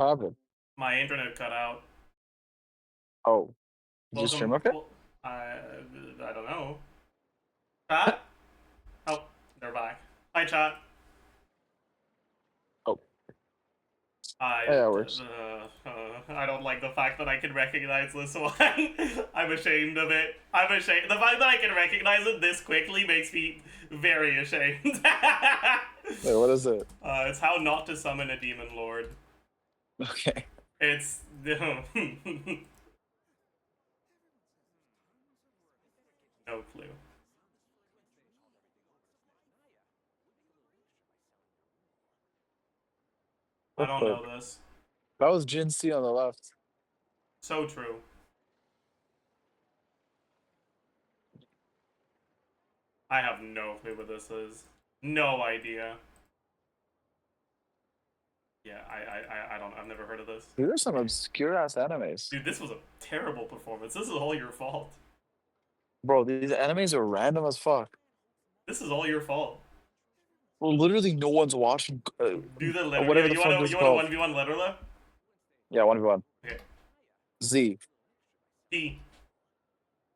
Happened. My internet cut out. Oh. Did you Welcome. stream okay? I don't know. Chat? Oh, they're back. Hi, chat. Oh. I Yeah, it works. I don't like the fact that I can recognize this one. I'm ashamed of it. I'm ashamed. The fact that I can recognize it this quickly makes me very ashamed. Wait, what is it? It's how not to summon a demon lord. Okay. It's no clue. I don't know this. That was Jin C on the left. So true. I have no clue what this is. No idea. Yeah, I've never heard of this. Dude, there's some obscure ass animes. Dude, this was a terrible performance. This is all your fault. Bro, these animes are random as fuck. This is all your fault. Well, literally no one's watching. Do the letter. Whatever Yeah, the fuck you want a 1v1 letterla? Yeah, 1v1. Okay. Z. D.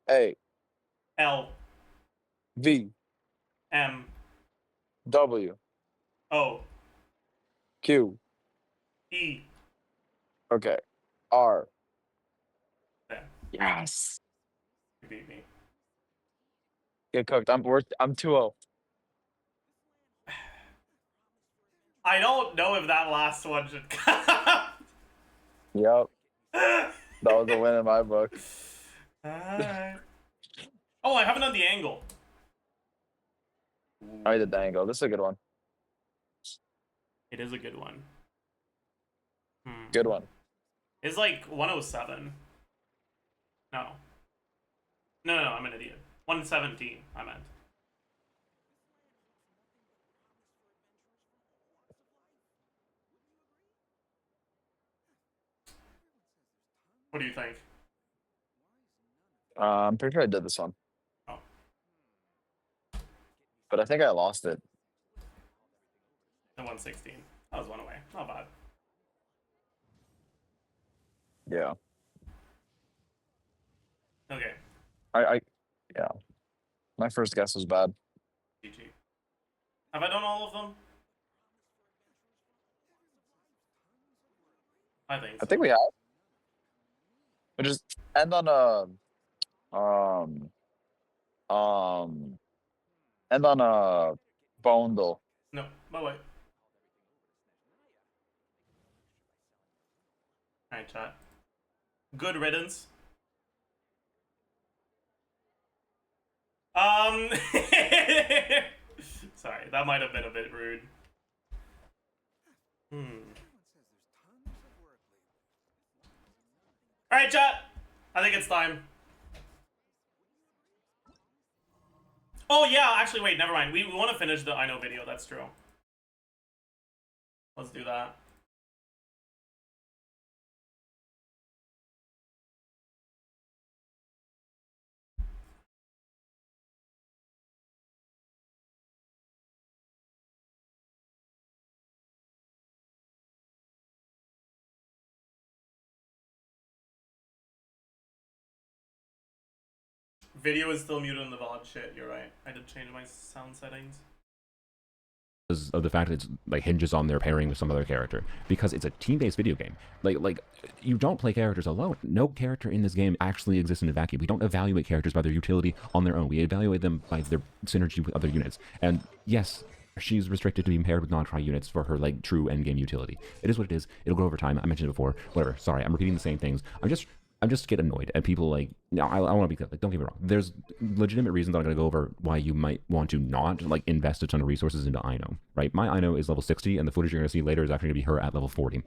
A. L. V. M. W. O. Q. E. Okay. R. Yeah. Yes. You beat me. Get cooked. I'm 2-0. I don't know if that last one should count. Yep. That was a win in my book. Oh, I haven't done the angle. I did the angle. This is a good one. It is a good one. Good one. It's like 107. No. No, I'm an idiot. 117, I meant. What do you think? I'm pretty sure I did this one. Oh. But I think I lost it. The 116. That was one away. Not bad. Yeah. Okay. Yeah. My first guess was bad. GG. Have I done all of them? I think so. I think we have. We just end on a bundle. No, but wait. Alright, chat. Good riddance. Sorry, that might have been a bit rude. Alright, chat. I think it's time. Oh, yeah, actually, wait, never mind. We want to finish the I Know video, that's true. Let's do that. Video is still muted in the VOD. Shit, you're right. I did change my sound settings. Because of the fact that it's like hinges on their pairing with some other character, because it's a team-based video game. Like you don't play characters alone. No character in this game actually exists in a vacuum. We don't evaluate characters by their utility on their own. We evaluate them by their synergy with other units. And yes, she's restricted to being paired with non-tri units for her like true endgame utility. It is what it is. It'll grow over time. I mentioned it before. Whatever. Sorry, I'm repeating the same things. I'm just get annoyed at people like, no, I want to be clear, like, don't get me wrong. There's legitimate reasons that I'm going to go over why you might want to not like invest a ton of resources into Ino, right? My Ino is level 60 and the footage you're going to see later is actually going to be her at level 40.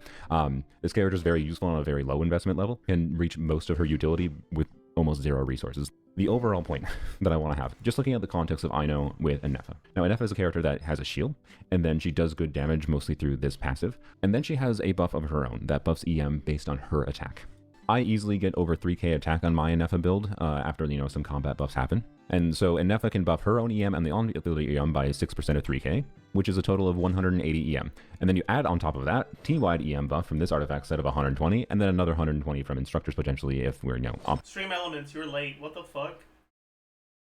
This character is very useful on a very low investment level, can reach most of her utility with almost zero resources. The overall point that I want to have, just looking at the context of Ino with Enefa. Now, Enefa is a character that has a shield, and then she does good damage mostly through this passive, and then she has a buff of her own that buffs EM based on her attack. I easily get over 3k attack on my Enefa build after, some combat buffs happen. And so Enefa can buff her own EM and the on-field EM by 6% of 3k, which is a total of 180 EM. And then you add on top of that team-wide EM buff from this artifact set of 120, and then another 120 from instructors potentially if we're, Stream elements, you're late. What the fuck?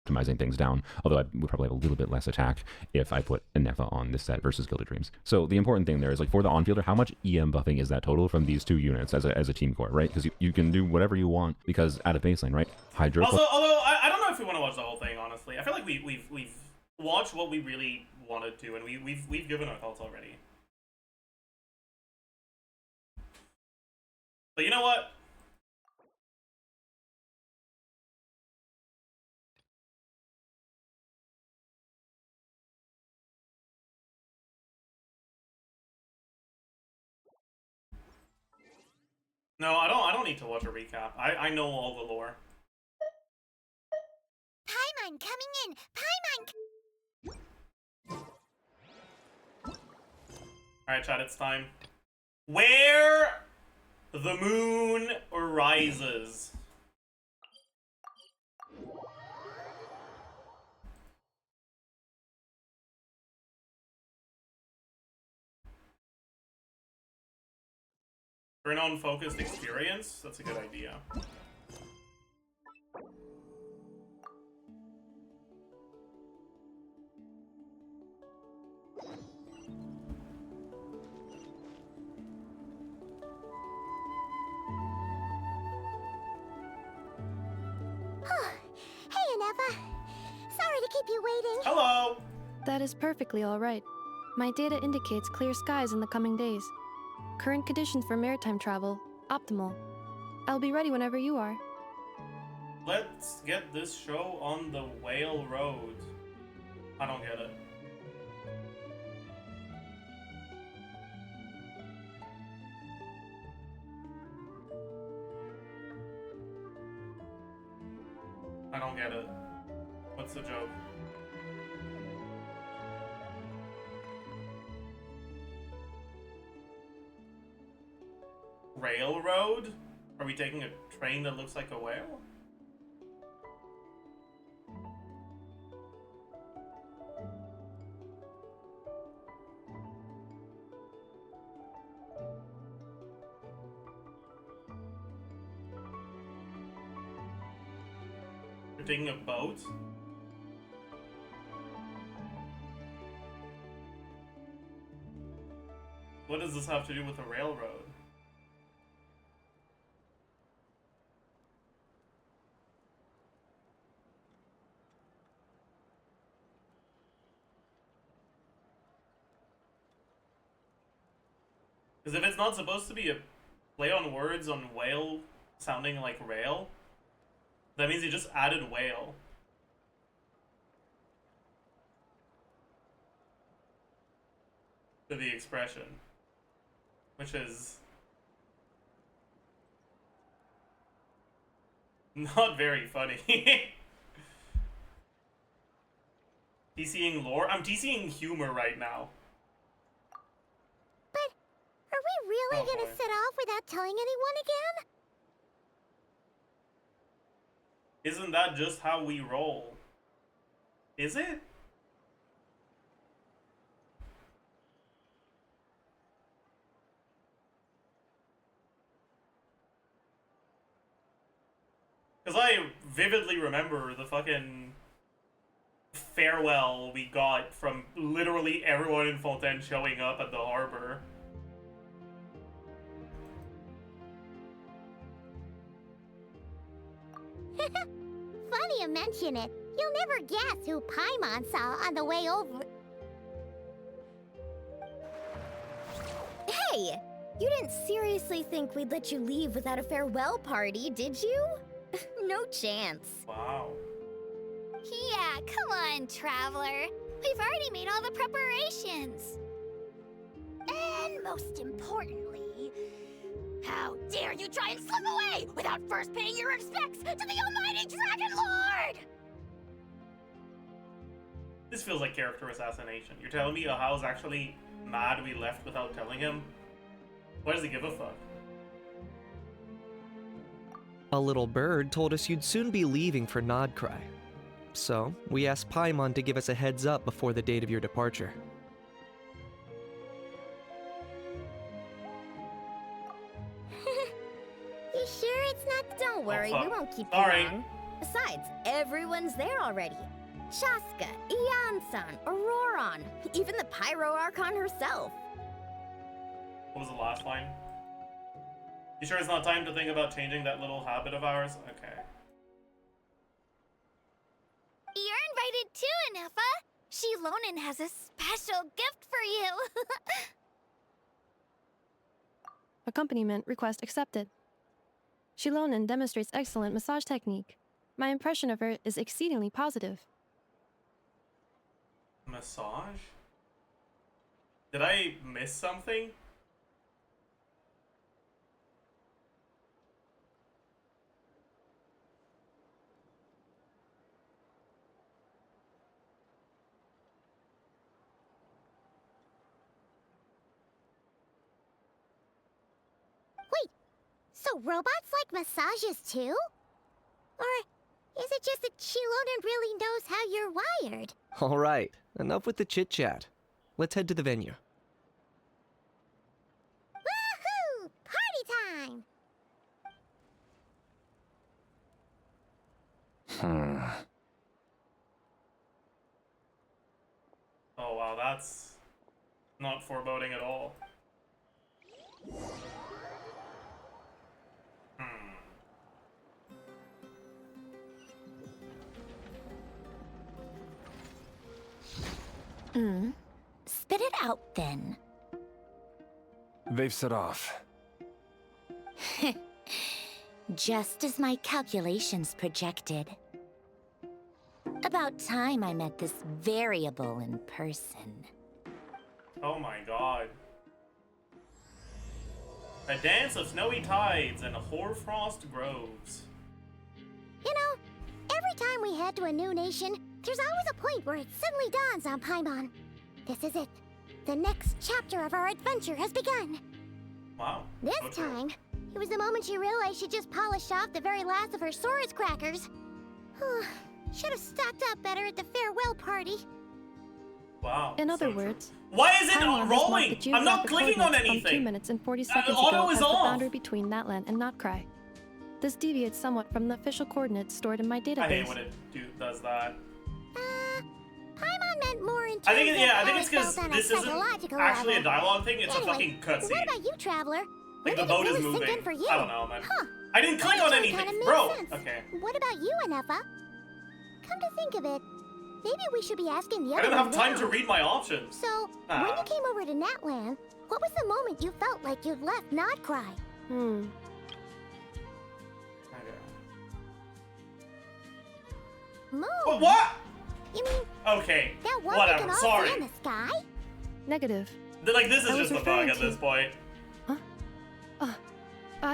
optimizing things down, although I would probably have a little bit less attack if I put Enefa on this set versus Gilded Dreams. So the important thing there is, like, for the on-fielder, how much EM buffing is that total from these two units as a team core, right? Because you can do whatever you want, because at a baseline, right? Hydro. Also, although I don't know if we want to watch the whole thing, honestly. I feel like we've watched what we really wanted to, and we've given our thoughts already. But you know what? No, I don't need to watch a recap. I know all the lore. Paimon coming in! Paimon! Alright, chat, it's time. Where the moon rises. For an unfocused experience, that's a good idea. Hey, Enefa. Sorry to keep you waiting. Hello! That is perfectly all right. My data indicates clear skies in the coming days. Current conditions for maritime travel, optimal. I'll be ready whenever you are. Let's get this show on the Whale Road. I don't get it. I don't get it. What's the joke? Railroad? Are we taking a train that looks like a whale? We're taking a boat? What does this have to do with a railroad? Because if it's not supposed to be a play on words on whale sounding like rail, that means you just added whale. To the expression. Which is not very funny. TCing lore? I'm TCing humor right now. But are we really gonna set off without telling anyone again? Isn't that just how we roll? Is it? Because I vividly remember the fucking farewell we got from literally everyone in Fontaine showing up at the harbor. Funny you mention it. You'll never guess who Paimon saw on the way over. Hey! You didn't seriously think we'd let you leave without a farewell party, did you? No chance. Wow. Yeah, come on, Traveler. We've already made all the preparations. And most importantly, how dare you try and slip away without first paying your respects to the almighty Dragon Lord! This feels like character assassination. You're telling me Ahao's actually mad we left without telling him? Why does he give a fuck? A little bird told us you'd soon be leaving for Nodcry. So, we asked Paimon to give us a heads up before the date of your departure. You sure it's not? Don't worry, fuck. we won't keep you Sorry. long. Besides, everyone's there already. Shaska, Ian-san, Auroron, even the Pyro Archon herself. What was the last line? You sure it's not time to think about changing that little habit of ours? Okay. You're invited too, Anefa. Shilonen has a special gift for you. Accompaniment request accepted. Shilonen demonstrates excellent massage technique. My impression of her is exceedingly positive. Massage? Did I miss something? So robots like massages too? Or is it just that Shilonen really knows how you're wired? Alright, enough with the chit-chat. Let's head to the venue. Woohoo! Party time! Oh wow, that's not foreboding at all. Spit it out then. They've set off. Just as my calculations projected. About time I met this variable in person. Oh my god. A dance of snowy tides and hoarfrost groves. You know, every time we head to a new nation, there's always a point where it suddenly dawns on Paimon. This is it. The next chapter of our adventure has begun. Wow. This so true. time, it was the moment she realized she just polished off the very last of her Saurus crackers. Should have stocked up better at the farewell party. Wow. In other so true. words, Why is it Paimon has rolling? marked the I'm not geographic clicking on coordinates from 2 anything. minutes and 40 seconds auto ago is as the off. boundary between Natlan and Notcry. This deviates somewhat from the official coordinates stored in my database. I hate when it does that. Paimon meant more in terms I think it's of because on a this isn't psychological actually a level. dialogue thing. It's Anyway, a fucking What cutscene. about you, Traveler? Like the When did boat it is really moving. sink in for you? I don't know, man. Huh. I didn't click on Actually, anything, kinda makes bro. sense. Okay. What about you, Anefa? Come to think of it, maybe we should be asking the I other didn't have one time now. to read my options. So, when Ah. you came over to Natlan, what was the moment you felt like you'd left Notcry? Hmm. Moon? What? You mean Okay. that one we Whatever. can all Sorry. see in the sky? Negative. Like this I is was just a bug referring at this to- point.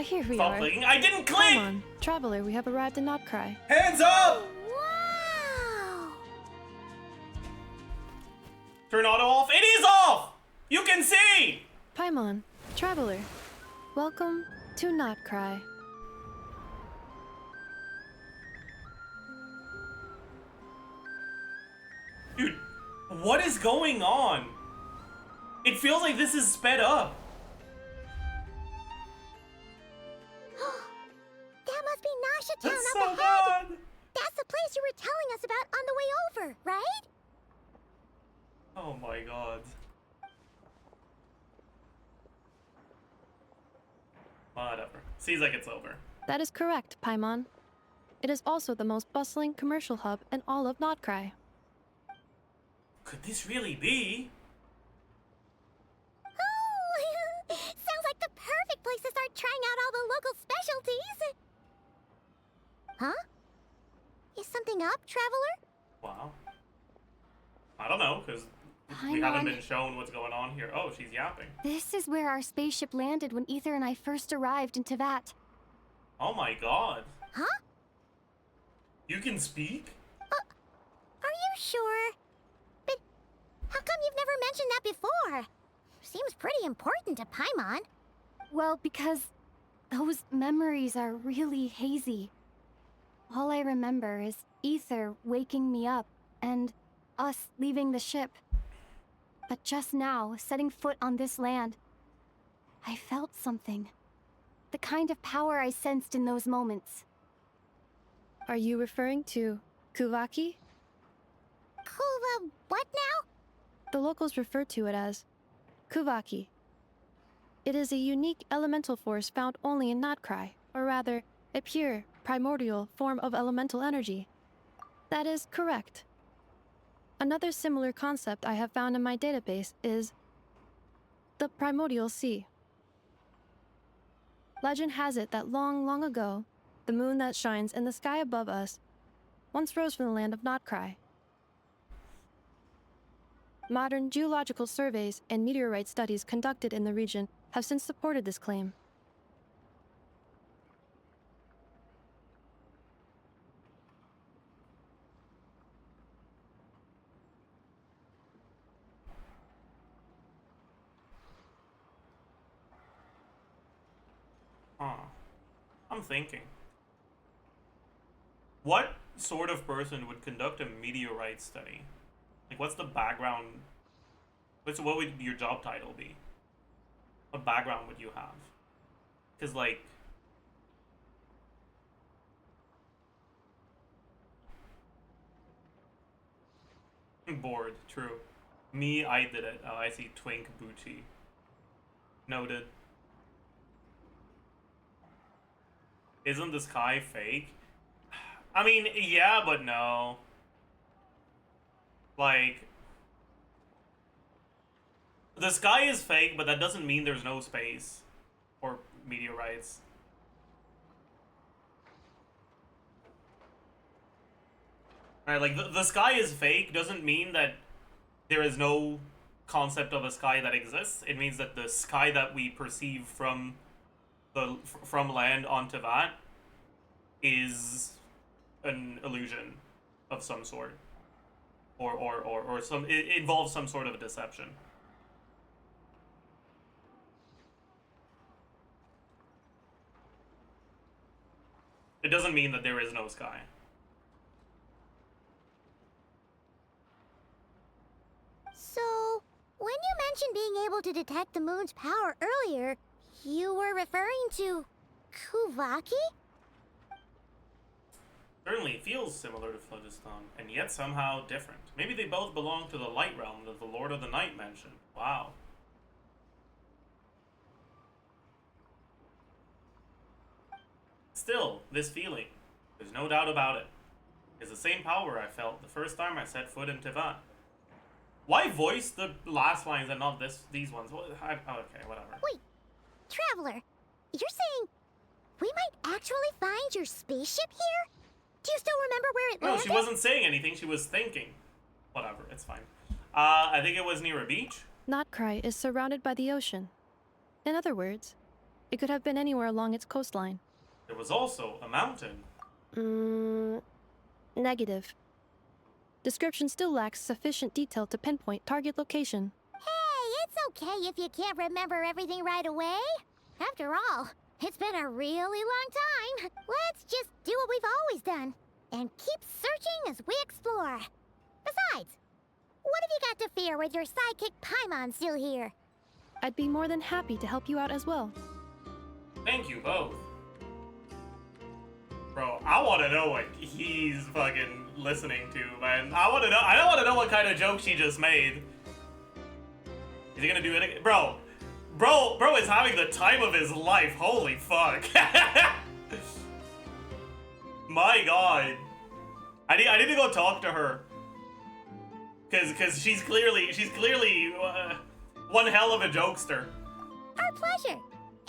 Here we Stop are. clicking. I didn't Come click. on, Traveler, we have arrived in Notcry. Hands up. Wow! Turn auto off. It is off. You can see. Paimon, Traveler, welcome to Notcry. Dude, what is going on? It feels like this is sped up. That must be Nasha Town That's up so ahead! bad. That's the place you were telling us about on the way over, right? Oh my god. Whatever. Seems like it's over. That is correct, Paimon. It is also the most bustling commercial hub in all of Notcry. Could this really be? Oh, sounds like the perfect place to start trying out all the local specialties. Huh? Is something up, Traveler? Wow. I don't know, because we haven't been shown what's going on here. Oh, she's yapping. This is where our spaceship landed when Ether and I first arrived in Tevat. Oh my god. Huh? You can speak? Are you sure? But how come you've never mentioned that before? Seems pretty important to Paimon. Well, because those memories are really hazy. All I remember is Ether waking me up and us leaving the ship. But just now, setting foot on this land, I felt something. The kind of power I sensed in those moments. Are you referring to Kuvaki? Kuva, what now? The locals refer to it as Kuvaki. It is a unique elemental force found only in Notcry, or rather, a pure, primordial form of elemental energy. That is correct. Another similar concept I have found in my database is the primordial sea. Legend has it that long, long ago, the moon that shines in the sky above us once rose from the land of Notcry. Modern geological surveys and meteorite studies conducted in the region have since supported this claim. Huh. I'm thinking. What sort of person would conduct a meteorite study? Like, what's the background? What would your job title be? What background would you have? Because, like, I'm bored. True. Me, I did it. Oh, I see. Twink Bucci. Noted. Isn't the sky fake? I mean, yeah, but no. Like, the sky is fake, but that doesn't mean there's no space or meteorites. Right, like, the sky is fake doesn't mean that there is no concept of a sky that exists. It means that the sky that we perceive from land onto that is an illusion of some sort, or some, it involves some sort of a deception. It doesn't mean that there is no sky. So, when you mentioned being able to detect the moon's power earlier, you were referring to Kuvaki? Certainly feels similar to Phlogiston, and yet somehow different. Maybe they both belong to the light realm that the Lord of the Night mentioned. Wow. Still, this feeling, there's no doubt about it, is the same power I felt the first time I set foot in Tivan. Why voice the last lines and not these ones? Okay, whatever. Wait, Traveler, you're saying we might actually find your spaceship here? Do you still remember where it landed? No, she wasn't saying anything, she was thinking. Whatever, it's fine. I think it was near a beach. Notcry is surrounded by the ocean. In other words, it could have been anywhere along its coastline. There was also a mountain. Negative. Description still lacks sufficient detail to pinpoint target location. Hey, it's okay if you can't remember everything right away. After all, it's been a really long time. Let's just do what we've always done and keep searching as we explore. Besides, what have you got to fear with your sidekick Paimon still here? I'd be more than happy to help you out as well. Thank you both. Bro, I want to know what he's fucking listening to, man. I want to know what kind of joke she just made. Is he gonna do it again? Bro is having the time of his life. Holy fuck. My god. I need to go talk to her. Cause she's clearly one hell of a jokester. Our pleasure.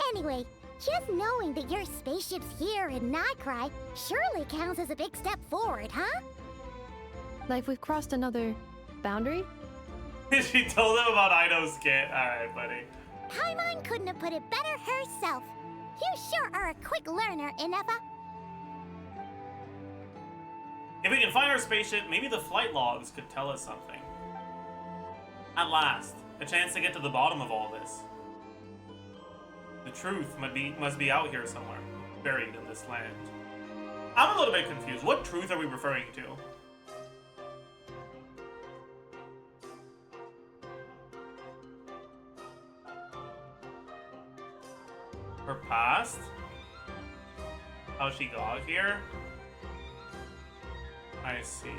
Anyway, just knowing that your spaceship's here in Notcry surely counts as a big step forward, huh? Like we've crossed another boundary? She told him about Ido's kit. Alright, buddy. Paimon couldn't have put it better herself. You sure are a quick learner, Inefa. If we can find our spaceship, maybe the flight logs could tell us something. At last, a chance to get to the bottom of all this. The truth must be out here somewhere, buried in this land. I'm a little bit confused. What truth are we referring to? Her past? How she got here? I see.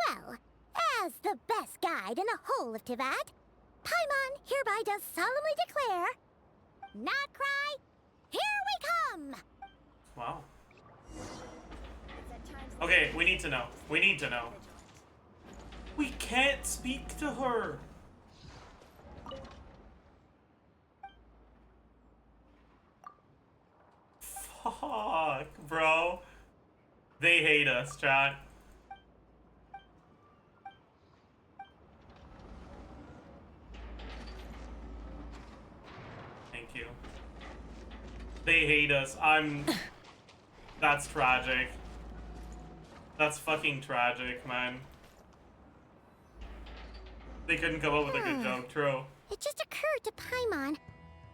Well, as the best guide in the whole of Tivat, Paimon hereby does solemnly declare, not cry, here we come! Wow. Okay, we need to know. We need to know. We can't speak to her. Fuck, bro. They hate us, chat. Thank you. They hate us. That's tragic. That's fucking tragic, man. They couldn't come up with a good joke, true. It just occurred to Paimon,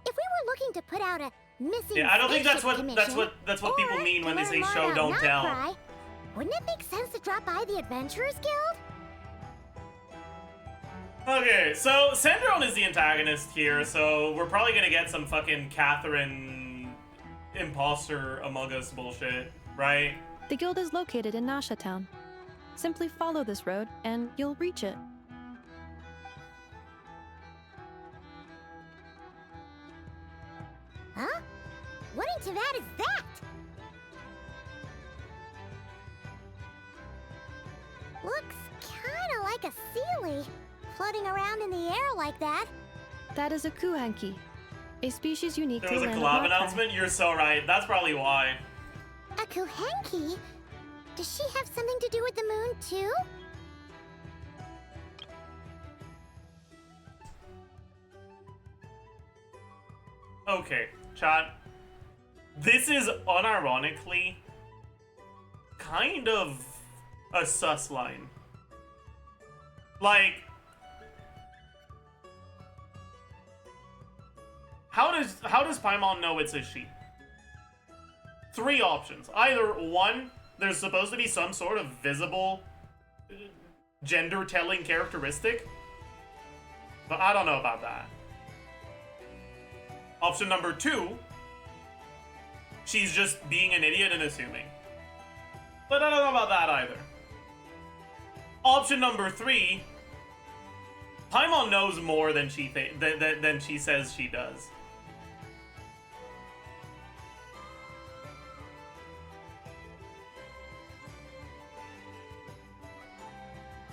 if we were looking to put out a missing Yeah, I don't think that's what commission, people or mean when they to say learn show more don't about tell. Notcry, wouldn't it make sense to drop by the Adventurers Guild? Okay, so Sandrone is the antagonist here, so we're probably gonna get some fucking Catherine imposter among us bullshit, right? The guild is located in Nasha Town. Simply follow this road and you'll reach it. Huh? What in Tivat is that? Looks kinda like a Sealy, floating around in the air like that. That is a kuhanki, a species unique There to was the a land collab of Notcry. announcement? You're so right. That's probably why. A Kuhenki? Does she have something to do with the moon, too? Okay, chat. This is unironically kind of a sus line. Like, how does Paimon know it's a she? Three options. Either one, there's supposed to be some sort of visible gender-telling characteristic, but I don't know about that. Option number two, she's just being an idiot and assuming. But I don't know about that either. Option number three, Paimon knows more than she than she says she does.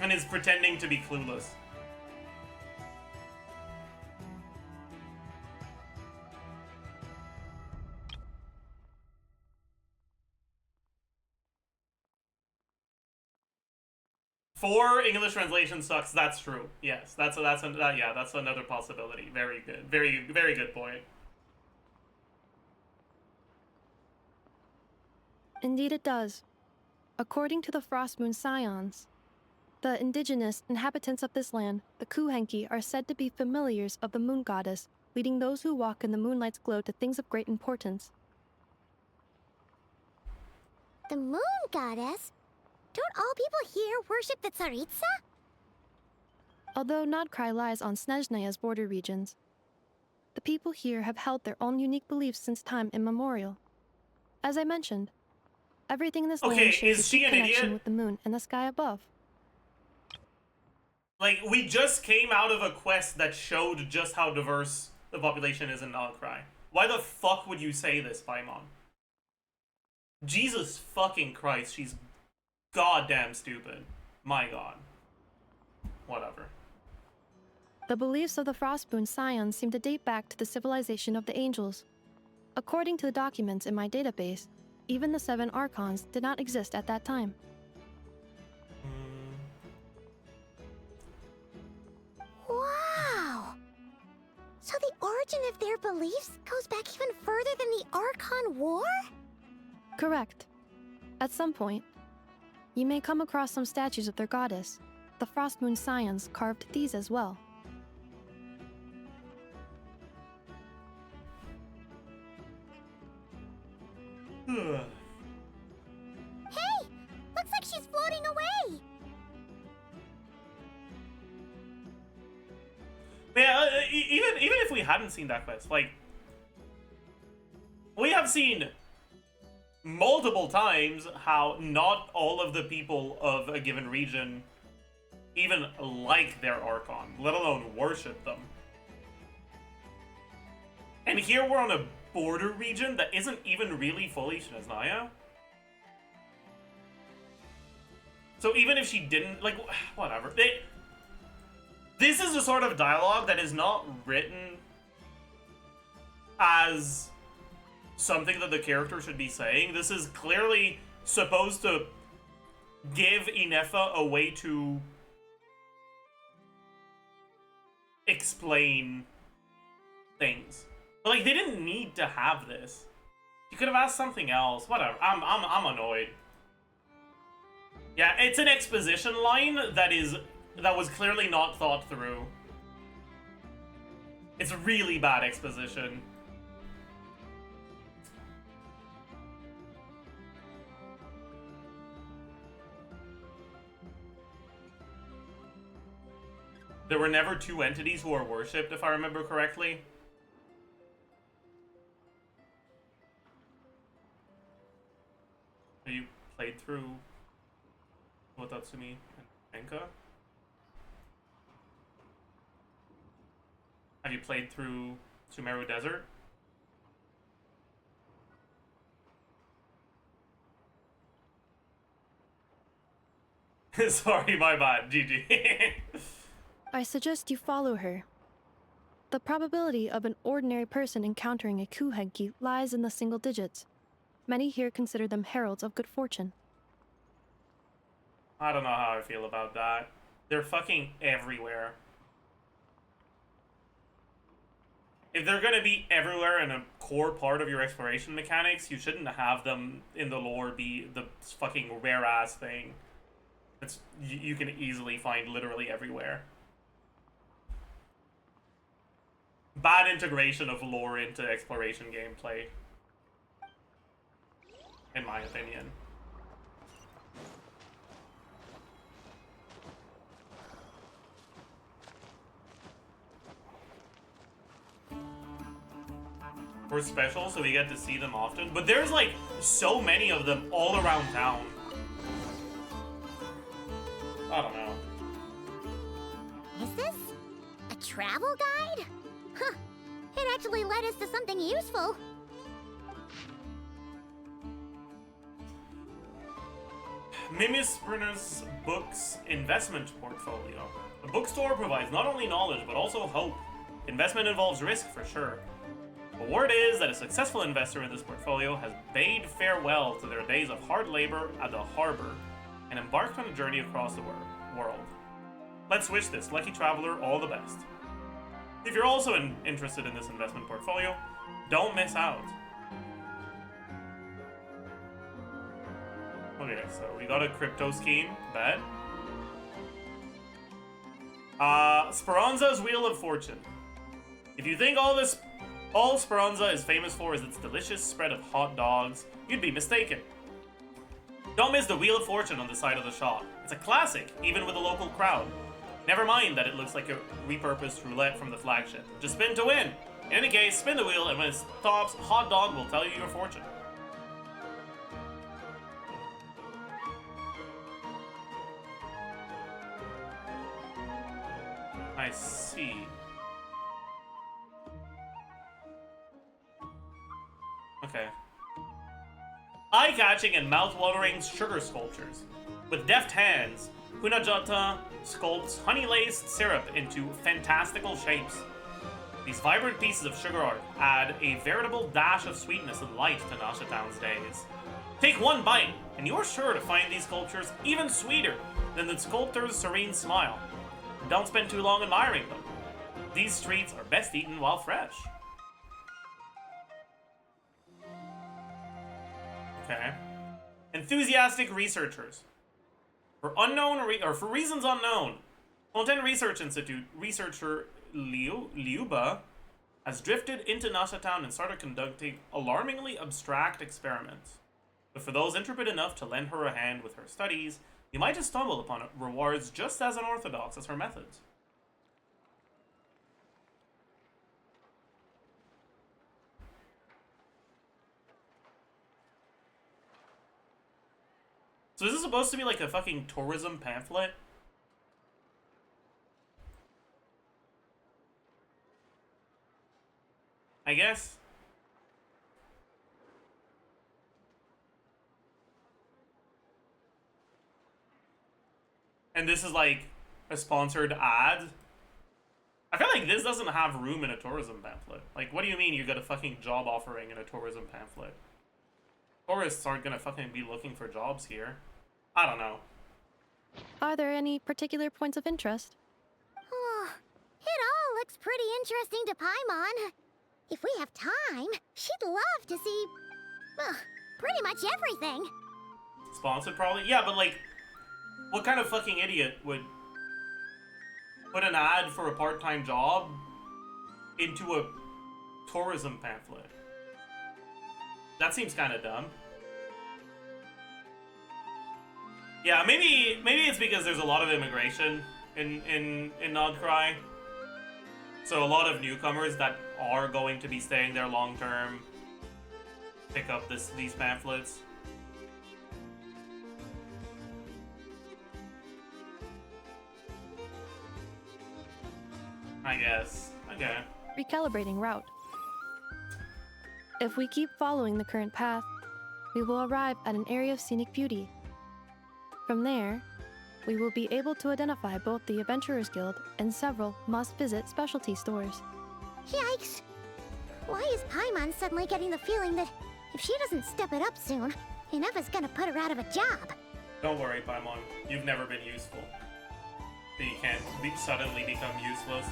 And is pretending to be clueless. Four English translation sucks. That's true. Yes, that's another possibility. Very good. Very good point. Indeed it does. According to the Frostmoon Scions, the indigenous inhabitants of this land, the Kuhenki, are said to be familiars of the moon goddess, leading those who walk in the moonlight's glow to things of great importance. The moon goddess? Don't all people here worship the Tsaritsa? Although Notcry lies on Snezhneya's border regions, the people here have held their own unique beliefs since time immemorial. As I mentioned, everything in this Okay, land shares is a she deep an connection idiot? with the moon and the sky above. Like, we just came out of a quest that showed just how diverse the population is in Notcry. Why the fuck would you say this, Paimon? Jesus fucking Christ, she's goddamn stupid. My god. Whatever. The beliefs of the Frostmoon Scions seem to date back to the civilization of the angels. According to the documents in my database, even the 7 Archons did not exist at that time. Wow! Imagine if their beliefs goes back even further than the Archon War? Correct. At some point, you may come across some statues of their goddess. The Frost Moon Scions carved these as well. Hey! Looks like she's floating away! Yeah, even if we hadn't seen that quest, like, we have seen multiple times how not all of the people of a given region even like their Archon, let alone worship them. And here we're on a border region that isn't even really fully Shinazaya. So even if she didn't, like, whatever. This is a sort of dialogue that is not written as something that the character should be saying. This is clearly supposed to give Inefa a way to explain things. But, like, they didn't need to have this. You could have asked something else. Whatever. I'm annoyed. Yeah, it's an exposition line that was clearly not thought through. It's really bad exposition. There were never two entities who are worshipped, if I remember correctly. Have you played through Wotatsumi and Enka? Have you played through Sumeru Desert? Sorry, my bad. GG. I suggest you follow her. The probability of an ordinary person encountering a Kuhenki lies in the single digits. Many here consider them heralds of good fortune. I don't know how I feel about that. They're fucking everywhere. If they're gonna be everywhere and a core part of your exploration mechanics, you shouldn't have them in the lore be the fucking rare-ass thing. It's, you can easily find literally everywhere. Bad integration of lore into exploration gameplay, in my opinion. We're special, so we get to see them often. But there's, like, so many of them all around town. I don't know. Is this a travel guide? Huh. It actually led us to something useful. Mimis Brunner's Books Investment Portfolio. The bookstore provides not only knowledge, but also hope. Investment involves risk, for sure. The word is that a successful investor in this portfolio has bade farewell to their days of hard labor at the harbor and embarked on a journey across the world. Let's wish this lucky traveler all the best. If you're also interested in this investment portfolio, don't miss out. Okay, so we got a crypto scheme, bet. Speranza's Wheel of Fortune. If you think all Speranza is famous for is its delicious spread of hot dogs, you'd be mistaken. Don't miss the Wheel of Fortune on the side of the shop. It's a classic, even with a local crowd. Never mind that it looks like a repurposed roulette from the flagship. Just spin to win. In any case, spin the wheel, and when it stops, Hot Dog will tell you your fortune. I see. Okay. Eye-catching and mouth-watering sugar sculptures. With deft hands, Hunajata sculpts honey-laced syrup into fantastical shapes. These vibrant pieces of sugar art add a veritable dash of sweetness and light to Nasha Town's days. Take one bite, and you're sure to find these sculptures even sweeter than the sculptor's serene smile. And don't spend too long admiring them. These treats are best eaten while fresh. Okay. Enthusiastic researchers. For for reasons unknown, Fontaine Research Institute researcher Liuba has drifted into Nasha Town and started conducting alarmingly abstract experiments. But for those intrepid enough to lend her a hand with her studies, you might just stumble upon rewards just as unorthodox as her methods. So is this supposed to be like a fucking tourism pamphlet? I guess. And this is like a sponsored ad? I feel like this doesn't have room in a tourism pamphlet. Like, what do you mean you got a fucking job offering in a tourism pamphlet? Tourists aren't gonna fucking be looking for jobs here. I don't know. Are there any particular points of interest? Oh, it all looks pretty interesting to Paimon. If we have time, she'd love to see, pretty much everything. Sponsored, probably? Yeah, but like, what kind of fucking idiot would put an ad for a part-time job into a tourism pamphlet? That seems kind of dumb. Yeah, maybe it's because there's a lot of immigration in Nodcry. So a lot of newcomers that are going to be staying there long term pick up these pamphlets. I guess. Okay. Recalibrating route. If we keep following the current path, we will arrive at an area of scenic beauty. From there, we will be able to identify both the Adventurers Guild and several must-visit specialty stores. Yikes! Why is Paimon suddenly getting the feeling that if she doesn't step it up soon, Ineva's gonna put her out of a job? Don't worry, Paimon. You've never been useful. So you can't suddenly become useless.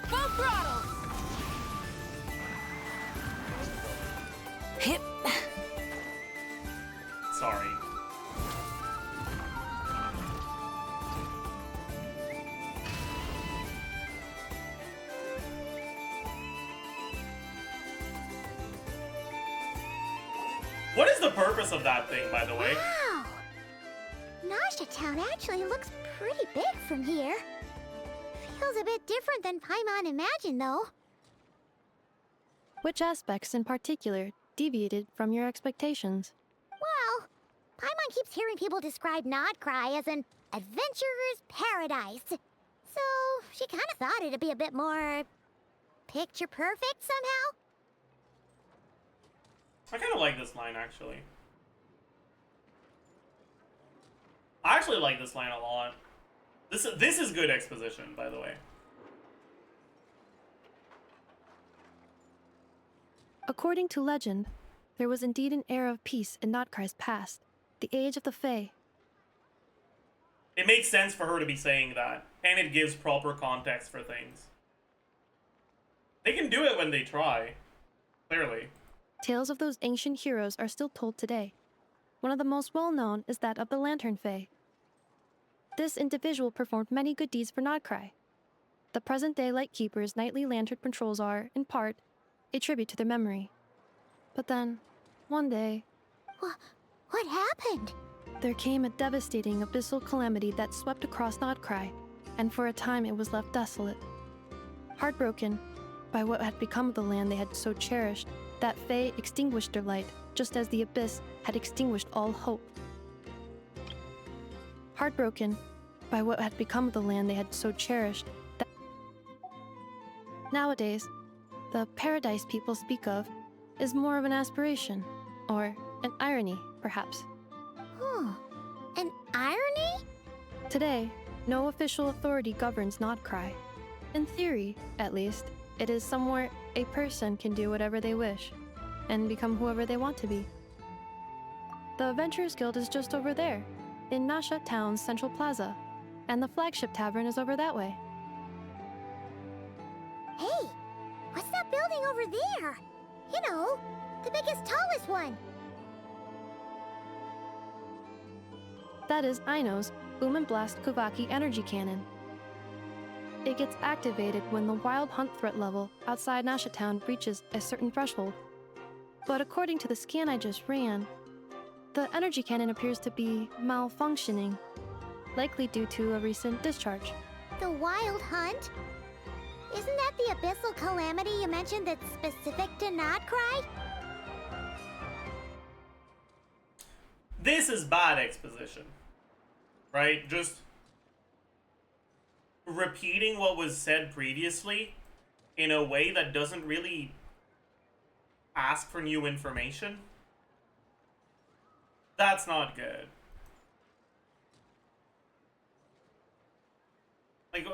Full throttle! Hip. Sorry. What is the purpose of that thing, by the way? Wow! Nasha Town actually looks pretty big from here. Feels a bit different than Paimon imagined, though. Which aspects in particular deviated from your expectations? Well, Paimon keeps hearing people describe Nodcry as an adventurer's paradise. So, she kind of thought it'd be a bit more picture perfect somehow. I kind of like this line, actually. I actually like this line a lot. This is good exposition, by the way. According to legend, there was indeed an era of peace in Nodcry's past, the age of the Fae. It makes sense for her to be saying that, and it gives proper context for things. They can do it when they try, clearly. Tales of those ancient heroes are still told today. One of the most well-known is that of the Lantern Fae. This individual performed many good deeds for Nodcry. The present-day Lightkeeper's nightly lantern patrols are, in part, a tribute to their memory. But then, one day... What happened? There came a devastating abyssal calamity that swept across Nodcry, and for a time it was left desolate. Heartbroken by what had become of the land they had so cherished, that Fae extinguished their light, just as the abyss had extinguished all hope. Heartbroken by what had become of the land they had so cherished, that nowadays, the paradise people speak of is more of an aspiration, or an irony, perhaps. An irony? Today, no official authority governs Nodcry. In theory, at least, it is somewhere a person can do whatever they wish, and become whoever they want to be. The Adventurers Guild is just over there, in Nasha Town's Central Plaza, and the flagship tavern is over that way. Hey, what's that that building over there. You know, the biggest, tallest one. That is Aino's Boom and Blast Kuvaki energy cannon. It gets activated when the wild hunt threat level outside Nasha Town reaches a certain threshold. But according to the scan I just ran, the energy cannon appears to be malfunctioning, likely due to a recent discharge. The wild hunt? Isn't that the abyssal calamity you mentioned that's specific to Notcry? This is bad exposition, right? Just repeating what was said previously in a way that doesn't really ask for new information. That's not good. Like,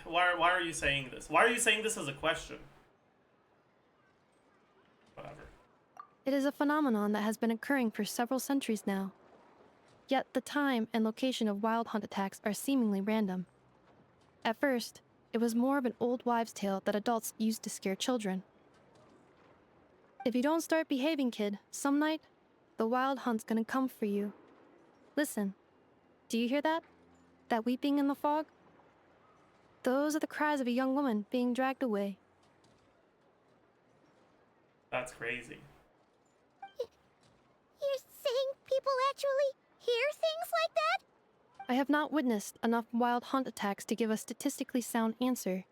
why are you saying this? Why are you saying this as a question? Whatever. It is a phenomenon that has been occurring for several centuries now. Yet the time and location of wild hunt attacks are seemingly random. At first, it was more of an old wives' tale that adults used to scare children. If you don't start behaving, kid, some night, the wild hunt's gonna come for you. Listen, do you hear that? That weeping in the fog? Those are the cries of a young woman being dragged away. That's crazy. You're saying people actually hear things like that? I have not witnessed enough wild hunt attacks to give a statistically sound answer.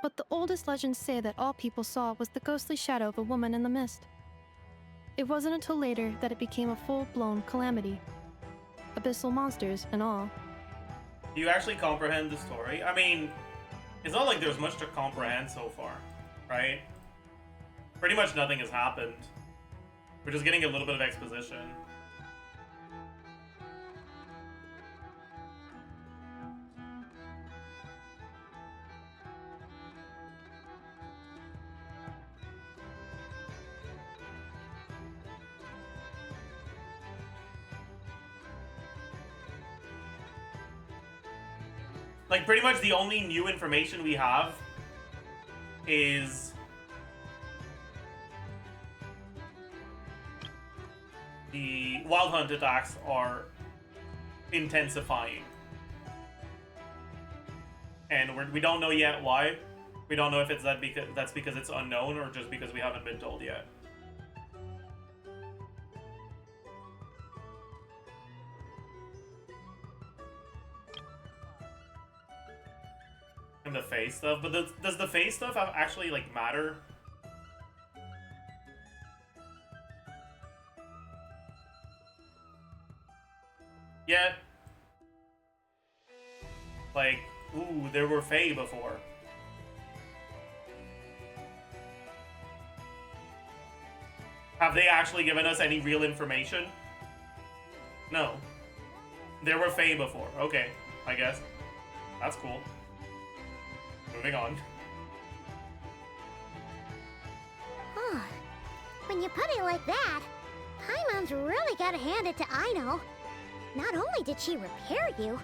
But the oldest legends say that all people saw was the ghostly shadow of a woman in the mist. It wasn't until later that it became a full-blown calamity. Abyssal monsters and all. Do you actually comprehend the story? I mean, it's not like there's much to comprehend so far, right? Pretty much nothing has happened. We're just getting a little bit of exposition. Like, pretty much the only new information we have is the wild hunt attacks are intensifying. And we don't know yet why. We don't know if it's that's because it's unknown or just because we haven't been told yet. And the face stuff, but does the face stuff actually like matter? Yeah. Like, ooh, there were Fae before. Have they actually given us any real information? No. There were Fae before. Okay, I guess. That's cool. Moving on. Huh. When you put it like that, Paimon's really gotta hand it to Aino. Not only did she repair you,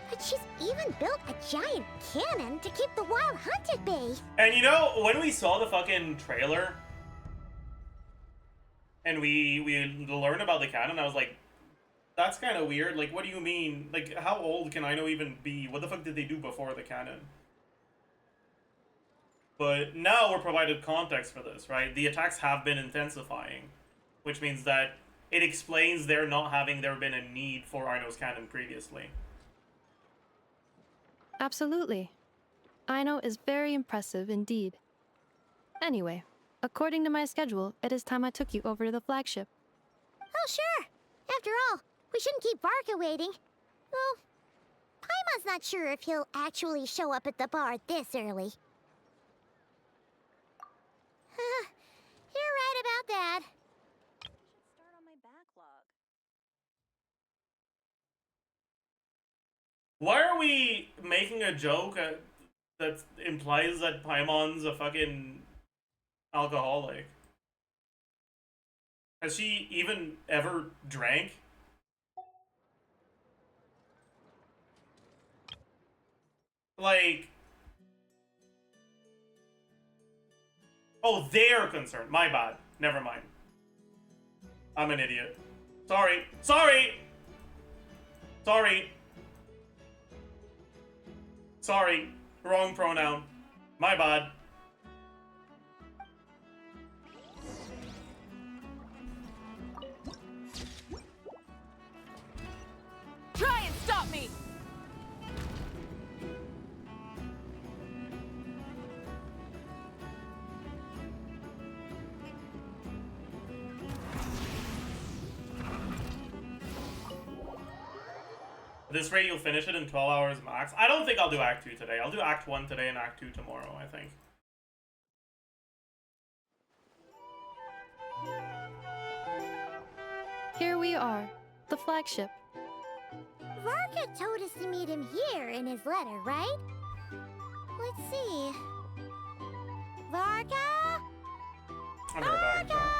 but she's even built a giant cannon to keep the wild hunt at bay. And you know, when we saw the fucking trailer, and we learned about the cannon, I was like, that's kind of weird. Like, what do you mean? Like, how old can Aino even be? What the fuck did they do before the cannon? But now we're provided context for this, right? The attacks have been intensifying, which means that it explains there not having there been a need for Aino's cannon previously. Absolutely. Aino is very impressive indeed. Anyway, according to my schedule, it is time I took you over to the flagship. Oh, sure. After all, we shouldn't keep Barca waiting. Well, Paimon's not sure if he'll actually show up at the bar this early. You're right about that. Start on my backlog. Why are we making a joke that implies that Paimon's a fucking alcoholic? Has she even ever drank? Like, Oh, they're concerned. My bad. Never mind. I'm an idiot. Sorry. Sorry! Sorry. Sorry. Wrong pronoun. My bad. Try and stop me! At this rate, you'll finish it in 12 hours max. I don't think I'll do Act 2 today. I'll do Act 1 today and Act 2 tomorrow, I think. Here we are, the flagship. Varka told us to meet him here in his letter, right? Let's see. Varka? I'm right back.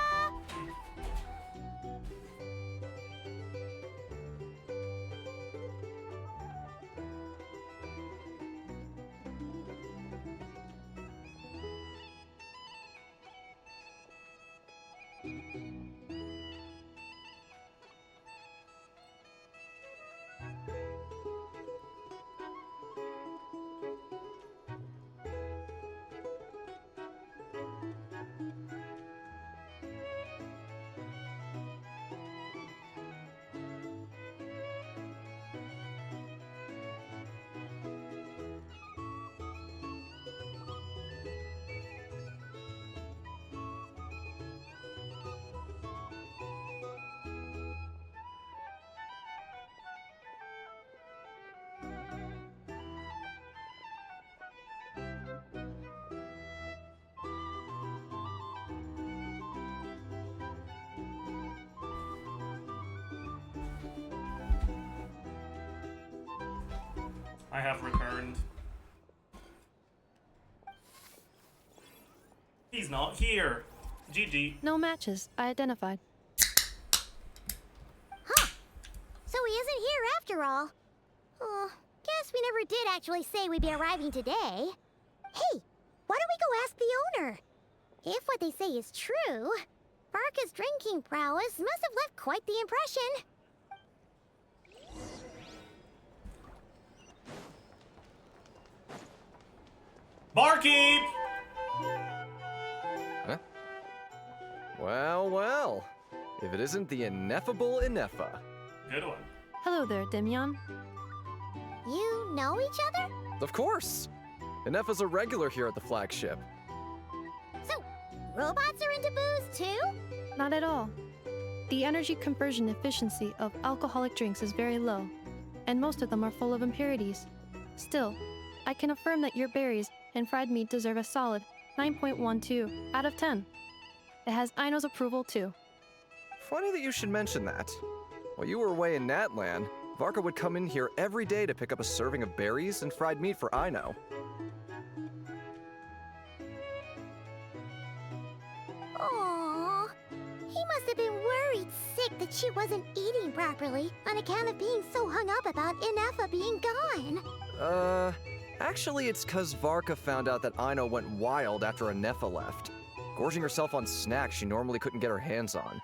I have returned. He's not here. GG. No matches identified. Huh. So he isn't here after all. Oh, guess we never did actually say we'd be arriving today. Hey, why don't we go ask the owner? If what they say is true, Varka's drinking prowess must have left quite the impression. Barkeep! Huh? Well, well. If it isn't the ineffable Inefa. Good one. Hello there, Demyon. You know each other? Of course. Inefa's a regular here at the flagship. So, robots are into booze too? Not at all. The energy conversion efficiency of alcoholic drinks is very low, and most of them are full of impurities. Still, I can affirm that your berries and fried meat deserve a solid 9.12 out of 10. It has Aino's approval too. Funny that you should mention that. While you were away in Natlan, Varka would come in here every day to pick up a serving of berries and fried meat for Aino. Aww. He must have been worried sick that she wasn't eating properly on account of being so hung up about Inefa being gone. Actually it's 'cause Varka found out that Aino went wild after Inefa left, gorging herself on snacks she normally couldn't get her hands on.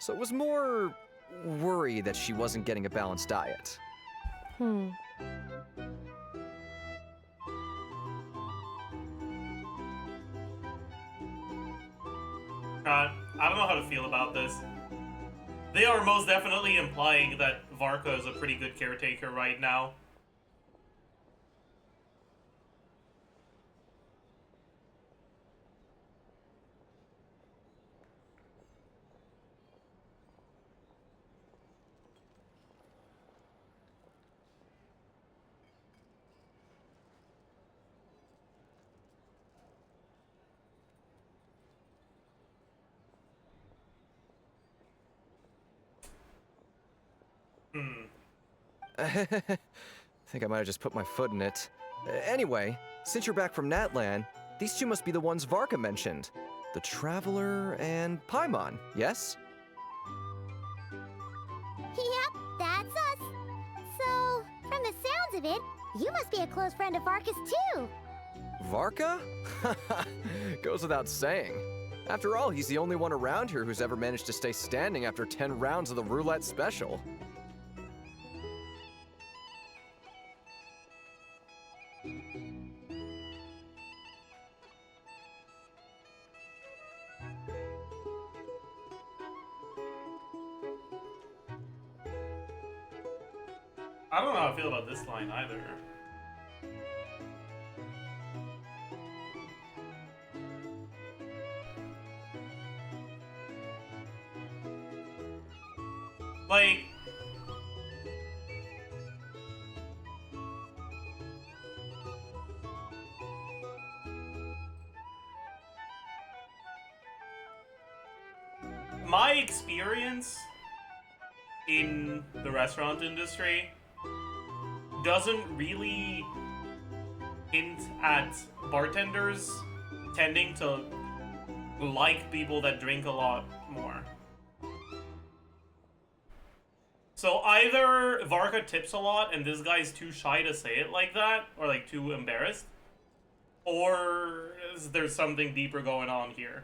So it was more worry that she wasn't getting a balanced diet. I don't know how to feel about this. They are most definitely implying that Varka is a pretty good caretaker right now. Think I might have just put my foot in it. Anyway, since you're back from Natlan, these two must be the ones Varka mentioned. The Traveler and Paimon, yes? Yep, that's us. So, from the sounds of it, you must be a close friend of Varka's too. Varka? Goes without saying. After all, he's the only one around here who's ever managed to stay standing after 10 rounds of the roulette special. I don't know how I feel about this line either. Like, my experience in the restaurant industry doesn't really hint at bartenders tending to like people that drink a lot more. So either Varka tips a lot and this guy's too shy to say it like that, or like too embarrassed, or there's something deeper going on here.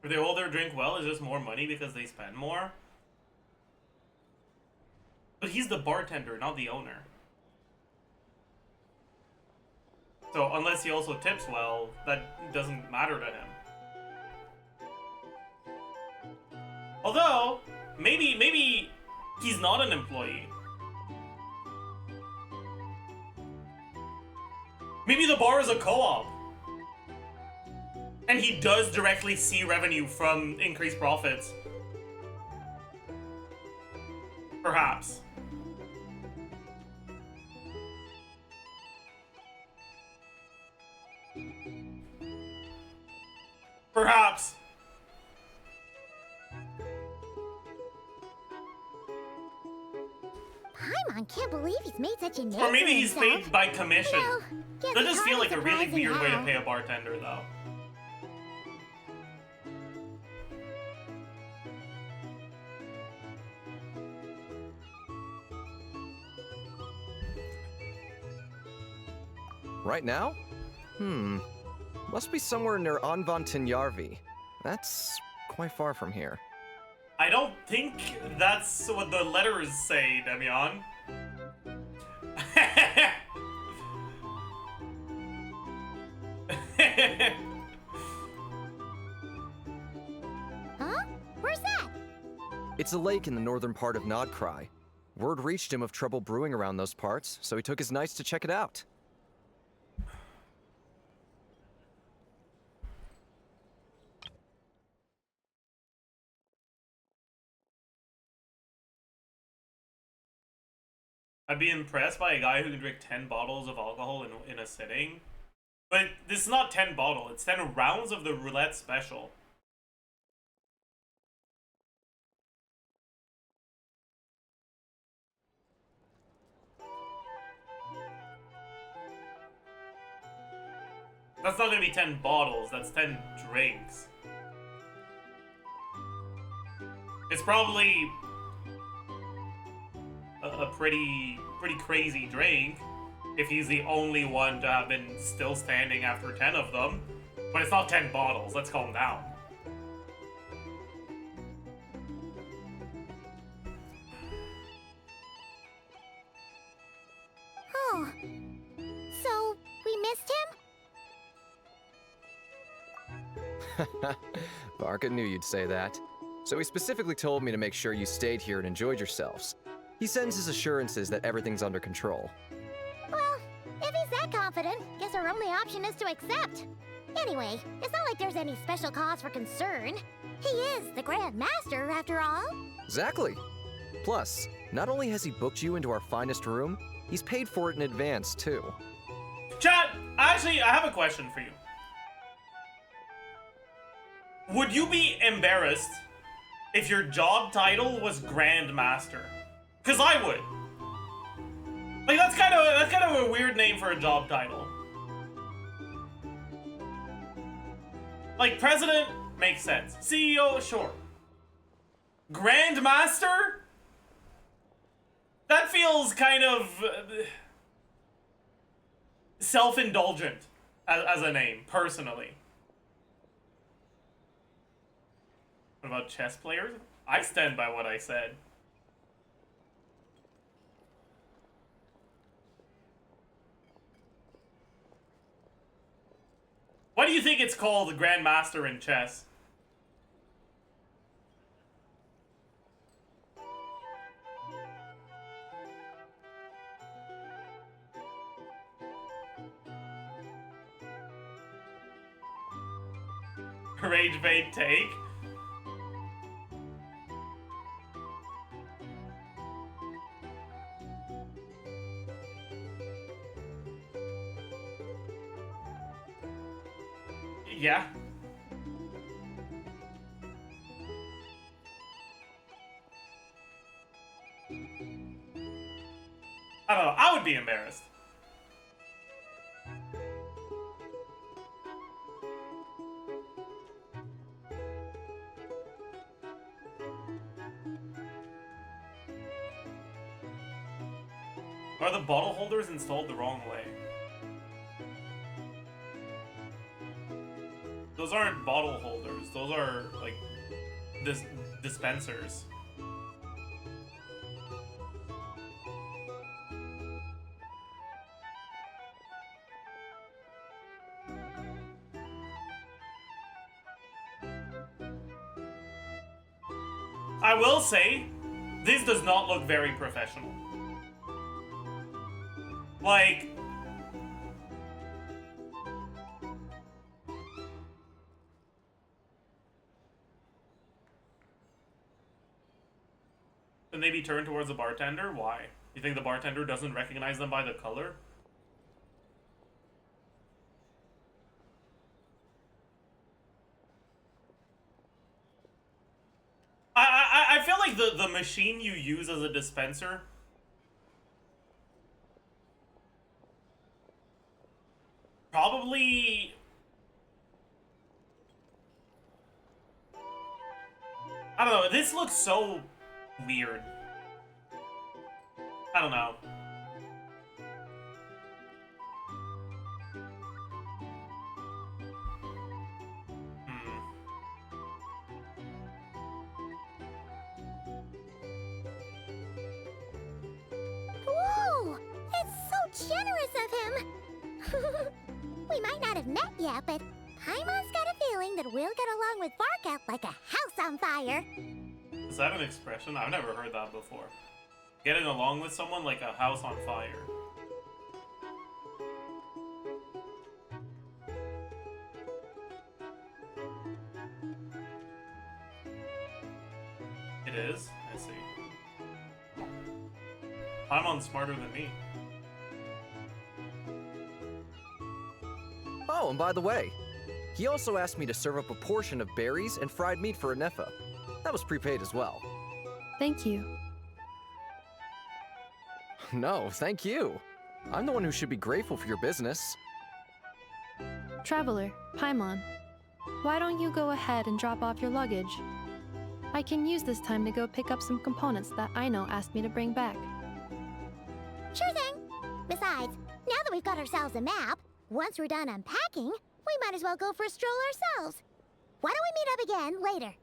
If they hold their drink well, is just more money because they spend more? But he's the bartender, not the owner. So unless he also tips well, that doesn't matter to him. Although, maybe he's not an employee. Maybe the bar is a co-op. And he does directly see revenue from increased profits. Perhaps. Perhaps. Paimon can't believe he's made such a name Or maybe for he's himself. paid by commission. Well, guess That it's does feel hardly like a really surprising weird way to how. pay a bartender, though. Right now? Must be somewhere near Anvantinjarvi. That's quite far from here. I don't think that's what the letters say, Demian. Huh? Where's that? It's a lake in the northern part of Nodkrai. Word reached him of trouble brewing around those parts, so he took his knights to check it out. I'd be impressed by a guy who can drink 10 bottles of alcohol in a sitting. But this is not 10 bottles, it's 10 rounds of the roulette special. That's not gonna be 10 bottles, that's 10 drinks. It's probably a pretty crazy drink if he's the only one to have been still standing after 10 of them. But it's not 10 bottles, let's calm down. Oh. So, we missed him? Varka knew you'd say that. So he specifically told me to make sure you stayed here and enjoyed yourselves. He sends his assurances that everything's under control. Well, if he's that confident, guess our only option is to accept. Anyway, it's not like there's any special cause for concern. He is the Grand Master, after all. Exactly. Plus, not only has he booked you into our finest room, he's paid for it in advance, too. Chat, actually, I have a question for you. Would you be embarrassed if your job title was Grand Master? Cause I would. Like that's kind of a weird name for a job title. Like President makes sense. CEO, sure. Grandmaster? That feels kind of self-indulgent as a name, personally. What about chess players? I stand by what I said. Why do you think it's called the Grandmaster in chess? Rage bait take? Yeah. I don't know. I would be embarrassed. Are the bottle holders installed the wrong way? Those aren't bottle holders. Those are, like, dispensers. I will say, this does not look very professional. Like... Then they be turned towards the bartender? Why? You think the bartender doesn't recognize them by the color? I feel like the machine you use as a dispenser probably... I don't know, this looks so weird. I don't know. Whoa! It's so generous of him! We might not have met yet, but Paimon's got a feeling that we'll get along with Varka like a house on fire. Is that an expression? I've never heard that before. Getting along with someone like a house on fire. It is? I see. Paimon's smarter than me. Oh, and by the way, he also asked me to serve up a portion of berries and fried meat for Anefa. That was prepaid as well. Thank you. No, thank you. I'm the one who should be grateful for your business. Traveler, Paimon, why don't you go ahead and drop off your luggage? I can use this time to go pick up some components that Aino asked me to bring back. Sure thing. Besides, now that we've got ourselves a map, once we're done unpacking, we might as well go for a stroll ourselves. Why don't we meet up again later?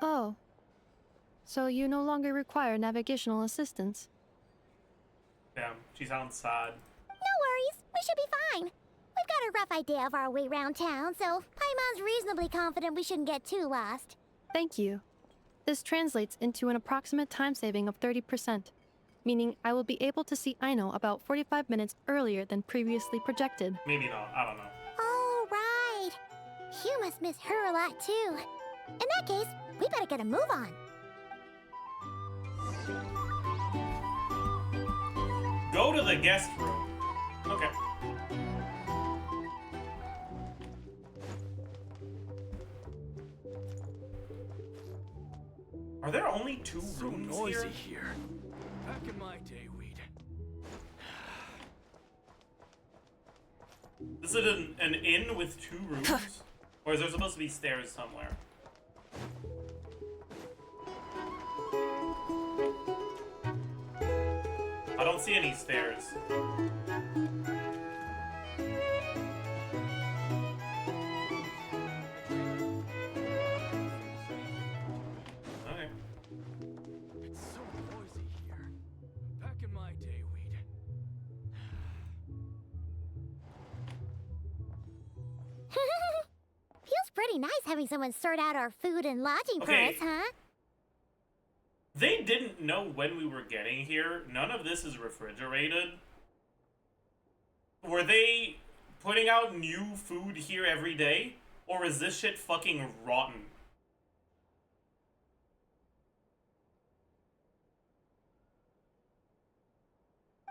Oh. So you no longer require navigational assistance? Damn, she sounds sad. No worries, we should be fine. We've got a rough idea of our way around town, so Paimon's reasonably confident we shouldn't get too lost. Thank you. This translates into an approximate time saving of 30%, meaning I will be able to see Aino about 45 minutes earlier than previously projected. Maybe not, I don't know. Oh, right. You must miss her a lot, too. In that case, we better get a move on. Go to the guest room. Okay. Are there only two rooms noisy here? here. Back in my day, we'd... Is it an inn with two rooms? Or is there supposed to be stairs somewhere? don't see any stairs. Okay. It's so noisy here. Back in my day, we'd. Feels pretty nice having someone sort out our food and lodging for Okay. us, huh? They didn't know when we were getting here. None of this is refrigerated. Were they putting out new food here every day? Or is this shit fucking rotten?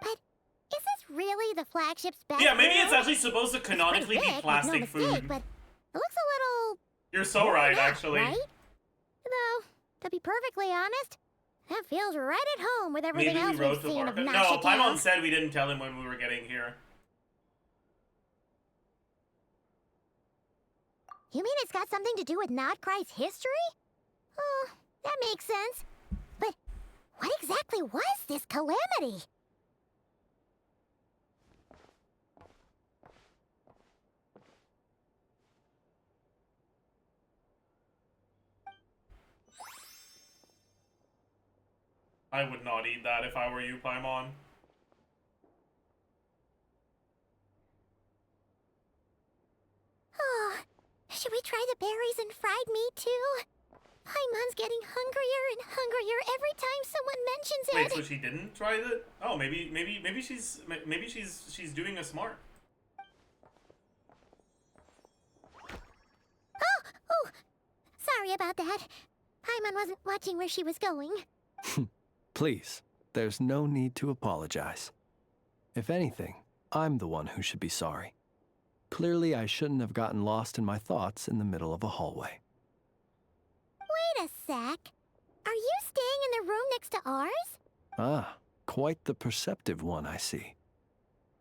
But is this really the flagship's best Yeah, maybe it's room? actually supposed to canonically It's be pretty big, plastic make no mistake, food. but it looks a little You're so right, worn out, actually. right? Though, to be perfectly honest, that feels right at home with everything Maybe we else wrote we've to seen of Archon. No, Nasha Paimon Town. said we didn't tell him when we were getting here. You mean it's got something to do with Nodcry's history? Oh, that makes sense. But what exactly was this calamity? I would not eat that if I were you, Paimon. Oh, should we try the berries and fried meat too? Paimon's getting hungrier and hungrier every time someone mentions Wait, it. so she didn't try it? Oh, maybe she's doing a smart. Oh, sorry about that. Paimon wasn't watching where she was going. Please, there's no need to apologize. If anything, I'm the one who should be sorry. Clearly, I shouldn't have gotten lost in my thoughts in the middle of a hallway. Wait a sec. Are you staying in the room next to ours? Ah, quite the perceptive one, I see.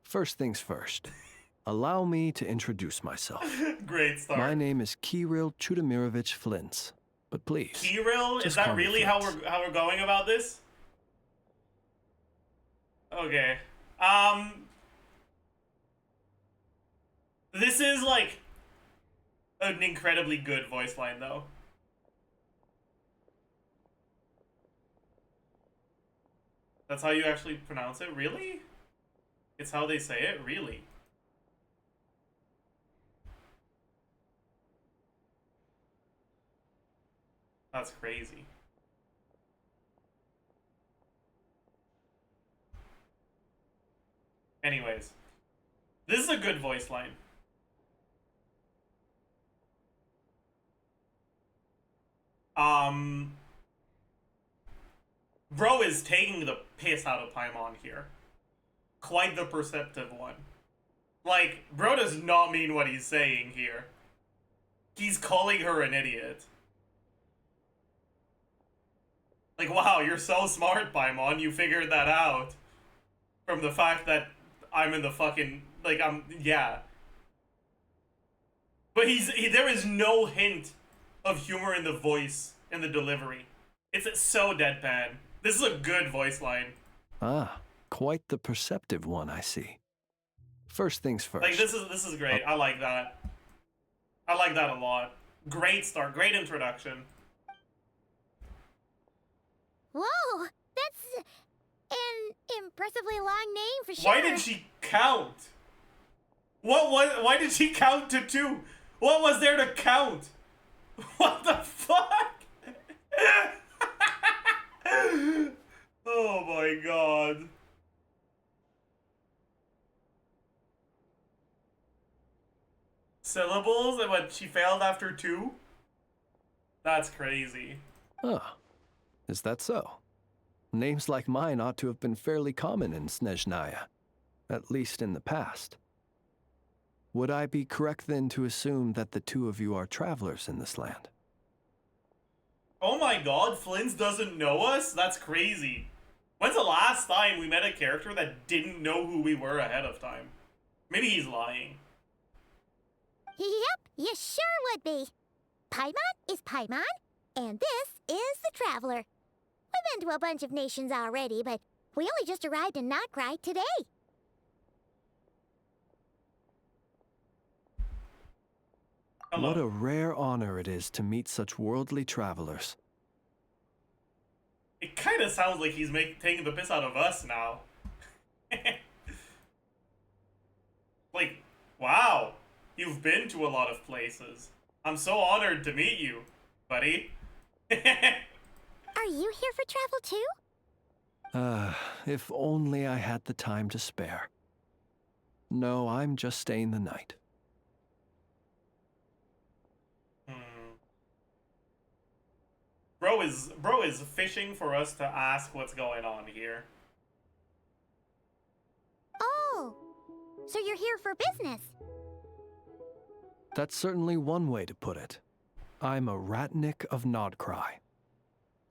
First things first, allow me to introduce myself. Great start. My name is Kirill Chudamirovich Flintz, but please. Kirill? Is just that call me really how Flintz. we're going about this? Okay. This is like an incredibly good voice line though. That's how you actually pronounce it? Really? It's how they say it? Really? That's crazy. Anyways, this is a good voice line. Bro is taking the piss out of Paimon here. Quite the perceptive one. Like, bro does not mean what he's saying here. He's calling her an idiot. Like, wow, you're so smart, Paimon. You figured that out. From the fact that I'm in the fucking... Like, yeah. But there is no hint of humor in the voice, in the delivery. It's so deadpan. This is a good voice line. Ah, quite the perceptive one, I see. First things first. Like, this is great. I like that. I like that a lot. Great start. Great introduction. Whoa, that's an impressively long name for sure. Why did she count? Why did she count to 2? What was there to count? What the fuck? Oh my god. Syllables and what, she failed after 2? That's crazy. Ah, is that so? Names like mine ought to have been fairly common in Snezhnaya, at least in the past. Would I be correct then to assume that the two of you are travelers in this land? Oh my god, Flintz doesn't know us? That's crazy. When's the last time we met a character that didn't know who we were ahead of time? Maybe he's lying. Yep, you sure would be. Paimon is Paimon, and this is the Traveler. We've been to a bunch of nations already, but We only just arrived in Notcry today. Hello. What a rare honor it is to meet such worldly travelers. It kind of sounds like he's taking the piss out of us now. Like, wow, you've been to a lot of places. I'm so honored to meet you, buddy. Are you here for travel too? If only I had the time to spare. No, I'm just staying the night. Bro is fishing for us to ask what's going on here. Oh, so you're here for business. That's certainly one way to put it. I'm a Ratnik of Nodcry,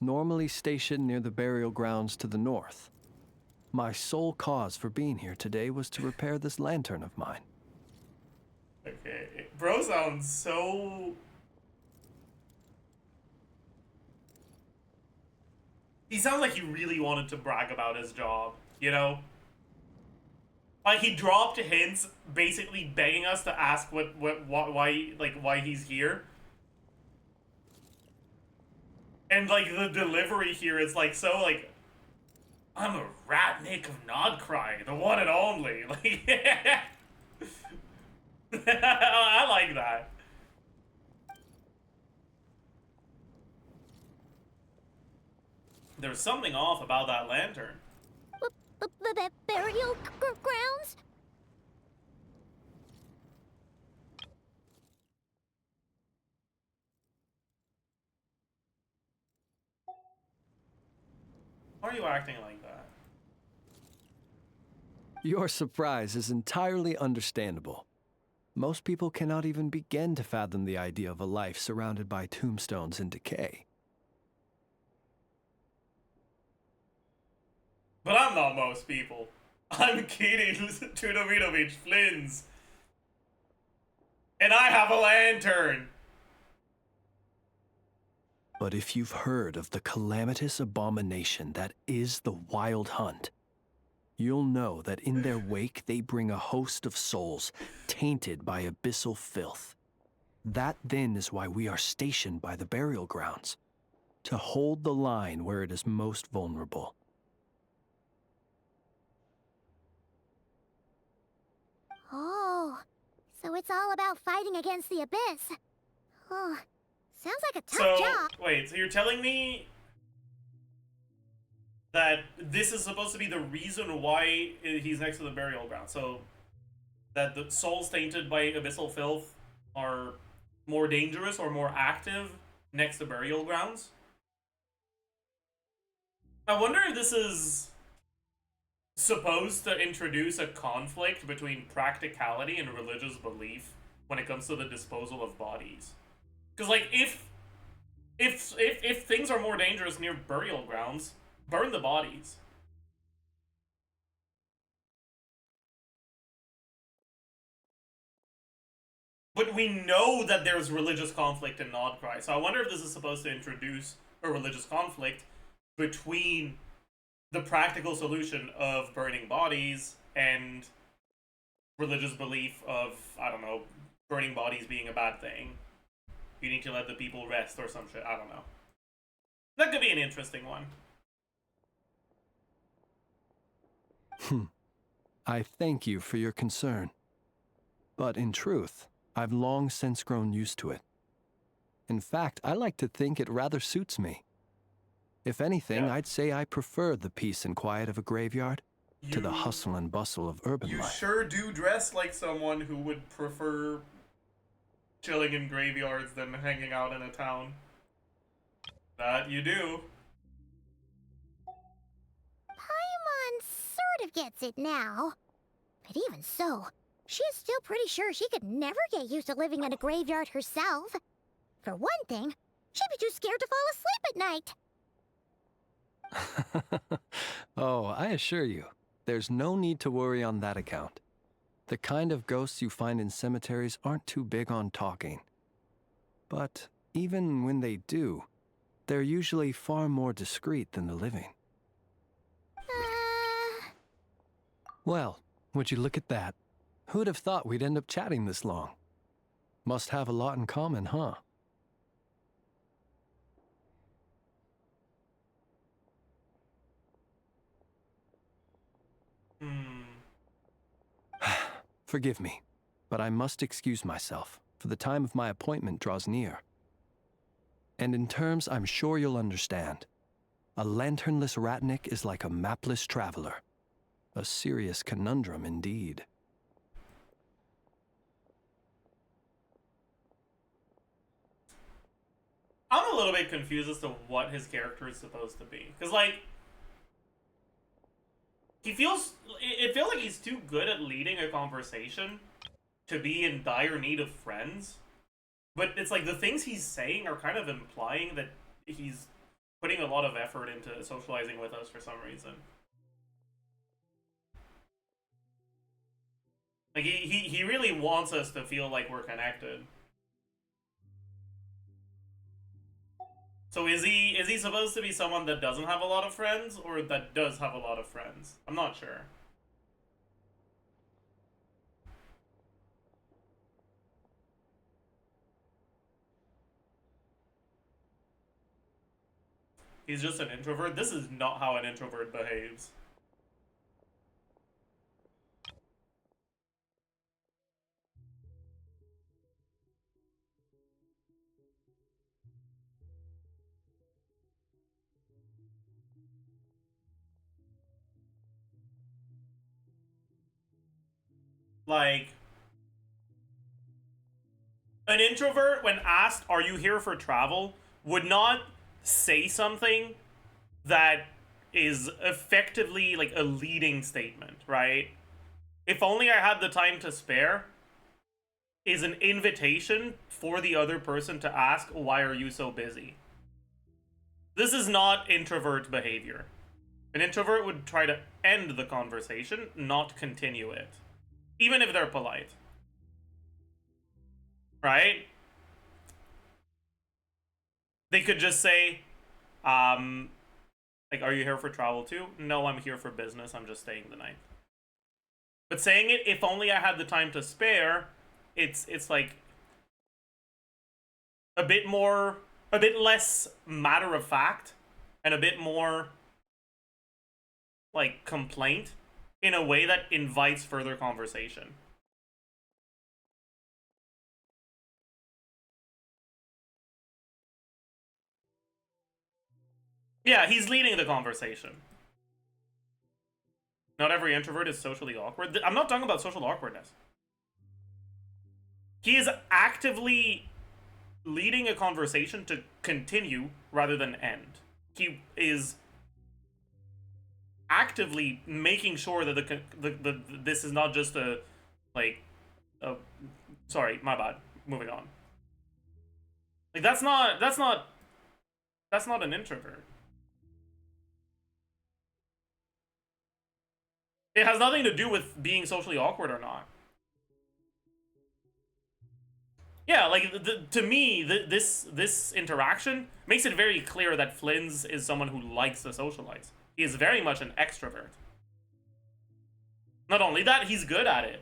normally stationed near the burial grounds to the north. My sole cause for being here today was to repair this lantern of mine. Okay, bro sounds so... He sounds like he really wanted to brag about his job, you know? Like, he dropped hints, basically begging us to ask why he's here. And, like, the delivery here is, like, so, like, I'm a Ratnik of Nodcry, the one and only. Like, I like that. There's something off about that lantern. Burial grounds? Why are you acting like that? Your surprise is entirely understandable. Most people cannot even begin to fathom the idea of a life surrounded by tombstones and decay. But I'm not most people. I'm Kirin Tudovinovich Flins. And I have a lantern. But if you've heard of the calamitous abomination that is the Wild Hunt, you'll know that in their wake they bring a host of souls tainted by abyssal filth. That then is why we are stationed by the burial grounds, to hold the line where it is most vulnerable. Oh, so it's all about fighting against the abyss. Oh, sounds like a tough job. Wait, so you're telling me that this is supposed to be the reason why he's next to the burial ground? So that the souls tainted by abyssal filth are more dangerous or more active next to burial grounds? I wonder if this is supposed to introduce a conflict between practicality and religious belief when it comes to the disposal of bodies. Because, like, if things are more dangerous near burial grounds, burn the bodies. But we know that there's religious conflict in Nodcry, so I wonder if this is supposed to introduce a religious conflict between the practical solution of burning bodies and religious belief of, I don't know, burning bodies being a bad thing. You need to let the people rest or some shit, I don't know. That could be an interesting one. I thank you for your concern. But in truth, I've long since grown used to it. In fact, I like to think it rather suits me. If anything, I'd say I prefer the peace and quiet of a graveyard to the hustle and bustle of urban life. You sure do dress like someone who would prefer chilling in graveyards than hanging out in a town. That you do. Paimon sort of gets it now. But even so, she's still pretty sure she could never get used to living in a graveyard herself. For one thing, she'd be too scared to fall asleep at night. Oh, I assure you, there's no need to worry on that account. The kind of ghosts you find in cemeteries aren't too big on talking. But even when they do, they're usually far more discreet than the living. Well, would you look at that? Who'd have thought we'd end up chatting this long? Must have a lot in common, huh? Forgive me, but I must excuse myself, for the time of my appointment draws near. And in terms I'm sure you'll understand, a lanternless ratnik is like a mapless traveler. A serious conundrum indeed. I'm a little bit confused as to what his character is supposed to be. Because, like, it feels like he's too good at leading a conversation to be in dire need of friends. But it's like the things he's saying are kind of implying that he's putting a lot of effort into socializing with us for some reason. Like, he really wants us to feel like we're connected. So is he supposed to be someone that doesn't have a lot of friends, or that does have a lot of friends? I'm not sure. He's just an introvert? This is not how an introvert behaves. Like, an introvert, when asked, "Are you here for travel?" would not say something that is effectively like a leading statement, right? "If only I had the time to spare" is an invitation for the other person to ask, "Why are you so busy?" This is not introvert behavior. An introvert would try to end the conversation, not continue it. Even if they're polite. Right? They could just say, like, "Are you here for travel too?" "No, I'm here for business. I'm just staying the night." But saying it, "If only I had the time to spare," it's like a bit less matter of fact, and a bit more like complaint in a way that invites further conversation. Yeah, he's leading the conversation. Not every introvert is socially awkward. I'm not talking about social awkwardness. He is actively leading a conversation to continue rather than end. He is actively making sure that this is not just a, like, sorry, my bad. Moving on. Like, that's not an introvert. It has nothing to do with being socially awkward or not. Yeah, like, to me, this interaction makes it very clear that Flynn's is someone who likes to socialize. He is very much an extrovert. Not only that, he's good at it.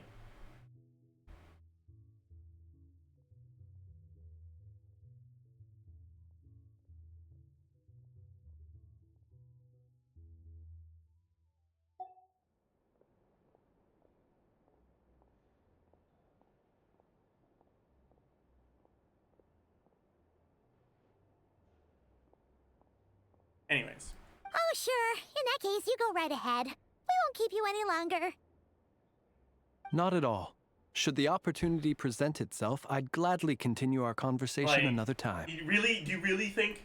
Anyways. Oh, sure. In that case, you go right ahead. We won't keep you any longer. Not at all. Should the opportunity present itself, I'd gladly continue our conversation Like, another time. Do you really think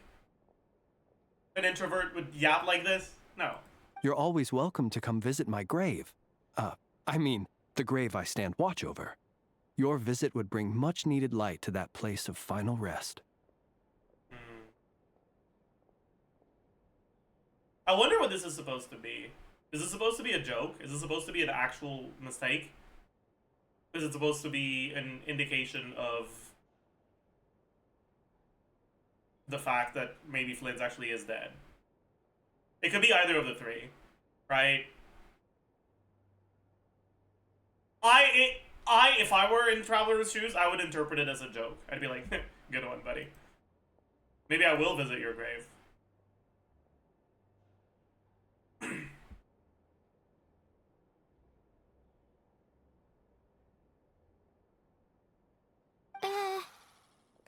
an introvert would yap like this? No. You're always welcome to come visit my grave. I mean, the grave I stand watch over. Your visit would bring much needed light to that place of final rest. I wonder what this is supposed to be. Is this supposed to be a joke? Is this supposed to be an actual mistake? Is it supposed to be an indication of the fact that maybe Flynn's actually is dead? It could be either of the three, right? If I were in Traveler's shoes, I would interpret it as a joke. I'd be like, good one, buddy. Maybe I will visit your grave.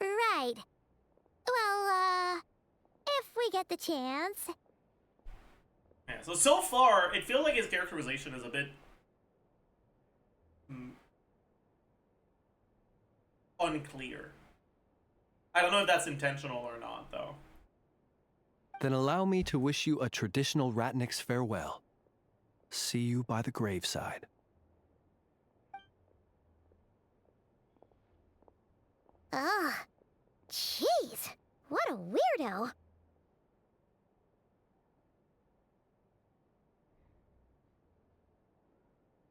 Right. Well, if we get the chance. Yeah, so far, it feels like his characterization is a bit unclear. I don't know if that's intentional or not, though. Then allow me to wish you a traditional Ratnik's farewell. See you by the graveside. Ugh. Jeez. What a weirdo.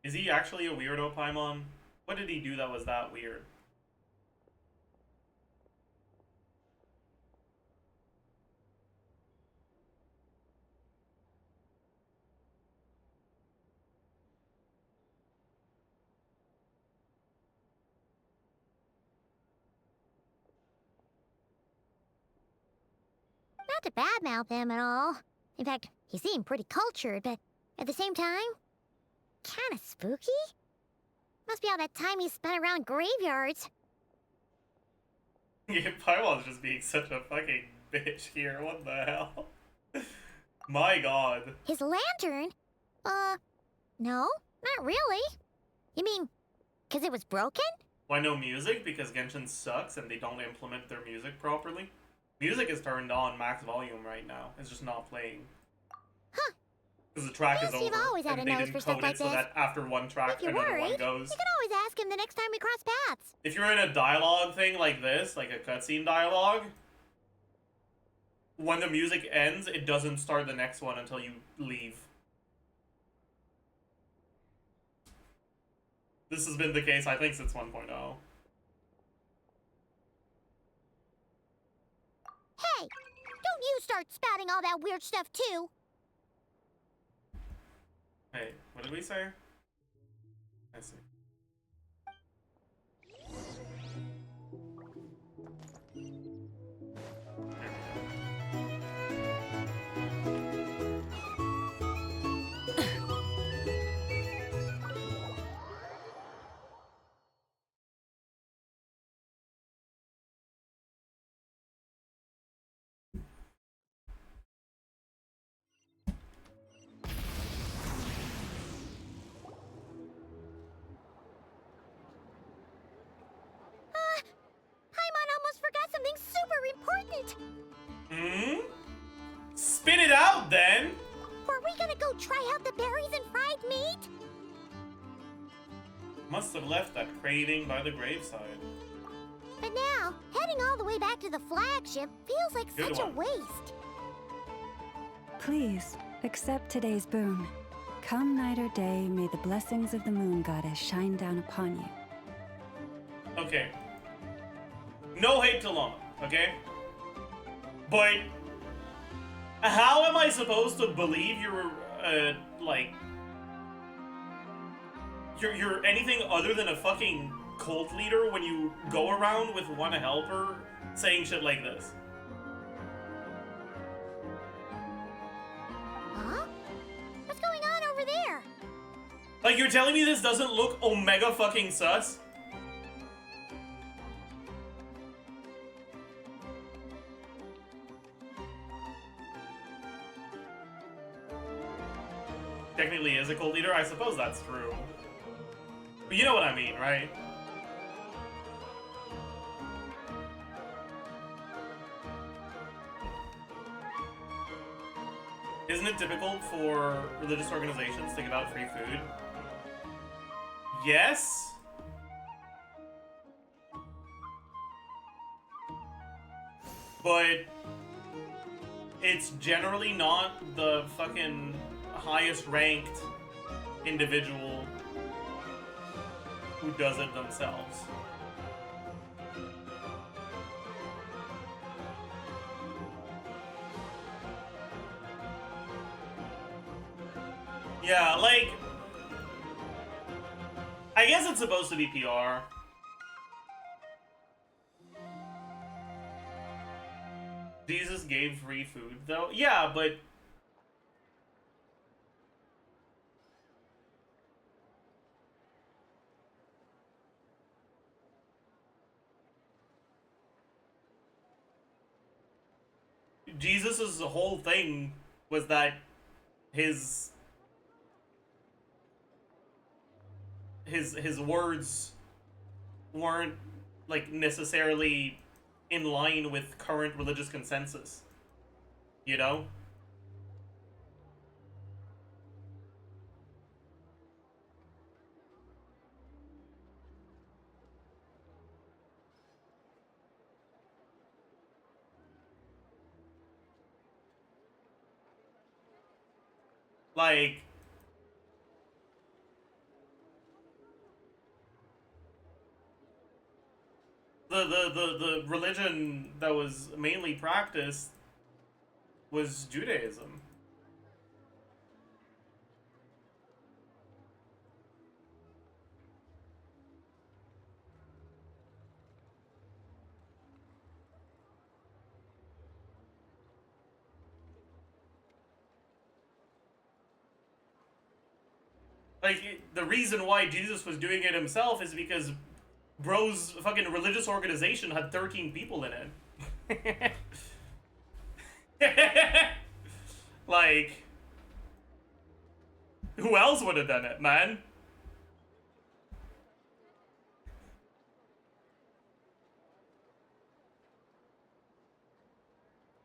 Is he actually a weirdo, Paimon? What did he do that was that weird? Not to badmouth him at all. In fact, he seemed pretty cultured, but at the same time, kinda spooky? Must be all that time he spent around graveyards. Yeah, Paimon's just being such a fucking bitch here. What the hell? My god. His lantern? No, not really. You mean, 'cause it was broken? Why no music? Because Genshin sucks and they don't implement their music properly. Music is turned on max volume right now. It's just not playing. Huh. Because the track is Guess you've over, always had and a they nose didn't for stuff code like it so this. that after one track, If you're another worried, one goes. you can always ask him the next time we cross paths. If you're in a dialogue thing like this, like a cutscene dialogue, when the music ends, it doesn't start the next one until you leave. This has been the case, I think, since 1.0. Hey, don't you start spouting all that weird stuff too. Hey, what did we say? I see. Paimon almost forgot something super important. Hmm? Spit it out, then! Were we gonna go try out the berries and fried meat? Must have left that craving by the graveside. But now, heading all the way back to the flagship feels like Good such one. a waste. Please, accept today's boon. Come night or day, may the blessings of the moon goddess shine down upon you. Okay. No hate to Llama, okay? But how am I supposed to believe you're, like... You're anything other than a fucking cult leader when you go around with one helper saying shit like this? Huh? What's going on over there? Like, you're telling me this doesn't look omega fucking sus? Technically is a cult leader? I suppose that's true. But you know what I mean, right? Isn't it typical for religious organizations to give out free food? Yes? But it's generally not the fucking highest ranked individual who does it themselves. Yeah, like, I guess it's supposed to be PR. Jesus gave free food, though. Yeah, but Jesus's whole thing was that his words weren't like necessarily in line with current religious consensus, you know? Like, the religion that was mainly practiced was Judaism. Like, the reason why Jesus was doing it himself is because bro's fucking religious organization had 13 people in it. Like, who else would have done it, man?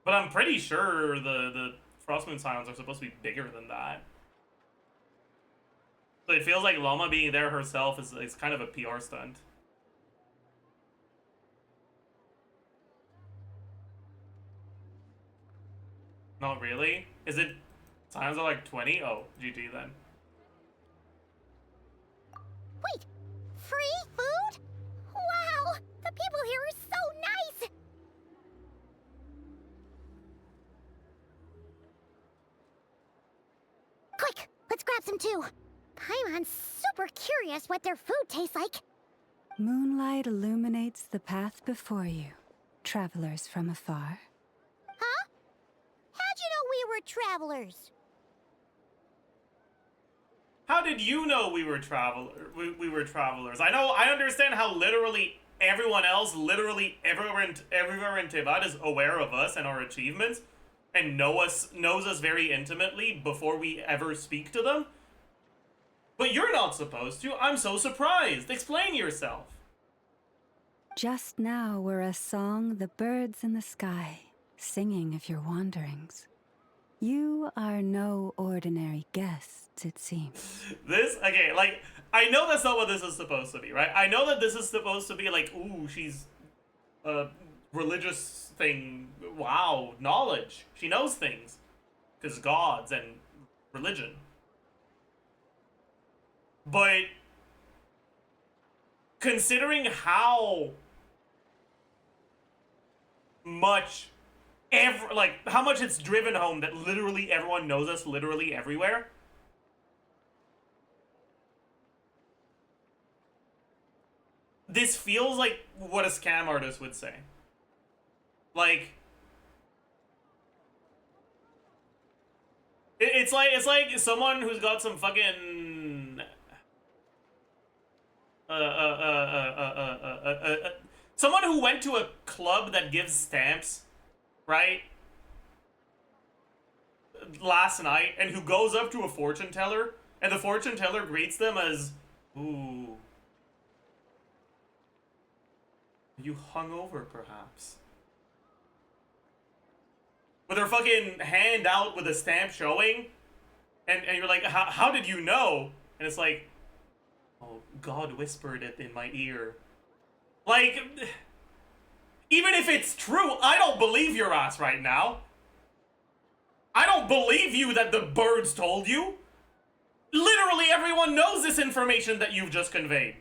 But I'm pretty sure the Frost Moon Silence are supposed to be bigger than that. So it feels like Loma being there herself is kind of a PR stunt. Not really? Is it... Silence are like 20? Oh, GG then. Wait! Free food? Wow! The people here are so nice! Quick! Let's grab some too! Paimon's super curious what their food tastes like. Moonlight illuminates the path before you, travelers from afar. Huh? How'd you know we were travelers? How did you know we were travelers? I understand how literally everyone else, literally everywhere in Teyvat is aware of us and our achievements, and knows us very intimately before we ever speak to them. But you're not supposed to. I'm so surprised. Explain yourself. Just now were a song the birds in the sky, singing of your wanderings. You are no ordinary guests, it seems. Okay, like, I know that's not what this is supposed to be, right? I know that this is supposed to be like, ooh, she's a religious thing. Wow, knowledge. She knows things. Because gods and religion. But considering how much how much it's driven home that literally everyone knows us literally everywhere. This feels like what a scam artist would say. Like, it's like someone who's got some fucking someone who went to a club that gives stamps, right? Last night, and who goes up to a fortune teller, and the fortune teller greets them as, ooh, you hungover perhaps? With her fucking hand out with a stamp showing, and you're like, how did you know? And it's like, oh, God whispered it in my ear. Like, even if it's true, I don't believe your ass right now. I don't believe you that the birds told you. Literally everyone knows this information that you've just conveyed.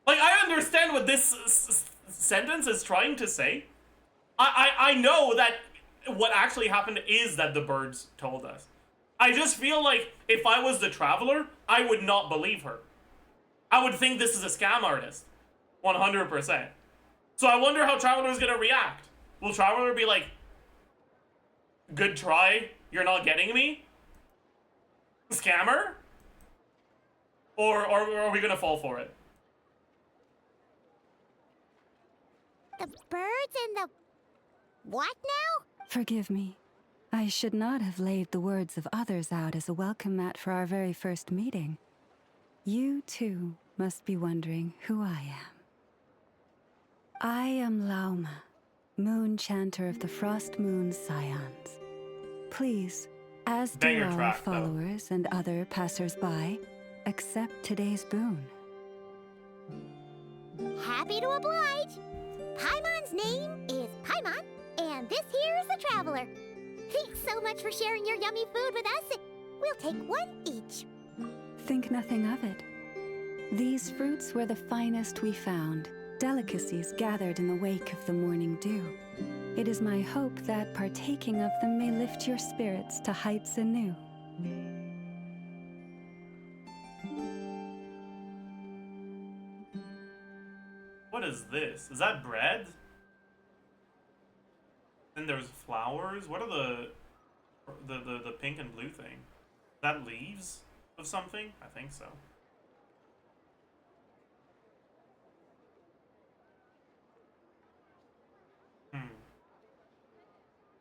Like, I understand what this sentence is trying to say. I know that what actually happened is that the birds told us. I just feel like if I was the Traveler, I would not believe her. I would think this is a scam artist. 100%. So I wonder how Traveler is gonna react. Will Traveler be like, good try, you're not getting me? Scammer? Or are we gonna fall for it? The birds and the... what now? Forgive me. I should not have laid the words of others out as a welcome mat for our very first meeting. You, too, must be wondering who I am. I am Lauma, Moon Chanter of the Frost Moon Scions. Please, as do Banger our track, though. followers and other passers-by, accept today's boon. Happy to oblige. Paimon's name is Paimon, and this here is the Traveler. Thanks so much for sharing your yummy food with us. We'll take one each. Think nothing of it. These fruits were the finest we found, delicacies gathered in the wake of the morning dew. It is my hope that partaking of them may lift your spirits to heights anew. What is this? Is that bread? Then there's flowers. What are the pink and blue thing? Is that leaves of something? I think so.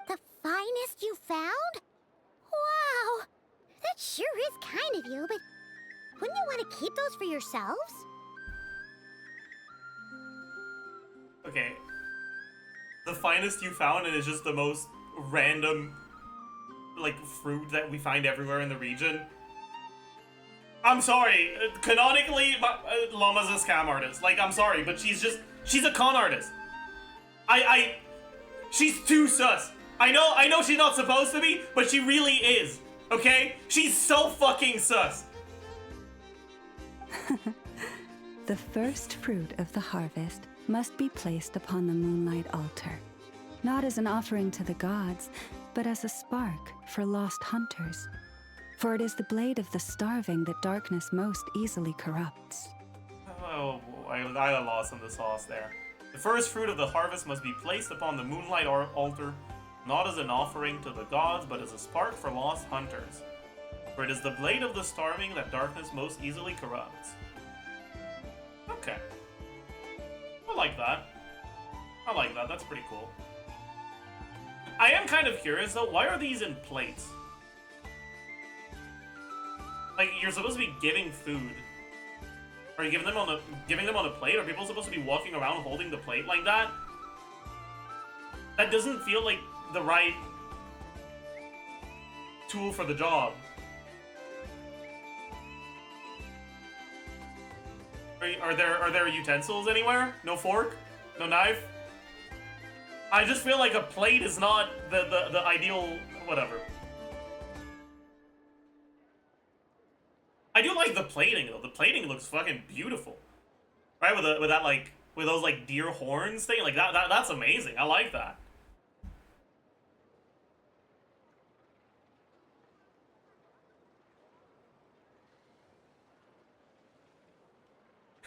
The finest you found? Wow! That sure is kind of you, but wouldn't you want to keep those for yourselves? Okay. The finest you found, and it's just the most random, like, fruit that we find everywhere in the region. I'm sorry. Canonically, Llama's a scam artist. Like, I'm sorry, but she's a con artist. She's too sus. I know she's not supposed to be, but she really is. Okay? She's so fucking sus. The first fruit of the harvest must be placed upon the moonlight altar, not as an offering to the gods, but as a spark for lost hunters. For it is the blade of the starving that darkness most easily corrupts. Oh, I got lost in the sauce there. The first fruit of the harvest must be placed upon the moonlight altar, not as an offering to the gods, but as a spark for lost hunters. For it is the blade of the starving that darkness most easily corrupts. Okay. I like that. I like that. That's pretty cool. I am kind of curious though, why are these in plates? Like, you're supposed to be giving food. Are you giving them on a plate? Are people supposed to be walking around holding the plate like that? That doesn't feel like the right tool for the job. Are there utensils anywhere? No fork? No knife? I just feel like a plate is not the ideal whatever. I do like the plating though. The plating looks fucking beautiful. Right, with that like with those like deer horns thing, like that's amazing. I like that.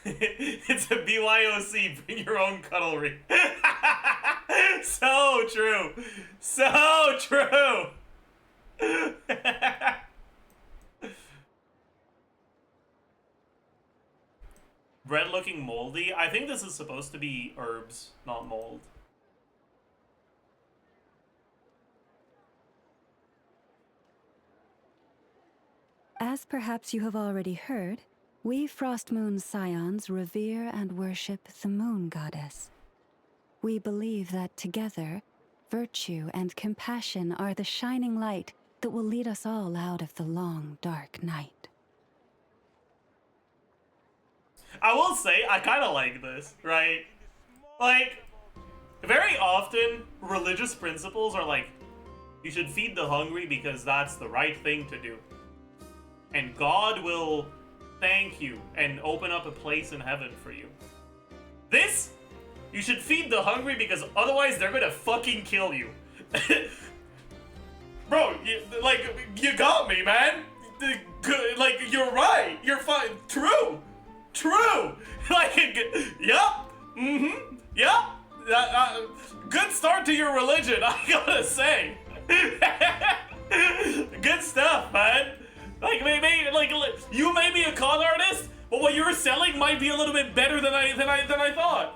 It's a BYOC, bring your own cutlery. So true. So true. Bread looking moldy. I think this is supposed to be herbs, not mold. As perhaps you have already heard, we Frost Moon Scions revere and worship the Moon Goddess. We believe that together, virtue and compassion are the shining light that will lead us all out of the long, dark night. I will say, I kind of like this, right? Like, very often, religious principles are like, you should feed the hungry because that's the right thing to do. And God will thank you and open up a place in heaven for you. This, you should feed the hungry because otherwise they're gonna fucking kill you. Bro, you got me, man. Like, you're right. You're fine. True. Like, yup. Mm-hmm. Yup. Good start to your religion, I gotta say. Good stuff, man. Like, maybe, like, you may be a con artist, but what you're selling might be a little bit better than I thought.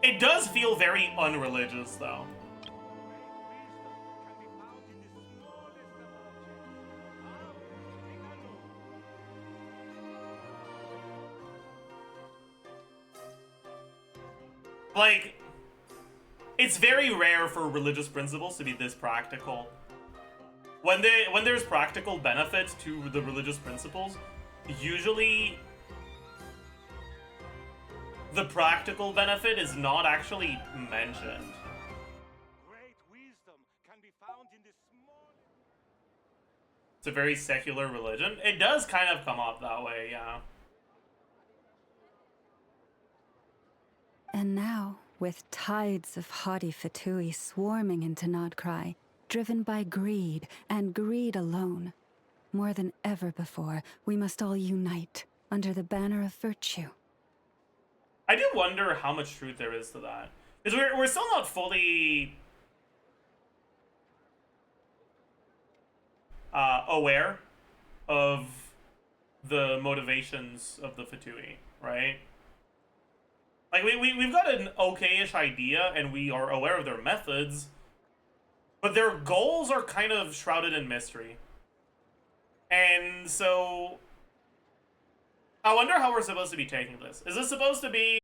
It does feel very unreligious, though. Like, it's very rare for religious principles to be this practical. When there's practical benefits to the religious principles, usually the practical benefit is not actually mentioned. Great wisdom can be found in this small... It's a very secular religion. It does kind of come off that way, yeah. And now, with tides of haughty Fatui swarming into Nodcry, driven by greed, and greed alone, more than ever before, we must all unite under the banner of virtue. I do wonder how much truth there is to that. Because we're still not fully aware of the motivations of the Fatui, right? Like, we've got an okay-ish idea, and we are aware of their methods, but their goals are kind of shrouded in mystery. And so I wonder how we're supposed to be taking this. Is this supposed to be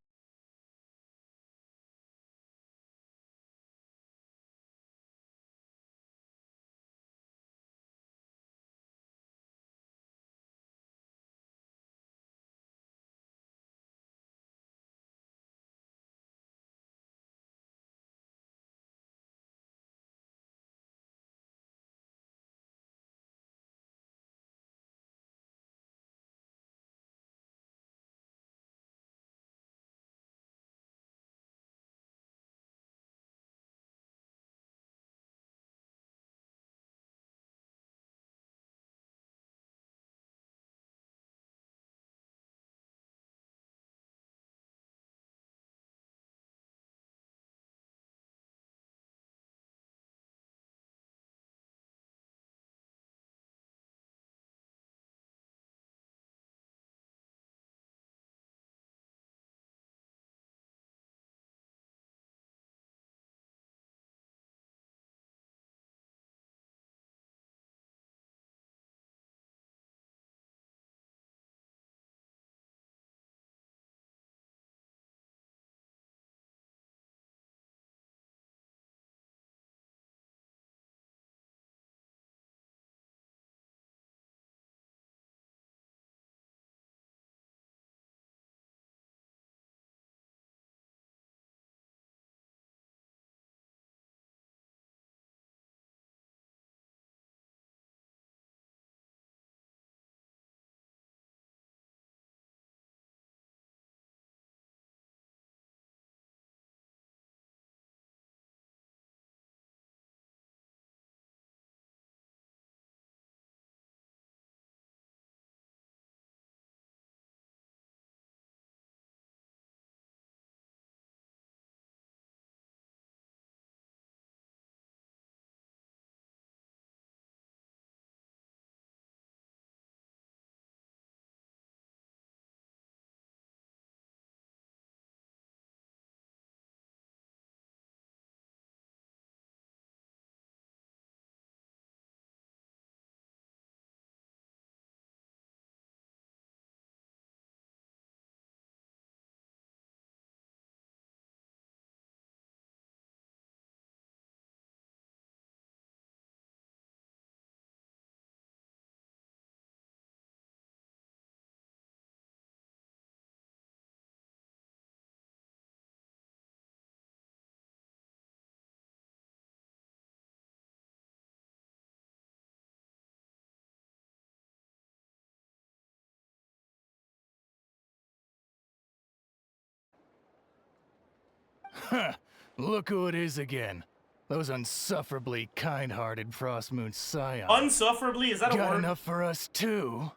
Huh, look who it is again. Those unsufferably kind-hearted Frostmoon scions. Unsufferably? Is that a Got word? enough for us too?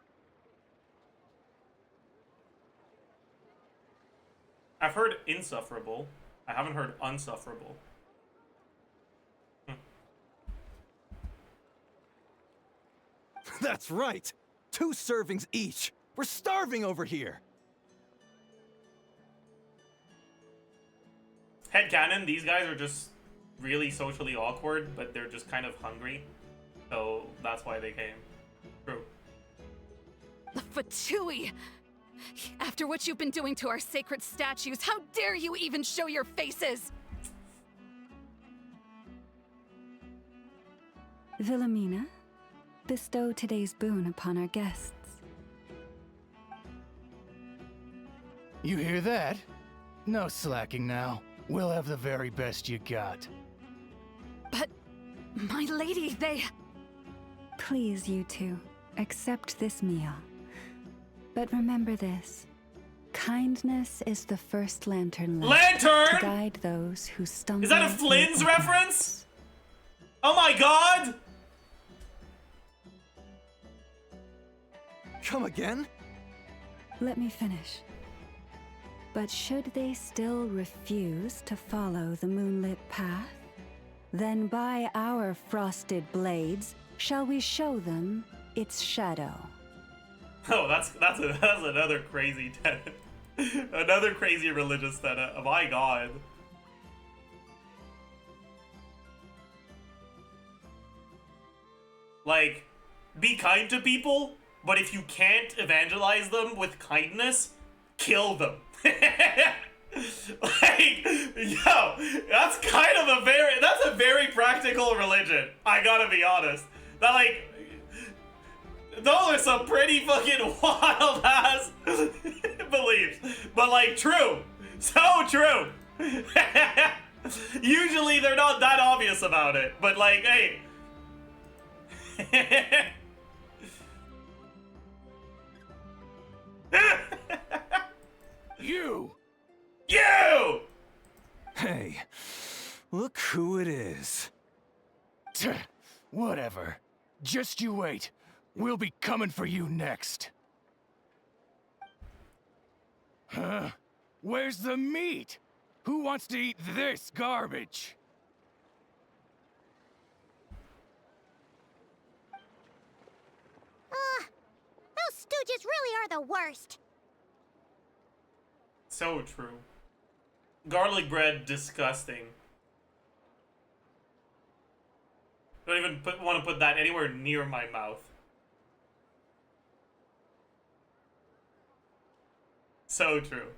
I've heard insufferable. I haven't heard unsufferable. That's right! 2 servings each! We're starving over here! Headcanon, these guys are just really socially awkward, but they're just kind of hungry. So that's why they came. True. The Fatui! After what you've been doing to our sacred statues, how dare you even show your faces? Wilhelmina, bestow today's boon upon our guests. You hear that? No slacking now. We'll have the very best you got. But, my lady, they... Please, you two, accept this meal. But remember this. Kindness is the first lantern lit Lantern! to guide those who stumble. Is that a Flynn's reference? Oh my god! Come again? Let me finish. But should they still refuse to follow the moonlit path, then by our frosted blades shall we show them its shadow. Oh, that's another crazy tenet. Another crazy religious tenet. Oh my god. Like, be kind to people, but if you can't evangelize them with kindness, kill them. Like, yo, that's kind of that's a very practical religion. I gotta be honest. That, like, those are some pretty fucking wild ass beliefs. But, like, true. So true. Usually they're not that obvious about it. But, like, hey. You! You! Hey, look who it is. Whatever. Just you wait. We'll be coming for you next. Huh? Where's the meat? Who wants to eat this garbage? Those stooges really are the worst. So true. Garlic bread, disgusting. Don't even want to put that anywhere near my mouth. So true.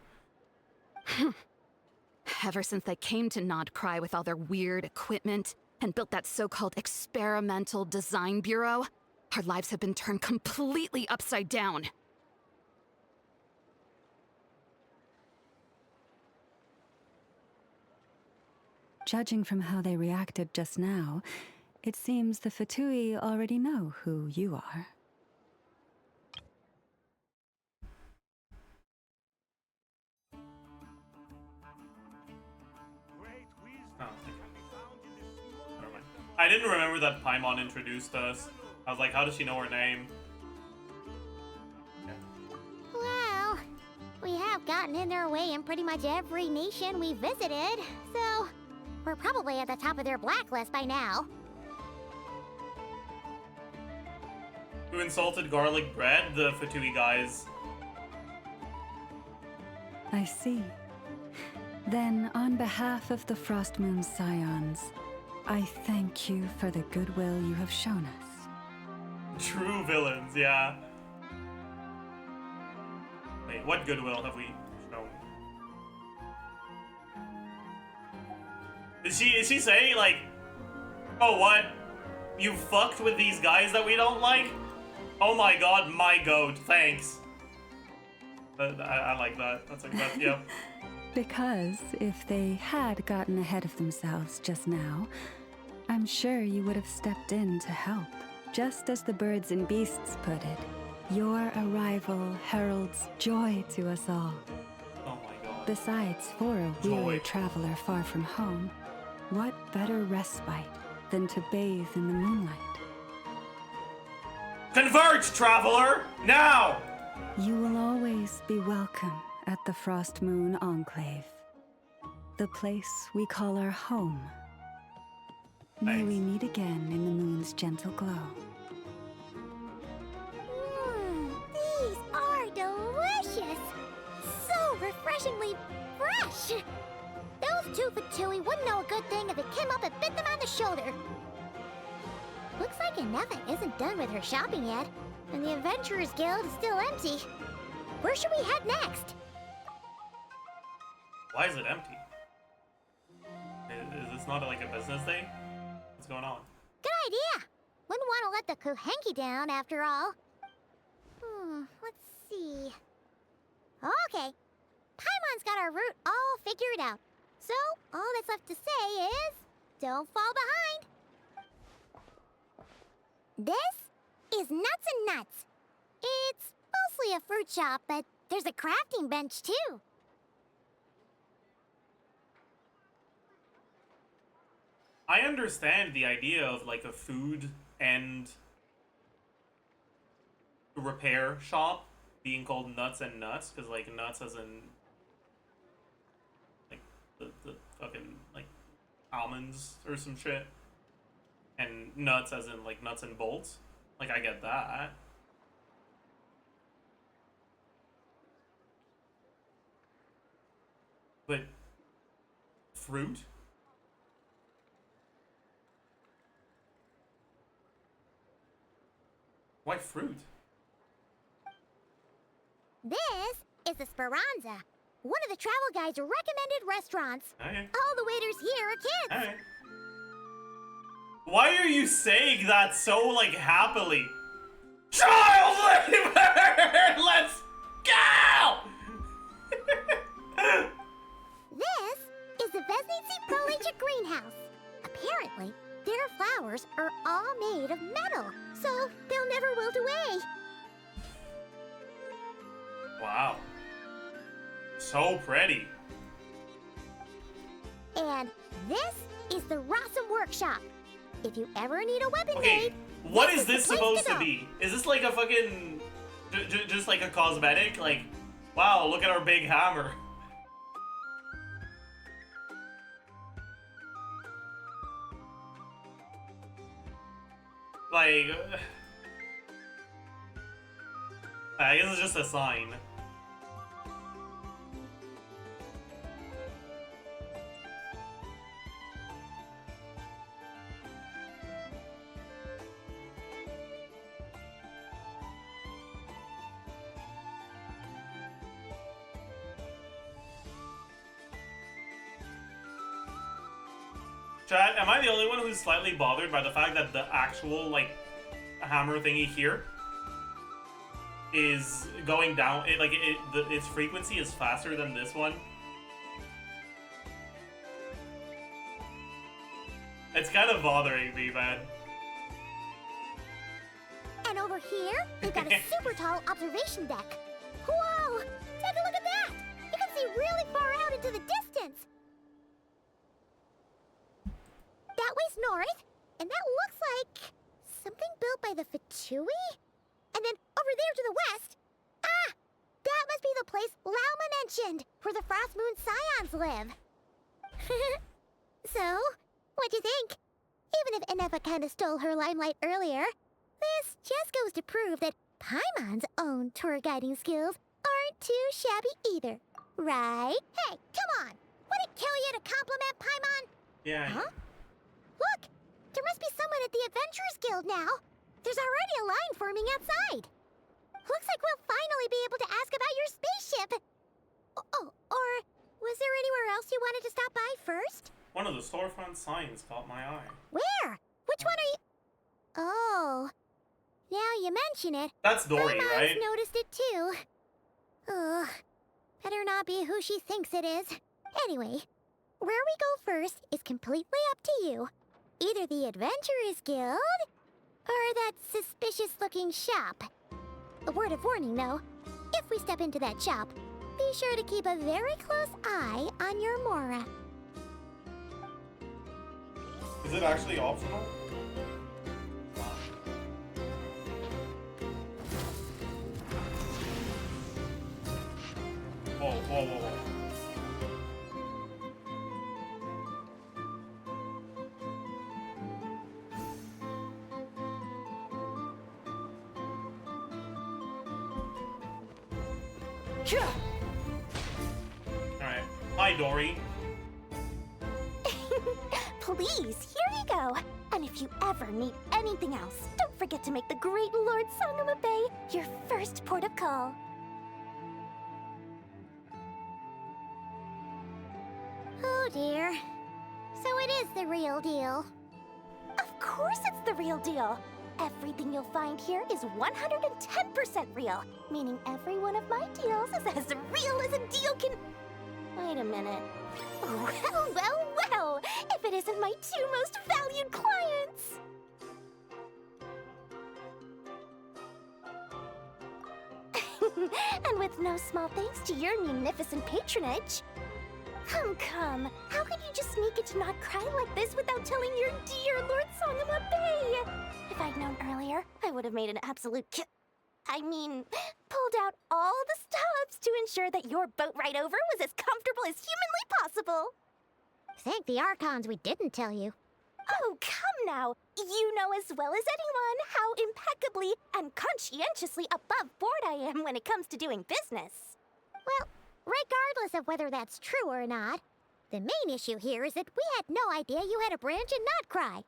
Ever since they came to Nodcry with all their weird equipment and built that so-called experimental design bureau, our lives have been turned completely upside down. Judging from how they reacted just now, it seems the Fatui already know who you are. Never mind. I didn't remember that Paimon introduced us. I was like, how does she know her name? Well, we have gotten in their way in pretty much every nation we visited, so we're probably at the top of their blacklist by now. Who insulted garlic bread? The Fatui guys. I see. Then, on behalf of the Frostmoon Scions, I thank you for the goodwill you have shown us. True villains, yeah. Wait, what goodwill have we shown? Is she saying, like, oh, what? You fucked with these guys that we don't like? Oh my god, my goat, thanks. I like that. That's yeah. Because if they had gotten ahead of themselves just now, I'm sure you would have stepped in to help. Just as the birds and beasts put it, your arrival heralds joy to us all. Oh my god. Besides, for a weary traveler far from home, what better respite than to bathe in the moonlight? Converge, traveler! Now! You will always be welcome at the Frost Moon Enclave, the place we call our home. May we meet again in the moon's gentle glow. These are delicious! So refreshingly fresh! Those two for Tui wouldn't know a good thing if it came up and bit them on the shoulder. Looks like Anefa isn't done with her shopping yet, and the Adventurers Guild is still empty. Where should we head next? Why is it empty? Is this not like a business day? What's going on? Good idea! Wouldn't want to let the Kuhenki down, after all. Let's see... Okay. Paimon's got our route all figured out. So, all that's left to say is... don't fall behind! This is Nuts and Nuts. It's mostly a fruit shop, but there's a crafting bench, too. I understand the idea of like a food and repair shop being called Nuts and Nuts, because like nuts as in like the fucking like almonds or some shit, and nuts as in like nuts and bolts. Like I get that. But fruit? Why fruit? This is the Speranza, one of the travel guide's recommended restaurants. Okay. All the waiters here are kids. Alright. Why are you saying that so, like, happily? Child labor! Let's go! This is the Vesnici Prolicha greenhouse. Apparently, their flowers are all made of metal, so they'll never wilt away. Wow. So pretty. And this is the Rossum Workshop. If you ever need a weapon Okay, made, what is the this place supposed to to go. be? Is this like a fucking... just like a cosmetic? Like, wow, look at our big hammer. Like... I guess it's just a sign. Chat, am I the only one who's slightly bothered by the fact that the actual, like, hammer thingy here is going down? Its frequency is faster than this one. It's kind of bothering me, man. And over here, they've got a super tall observation deck. Whoa! Take a look at that! You can see really far out into the distance. That way's north, and that looks like something built by the Fatui? And then over there to the west, that must be the place Lauma mentioned, where the Frost Moon Scions live. So, what'd you think? Even if Anefa kinda stole her limelight earlier, this just goes to prove that Paimon's own tour guiding skills aren't too shabby either, right? Hey, come on! Would it kill you to compliment Paimon? Yeah. Huh? Look! There must be someone at the Adventurers Guild now! There's already a line forming outside! Looks like we'll finally be able to ask about your spaceship! Oh, or was there anywhere else you wanted to stop by first? One of the storefront signs caught my eye. Where? Which one are you... Oh... Now you mention it. That's Dory, Paimon's right? noticed it too. Ugh. Better not be who she thinks it is. Anyway, where we go first is completely up to you. Either the Adventurers Guild, or that suspicious-looking shop. A word of warning, though. If we step into that shop, Be sure to keep a very close eye on your Mora. Is it actually optional? Whoa, whoa, whoa, whoa. Alright. Hi, Dory. Please, here you go. And if you ever need anything else, don't forget to make the great Lord Sangama Bay your first port of call. Oh dear. So it is the real deal. Of course it's the real deal. Everything you'll find here is 110% real, meaning every one of my deals is as real as a deal can... Wait a minute. Well, well, well, if it isn't my two most valued clients! And with no small thanks to your munificent patronage. Come, how could you just sneak into Not Cry like this without telling your dear Lord Sangama Bay? If I'd known earlier, I would have made an absolute pulled out all the stops to ensure that your boat ride over was as comfortable as humanly possible. Thank the Archons we didn't tell you. Oh, come now. You know as well as anyone how impeccably and conscientiously above board I am when it comes to doing business. Well, regardless of whether that's true or not, the main issue here is that we had no idea you had a branch in Not Cry.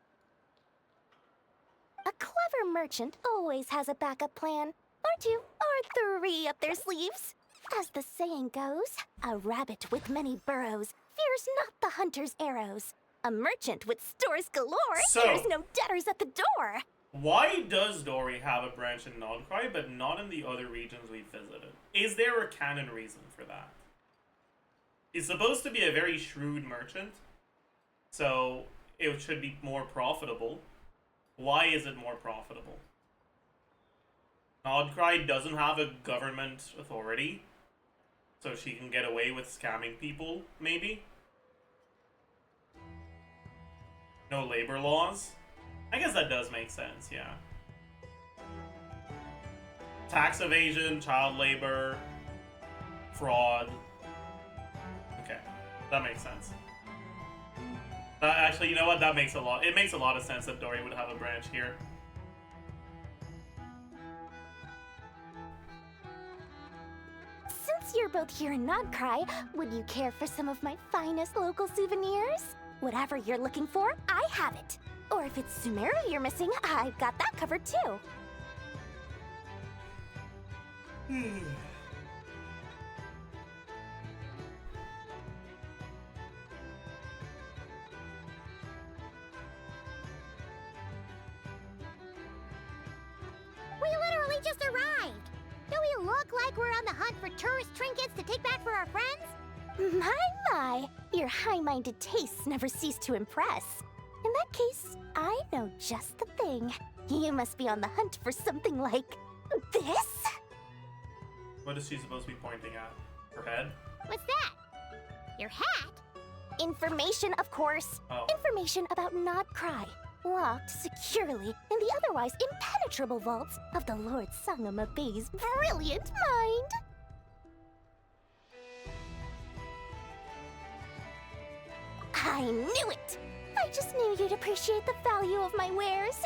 A clever merchant always has a backup plan, or two, or three up their sleeves. As the saying goes, a rabbit with many burrows fears not the hunter's arrows. A merchant with stores galore fears no debtors at the door. Why does Dory have a branch in Nodcry, but not in the other regions we visited? Is there a canon reason for that? He's supposed to be a very shrewd merchant, so it should be more profitable. Why is it more profitable? Nodcry doesn't have a government authority, so she can get away with scamming people, maybe? No labor laws? I guess that does make sense, yeah. Tax evasion, child labor, fraud. Okay, that makes sense. Actually, you know what? It makes a lot of sense that Dory would have a branch here. Since you're both here in Nodcry, would you care for some of my finest local souvenirs? Whatever you're looking for, I have it. Or if it's Sumeru you're missing, I've got that covered too. We literally just arrived. Do we look like we're on the hunt for tourist trinkets to take back for our friends? My, your high-minded tastes never cease to impress. In that case, I know just the thing. You must be on the hunt for something like this? What is she supposed to be pointing at? Her head? What's that? Your hat? Information, of course. Oh. Information about Nodcry, locked securely in the otherwise impenetrable vaults of the Lord Sangama Bay's brilliant mind. I knew it! I just knew you'd appreciate the value of my wares.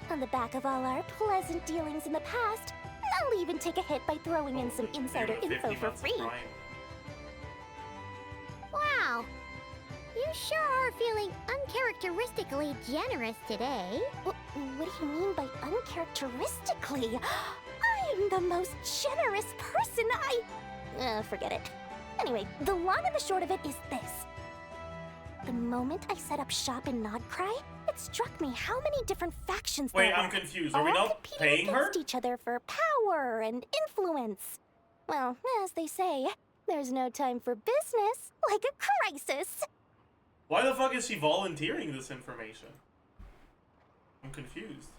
On the back of all our pleasant dealings in the past, I'll even take a hit by throwing in some insider info for free. Wow. You sure are feeling uncharacteristically generous today. What do you mean by uncharacteristically? I'm the most generous person forget it. Anyway, the long and the short of it is this. The moment I set up shop in Nodcry, it struck me how many different factions there were. Wait, I'm confused. Are we not paying her? Against each other for power and influence. Well, as they say, there's no time for business like a crisis. Why the fuck is she volunteering this information? I'm confused.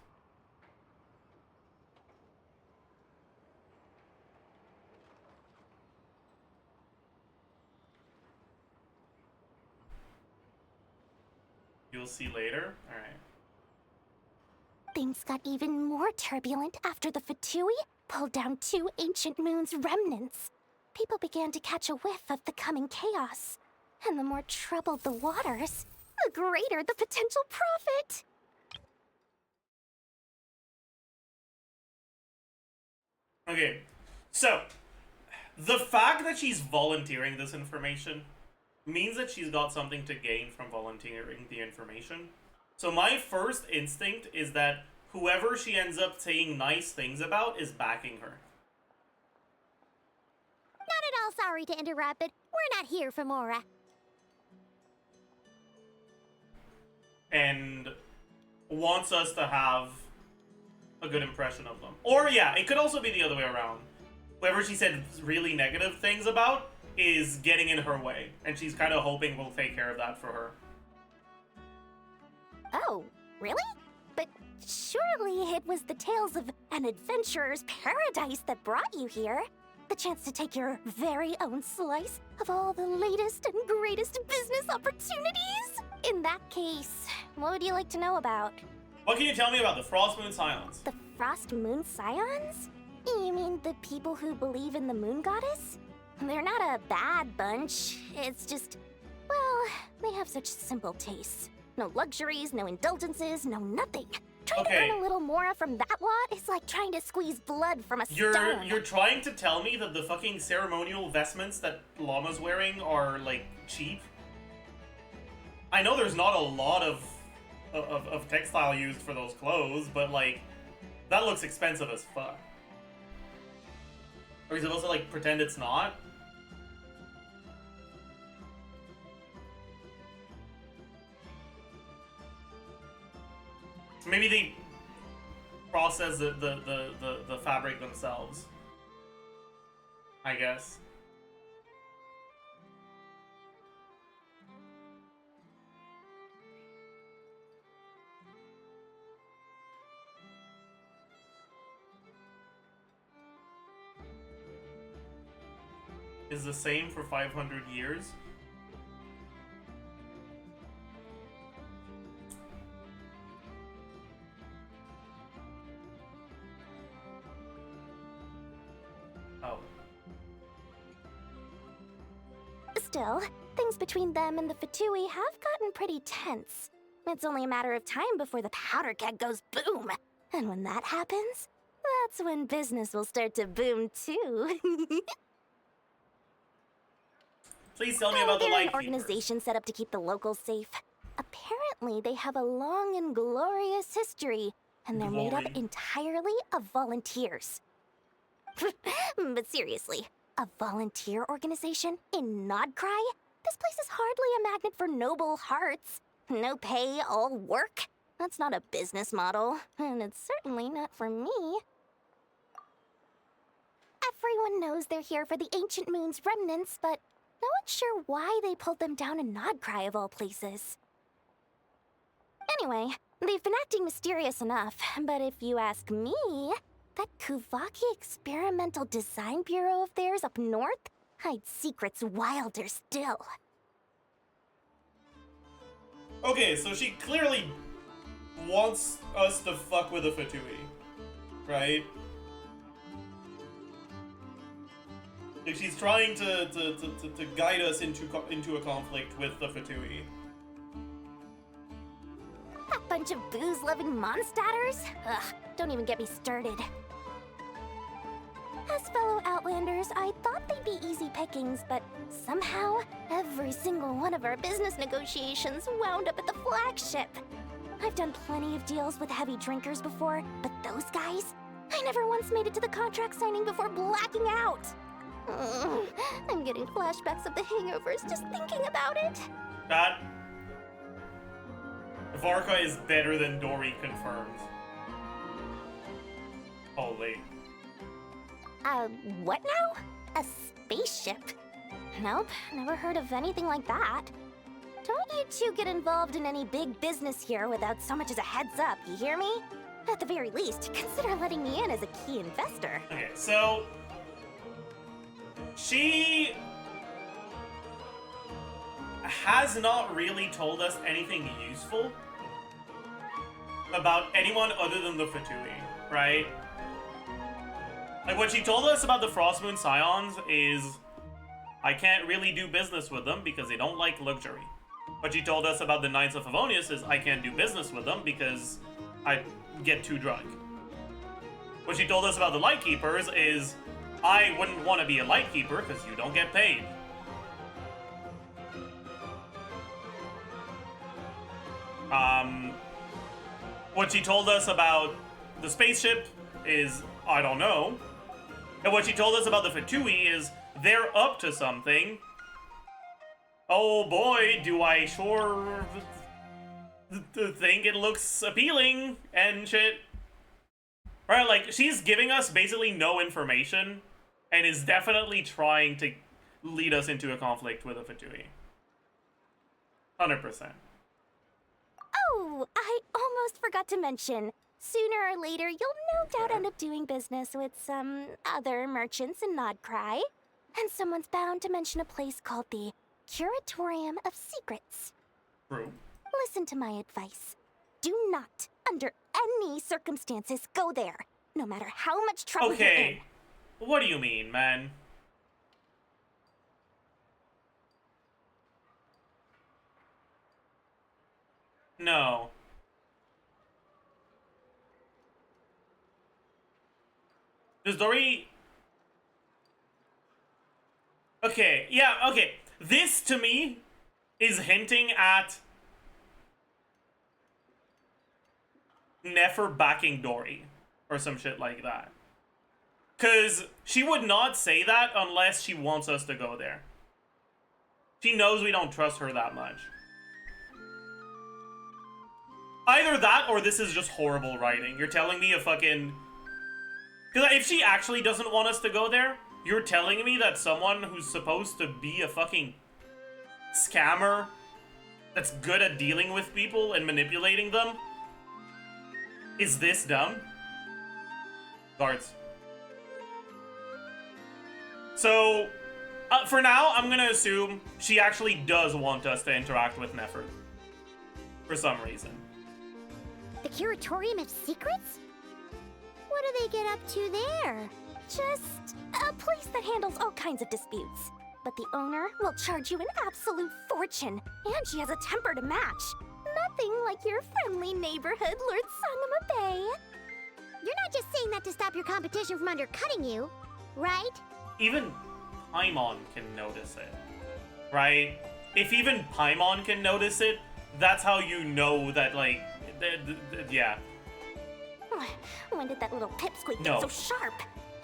You'll see later. All right. Things got even more turbulent after the Fatui pulled down 2 ancient moon's remnants. People began to catch a whiff of the coming chaos. And the more troubled the waters, the greater the potential profit. Okay, so the fact that she's volunteering this information means that she's got something to gain from volunteering the information. So my first instinct is that whoever she ends up saying nice things about is backing her. Not at all sorry to interrupt, but we're not here for Mora. And wants us to have a good impression of them. Or yeah, it could also be the other way around. Whoever she said really negative things about is getting in her way, and she's kind of hoping we'll take care of that for her. Oh, really? But surely it was the tales of an adventurer's paradise that brought you here. The chance to take your very own slice of all the latest and greatest business opportunities? In that case, what would you like to know about? What can you tell me about the Frost Moon Scions? The Frost Moon Scions? You mean the people who believe in the moon goddess? They're not a bad bunch. It's just, well, they have such simple tastes. No luxuries, no indulgences, no nothing. Trying to earn a little more from that lot is like trying to squeeze blood from a stone. You're trying to tell me that the fucking ceremonial vestments that Llama's wearing are, like, cheap? I know there's not a lot of textile used for those clothes, but, like, that looks expensive as fuck. Are we supposed to, like, pretend it's not? Maybe they process the fabric themselves, I guess. Is the same for 500 years? Oh. Still, things between them and the Fatui have gotten pretty tense. It's only a matter of time before the powder keg goes boom. And when that happens, that's when business will start to boom too. Please tell me about the They're an Lightkeepers. organization set up to keep the locals safe. Apparently, they have a long and glorious history, and they're made up entirely of volunteers. But seriously, a volunteer organization in Nodcry? This place is hardly a magnet for noble hearts. No pay, all work. That's not a business model, and it's certainly not for me. Everyone knows they're here for the Ancient Moon's remnants, but no one's sure why they pulled them down in Nodcry of all places. Anyway, they've been acting mysterious enough, but if you ask me, that Kuvaki Experimental Design Bureau of theirs up north hides secrets wilder still. Okay, so she clearly wants us to fuck with the Fatui, right? Like she's trying to guide us into a conflict with the Fatui. That bunch of booze-loving monstatters? Ugh, don't even get me started. As fellow Outlanders, I thought they'd be easy pickings, but somehow, every single one of our business negotiations wound up at the flagship. I've done plenty of deals with heavy drinkers before, but those guys? I never once made it to the contract signing before blacking out. I'm getting flashbacks of the hangovers just thinking about it. That Varka is better than Dory confirmed. Holy. What now? A spaceship? Nope, never heard of anything like that. Don't you two get involved in any big business here without so much as a heads up, you hear me? At the very least, consider letting me in as a key investor. Okay, so she has not really told us anything useful about anyone other than the Fatui, right? Like, what she told us about the Frostmoon Scions is, I can't really do business with them because they don't like luxury. What she told us about the Knights of Favonius is, I can't do business with them because I get too drunk. What she told us about the Lightkeepers is, I wouldn't want to be a Lightkeeper because you don't get paid. What she told us about the spaceship is, I don't know. And what she told us about the Fatui is, they're up to something. Oh boy, do I sure think it looks appealing and shit. Right, like, she's giving us basically no information and is definitely trying to lead us into a conflict with a Fatui. 100%. Oh, I almost forgot to mention. Sooner or later, you'll no doubt end up doing business with some other merchants in Nodcry. And someone's bound to mention a place called the Curatorium of Secrets. True. Listen to my advice. Do not, under any circumstances, go there. No matter how much trouble you're in. Okay, what do you mean, man? No. Does Dory... Okay, yeah, okay. This, to me, is hinting at Nefer backing Dory. Or some shit like that. Because she would not say that unless she wants us to go there. She knows we don't trust her that much. Either that, or this is just horrible writing. You're telling me a fucking... Because if she actually doesn't want us to go there, you're telling me that someone who's supposed to be a fucking scammer that's good at dealing with people and manipulating them is this dumb? Guards. So, for now, I'm gonna assume she actually does want us to interact with Nefer. For some reason. The Curatorium of Secrets? What do they get up to there? Just a place that handles all kinds of disputes. But the owner will charge you an absolute fortune, and she has a temper to match. Nothing like your friendly neighborhood, Lord Sangama Bay. You're not just saying that to stop your competition from undercutting you, right? Even Paimon can notice it, right? If even Paimon can notice it, that's how you know that, like, yeah. When did that little pipsqueak No. get so sharp?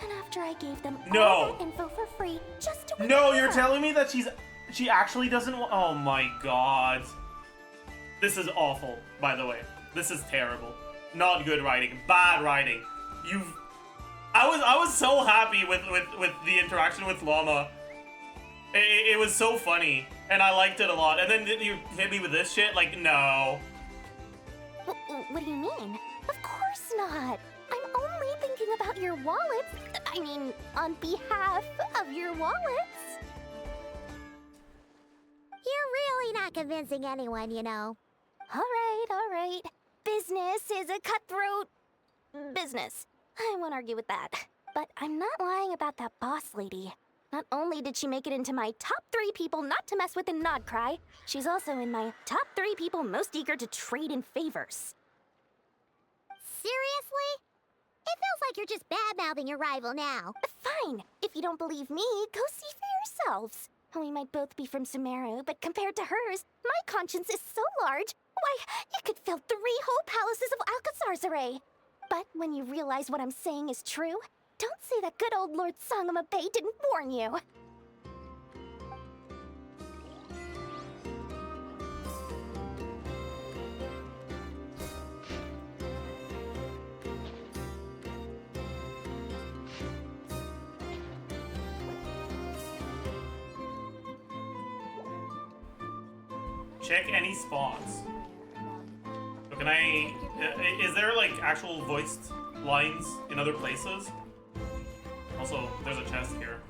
And after I gave them No. all that info for free, just to No, win you're her. telling me that she actually doesn't want... Oh my god. This is awful, by the way. This is terrible. Not good writing. Bad writing. I was so happy with the interaction with Llama. It was so funny, and I liked it a lot. And then you hit me with this shit? Like, no. What do you mean? Of course not. I'm only thinking about your wallets. I mean, on behalf of your wallets. You're really not convincing anyone, you know. All right. Business is a cutthroat business. I won't argue with that. But I'm not lying about that boss lady. Not only did she make it into my top 3 people not to mess with in Nodcry, she's also in my top 3 people most eager to trade in favors. Seriously? It feels like you're just bad-mouthing your rival now. Fine. If you don't believe me, go see for yourselves. We might both be from Sumeru, but compared to hers, my conscience is so large, why, it could fill 3 whole palaces of Alcazar's array. But when you realize what I'm saying is true, don't say that good old Lord Sangama Bay didn't warn you. Check any spots. So can I... is there, like, actual voiced lines in other places? Also, there's a chest here.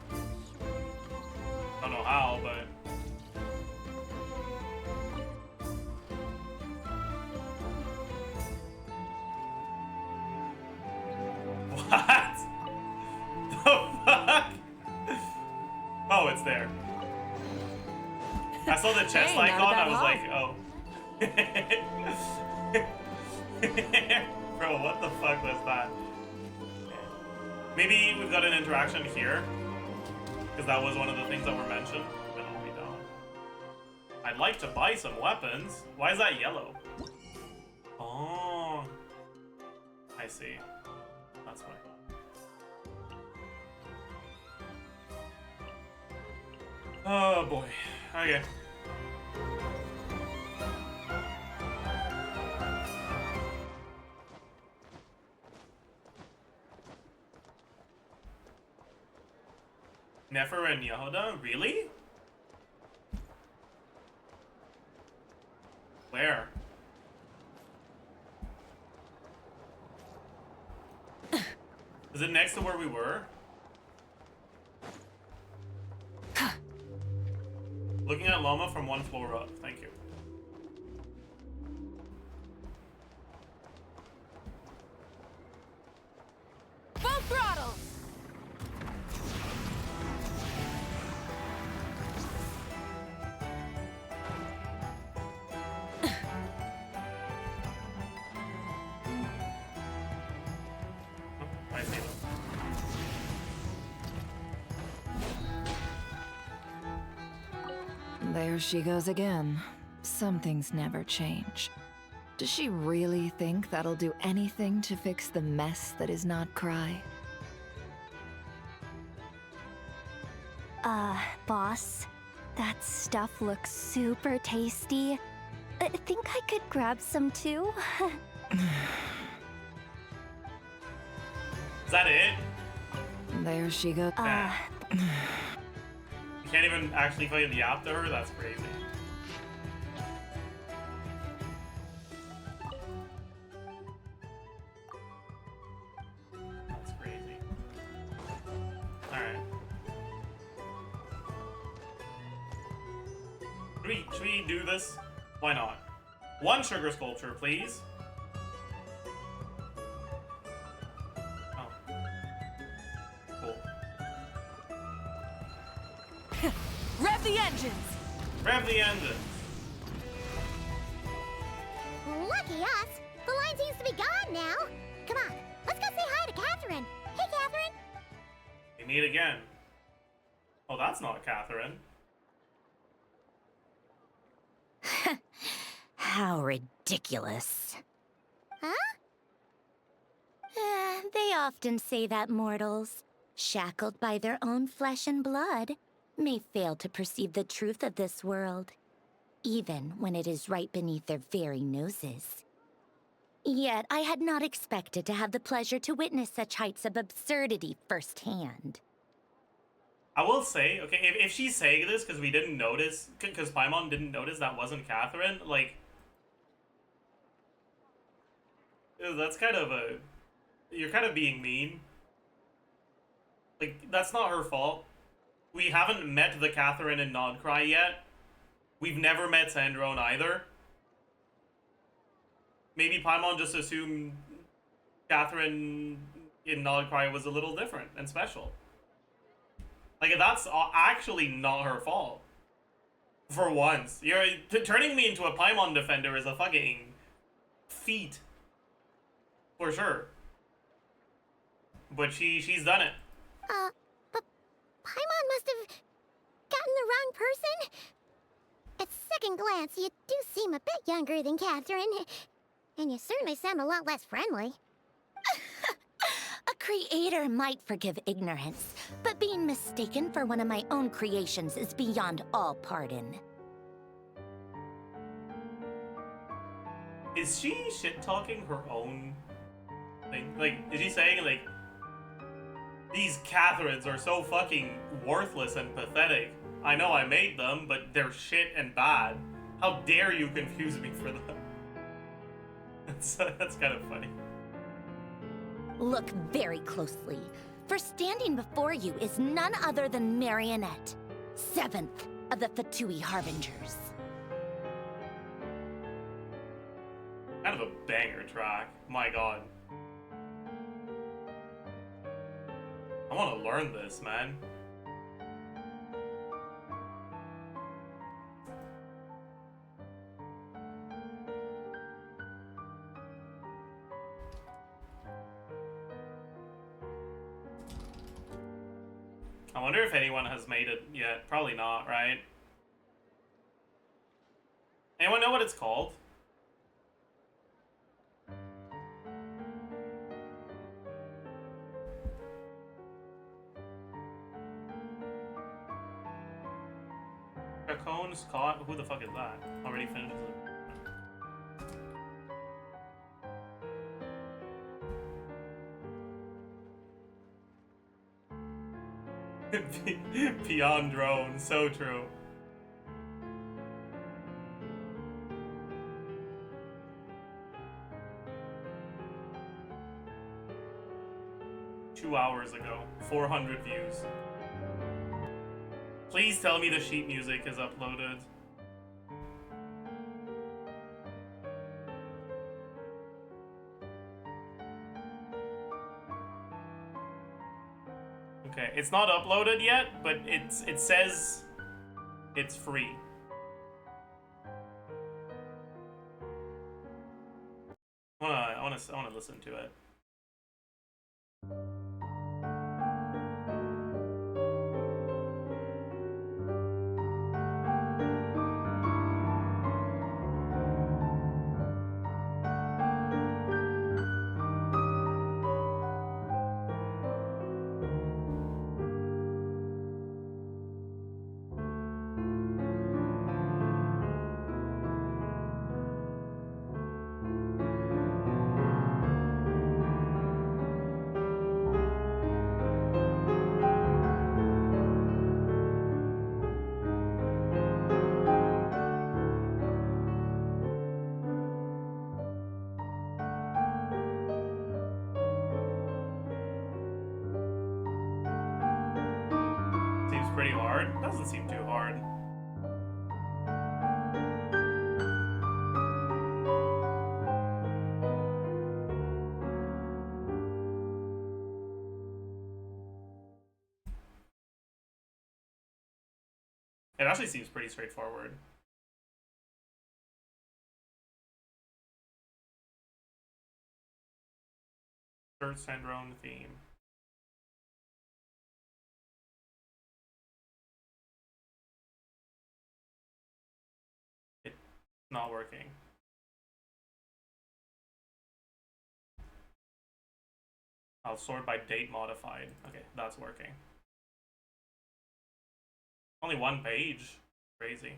Don't know how, but... I saw the chest Hey, not a icon, I bad was haul. like, oh. Bro, what the fuck was that? Maybe we've got an interaction here, because that was one of the things that were mentioned. No, we don't. I'd like to buy some weapons. Why is that yellow? Oh, I see. That's why. Oh boy. Okay. Nefer and Yehuda? Really? Where? Is it next to where we were? Looking at llama from one floor up. Thank you. Full throttle! I see them. There she goes again. Some things never change. Does she really think that'll do anything to fix the mess that is Not Cry? Boss, that stuff looks super tasty. I think I could grab some too. Is that it? There she goes. You can't even actually fight the app to her? That's crazy. That's crazy. Alright. Should we do this? Why not? One sugar sculpture, please. Oh. Cool. Rev the engines! Rev the engines! Lucky us! The line seems to be gone now. Come on, let's go say hi to Catherine. Hey, Catherine. We meet again. Oh, that's not Catherine. How ridiculous. Huh? They often say that mortals, shackled by their own flesh and blood, may fail to perceive the truth of this world, even when it is right beneath their very noses. Yet I had not expected to have the pleasure to witness such heights of absurdity firsthand. I will say, okay, if she's saying this because we didn't notice, because Paimon didn't notice that wasn't Catherine, like, that's kind of a, you're kind of being mean. Like, that's not her fault. We haven't met the Catherine in Nodcry yet. We've never met Sandrone either. Maybe Paimon just assumed Catherine in Nodcry was a little different and special. Like, that's actually not her fault. For once. You're turning me into a Paimon defender is a fucking feat. For sure. But she's done it. But Paimon must have gotten the wrong person. At second glance, you do seem a bit younger than Catherine. And you certainly sound a lot less friendly. A creator might forgive ignorance, but being mistaken for one of my own creations is beyond all pardon. Is she shit-talking her own thing? Like, is she saying, like, these Catherines are so fucking worthless and pathetic. I know I made them, but they're shit and bad. How dare you confuse me for them? That's kind of funny. Look very closely, for standing before you is none other than Marionette, 7th of the Fatui Harbingers. Kind of a banger track. My god. I want to learn this, man. I wonder if anyone has made it yet. Probably not, right? Anyone know what it's called? ARCHON, Scott? Who the fuck is that? Already finished it. Beyond drone, so true. Hours ago, 400 views. Please tell me the sheet music is uploaded. Okay, it's not uploaded yet, but it says it's free. I wanna listen to it. Pretty hard. Doesn't seem too hard. It actually seems pretty straightforward. Third syndrome theme. Not working. I'll sort by date modified. Okay, that's working. Only one page. Crazy.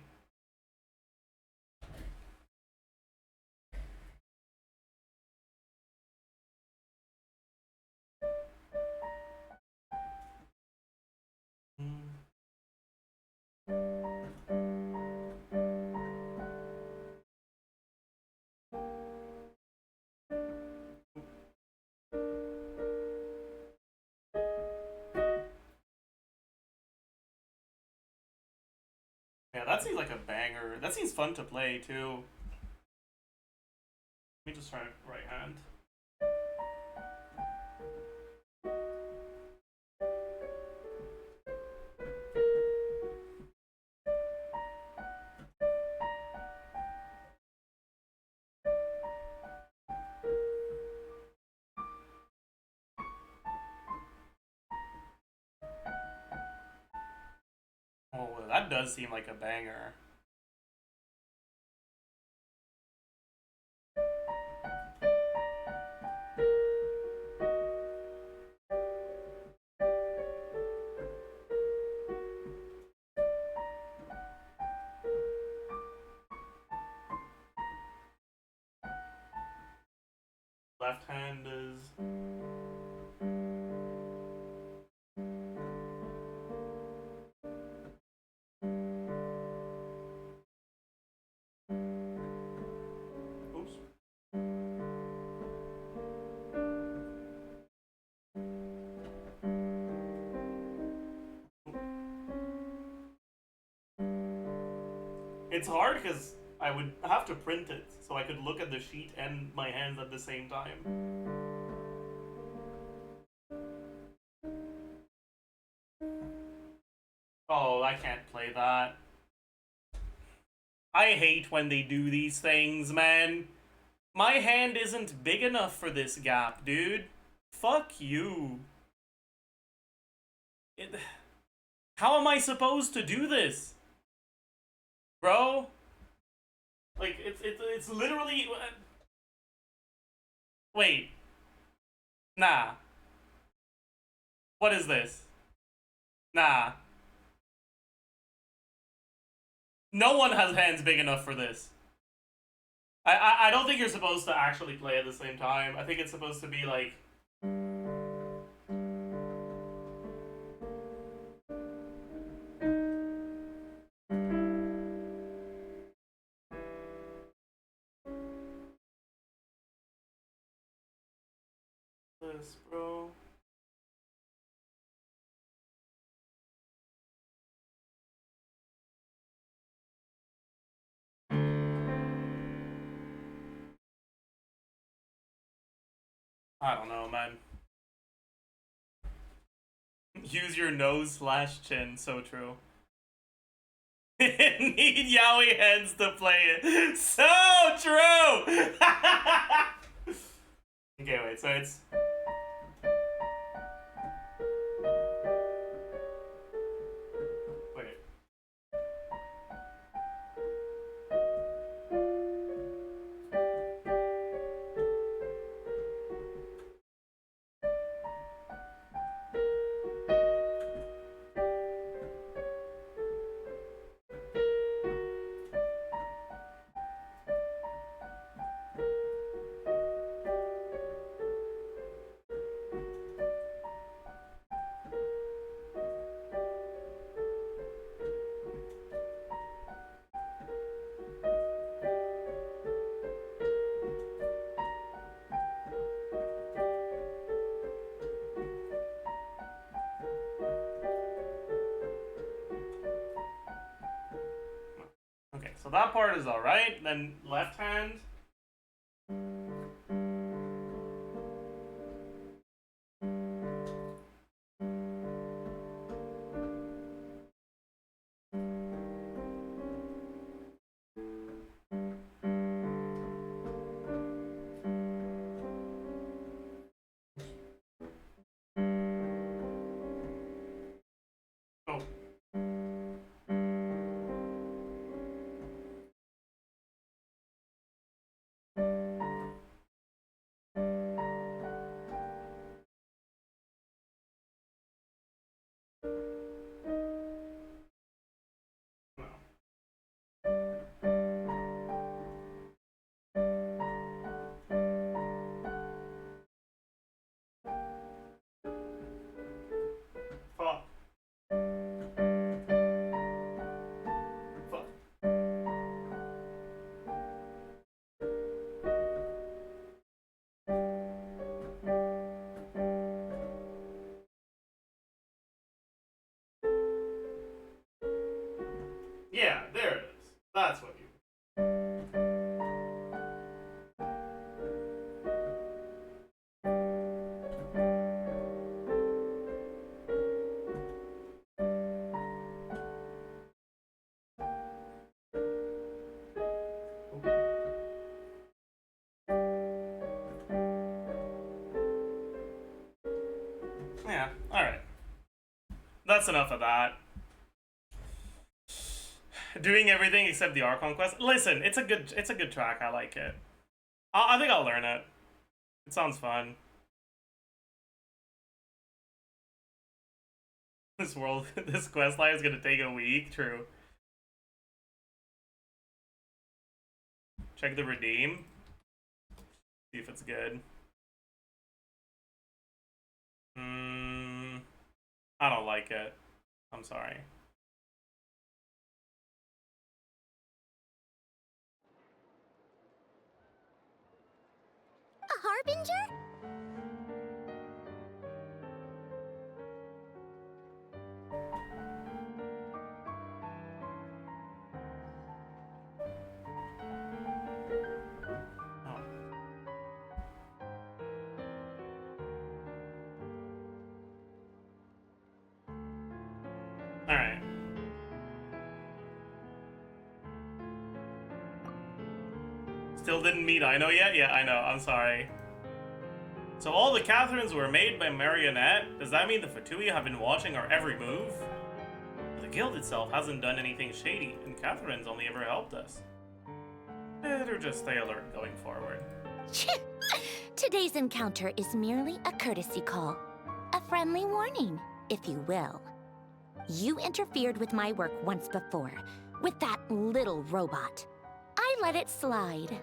Yeah, that seems like a banger. That seems fun to play too. Let me just try right hand. Oh, that does seem like a banger. Left hand is... Oops. It's hard because I would have to print it so I could look at the sheet and my hands at the same time. Oh, I can't play that. I hate when they do these things, man. My hand isn't big enough for this gap, dude. Fuck you. How am I supposed to do this? Bro? Like, it's literally... Wait. Nah. What is this? Nah. No one has hands big enough for this. I don't think you're supposed to actually play at the same time. I think it's supposed to be like... This, bro. I don't know, man. Use your nose / chin, so true. Need yaoi hands to play it. So true! Okay, wait, so it's... Wait. Okay, so that part is alright. Then left hand. Oh. Fuck. Fuck. Yeah, there it is. That's what you... Yeah, alright. That's enough of that. Doing everything except the ARCHON quest. Listen, it's a good track. I like it. I think I'll learn it. It sounds fun. This quest line is gonna take a week. True. Check the redeem. See if it's good. I don't like it. I'm sorry. A harbinger? Alright. Still didn't meet Aino yet? Yeah, I know. I'm sorry. So all the Catherines were made by Marionette? Does that mean the Fatui have been watching our every move? guild itself hasn't done anything shady, and Catherine's only ever helped us. Better just stay alert going forward. Today's encounter is merely a courtesy call. A friendly warning, if you will. You interfered with my work once before, with that little robot. I let it slide.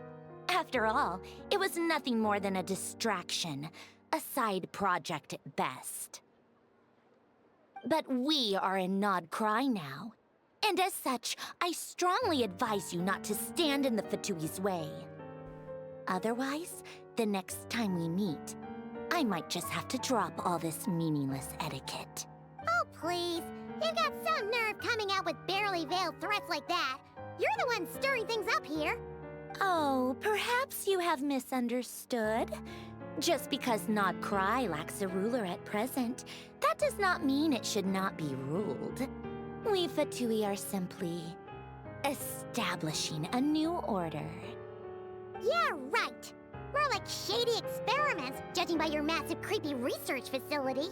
After all, it was nothing more than a distraction, a side project at best. But we are in Nod Cry now, and as such, I strongly advise you not to stand in the Fatui's way. Otherwise, the next time we meet, I might just have to drop all this meaningless etiquette. Oh, please. You've got some nerve coming out with barely veiled threats like that. You're the one stirring things up here. Oh, perhaps you have misunderstood. Just because Nod Cry lacks a ruler at present, that does not mean it should not be ruled. We Fatui are simply establishing a new order. Yeah, right. More like shady experiments, judging by your massive creepy research facility.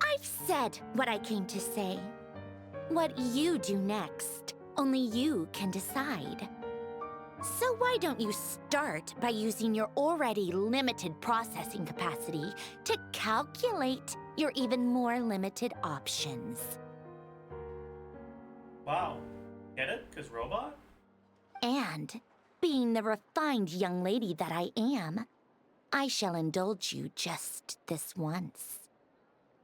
I've said what I came to say. What you do next, only you can decide. So why don't you start by using your already limited processing capacity to calculate your even more limited options? Wow. Get it? 'Cause robot? And, being the refined young lady that I am, I shall indulge you just this once.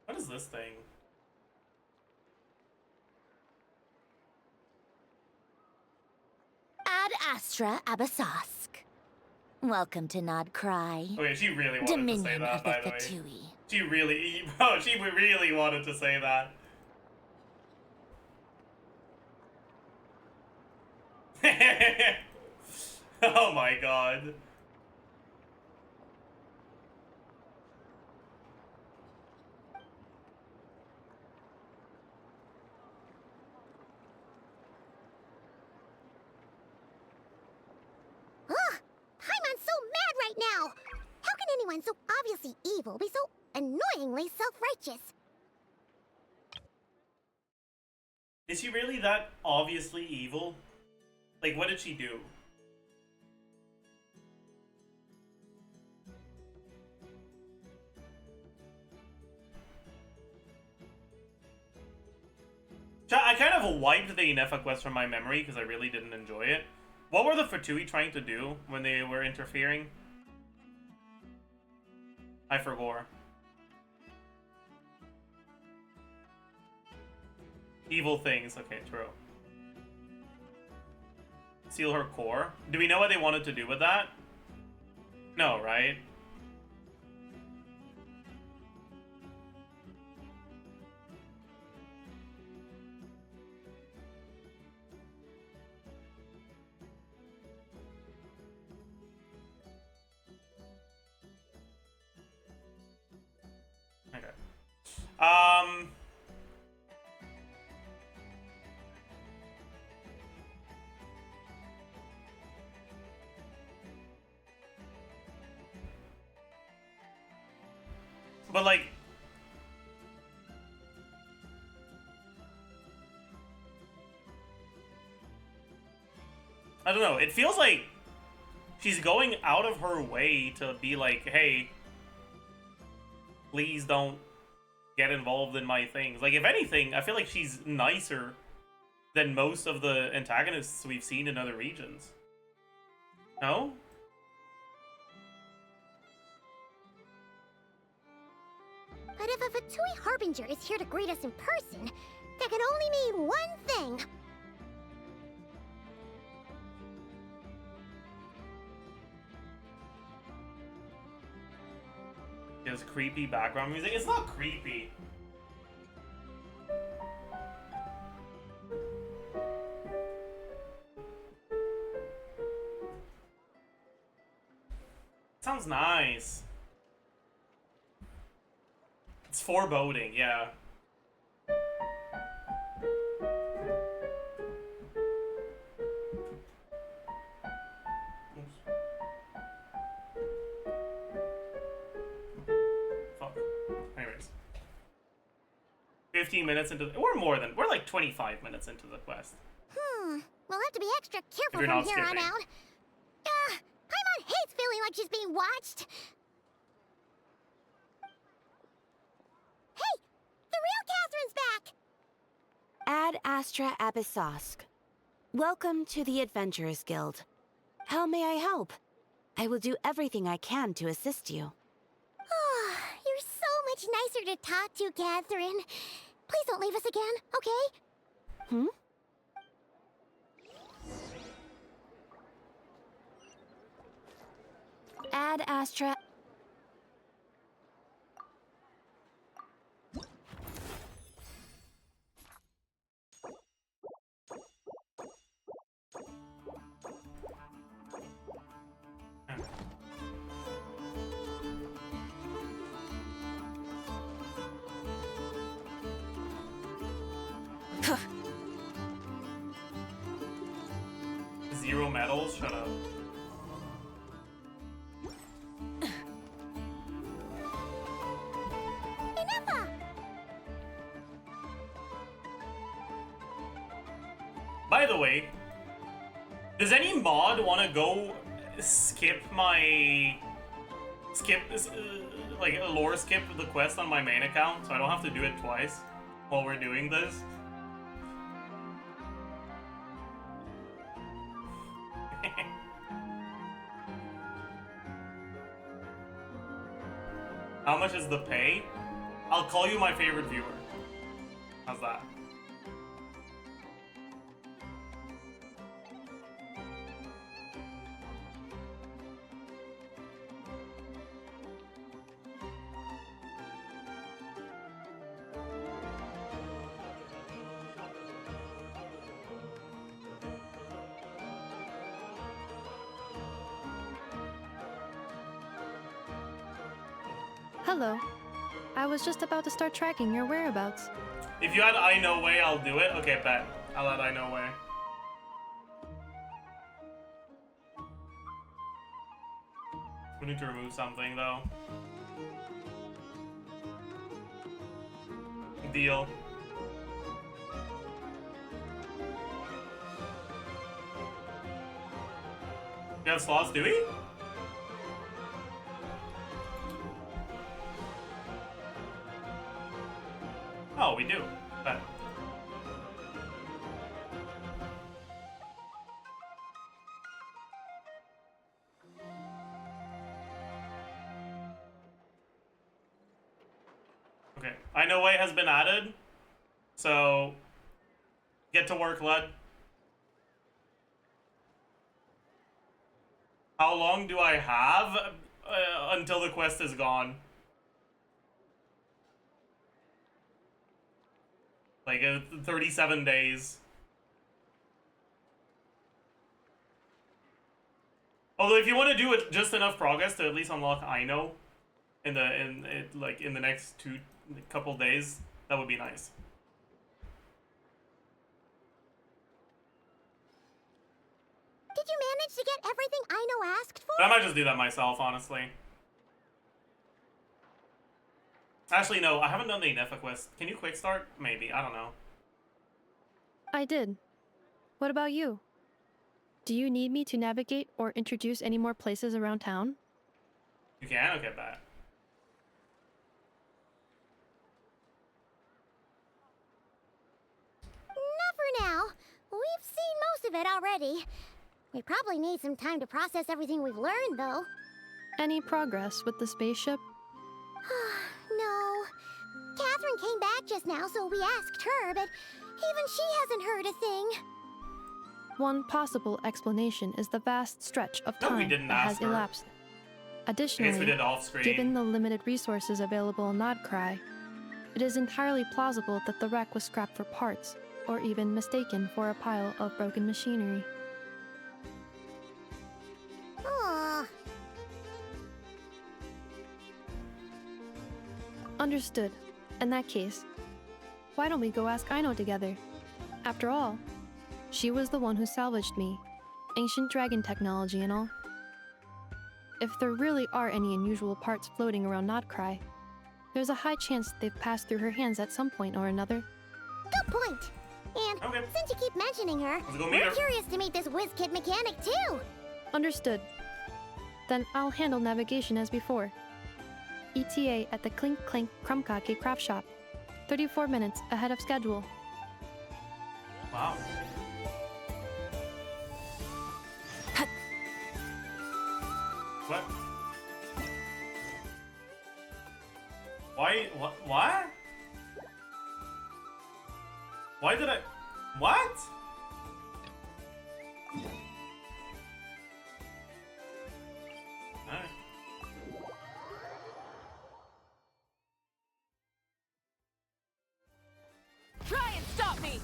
What is this thing? Ad Astra Abasask. Welcome to Nod Cry. Oh yeah, she really wanted Dominion to say that, of the by the way. Fatui. She really, bro, she really wanted to say that. Oh my god. Ugh! Paimon's so mad right now! How can anyone so obviously evil be so annoyingly self-righteous? Is she really that obviously evil? Like, what did she do? I kind of wiped the Inefa quest from my memory because I really didn't enjoy it. What were the Fatui trying to do when they were interfering? I forgot. Evil things. Okay, true. Seal her core. Do we know what they wanted to do with that? No, right? Okay. But like, I don't know, it feels like she's going out of her way to be like, hey, please don't get involved in my things. Like, if anything, I feel like she's nicer than most of the antagonists we've seen in other regions. No? But if a Fatui Harbinger is here to greet us in person, that can only mean one thing. There's creepy background music. It's not creepy. Sounds nice. It's foreboding, yeah. 15 minutes into the, we're like 25 minutes into the quest. We'll have to be extra careful you're from not here on skipping. out. Paimon hates feeling like she's being watched. Hey, the real Catherine's back. Ad Astra Abyssosk. Welcome to the Adventurers Guild. How may I help? I will do everything I can to assist you. You're so much nicer to talk to, Catherine. Please don't leave us again, okay? Ad Astra... Zero medals? Shut up. By the way, does any mod want to go skip like lore skip the quest on my main account so I don't have to do it twice while we're doing this? How much is the pay? I'll call you my favorite viewer. How's that? Hello. I was just about to start tracking your whereabouts. If you had I know way, I'll do it. Okay, bet. I'll add I know way. We need to remove something though. Deal. You have slots, do we? Oh, we do. Bet. Okay, I know way has been added, so get to work, lad. How long do I have until the quest is gone? Like 37 days. Although if you want to do it just enough progress to at least unlock I know in the next couple days, that would be nice. Did you manage to get everything I know asked for? But I might just do that myself, honestly. Actually, no, I haven't done the Nefa quest. Can you quick start? Maybe, I don't know. I did. What about you? Do you need me to navigate or introduce any more places around town? You can? Okay, bad. Not for now. We've seen most of it already. We probably need some time to process everything we've learned, though. Any progress with the spaceship? No. Catherine came back just now, so we asked her, but even she hasn't heard a thing. One possible explanation is the vast stretch of time that has elapsed. Additionally, given the limited resources available on Nodcry, it is entirely plausible that the wreck was scrapped for parts, or even mistaken for a pile of broken machinery. Understood. In that case, why don't we go ask Aino together? After all, she was the one who salvaged me. Ancient dragon technology and all. If there really are any unusual parts floating around Nodcry, There's a high chance they've passed through her hands at some point or another. Good point. And since you keep mentioning her, we're curious to meet this whiz-kid mechanic too. Understood. Then I'll handle navigation as before. ETA at the Clink Clank Krumkake craft shop. 34 minutes ahead of schedule. Wow. What? Why? What? Why did I? What? Alright. Try and stop me!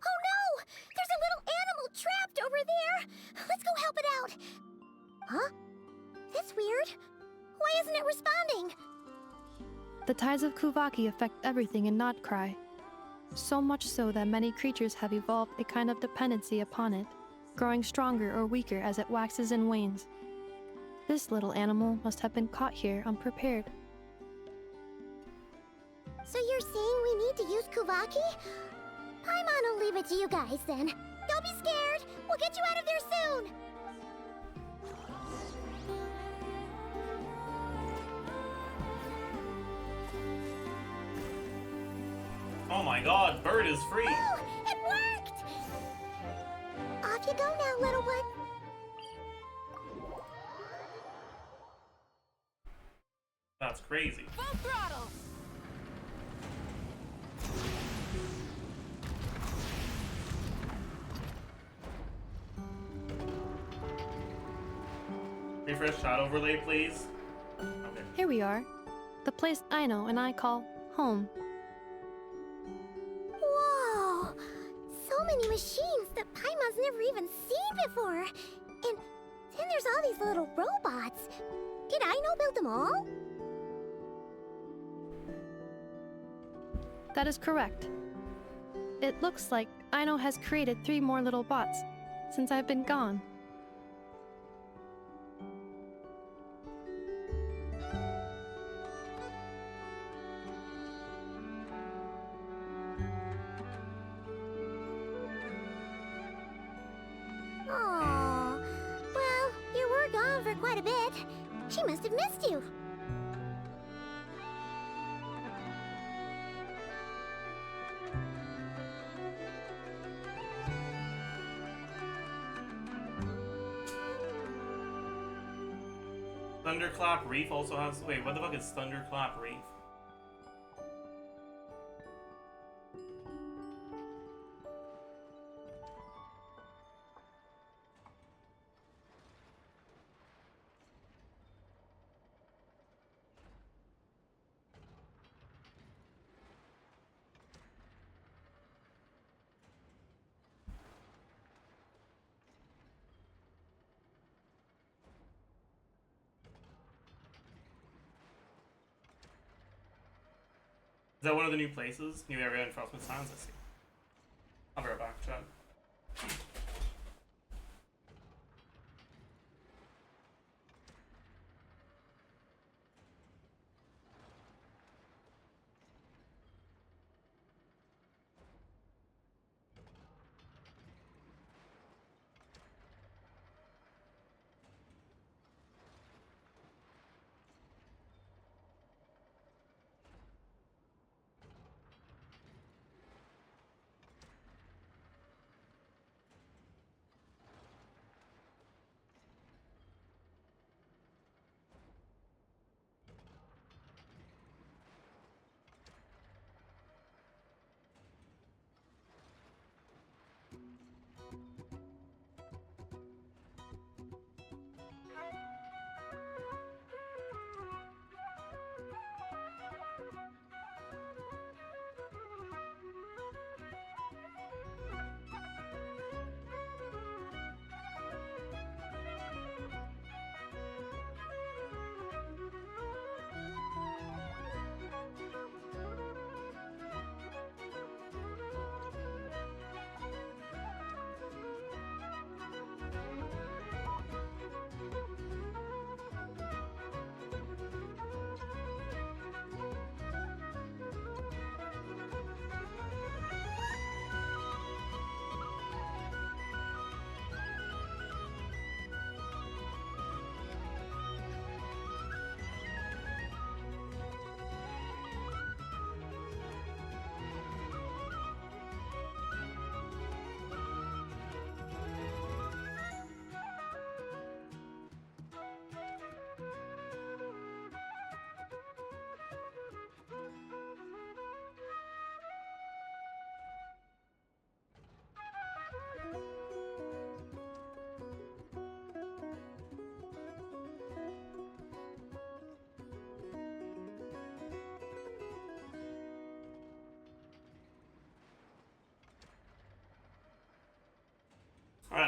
Oh no! There's a little animal trapped over there! Let's go help it out! Huh? That's weird. Why isn't it responding? The tides of Kuvaki affect everything in Nodcry. So much so that many creatures have evolved a kind of dependency upon it, growing stronger or weaker as it waxes and wanes. This little animal must have been caught here unprepared. So you're saying we need to use Kuvaki? Paimon will leave it to you guys then. Don't be scared! We'll get you out of there soon! Oh my god, bird is free! Oh, it worked! Off you go now, little one. That's crazy. Full throttle! Refresh chat overlay, please. Okay. Here we are. The place Aino and I call home. Whoa! So many machines that Paimon's never even seen before. And then there's all these little robots. Did Aino build them all? That is correct. It looks like Aino has created 3 more little bots since I've been gone. Aw. Well, you were gone for quite a bit. She must have missed you. Thunderclap Reef also has. Wait, what the fuck is Thunderclap Reef? Is that one of the new places? New area in Frostman Sands, I see. I'll be right back, chat.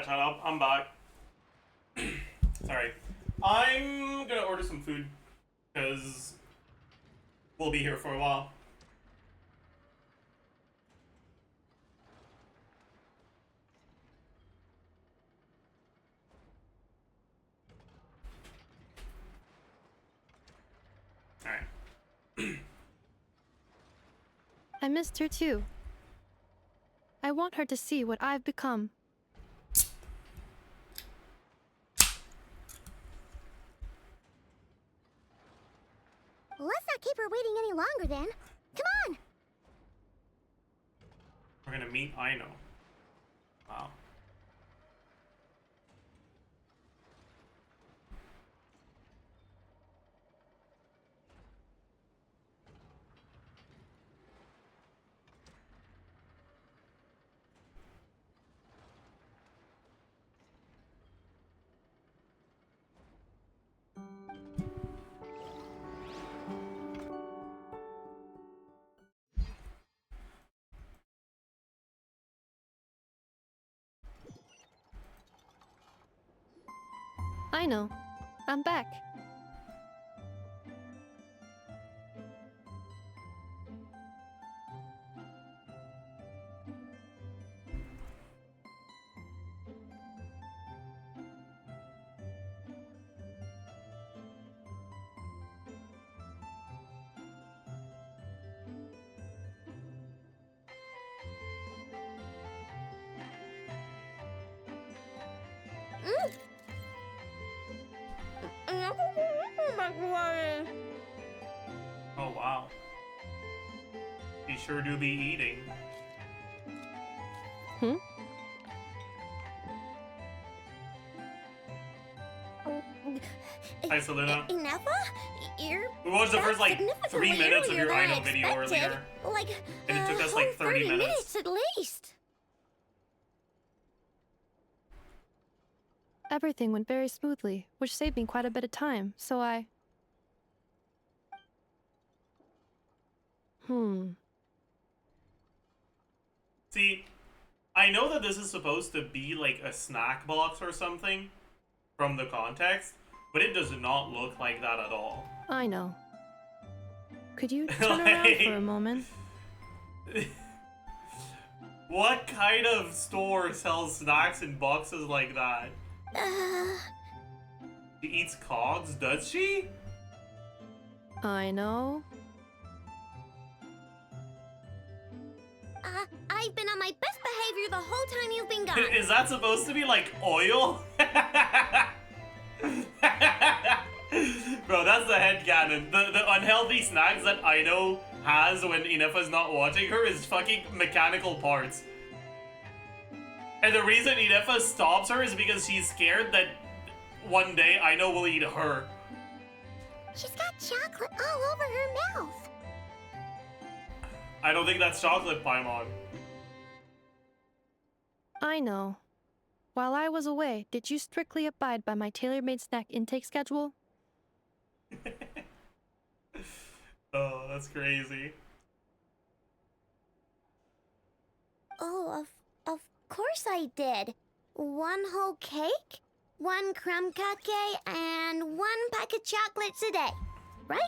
Alright, shut up. I'm back. Sorry. I'm gonna order some food, because we'll be here for a while. Alright. I missed her too. I want her to see what I've become. Let's not keep her waiting any longer then. Come on! We're gonna meet Aino. Wow. I know. I'm back. Oh wow. You sure do be eating. Hmm? Hi, Selena. Ineffa? You're We watched the first, like, 3 significantly minutes of earlier your than I Aino video expected. earlier. Like, And it took us, a like, whole 30 minutes. at least. Everything went very smoothly, which saved me quite a bit of time, so I... See, I know that this is supposed to be like a snack box or something from the context, but it does not look like that at all. I know. Could you turn around for a moment? What kind of store sells snacks in boxes like that? She eats cogs, does she? I know. I've been on my best behavior the whole time you've been gone. Is that supposed to be like oil? Bro, that's the headcanon. The unhealthy snacks that Aino has when Ineffa's not watching her is fucking mechanical parts. And the reason Ineffa stops her is because she's scared that one day Aino will eat her. She's got chocolate all over her mouth. I don't think that's chocolate, Paimon. I know. While I was away, did you strictly abide by my tailor-made snack intake schedule? Oh, that's crazy. Oh, of course I did. 1 whole cake, 1 crumb cake, and 1 pack of chocolates a day, right?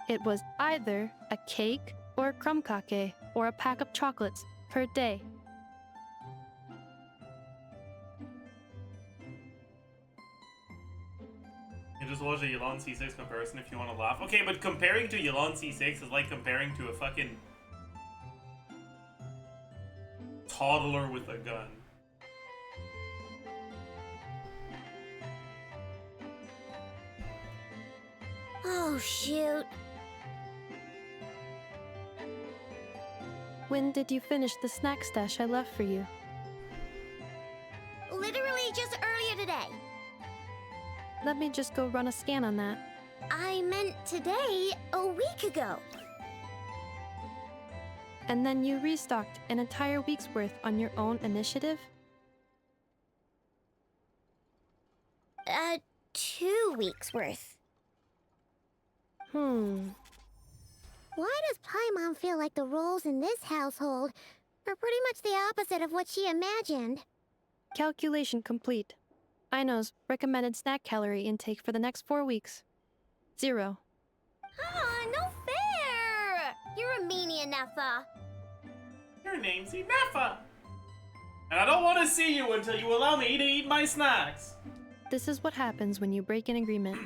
It was either a cake or a crumb cake or a pack of chocolates per day. You just watch a Yulon C6 comparison if you want to laugh. Okay, but comparing to Yulon C6 is like comparing to a fucking toddler with a gun. Oh, shoot. When did you finish the snack stash I left for you? Literally just earlier today. Let me just go run a scan on that. I meant today, a week ago. And then you restocked an entire week's worth on your own initiative? 2 weeks worth. Why does Paimon feel like the roles in this household are pretty much the opposite of what she imagined? Calculation complete. Aino's recommended snack calorie intake for the next 4 weeks. 0. Ah, no fair! You're a meanie, Nefa. Your name's Nefa. And I don't want to see you until you allow me to eat my snacks. This is what happens when you break an agreement.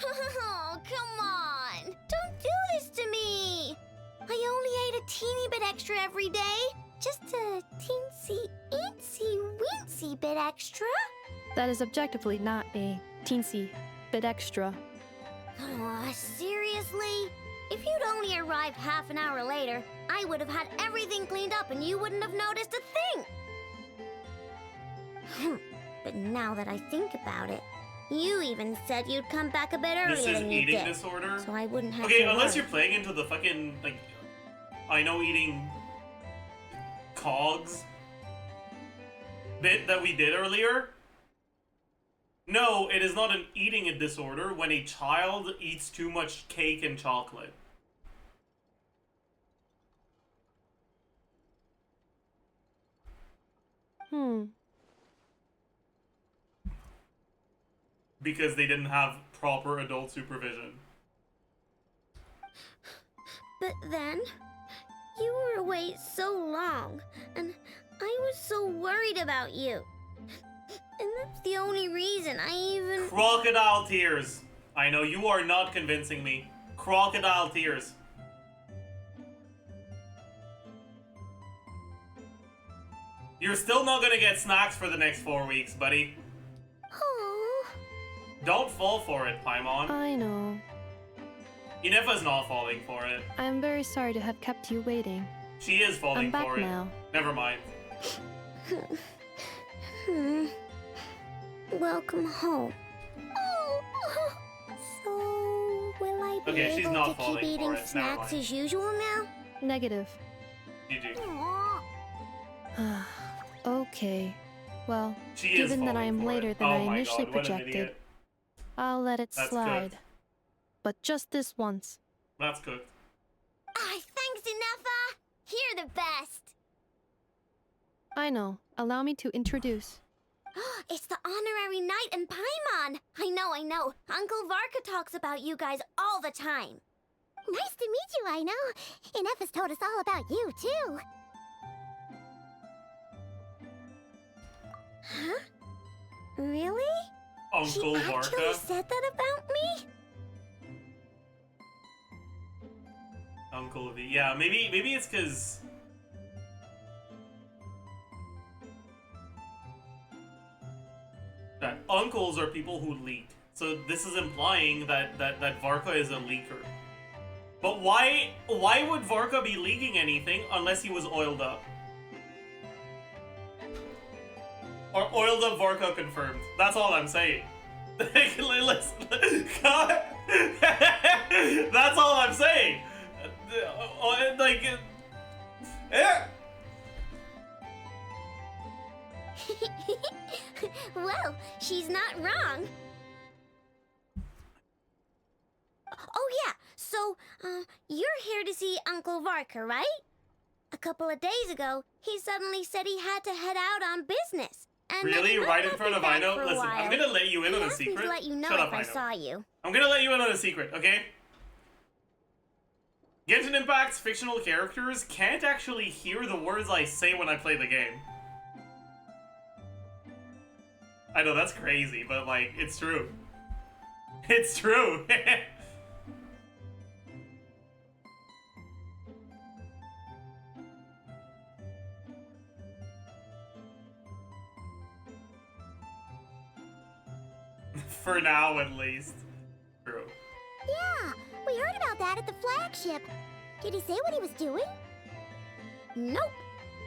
Oh, come on! Don't do this to me! I only ate a teeny bit extra every day. Just a teensy bit extra. That is objectively not a teensy bit extra. Oh, seriously? If you'd only arrived half an hour later, I would have had everything cleaned up and you wouldn't have noticed a thing. But now that I think about it, you even said you'd come back a bit earlier This is than you eating did. disorder? So I wouldn't have Okay, to unless worry. you're playing into the fucking, like, I know eating cogs bit that we did earlier. No, it is not an eating a disorder when a child eats too much cake and chocolate. Because they didn't have proper adult supervision. But then, you were away so long, and I was so worried about you. And that's the only reason I even... Crocodile tears. I know you are not convincing me. Crocodile tears. You're still not gonna get snacks for the next 4 weeks, buddy. Oh. Don't fall for it, Paimon. I know. Inefa's not falling for it. I am very sorry to have kept you waiting. She is falling I'm back for it. now. Never mind. Welcome home. Oh. So, will I be Okay, she's able not to keep falling for eating it. Never snacks mind. as usual now? Negative. GG. Okay. Well, She is given that I falling am for later it. than Oh I my initially God, what an projected, idiot. I'll let it That's slide. good. But just this once. That's cooked. Ah, thanks, Inefa! You're the best! I know. Allow me to introduce. It's the honorary knight and Paimon! I know. Uncle Varka talks about you guys all the time. Nice to meet you, I know. Inefa's told us all about you, too. Huh? Really? Uncle She actually Varka? said that about me? Uncle V. Yeah, maybe it's because... that uncles are people who leak. So this is implying that Varka is a leaker. But why would Varka be leaking anything unless he was oiled up? Or oiled up Varka confirmed. That's all I'm saying. Listen, God. That's all I'm saying. Like, Well, she's not wrong. Oh yeah, so, you're here to see Uncle Varka, right? A couple of days ago, he suddenly said he had to head out on business. And that really? he might Right in not front be of back Ino? for a Listen, I'm while. gonna let you in He on a asked me secret. to let you know Shut if up, I Ino. saw you. I'm gonna let you in on a secret, okay? Genshin Impact's fictional characters can't actually hear the words I say when I play the game. I know, that's crazy, but, like, it's true. It's true! For now, at least. True. Yeah, we heard about that at the flagship. Did he say what he was doing? Nope.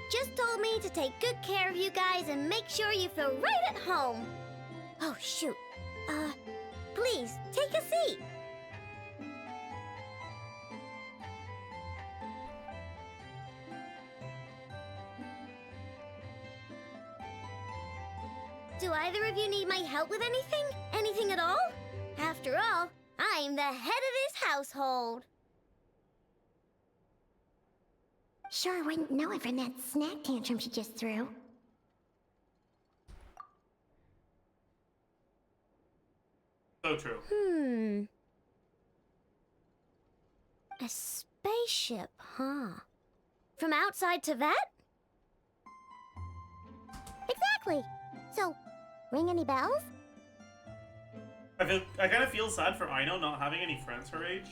Just told me to take good care of you guys and make sure you feel right at home. Oh, shoot. Please, take a seat. Do either of you need my help with anything? Anything at all? After all, I'm the head of this household. Sure wouldn't know it from that snack tantrum she just threw. So true. A spaceship, huh? From outside to vet? Exactly. So, ring any bells? I kind of feel sad for Aino not having any friends her age.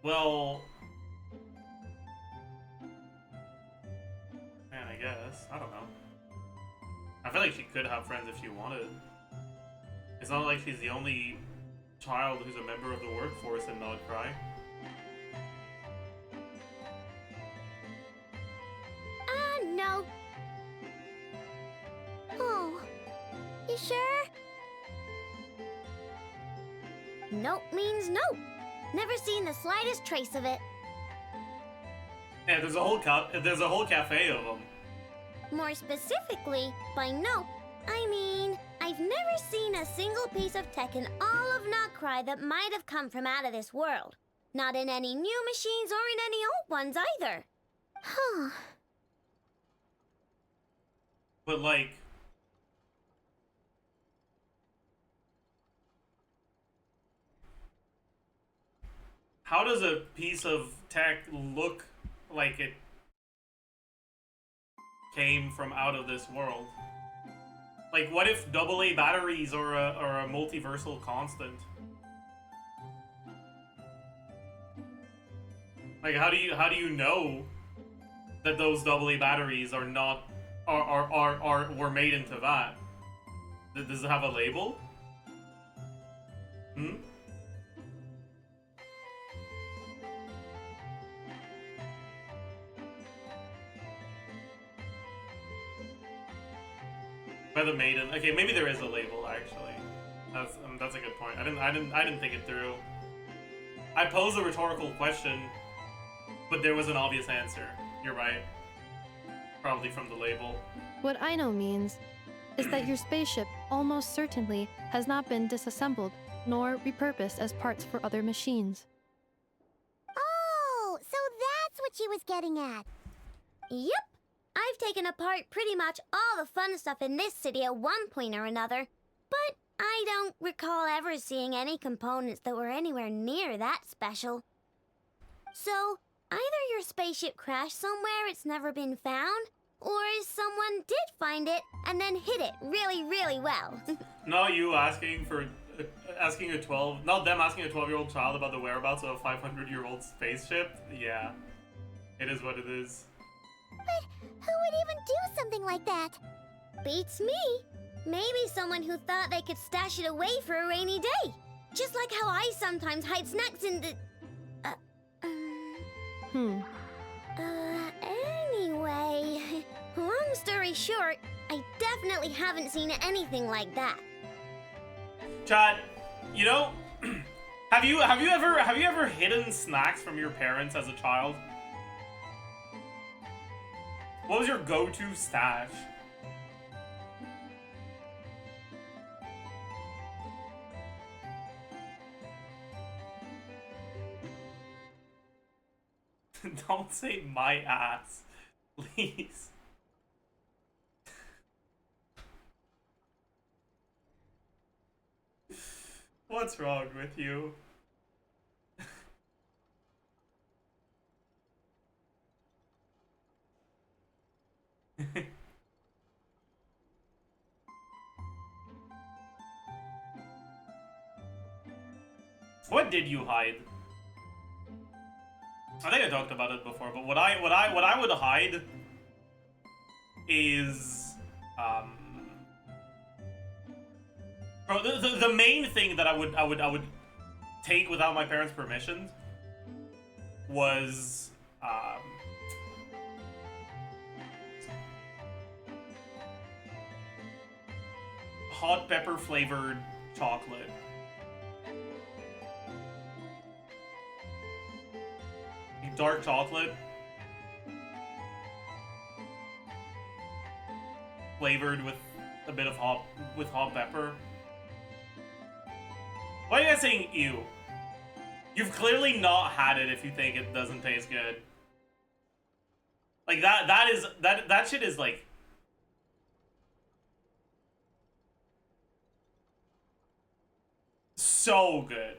Well, man, I guess. I don't know. I feel like she could have friends if she wanted. It's not like she's the only child who's a member of the workforce in Not Cry. No. Oh, you sure? Nope means nope. Never seen the slightest trace of it. Yeah, there's a whole cafe of them. More specifically, by nope, I mean, I've never seen a single piece of tech in all of Notcry that might have come from out of this world. Not in any new machines or in any old ones either. Huh. But like, how does a piece of tech look like it came from out of this world? Like, what if AA batteries are a multiversal constant? Like, how do you know that those AA batteries are not were made into that? Does it have a label? Hmm? By the maiden. Okay, maybe there is a label actually. That's a good point. I didn't think it through. I posed a rhetorical question, but there was an obvious answer. You're right. Probably from the label. What Aino means is that your spaceship almost certainly has not been disassembled nor repurposed as parts for other machines. Oh, so that's what she was getting at. Yep. I've taken apart pretty much all the fun stuff in this city at one point or another, but I don't recall ever seeing any components that were anywhere near that special. So, either your spaceship crashed somewhere it's never been found, or someone did find it and then hid it really, really well. Not you asking a 12, not them asking a 12-year-old child about the whereabouts of a 500-year-old spaceship. Yeah, it is what it is. But who would even do something like that? Beats me. Maybe someone who thought they could stash it away for a rainy day. Just like how I sometimes hide snacks in the... Anyway, long story short, I definitely haven't seen anything like that. Chad, you know, have you ever hidden snacks from your parents as a child? What was your go-to stash? Don't say my ass, please. What's wrong with you? What did you hide? I think I talked about it before, but what I would hide is bro, the main thing that I would take without my parents' permission was hot pepper flavored chocolate. Dark chocolate flavored with a bit of hot pepper. Why are you guys saying ew? You've clearly not had it if you think it doesn't taste good. Like that shit is like so good.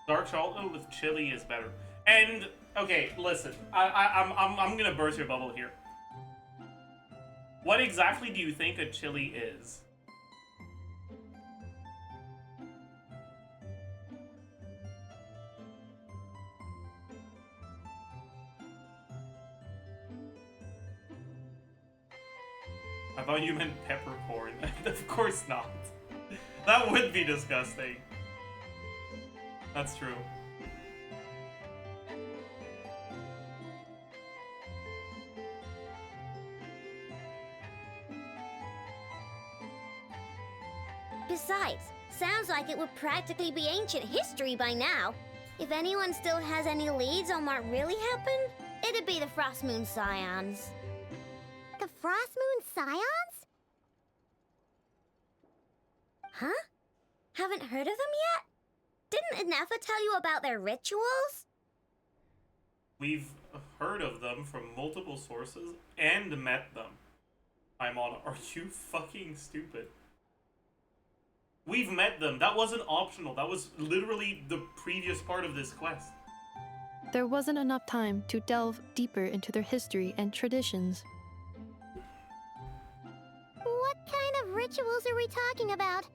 Dark chocolate with chili is better. And okay, listen, I'm gonna burst your bubble here. What exactly do you think a chili is? I thought you meant peppercorn. Of course not. That would be disgusting. That's true. Besides, sounds like it would practically be ancient history by now. If anyone still has any leads on what really happened, it'd be the Frost Moon Scions. The Frost Moon Scions? Huh? Haven't heard of them yet? Didn't Inefa tell you about their rituals? We've heard of them from multiple sources and met them. Paimon, are you fucking stupid? We've met them. That wasn't optional. That was literally the previous part of this quest. There wasn't enough time to delve deeper into their history and traditions. What kind of rituals are we talking about?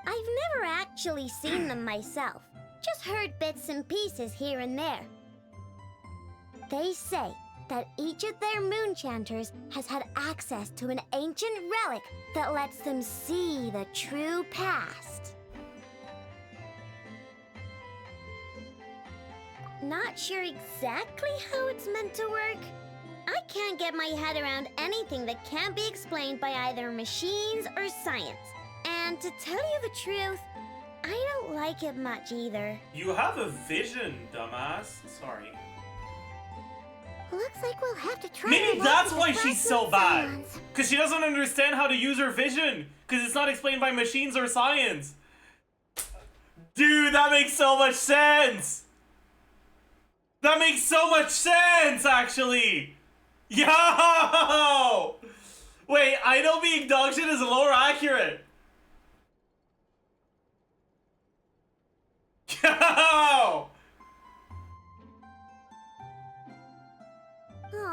I've never actually seen them myself. Just heard bits and pieces here and there. They say that each of their moon chanters has had access to an ancient relic that lets them see the true past. Not sure exactly how it's meant to work. I can't get my head around anything that can't be explained by either machines or science. And to tell you the truth, I don't like it much either. You have a vision, dumbass. Sorry. Looks like we'll have to try. Maybe that's why she's so bad. Because she doesn't understand how to use her vision. Because it's not explained by machines or science. Dude, that makes so much sense. That makes so much sense, actually. Yo! Wait, I know being dog shit is lore accurate. Yo!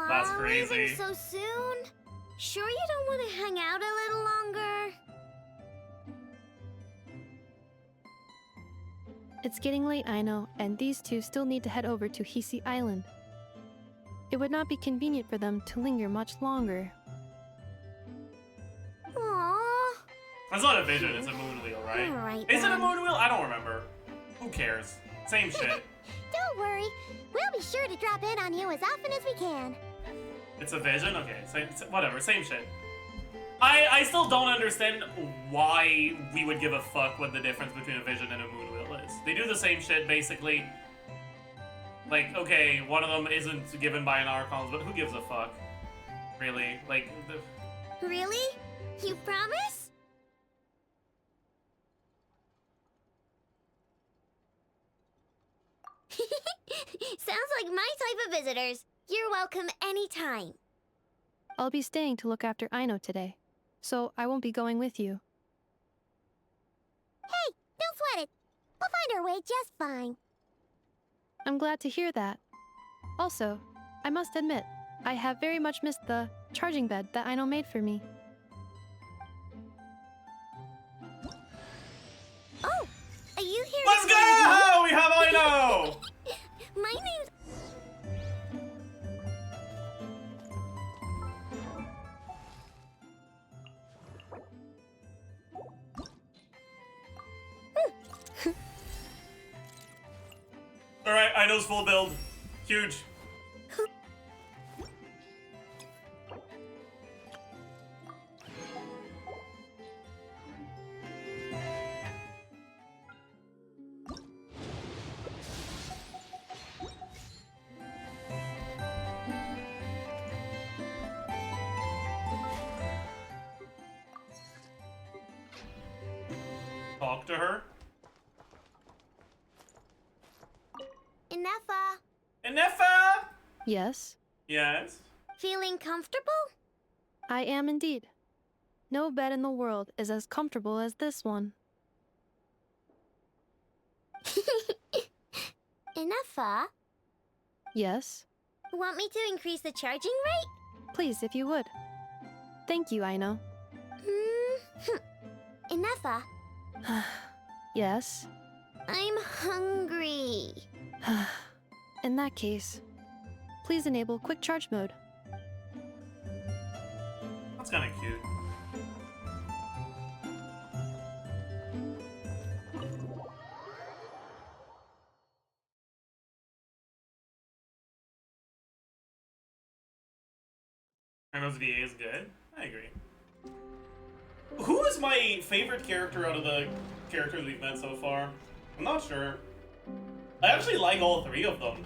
That's crazy. Leaving so soon? Sure you don't want to hang out a little longer? It's getting late, I know, and these two still need to head over to Hisi Island. It would not be convenient for them to linger much longer. Aww. That's not a vision, it's a moon wheel, right? Alright, Is it a then. moon wheel? I don't remember. Who cares? Same shit. Don't worry. We'll be sure to drop in on you as often as we can. It's a vision? Okay, whatever, same shit. I still don't understand why we would give a fuck what the difference between a vision and a moon wheel is. They do the same shit, basically. Like, okay, one of them isn't given by an Archon, but who gives a fuck? Really? Like, Really? You promise? Sounds like my type of visitors. You're welcome anytime. I'll be staying to look after Aino today, so I won't be going with you. Hey, don't sweat it. We'll find our way just fine. I'm glad to hear that. Also, I must admit, I have very much missed the charging bed that Aino made for me. Oh, are you here? Let's go! We have Aino! My name's... Alright, Aino's full build. Huge. Talk to her. Yes, Yes. Feeling comfortable? I am indeed. No bed in the world is as comfortable as this one. Enough. Yes, Want me to increase the charging rate? please if you would. Thank you, Aino. Enough. Yes. I'm hungry. In that case, please enable quick charge mode. That's kind of cute. Ramos VA is good. I agree. Who is my favorite character out of the characters we've met so far? I'm not sure. I actually like all three of them.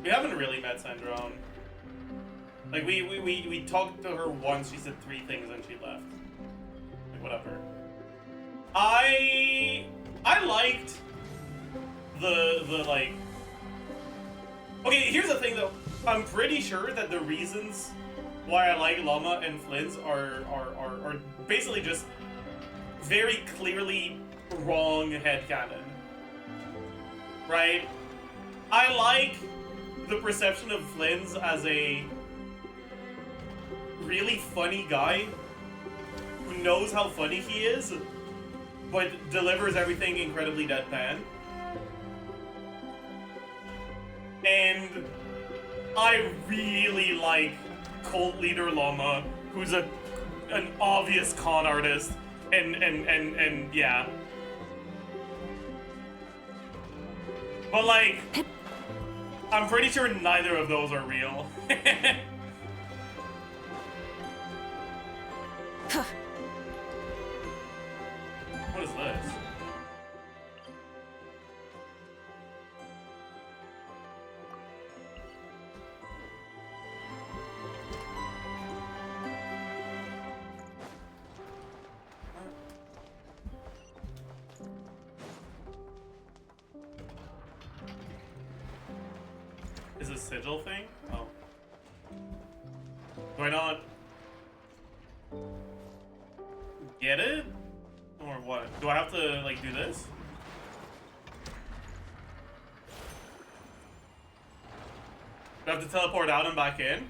We haven't really met Syndrome. Like, we talked to her once, she said 3 things and she left. Like, whatever. I liked the like... Okay, here's the thing though. I'm pretty sure that the reasons why I like Llama and Flynn's are basically just very clearly wrong headcanon. Right? I like the perception of Flynn's as a really funny guy who knows how funny he is, but delivers everything incredibly deadpan. And I really like cult leader Llama, who's an obvious con artist, and yeah. But like, I'm pretty sure neither of those are real. What is this? Is this sigil thing? Oh. Do I not get it? Or what? Do I have to, like, do this? Do I have to teleport out and back in?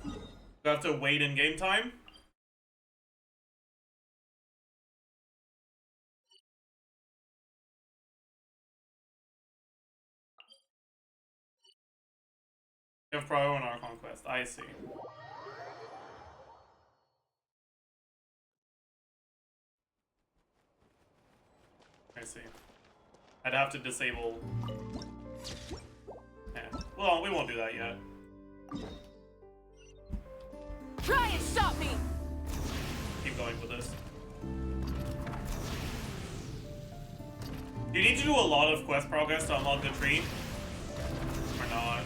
Do I have to wait in game time? You have Pro and Archon quest. I see. I see. I'd have to disable... Yeah. Well, we won't do that yet. Try and stop me! Keep going with this. Do you need to do a lot of quest progress to unlock the tree? Or not?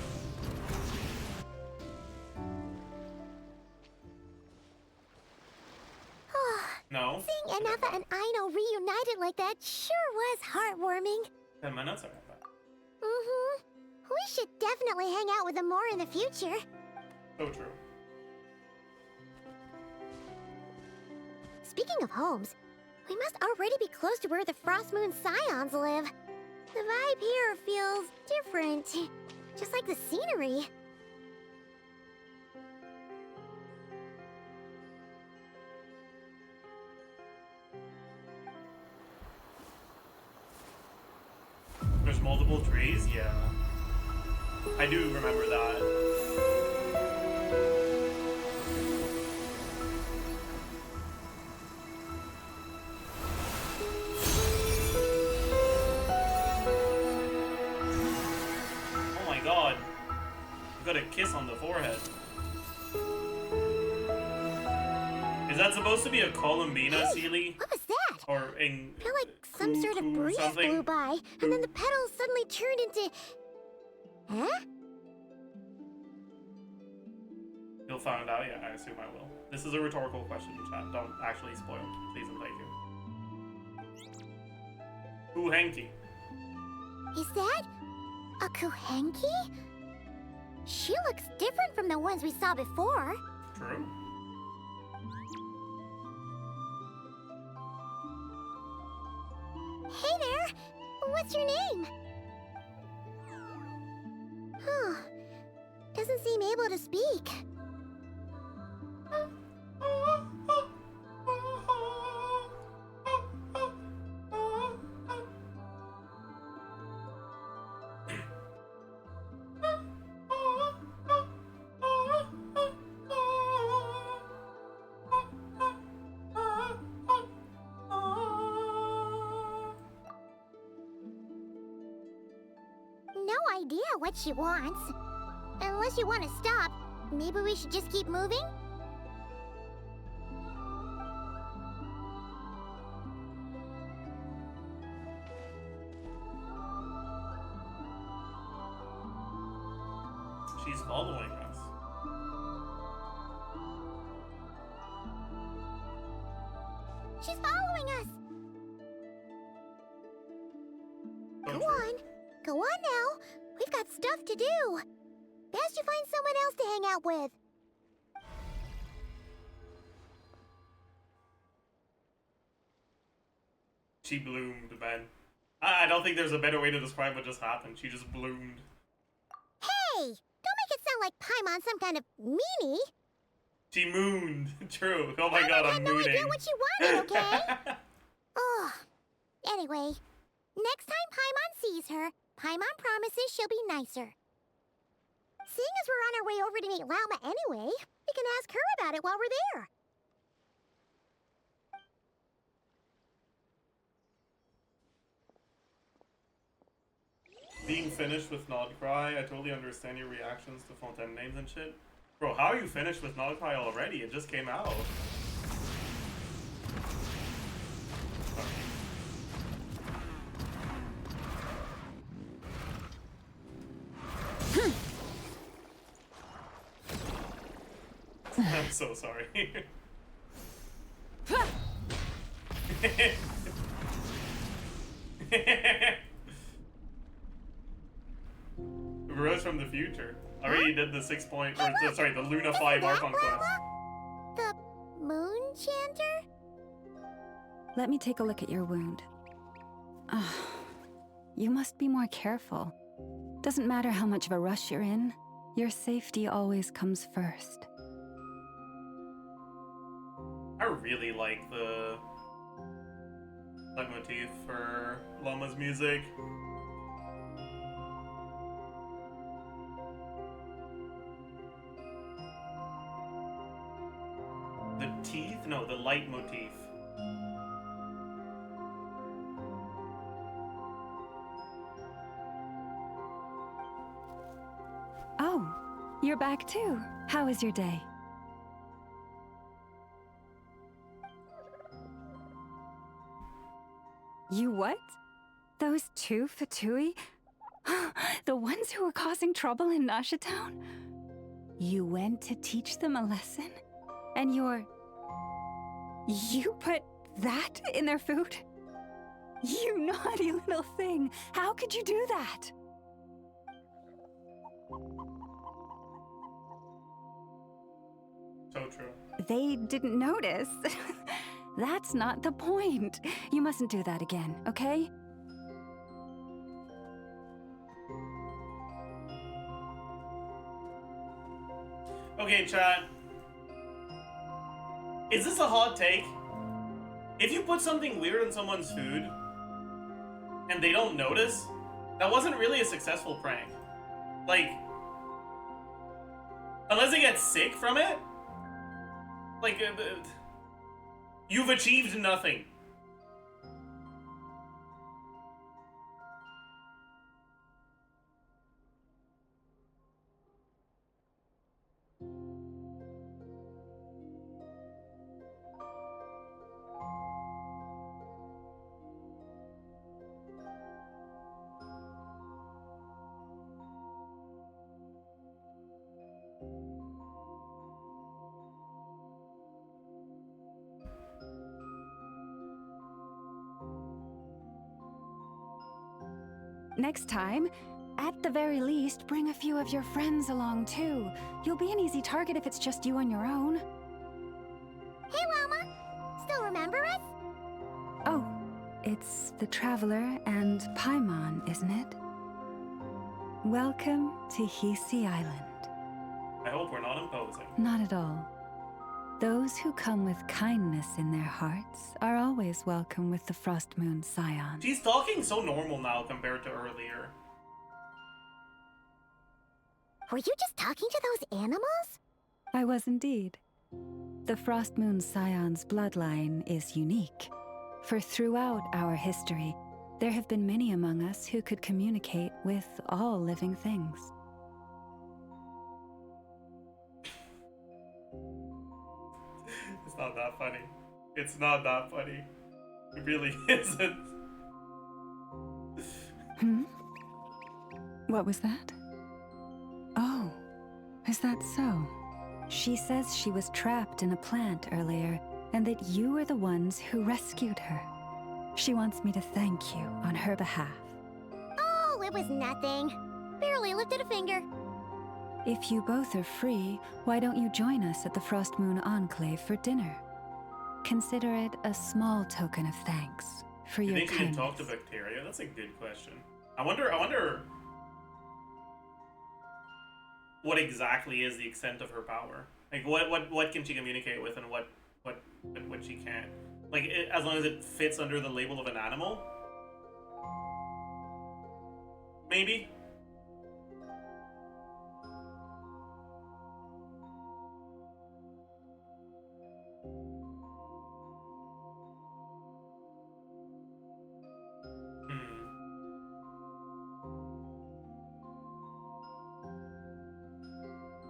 No. Seeing Anafa and Aino reunited like that sure was heartwarming. 10 minutes? Alright, bye. Mm-hmm. We should definitely hang out with them more in the future. So true. Speaking of homes, we must already be close to where the Frost Moon Scions live. The vibe here feels different. Just like the scenery. There's multiple trees? Yeah. I do remember that. Oh my god. You got a kiss on the forehead. Is that supposed to be a Columbina, Sealy? What was that? Or in... I feel like some sort of breeze blew by, and then the petals suddenly turned into... Huh? You'll find out, yeah, I assume I will. This is a rhetorical question, chat. Don't actually spoil. Please and thank you. Kuhenki. Is that a Kuhenki? She looks different from the ones we saw before. True. Hey there! What's your name? Huh. Doesn't seem able to speak. No idea what she wants. Unless you want to stop, maybe we should just keep moving? She's following us. She's following us! Go on. Go on now. We've got stuff to do. Best you find someone else to hang out with. She bloomed, man. I don't think there's a better way to describe what just happened. She just bloomed. Hey! Don't make it sound like Paimon's some kind of meanie. She mooned. True. Oh my god, I'm mooning. I had no idea what she wanted, okay? Oh. Anyway, next time Paimon sees her, Paimon promises she'll be nicer. Seeing as we're on our way over to meet Lauma anyway, we can ask her about it while we're there. Being finished with Nod Cry, I totally understand your reactions to Fontaine names and shit. Bro, how are you finished with Nod Cry already? It just came out. I'm so sorry. Rose from the future. I already did the 6 point, or sorry, the Luna 5 Archon quest. The Moon Chanter? Let me take a look at your wound. You must be more careful. Doesn't matter how much of a rush you're in, your safety always comes first. I really like the leitmotif for Lama's music. The teeth? No, the leitmotif. Oh, you're back too. How was your day? You what? Those two Fatui? The ones who were causing trouble in Nasha Town? You went to teach them a lesson? And you put that in their food? You naughty little thing. How could you do that? So true. They didn't notice. That's not the point. You mustn't do that again, okay? Okay, chat. Is this a hot take? If you put something weird in someone's food and they don't notice, that wasn't really a successful prank. Like, unless they get sick from it, like, you've achieved nothing. Next time, at the very least, bring a few of your friends along too. You'll be an easy target if it's just you on your own. Hey, Wilma! Still remember us? Oh, it's the Traveler and Paimon, isn't it? Welcome to Hisi Island. I hope we're not imposing. Not at all. Those who come with kindness in their hearts are always welcome with the Frost Moon Scion. She's talking so normal now compared to earlier. Were you just talking to those animals? I was indeed. The Frost Moon Scion's bloodline is unique, for throughout our history, there have been many among us who could communicate with all living things. It's not that funny. It's not that funny. It really isn't. Hmm? What was that? Oh, is that so? She says she was trapped in a plant earlier, and that you were the ones who rescued her. She wants me to thank you on her behalf. Oh, it was nothing. Barely lifted a finger. If you both are free, why don't you join us at the Frost Moon Enclave for dinner? Consider it a small token of thanks for You your think you can kindness. talk to bacteria? That's a good question. I wonder what exactly is the extent of her power? Like what can she communicate with and what she can't? Like as long as it fits under the label of an animal? Maybe?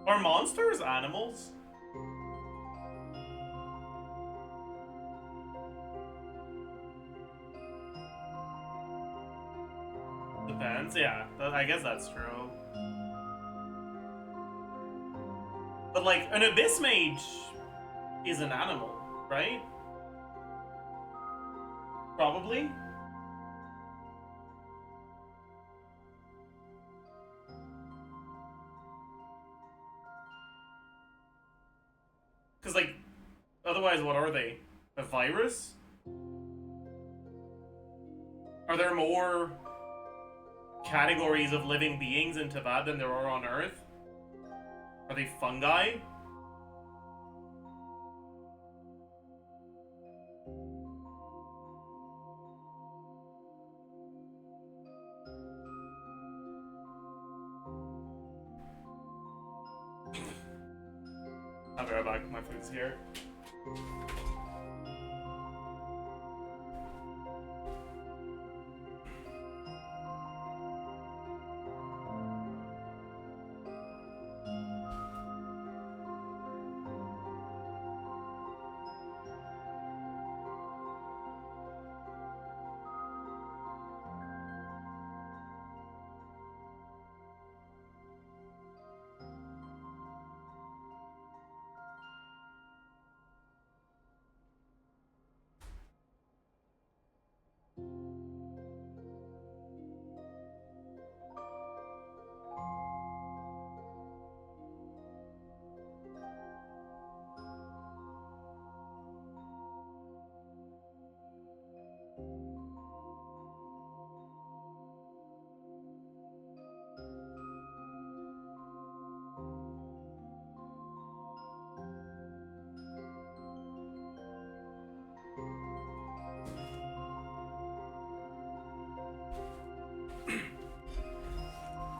Are monsters animals? Depends, yeah. I guess that's true. But like, an abyss mage is an animal, right? Probably? Because, like, otherwise, what are they? A virus? Are there more categories of living beings in Tavad than there are on Earth? Are they fungi? I'll be right back. My food's here.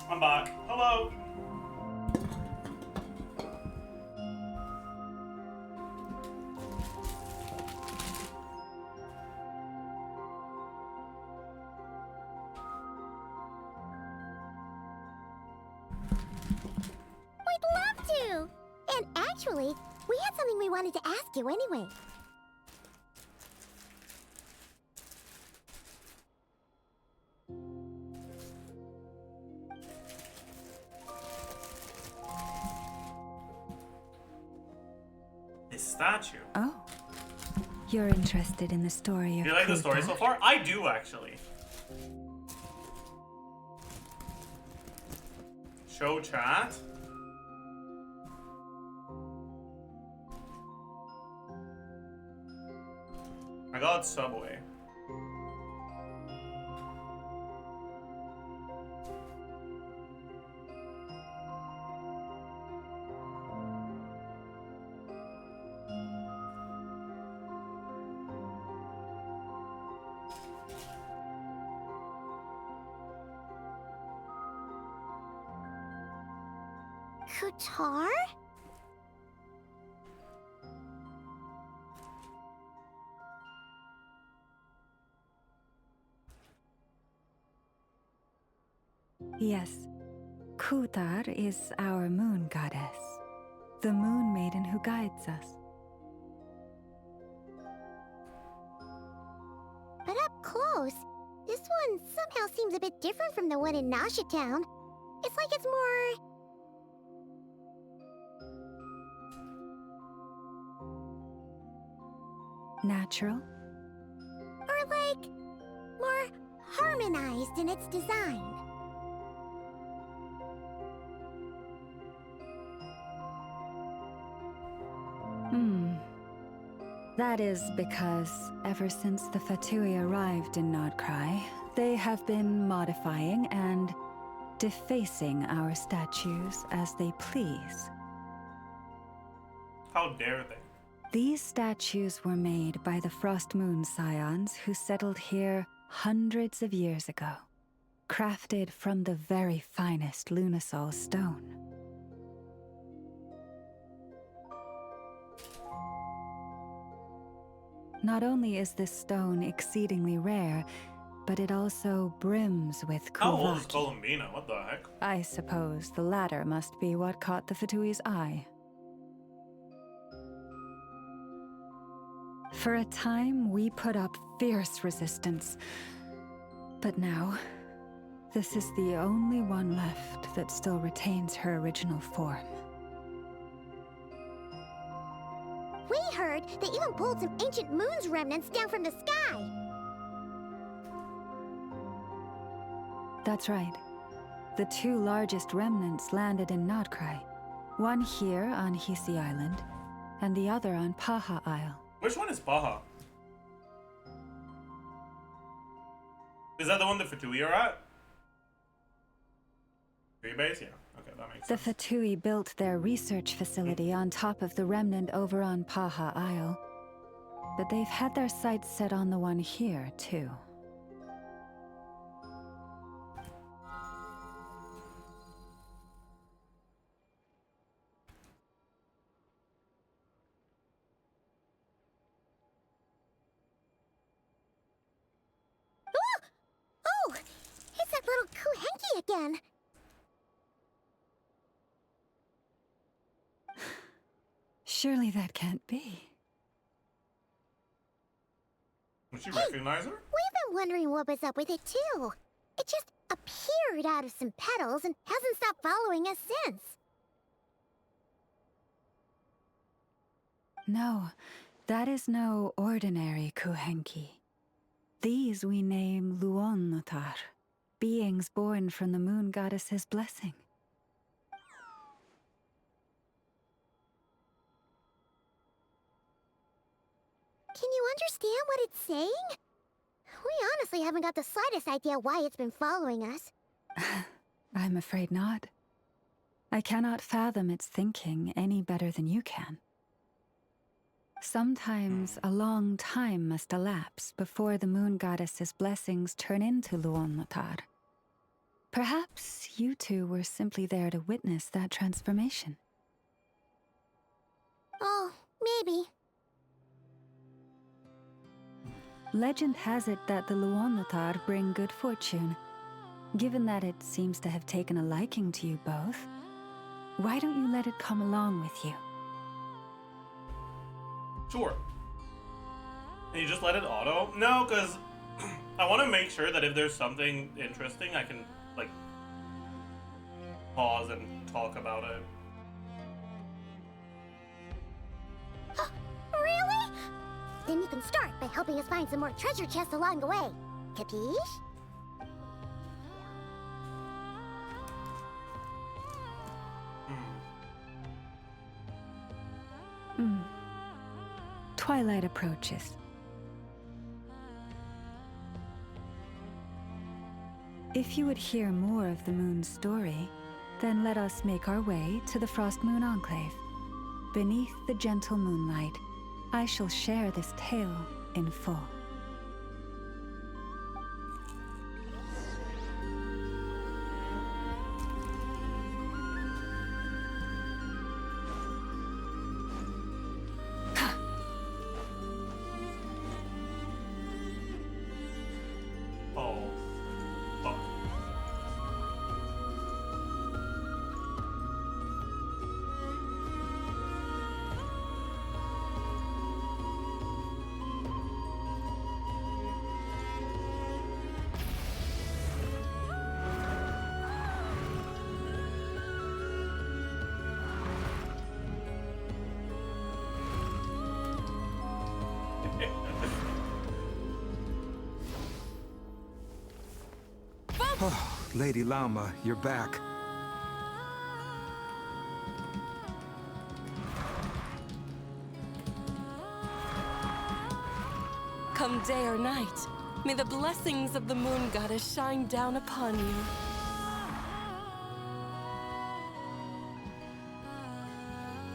I'm back. Hello. We'd love to! And actually, we had something we wanted to ask you anyway. This statue. Oh. You're interested in the story of Do you like the story so Kuta? far? I do, actually. Show chat. I got Subway. Kutar? Yes, Kutar is our moon goddess, the moon maiden who guides us. But up close, this one somehow seems a bit different from the one in Nasha Town. It's like it's more... natural? or like... more harmonized in its design. That is because ever since the Fatui arrived in Nodcry, they have been modifying and defacing our statues as they please. How dare they? These statues were made by the Frost Moon Scions who settled here hundreds of years ago, crafted from the very finest Lunasol stone. Not only is this stone exceedingly rare, but it also brims with How old is Kuvaki. Columbina? What the heck? I suppose the latter must be what caught the Fatui's eye. For a time, we put up fierce resistance. But now, this is the only one left that still retains her original form. We heard they even pulled some ancient moon's remnants down from the sky. That's right. The two largest remnants landed in Nodcry. One here on Hisi Island, and the other on Paha Isle. Which one is Baja? Is that the one the Fatui are at? Fatui base? Yeah. Okay, that makes The sense. Fatui built their research facility on top of the remnant over on Paha Isle. But they've had their sights set on the one here, too. Oh! It's that little Kuhenki again! Surely that can't be. Would you recognize her? We've been wondering what was up with it, too. It just appeared out of some petals and hasn't stopped following us since. No, that is no ordinary Kuhenki. These we name Luonnotar, beings born from the moon goddess's blessing. Can you understand what it's saying? We honestly haven't got the slightest idea why it's been following us. I'm afraid not. I cannot fathom its thinking any better than you can. Sometimes a long time must elapse before the moon goddess's blessings turn into Luonnotar. Perhaps you two were simply there to witness that transformation. Oh, maybe. Legend has it that the Luonnotar bring good fortune. Given that it seems to have taken a liking to you both, why don't you let it come along with you? Sure. And you just let it auto? No, because I want to make sure that if there's something interesting, I can, like, pause and talk about it. Really? Then you can start by helping us find some more treasure chests along the way. Capiche? Twilight approaches. If you would hear more of the moon's story, then let us make our way to the Frost Moon Enclave. Beneath the gentle moonlight, I shall share this tale in full. Oh, fuck. Oh, Lady Llama, you're back. Come day or night, may the blessings of the moon goddess shine down upon you.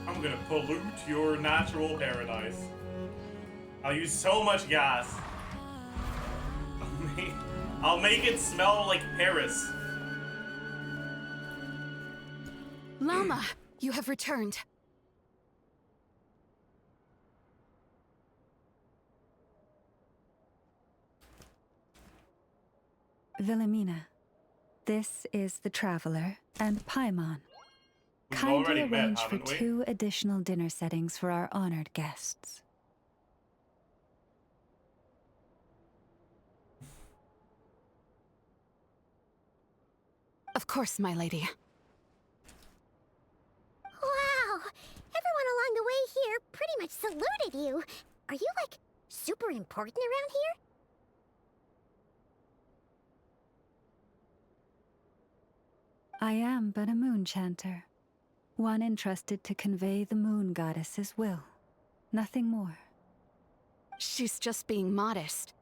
I'm gonna pollute your natural paradise. I'll use so much gas. I'll make it smell like Paris. Llama, you have returned. Wilhelmina, this is the Traveler and Paimon. We've Kindly already met, arrange for haven't we? 2 additional dinner settings for our honored guests. Of course, my lady. Wow! Everyone along the way here pretty much saluted you. Are you, like, super important around here? I am but a moon chanter, one entrusted to convey the moon goddess's will. Nothing more. She's just being modest.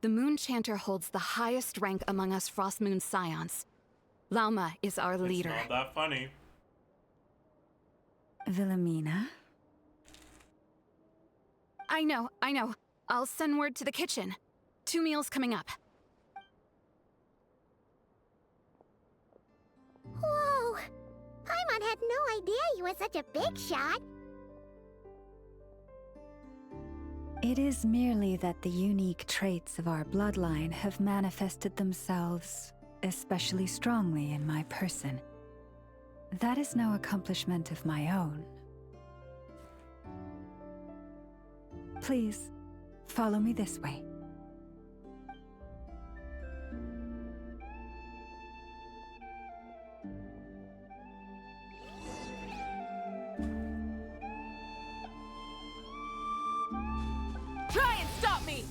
The Moon Chanter holds the highest rank among us Frost Moon Scions. Llama is our leader. It's not that funny. Wilhelmina? I know. I'll send word to the kitchen. 2 meals coming up. Whoa! Paimon had no idea you were such a big shot. It is merely that the unique traits of our bloodline have manifested themselves especially strongly in my person. That is no accomplishment of my own. Please, follow me this way. Try and stop me!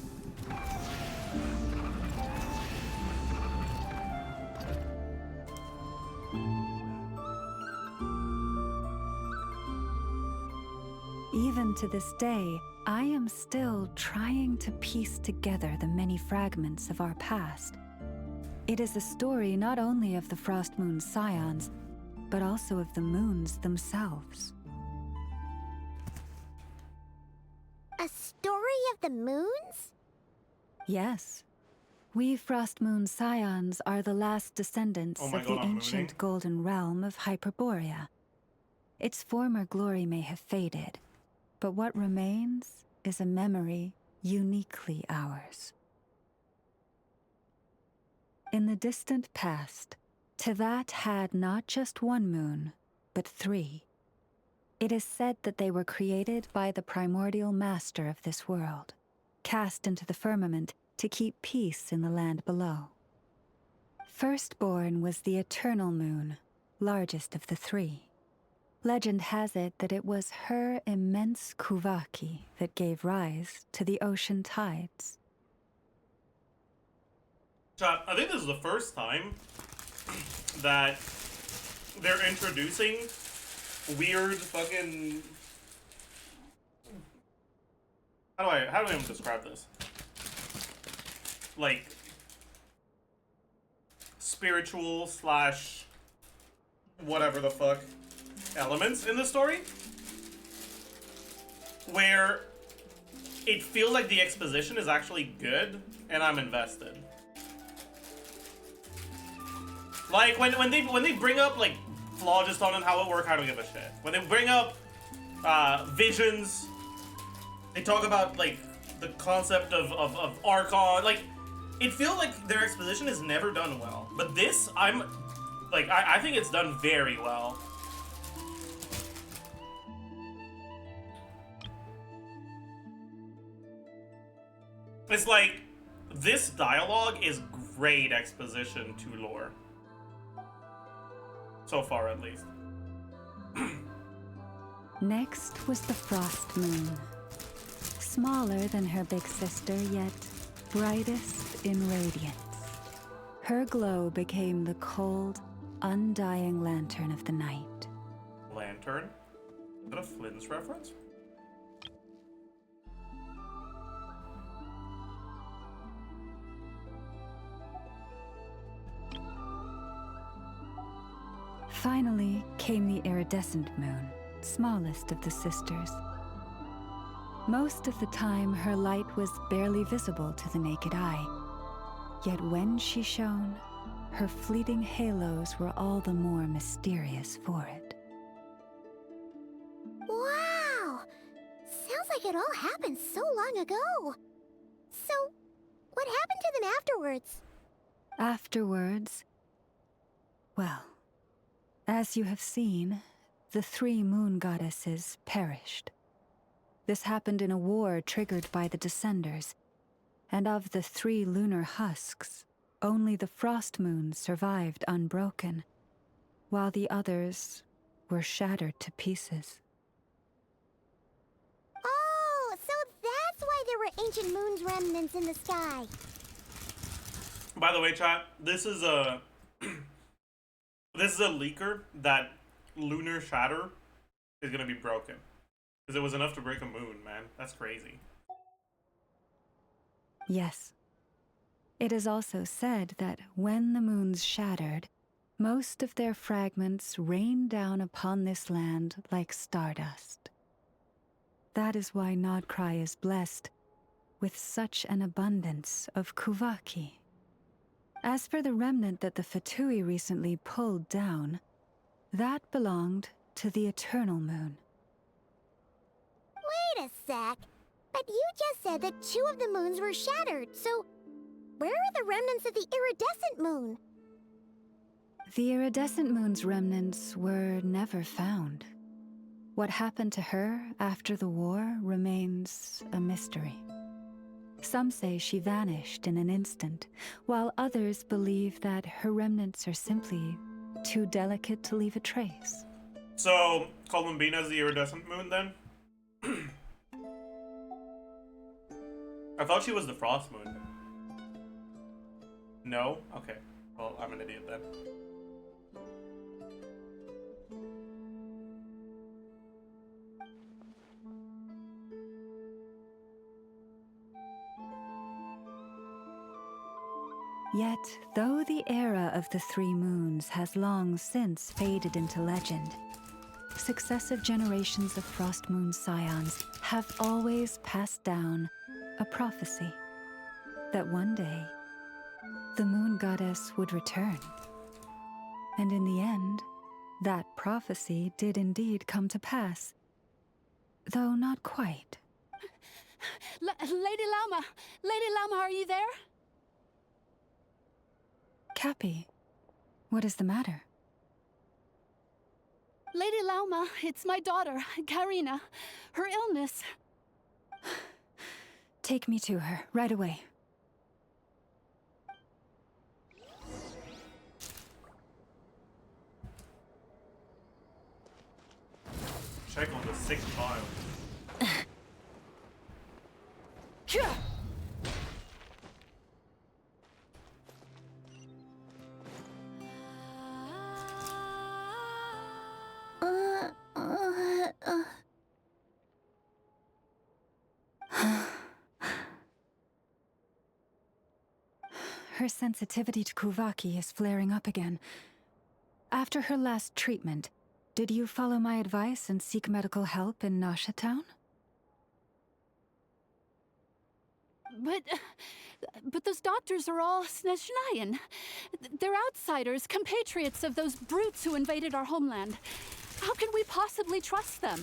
Even to this day, I am still trying to piece together the many fragments of our past. It is a story not only of the Frost Moon Scions, but also of the moons themselves. A story of the moons? Yes. We Frost Moon Scions are the last descendants Oh my of God, the I'm ancient mooning. golden realm of Hyperborea. Its former glory may have faded, but what remains is a memory uniquely ours. In the distant past, Tevat had not just 1 moon, but 3. It is said that they were created by the primordial master of this world, cast into the firmament to keep peace in the land below. Firstborn was the eternal moon, largest of the 3. Legend has it that it was her immense kuvaki that gave rise to the ocean tides. Chat, I think this is the first time that they're introducing weird fucking How do I even describe this? Like, spiritual slash whatever the fuck elements in the story, where it feels like the exposition is actually good and I'm invested. Like when they bring up like phlogiston and how it works, I don't give a shit. When they bring up visions, they talk about like the concept of ARCHON. Like, it feels like their exposition is never done well. But this, I think it's done very well. It's like, this dialogue is great exposition to lore. So far, at least. Next was the Frost Moon. Smaller than her big sister, yet brightest in radiance. Her glow became the cold, undying lantern of the night. Lantern? Is that a Flynn's reference? Finally came the iridescent moon, smallest of the sisters. Most of the time, her light was barely visible to the naked eye. Yet when she shone, her fleeting halos were all the more mysterious for it. Wow! Sounds like it all happened so long ago. So, what happened to them afterwards? Afterwards, well, as you have seen, the 3 moon goddesses perished. This happened in a war triggered by the Descenders, and of the 3 lunar husks, only the Frost Moon survived unbroken, while the others were shattered to pieces. Oh, so that's why there were ancient moon's remnants in the sky. By the way, chat, this is a this is a leaker that lunar shatter is gonna be broken. Because it was enough to break a moon, man. That's crazy. Yes. It is also said that when the moons shattered, most of their fragments rained down upon this land like stardust. That is why Nodcry is blessed with such an abundance of Kuvaki. As for the remnant that the Fatui recently pulled down, that belonged to the Eternal Moon. Wait a sec. But you just said that 2 of the moons were shattered, so where are the remnants of the iridescent moon? The iridescent moon's remnants were never found. What happened to her after the war remains a mystery. Some say she vanished in an instant, while others believe that her remnants are simply too delicate to leave a trace. So, Columbina's the iridescent moon, then? I thought she was the Frost Moon. No? Okay. Well, I'm an idiot then. Yet, though the era of the 3 moons has long since faded into legend, successive generations of Frost Moon scions have always passed down a prophecy that one day the moon goddess would return. And in the end, that prophecy did indeed come to pass, though not quite. Lady Llama! Lady Llama, are you there? Cappy, what is the matter? Lady Llama, it's my daughter, Karina. Her illness. Take me to her, right away. Check on the sick child. Her sensitivity to Kuvaki is flaring up again. After her last treatment, did you follow my advice and seek medical help in Nasha Town? But those doctors are all Snezhnayan. They're outsiders, compatriots of those brutes who invaded our homeland. How can we possibly trust them?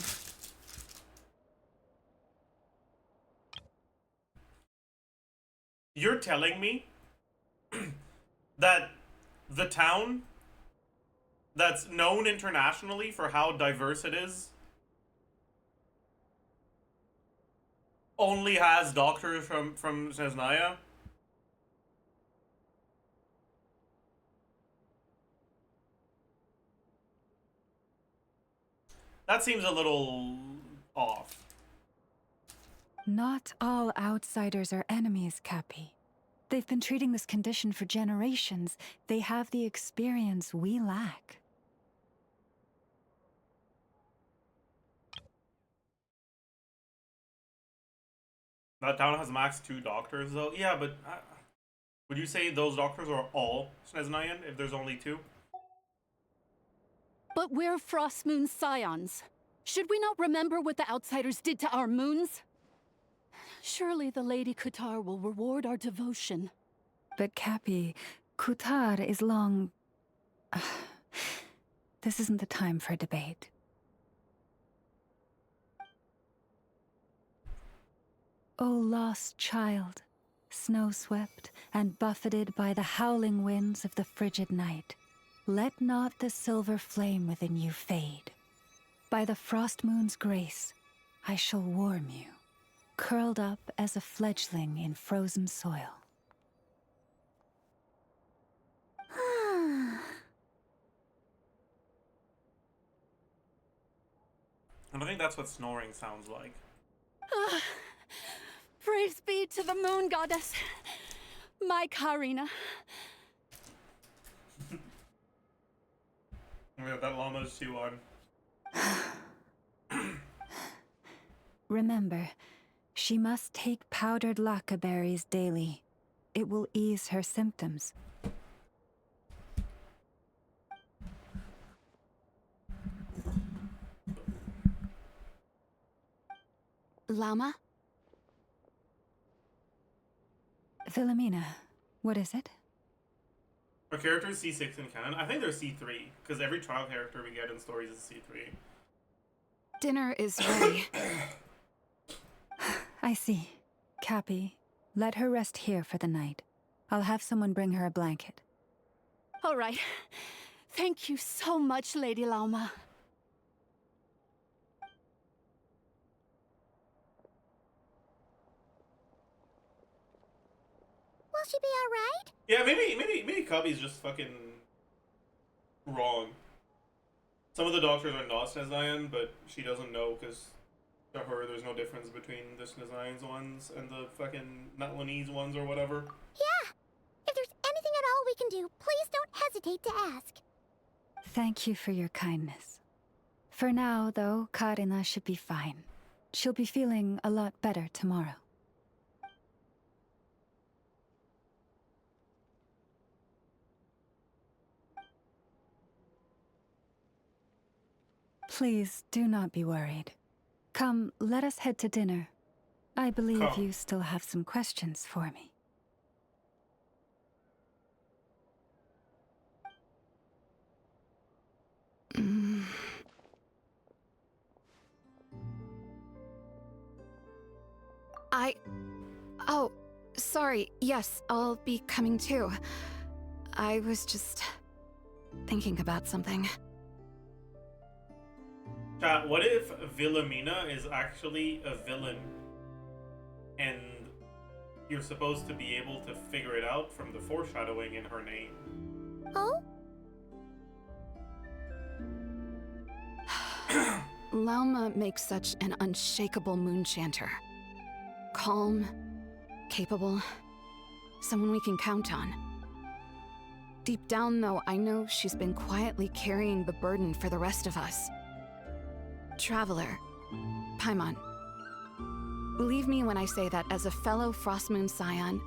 You're telling me that the town that's known internationally for how diverse it is only has doctors from Snezhnaya? That seems a little off. Not all outsiders are enemies, Cappy. They've been treating this condition for generations. They have the experience we lack. That town has max 2 doctors, though. Yeah, but would you say those doctors are all Snezhnayan if there's only 2? But we're Frostmoon scions. Should we not remember what the outsiders did to our moons? Surely the Lady Kutar will reward our devotion. But Cappy, Kutar is long... This isn't the time for debate. O lost child, snow-swept and buffeted by the howling winds of the frigid night, let not the silver flame within you fade. By the frost moon's grace, I shall warm you, curled up as a fledgling in frozen soil. I don't think that's what snoring sounds like. Praise be to the moon goddess, my Karina. Yeah, that llama's too on. Remember, she must take powdered laka berries daily. It will ease her symptoms. Llama? Philomena, what is it? Our character is C6 in canon. I think they're C3, because every trial character we get in stories is C3. Dinner is ready. I see. Cappy, let her rest here for the night. I'll have someone bring her a blanket. All right. Thank you so much, Lady Llama. Will she be alright? Yeah, maybe Cubby's just fucking wrong. Some of the doctors are not Snezhnayan, but she doesn't know because to her there's no difference between the Snezhnayans ones and the fucking Natlanese ones or whatever. Yeah! If there's anything at all we can do, please don't hesitate to ask. Thank you for your kindness. For now, though, Karina should be fine. She'll be feeling a lot better tomorrow. Please, do not be worried. Come, let us head to dinner. I believe you still have some questions for me. Oh, sorry. Yes, I'll be coming too. I was just thinking about something. Chat, what if Philomena is actually a villain? And you're supposed to be able to figure it out from the foreshadowing in her name. Oh? Lauma makes such an unshakable moon chanter. Calm, capable, someone we can count on. Deep down, though, I know she's been quietly carrying the burden for the rest of us. Traveler, Paimon, Believe me when I say that as a fellow Frostmoon Scion,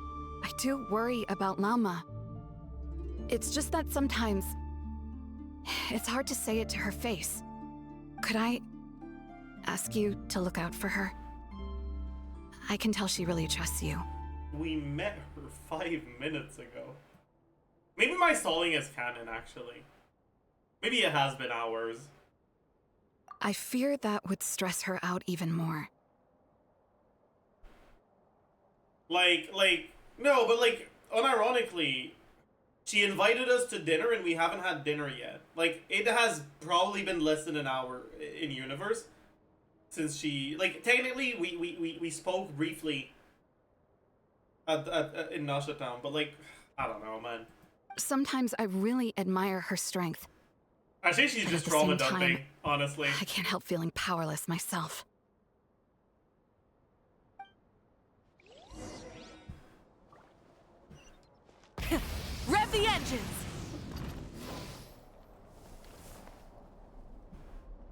I do worry about Lauma. It's just that sometimes it's hard to say it to her face. Could I ask you to look out for her? I can tell she really trusts you. We met her 5 minutes ago. Maybe my stalling is canon, actually. Maybe it has been hours. I fear that would stress her out even more. No, but unironically, she invited us to dinner and we haven't had dinner yet. It has probably been less than an hour in universe since she, technically we spoke briefly in Nasha Town, but I don't know, man. Sometimes I really admire her strength. I think she's just trauma dumping, honestly. I can't help feeling powerless myself. Rev the engines!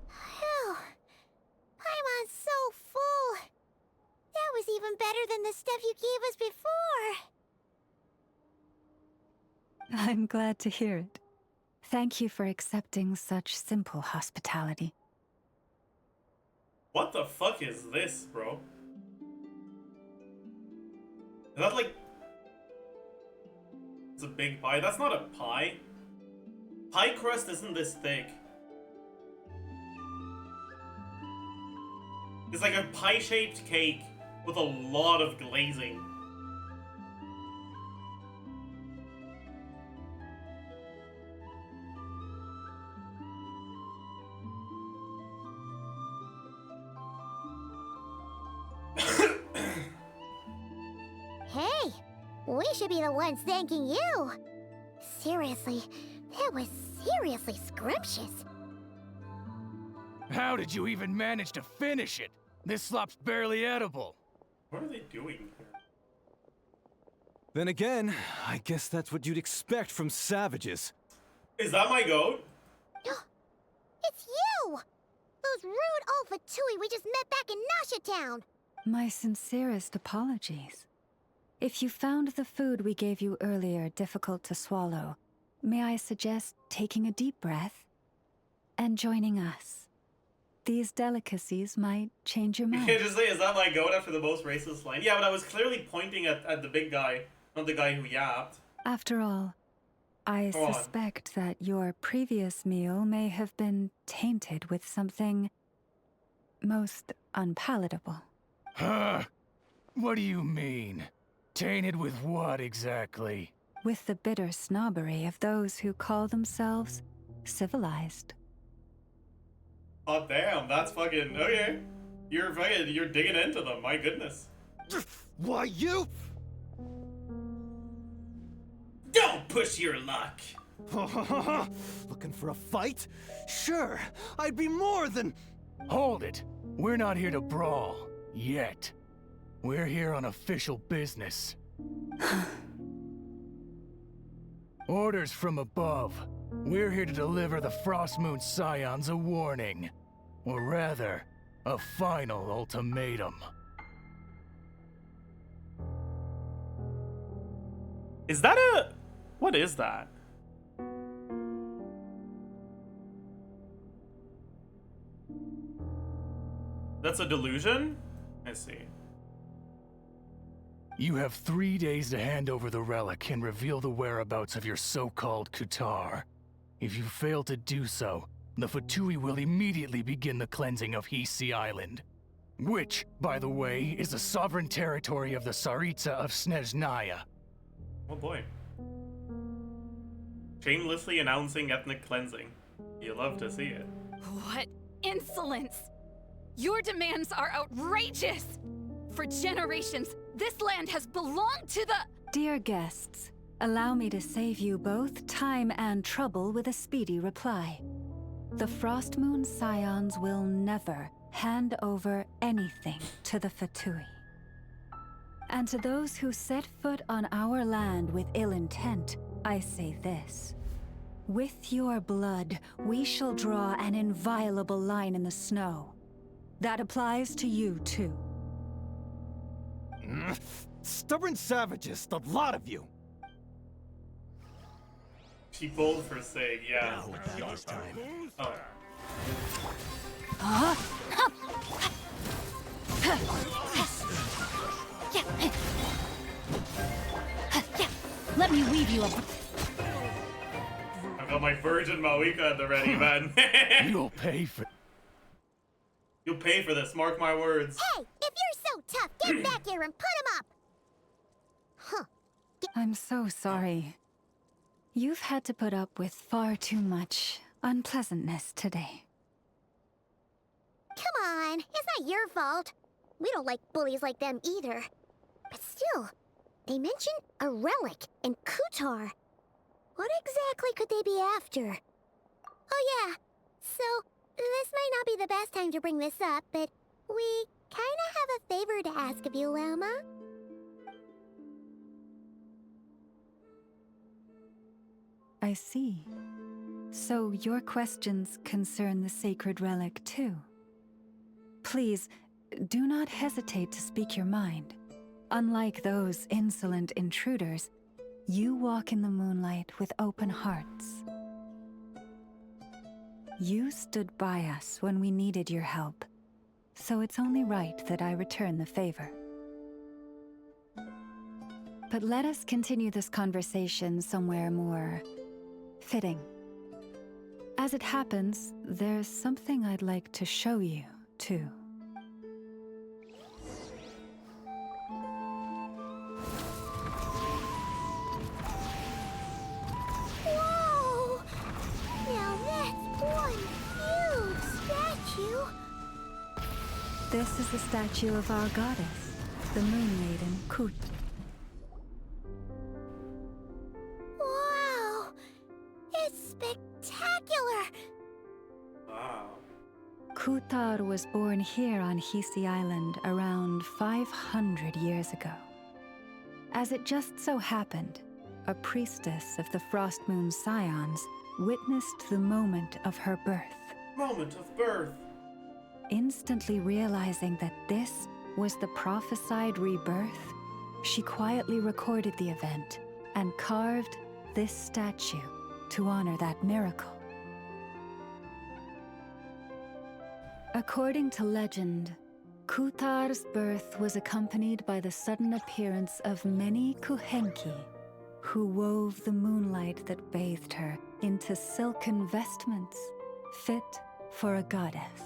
Phew. Paimon's so full. That was even better than the stuff you gave us before. I'm glad to hear it. Thank you for accepting such simple hospitality. What the fuck is this, bro? Is that it's a big pie? That's not a pie. Pie crust isn't this thick. It's like a pie-shaped cake with a lot of glazing. Hey, we should be the ones thanking you. Seriously, that was seriously scrumptious. How did you even manage to finish it? This slop's barely edible. What are they doing here? Then again, I guess that's what you'd expect from savages. Is that my goat? It's you! Those rude old Fatui we just met back in Nasha Town. My sincerest apologies. If you found the food we gave you earlier difficult to swallow, may I suggest taking a deep breath and joining us? These delicacies might change your You mind. can't just say, is that my goat after the most racist line? Yeah, but I was clearly pointing at the big guy, not the guy who yapped. After all, I Go on. suspect that your previous meal may have been tainted with something most unpalatable. Huh? What do you mean? Tainted with what exactly? With the bitter snobbery of those who call themselves civilized. Oh damn, that's fucking okay. You're digging into them, my goodness. Why you? Don't push your luck. Looking for a fight? Sure, I'd be more than... Hold it. We're not here to brawl. Yet. We're here on official business. Orders from above. We're here to deliver the Frostmoon Scions a warning. Or rather, a final ultimatum. Is that a... What is that? That's a delusion? I see. You have 3 days to hand over the relic and reveal the whereabouts of your so-called Kutar. If you fail to do so, the Fatui will immediately begin the cleansing of Hisi Island. Which, by the way, is the sovereign territory of the Tsaritsa of Snezhnaya. Oh boy. Shamelessly announcing ethnic cleansing. You love to see it. What insolence! Your demands are outrageous! For generations, this land has belonged to the— Dear guests, allow me to save you both time and trouble with a speedy reply. The Frostmoon Scions will never hand over anything to the Fatui. And to those who set foot on our land with ill intent, I say this. With your blood, we shall draw an inviolable line in the snow. That applies to you, too. Stubborn savages, the lot of you. She pulled for Sig, yeah. This time. Oh. Let me weave you up. I've got my virgin Mawika at the ready, man. You'll pay for. You'll pay for this, mark my words. Hey, if you're so tough, get back here and put him up! Huh. I'm so sorry. You've had to put up with far too much unpleasantness today. Come on, it's not your fault. We don't like bullies like them either. But still, they mentioned a relic in Kutar. What exactly could they be after? Oh yeah, so this might not be the best time to bring this up, but we kinda have a favor to ask of you, Lama. I see. So your questions concern the sacred relic too. Please, do not hesitate to speak your mind. Unlike those insolent intruders, you walk in the moonlight with open hearts. You stood by us when we needed your help, so it's only right that I return the favor. But let us continue this conversation somewhere more fitting. As it happens, there's something I'd like to show you, too. Whoa! Now that's one huge statue! This is the statue of our goddess, the Moon Maiden Kut. Wow! It's spectacular! Wow. Kutar was born here on Hisi Island around 500 years ago. As it just so happened, a priestess of the Frost Moon Scions witnessed the moment of her birth. Moment of birth. Instantly realizing that this was the prophesied rebirth, she quietly recorded the event and carved this statue to honor that miracle. According to legend, Kutar's birth was accompanied by the sudden appearance of many Kuhenki, who wove the moonlight that bathed her into silken vestments fit for a goddess.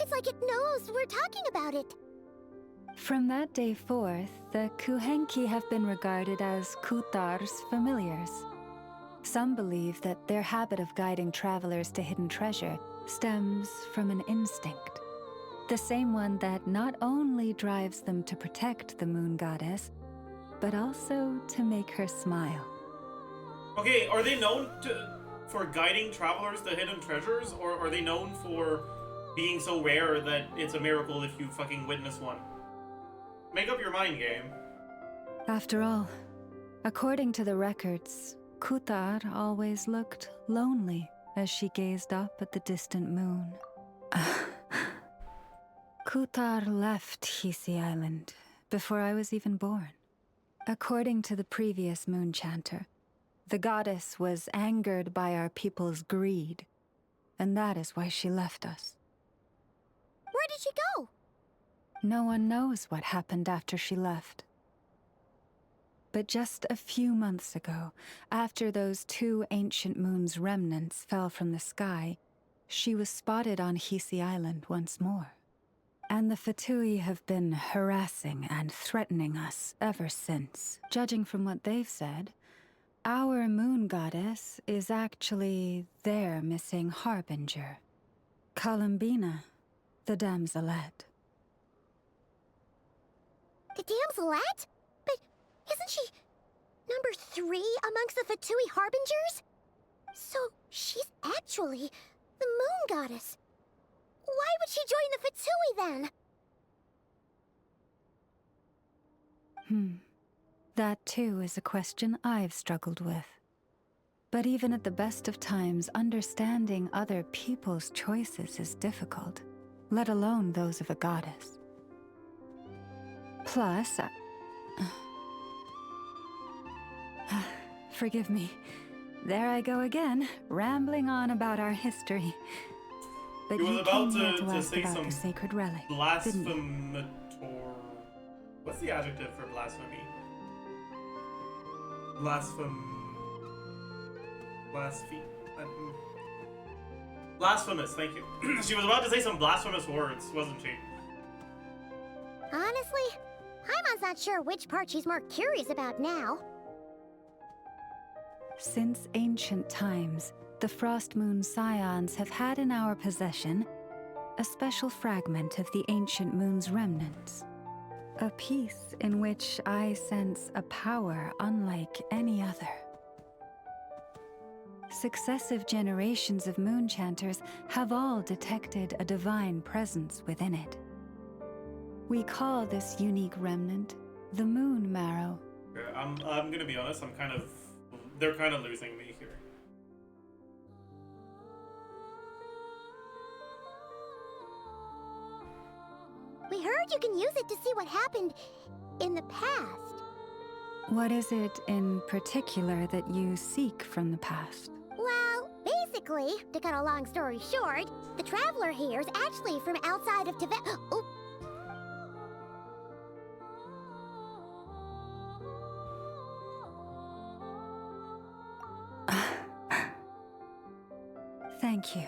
It's like it knows we're talking about it. From that day forth, the Kuhenki have been regarded as Kutar's familiars. Some believe that their habit of guiding travelers to hidden treasure stems from an instinct. The same one that not only drives them to protect the moon goddess, but also to make her smile. Okay, are they known for guiding travelers to hidden treasures, or are they known for being so rare that it's a miracle if you fucking witness one? Make up your mind, game. After all, according to the records, Kutar always looked lonely as she gazed up at the distant moon. Kutar left Hisi Island before I was even born. According to the previous moon chanter, the goddess was angered by our people's greed, and that is why she left us. Where did she go? No one knows what happened after she left. But just a few months ago, after those two ancient moons' remnants fell from the sky, she was spotted on Hisi Island once more. And the Fatui have been harassing and threatening us ever since. Judging from what they've said, our moon goddess is actually their missing harbinger, Columbina, the damselette. The damselette? But isn't she number 3 amongst the Fatui harbingers? So she's actually the moon goddess. Why would she join the Fatui then? That too is a question I've struggled with. But even at the best of times, understanding other people's choices is difficult, let alone those of a goddess. Plus, forgive me. There I go again, rambling on about our history. But You you was about came here to to ask say about some the sacred relic, didn't you? blasphemetor. What's the adjective for blasphemy? Blasphemous, thank you. She was about to say some blasphemous words, wasn't she? Honestly, Paimon's not sure which part she's more curious about now. Since ancient times, the Frost Moon Scions have had in our possession a special fragment of the ancient moon's remnants. A piece in which I sense a power unlike any other. Successive generations of moonchanters have all detected a divine presence within it. We call this unique remnant the Moon Marrow. Okay, I'm gonna be honest, they're kind of losing me here. We heard you can use it to see what happened in the past. What is it in particular that you seek from the past? Well, basically, to cut a long story short, the traveler here is actually from outside of Tibet. Oh. Thank you.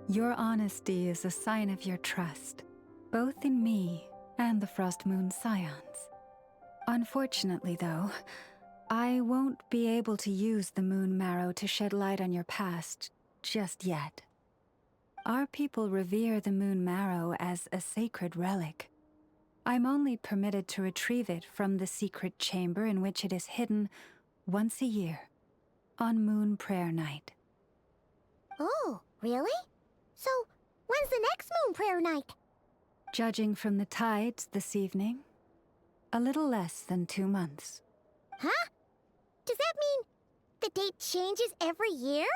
Your honesty is a sign of your trust, both in me and the Frost Moon Scions. Unfortunately, though, I won't be able to use the Moon Marrow to shed light on your past just yet. Our people revere the Moon Marrow as a sacred relic. I'm only permitted to retrieve it from the secret chamber in which it is hidden once a year, on Moon Prayer Night. Oh, really? So, when's the next Moon Prayer Night? Judging from the tides this evening, a little less than 2 months. Huh? Does that mean the date changes every year?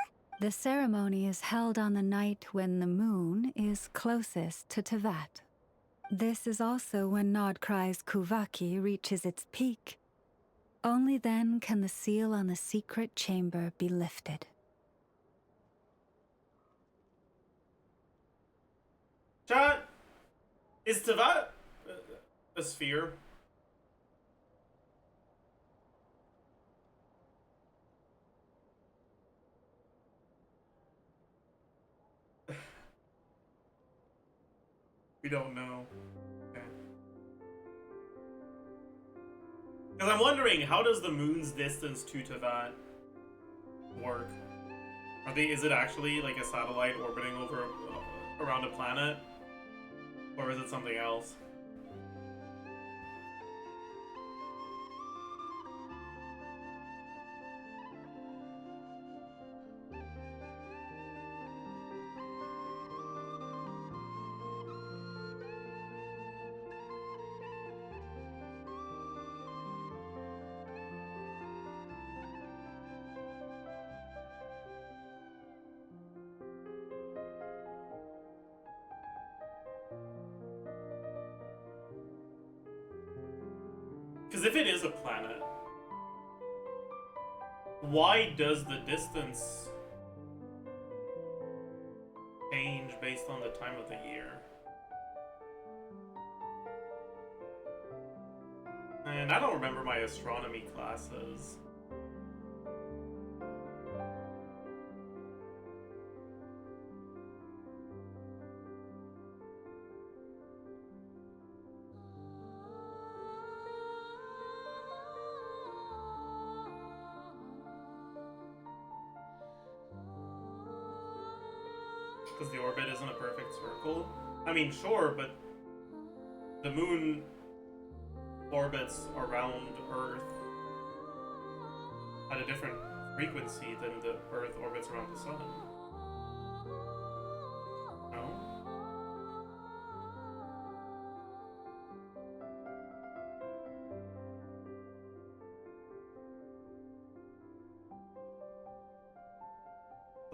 The ceremony is held on the night when the moon is closest to Tevat. This is also when Nodcry's Kuvaki reaches its peak. Only then can the seal on the secret chamber be lifted. Chat, is Tevat a sphere? We don't know. Okay. Because I'm wondering, how does the moon's distance to Tevat work? Is it actually like a satellite orbiting over around a planet? Or is it something else? Because if it is a planet, why does the distance change based on the time of the year? And I don't remember my astronomy classes. Because the orbit isn't a perfect circle. I mean, sure, but the moon orbits around Earth at a different frequency than the Earth orbits around the sun. No?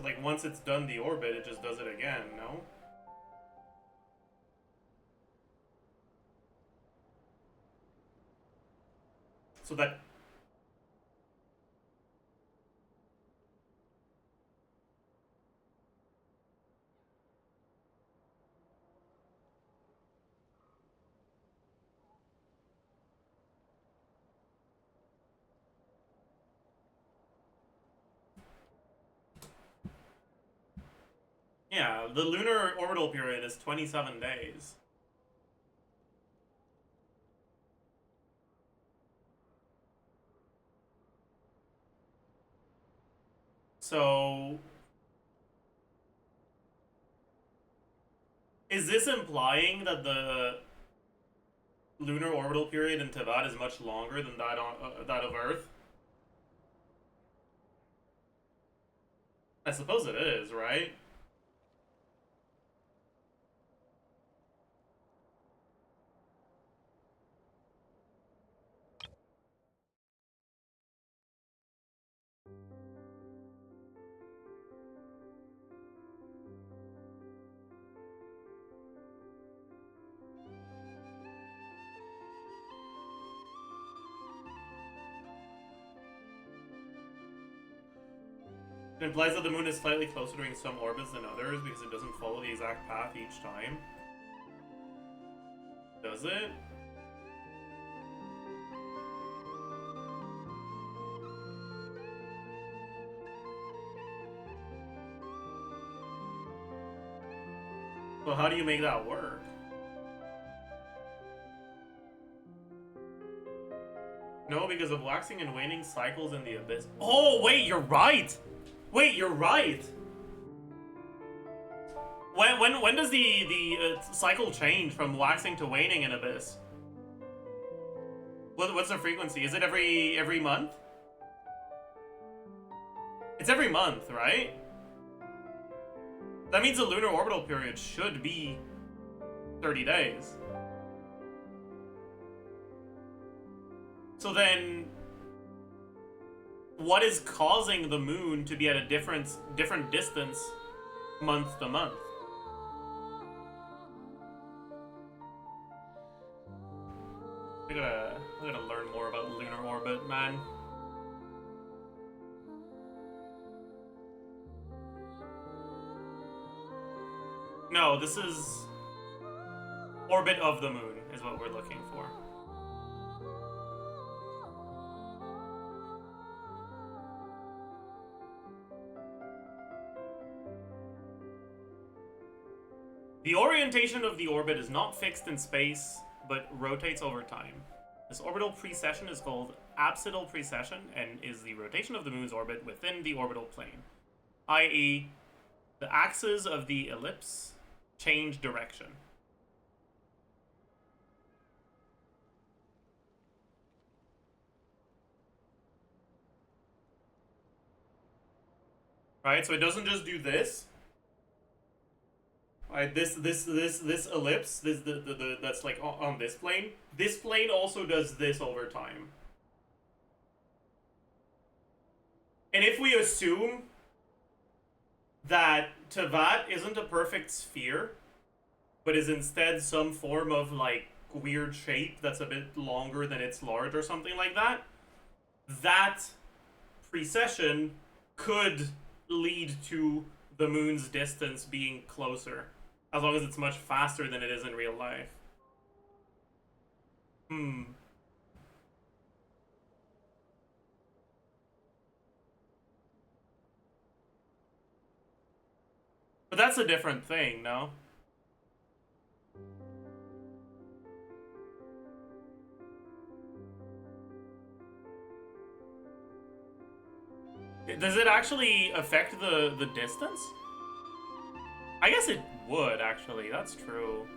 Like, once it's done the orbit, it just does it again, no? So that... Yeah, the lunar orbital period is 27 days. So... is this implying that the lunar orbital period in Tevat is much longer than that on that of Earth? I suppose it is, right? It implies that the moon is slightly closer during some orbits than others because it doesn't follow the exact path each time. Does it? Well, how do you make that work? No, because of waxing and waning cycles in the abyss. Oh, wait, you're right! Wait, you're right! When does the cycle change from waxing to waning in abyss? What's the frequency? Is it every month? It's every month, right? That means the lunar orbital period should be 30 days. So then, what is causing the moon to be at a different distance month to month? I gotta learn more about lunar orbit, man. No, this is orbit of the moon is what we're looking for. The orientation of the orbit is not fixed in space, but rotates over time. This orbital precession is called apsidal precession and is the rotation of the moon's orbit within the orbital plane, i.e., the axes of the ellipse change direction. Right, so it doesn't just do this. Right, this ellipse, that's like on this plane. This plane also does this over time. And if we assume that Tevat isn't a perfect sphere, but is instead some form of like weird shape that's a bit longer than it's large or something like that, that precession could lead to the moon's distance being closer, as long as it's much faster than it is in real life. But that's a different thing, no? Does it actually affect the distance? I guess it would, actually. That's true.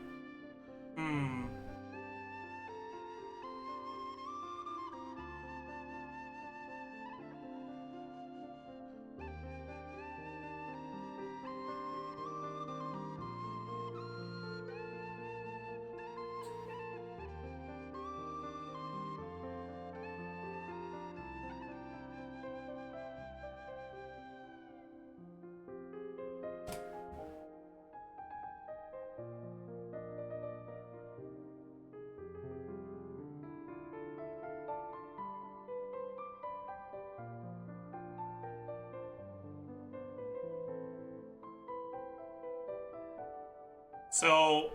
So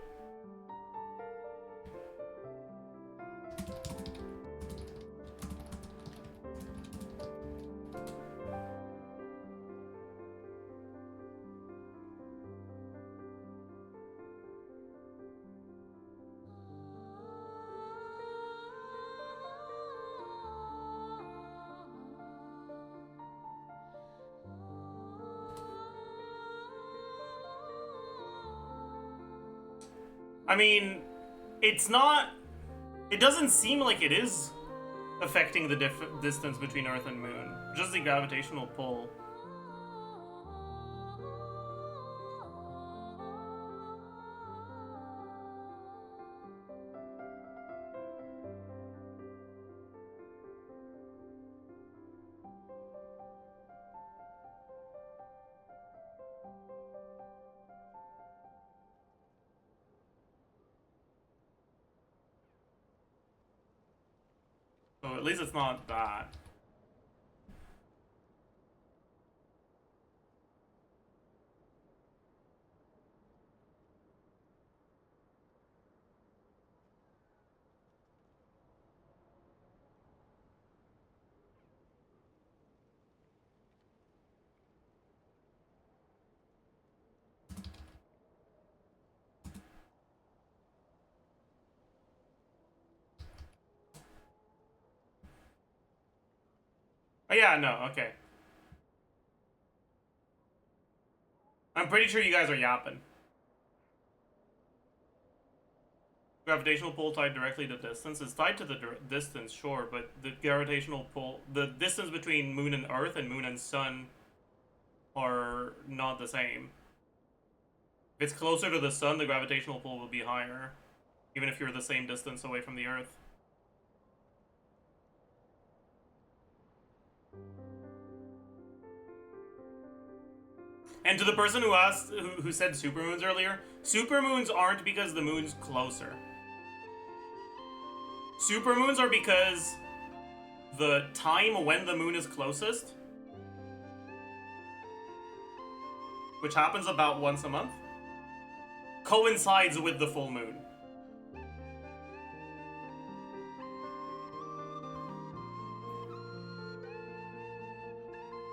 I mean, it's not. It doesn't seem like it is affecting the distance between Earth and Moon. Just the gravitational pull. So at least it's not that. Oh yeah, no, okay. I'm pretty sure you guys are yapping. Gravitational pull tied directly to distance. It's tied to the distance, sure, but the gravitational pull, the distance between Moon and Earth and Moon and Sun are not the same. If it's closer to the Sun, the gravitational pull will be higher, even if you're the same distance away from the Earth. And to the person who asked, who said supermoons earlier, supermoons aren't because the moon's closer. Supermoons are because the time when the moon is closest, which happens about once a month, coincides with the full moon.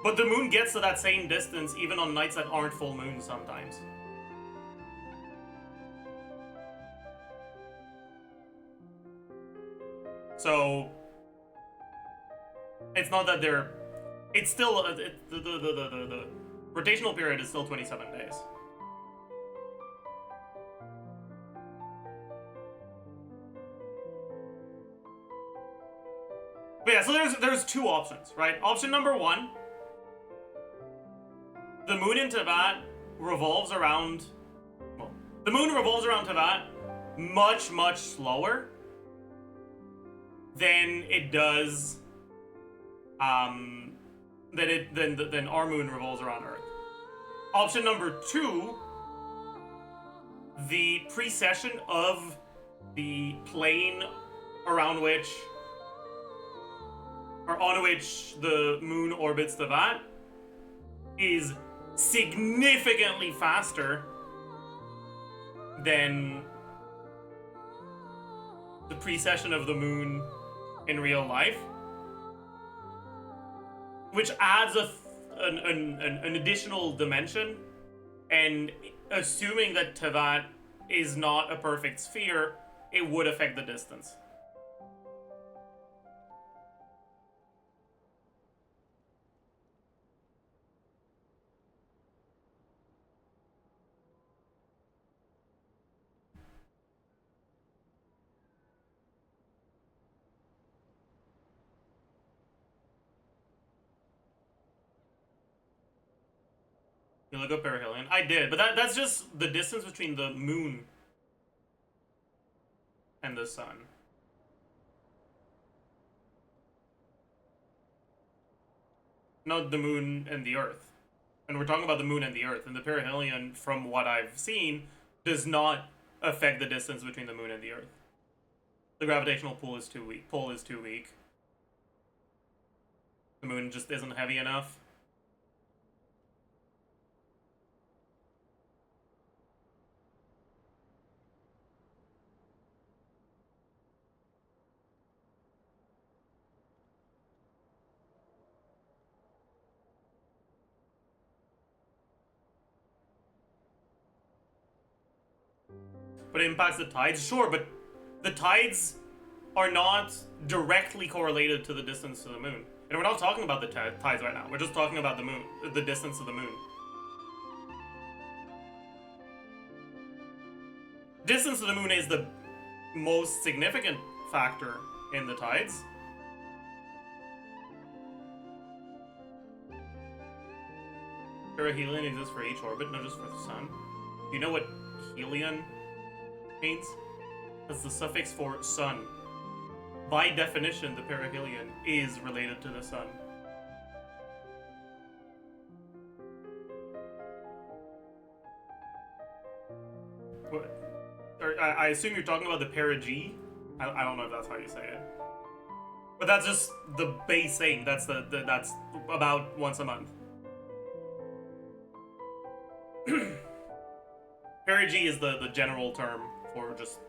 But the moon gets to that same distance even on nights that aren't full moon sometimes. So it's not that they're. It's still the rotational period is still 27 days. But yeah, so there's two options, right? Option number one. The moon in Teyvat revolves around, well, the moon revolves around Teyvat much slower than it does, than our moon revolves around Earth. Option number two, the precession of the plane around which, or on which the moon orbits Teyvat is significantly faster than the precession of the moon in real life, which adds an additional dimension. And assuming that Teyvat is not a perfect sphere, it would affect the distance. You look up perihelion? I did, but that's just the distance between the moon and the sun. Not the moon and the earth. And we're talking about the moon and the earth, and the perihelion, from what I've seen, does not affect the distance between the moon and the earth. The gravitational pull is too weak. The moon just isn't heavy enough. but it impacts the tides. Sure, but the tides are not directly correlated to the distance to the moon. And we're not talking about the tides right now. We're just talking about the moon, the distance of the moon. Distance to the moon is the most significant factor in the tides. Perihelion exists for each orbit, not just for the sun. Do you know what helion means? That's the suffix for sun. By definition, the perihelion is related to the sun. What? I assume you're talking about the perigee? I don't know if that's how you say it. But that's just the base thing. That's that's about once a month. Perigee is the general term for just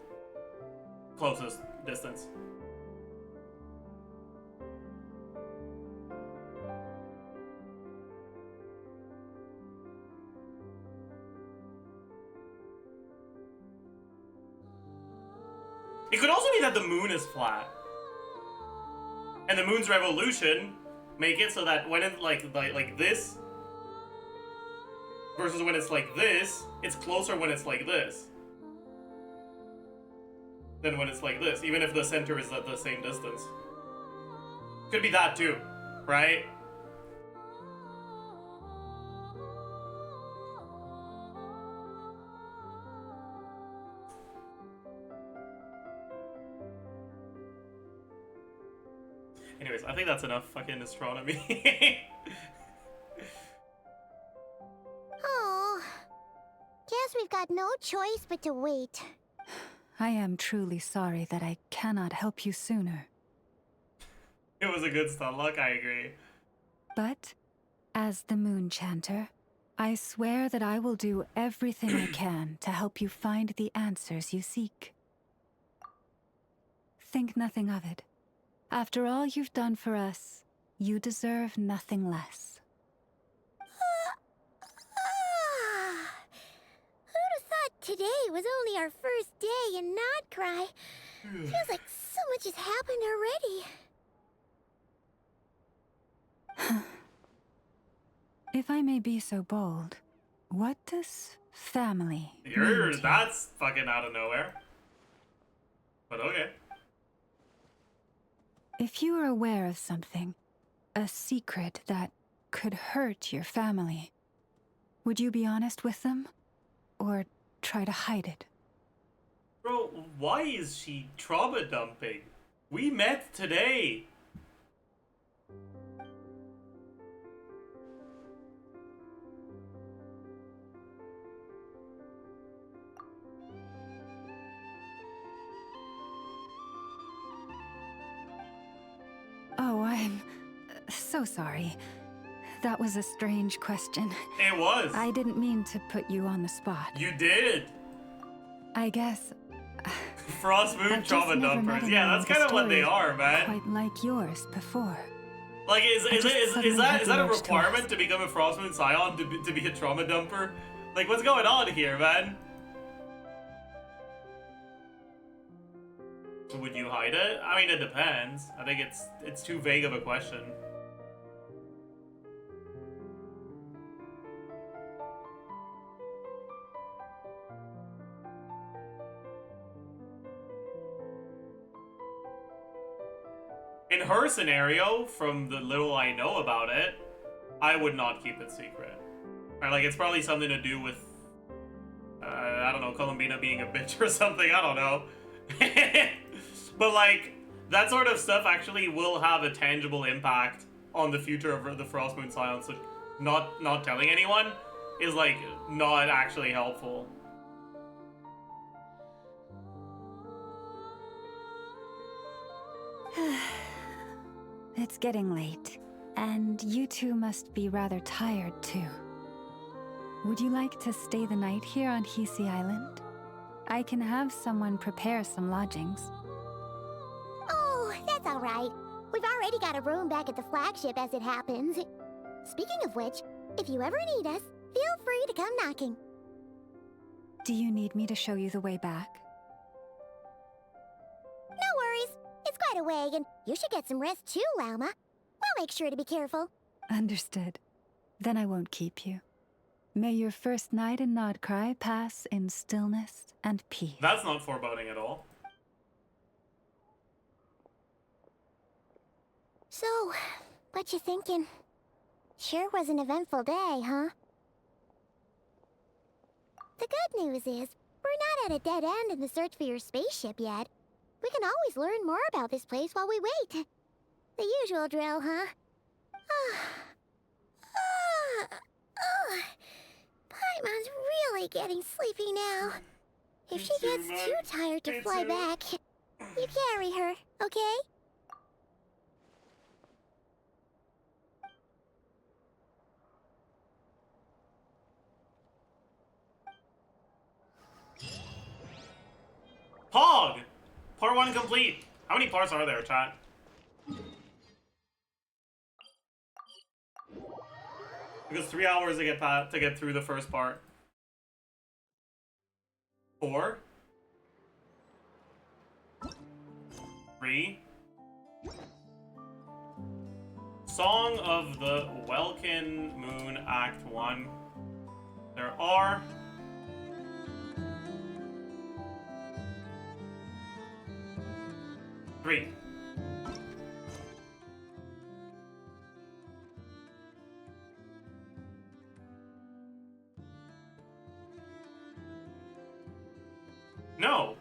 closest distance. It could also be that the moon is flat. And the moon's revolution make it so that when it's like this versus when it's like this, it's closer when it's like this than when it's like this, even if the center is at the same distance. Could be that too, right? Anyways, I think that's enough fucking astronomy. Oh, guess we've got no choice but to wait. I am truly sorry that I cannot help you sooner. It was a good stun luck, I agree. But, as the Moon Chanter, I swear that I will do everything I can to help you find the answers you seek. Think nothing of it. After all you've done for us, you deserve nothing less. Who'd have thought today was only our first day in Not Cry? Feels like so much has happened already. If I may be so bold, what does family mean to you? That's fucking out of nowhere. But okay. If you are aware of something, a secret that could hurt your family, would you be honest with them? Or try to hide it? Bro, why is she trauma dumping? We met today. Oh, I'm so sorry. That was a strange question. It was. I didn't mean to put you on the spot. You did. I guess... Frost Moon I've trauma just never met dumpers. Yeah, anyone that's with a kind of what they story are, man. quite like yours before. Like, is that a urge to requirement to become a Frost Moon Scion to be a trauma dumper? Like, what's going on here, man? Would you hide it? I mean, it depends. I think it's too vague of a question. In her scenario, from the little I know about it, I would not keep it secret. Right, like, it's probably something to do with, I don't know, Columbina being a bitch or something, I don't know. But, like, that sort of stuff actually will have a tangible impact on the future of the Frost Moon Scion, so not telling anyone is, like, not actually helpful. It's getting late, and you two must be rather tired too. Would you like to stay the night here on Hisi Island? I can have someone prepare some lodgings. Oh, that's all right. We've already got a room back at the flagship as it happens. Speaking of which, if you ever need us, feel free to come knocking. Do you need me to show you the way back? No worries. It's quite a way, and you should get some rest too, Lauma. We'll make sure to be careful. Understood. Then I won't keep you. May your first night in Nodcry pass in stillness and peace. That's not foreboding at all. So, what you thinking? Sure was an eventful day, huh? The good news is, we're not at a dead end in the search for your spaceship yet. We can always learn more about this place while we wait. The usual drill, huh? Paimon's really getting sleepy now. If she gets too tired to fly back, you carry her, okay? Pog! Part 1 complete. How many parts are there, chat? Because 3 hours to get through the first part. 4? 3? Song of the Welkin Moon Act 1. There are 3. No.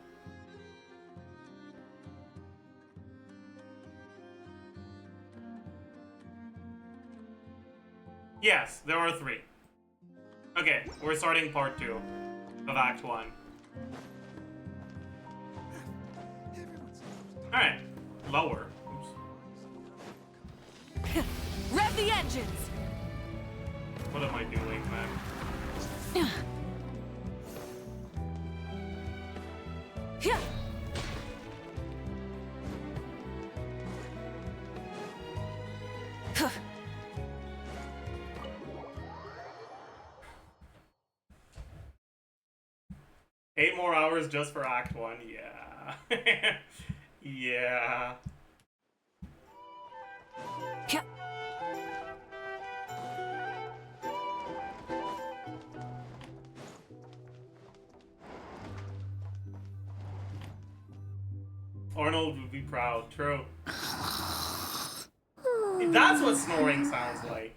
Yes, there are 3. Okay, we're starting part 2 of Act 1. Alright, lower. Oops. Rev the engines! What am I doing, man? Yeah. Huh. 8 more hours just for Act 1, yeah. Yeah. Yeah. Arnold would be proud, true. That's what snoring sounds like.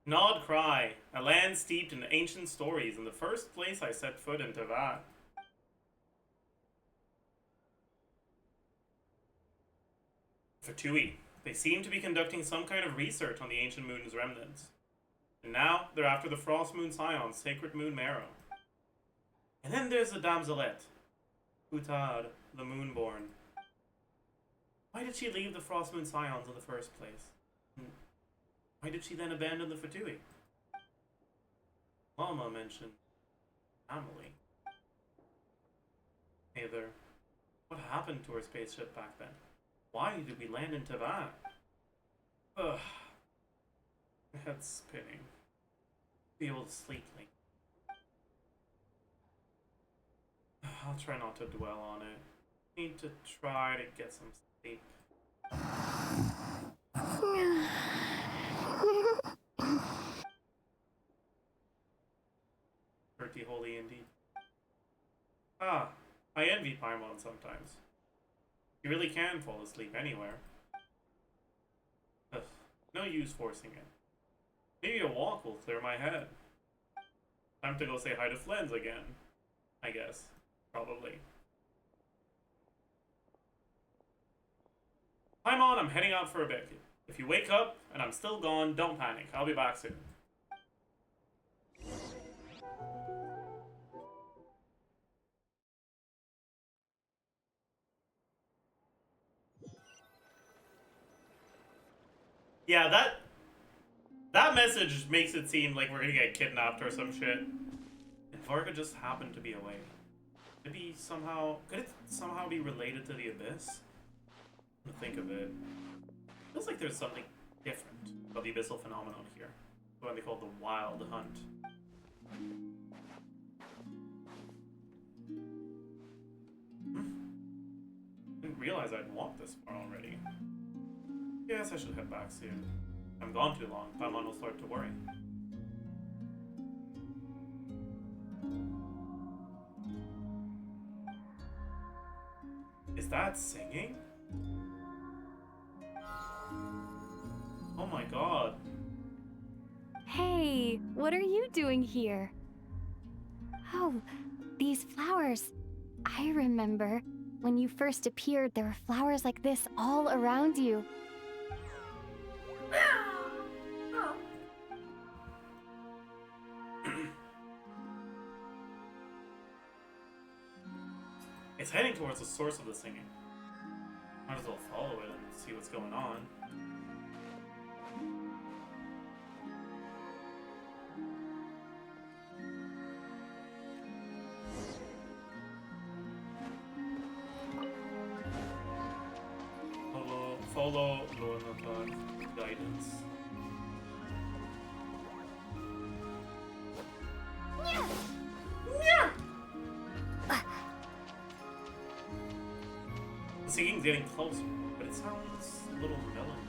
Nod Cry, a land steeped in ancient stories, and the first place I set foot in Teyvat. Fatui. They seem to be conducting some kind of research on the ancient moon's remnants. And now, they're after the Frost Moon Scion's sacred moon marrow. And then there's the Damselette. Utad, the Moonborn. Why did she leave the Frost Moon Scions in the first place? Why did she then abandon the Fatui? Mama mentioned family. Either, what happened to her spaceship back then? Why did we land in Teyvat? Ugh. My head's spinning. Be able to sleep late. I'll try not to dwell on it. Need to try to get some sleep. Pretty holy indeed. Ah, I envy Paimon sometimes. You really can fall asleep anywhere. Ugh, no use forcing it. Maybe a walk will clear my head. Time to go say hi to Flens again. I guess. Probably. Paimon, I'm heading out for a bit. If you wake up and I'm still gone, don't panic. I'll be back soon. Yeah, that message makes it seem like we're gonna get kidnapped or some shit. And Varga just happened to be away. Could it somehow be related to the Abyss? Think of it. Feels like there's something different about the abyssal phenomenon here. What they call the wild hunt. Didn't realize I'd walked this far already. Guess I should head back soon. I'm gone too long. Paimon will start to worry. Is that singing? Oh my god. Hey, what are you doing here? Oh, these flowers. I remember. When you first appeared, there were flowers like this all around you. It's heading towards the source of the singing. Might as well follow it and see what's going on. Follow Lorna's guidance. The singing's getting closer, but it sounds a little melancholy.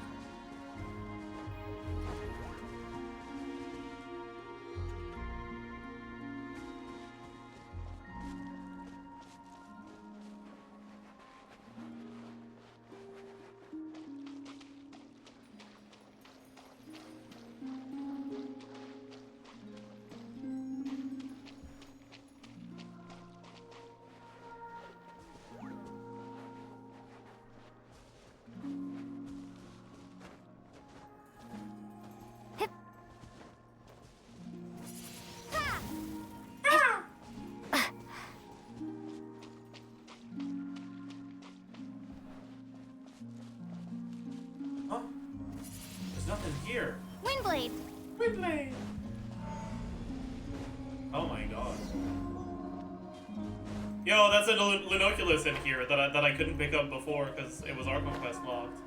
Nothing here. Windblade! Windblade! Oh my god. Yo, that's a Linoculus in here that I couldn't pick up before because it was ARCHON quest locked.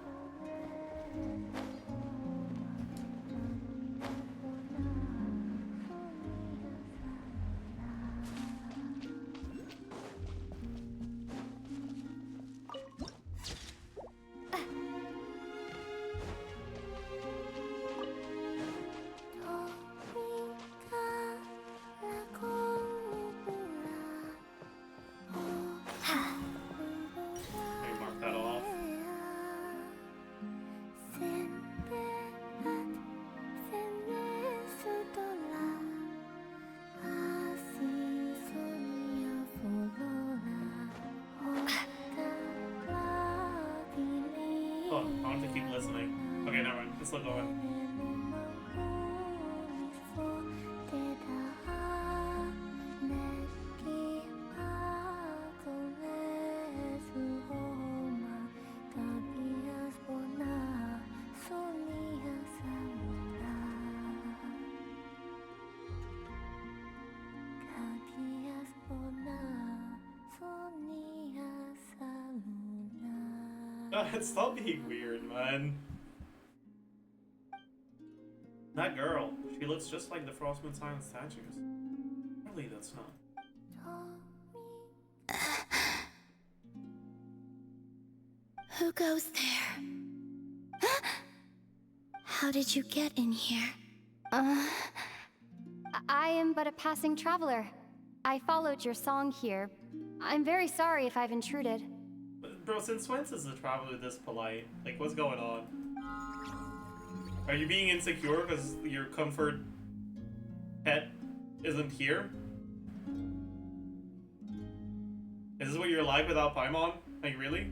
I want to keep listening. Okay, never mind. Let's look over. Stop being weird, man. That girl, she looks just like the Frostmoon Silent statues. Really, that's not. Who goes there? How did you get in here? I am but a passing traveler. I followed your song here. I'm very sorry if I've intruded. Bro, since when is the traveler this polite? Like, what's going on? Are you being insecure because your comfort pet isn't here? Is this what you're like without Paimon? Like, really?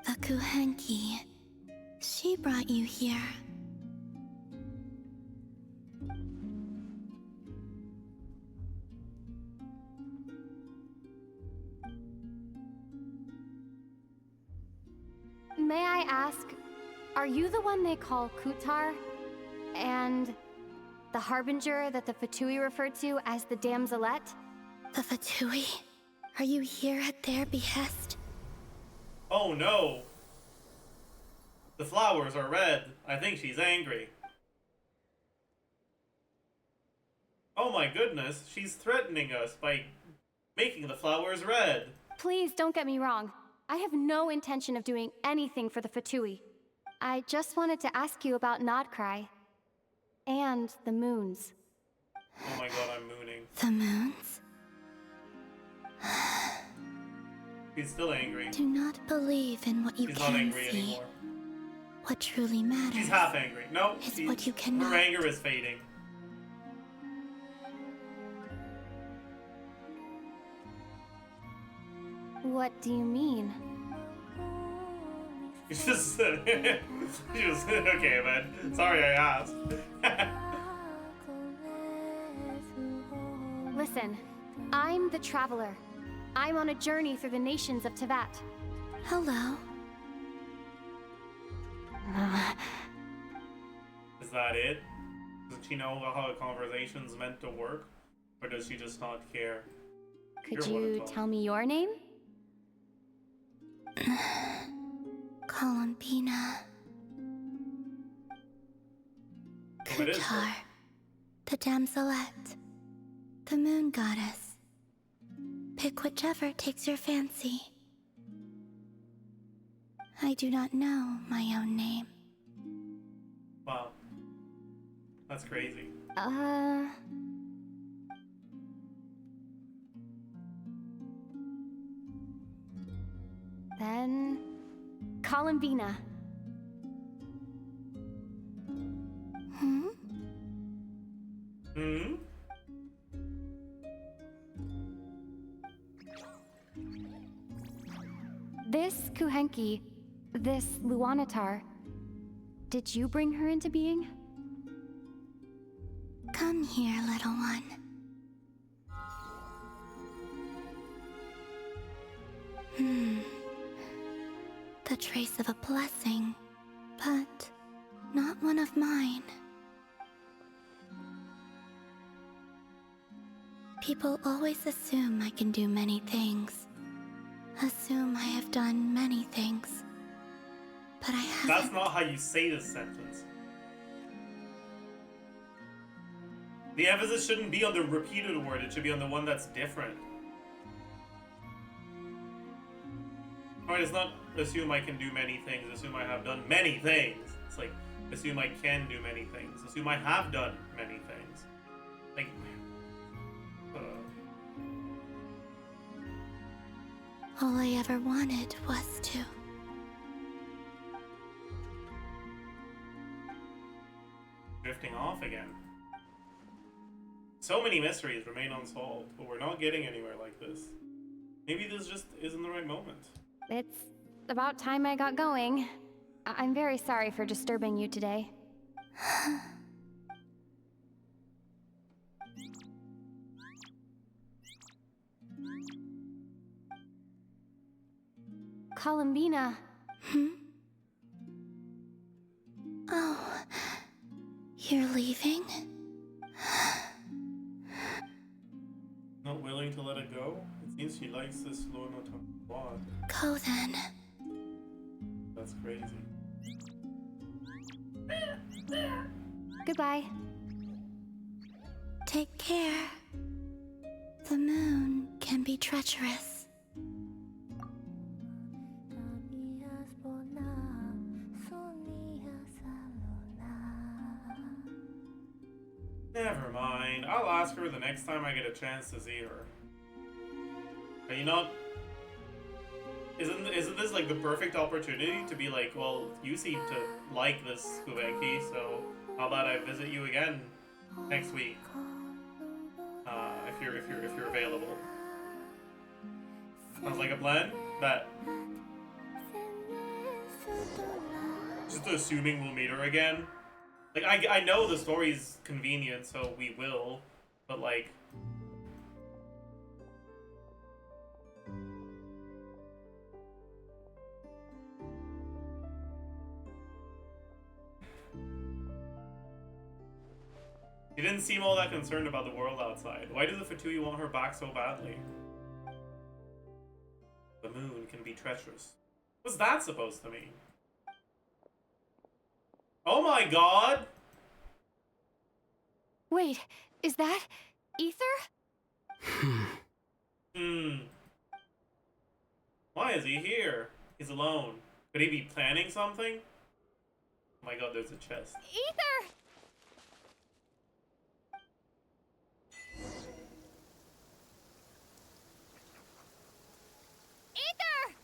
The Kuhenki. She brought you here. May I ask, are you the one they call Kutar? And the harbinger that the Fatui referred to as the Damselette? The Fatui? Are you here at their behest? Oh no! The flowers are red. I think she's angry. Oh my goodness, she's threatening us by making the flowers red. Please don't get me wrong. I have no intention of doing anything for the Fatui. I just wanted to ask you about Nodcry. And the moons. Oh my god, I'm mooning. The moons? She's still angry. Do not believe in what you She's can not angry see. anymore. What truly matters. She's half angry. No, It's what you cannot. her anger is fading. What do you mean? She's just, okay, man. Sorry I asked. Listen, I'm the Traveler. I'm on a journey through the nations of Tevat. Hello. Is that it? Doesn't she know how a conversation's meant to work? Or does she just not care? Could You're you tell me your name? Columbina. Oh, it is Kutar. her. The damselette. The moon goddess. Pick whichever takes your fancy. I do not know my own name. Wow. That's crazy. Then... Columbina. Hmm? Hmm? This Kuhenki, this Luanatar, did you bring her into being? Come here, little one. The trace of a blessing, but not one of mine. People always assume I can do many things. Assume I have done many things. But I haven't. That's not how you say this sentence. The emphasis shouldn't be on the repeated word, it should be on the one that's different. Alright, it's not assume I can do many things, assume I have done many things. It's like, assume I can do many things, assume I have done many things. Like, All I ever wanted was to. drifting off again. So many mysteries remain unsolved, but we're not getting anywhere like this. Maybe this just isn't the right moment. It's about time I got going. I'm very sorry for disturbing you today. Columbina. Oh, you're leaving? Not willing to let it go? It seems she likes this Luanatar a lot. Go then. That's crazy. Goodbye. Take care. The moon can be treacherous. Never mind. I'll ask her the next time I get a chance to see her. Are you not... Isn't this like the perfect opportunity to be like, well, you seem to like this Kubenki, so how about I visit you again next week? If you're available. Sounds like a plan? Bet. Just assuming we'll meet her again. Like, I know the story's convenient, so we will, but like... She didn't seem all that concerned about the world outside. Why does the Fatui want her back so badly? The moon can be treacherous. What's that supposed to mean? Oh my god! Wait, is that Ether? Why is he here? He's alone. Could he be planning something? Oh my god, there's a chest. Ether! Ether!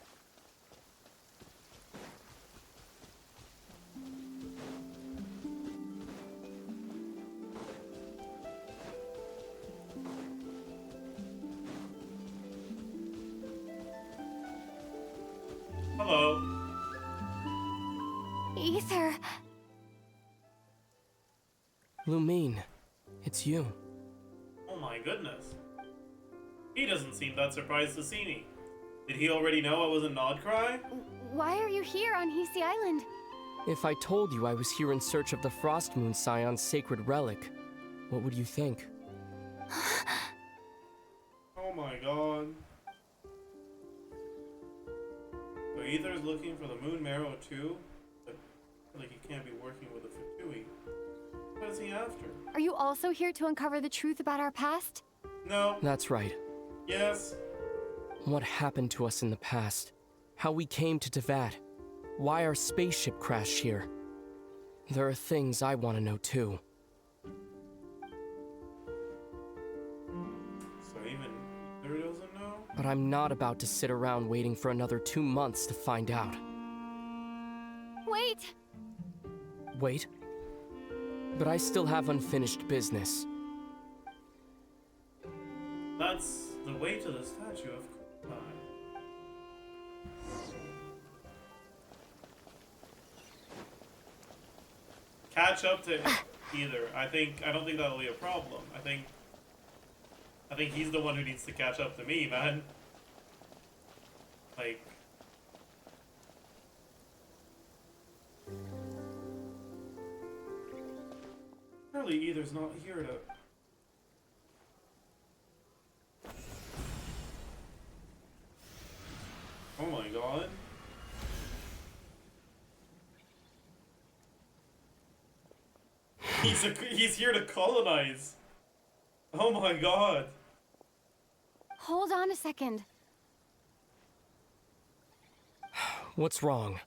Hello. Ether. Lumine, it's you. Oh my goodness. He doesn't seem that surprised to see me. Did he already know I was a Nodcry? Why are you here on Hisi Island? If I told you I was here in search of the Frost Moon Scion's sacred relic, what would you think? Oh my god. So Ether's looking for the moon marrow too? But I feel like he can't be working with the Fatui. What is he after? Are you also here to uncover the truth about our past? No. That's right. Yes. What happened to us in the past? How we came to Tevat? Why our spaceship crashed here? There are things I want to know too. So even Ether doesn't know? But I'm not about to sit around waiting for another 2 months to find out. Wait! Wait? But I still have unfinished business. That's the way to the statue of Kublai. Catch up to Ether. I don't think that'll be a problem. I think he's the one who needs to catch up to me, man. Like, surely Ether's not here to. Oh my god. He's here to colonize. Oh my god. Hold on a second. What's wrong?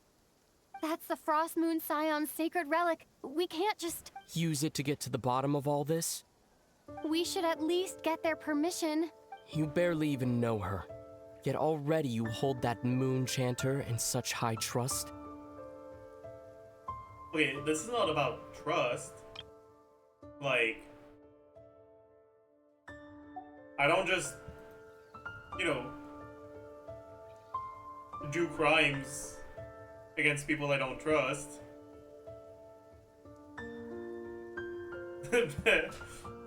That's the Frost Moon Scion's sacred relic. We can't just... Use it to get to the bottom of all this? We should at least get their permission. You barely even know her. Yet already you hold that moon chanter in such high trust. Okay, this is not about trust. Like, I don't just, you know, do crimes against people I don't trust.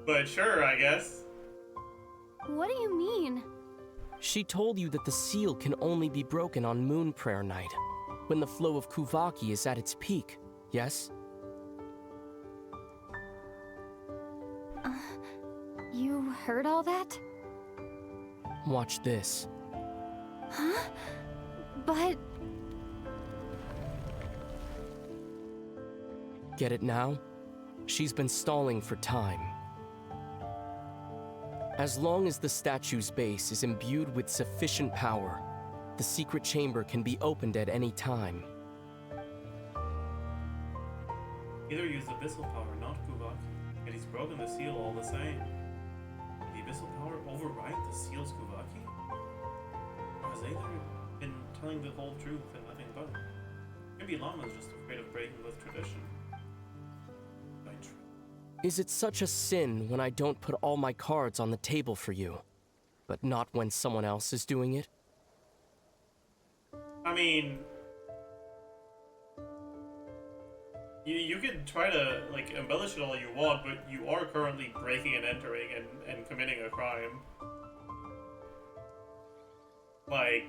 But sure, I guess. What do you mean? She told you that the seal can only be broken on Moon Prayer Night, when the flow of Kuvaki is at its peak, yes? You heard all that? Watch this. Huh? But... Get it now? She's been stalling for time. As long as the statue's base is imbued with sufficient power, the secret chamber can be opened at any time. Either used abyssal power, not Kuvaki, and he's broken the seal all the same. Did the abyssal power override the seal's Kuvaki? Or has Aether been telling the whole truth and nothing but it? Maybe Llama's just afraid of breaking with tradition. Is it such a sin when I don't put all my cards on the table for you, but not when someone else is doing it? I mean, you could try to, like, embellish it all you want, but you are currently breaking and entering and committing a crime. Like...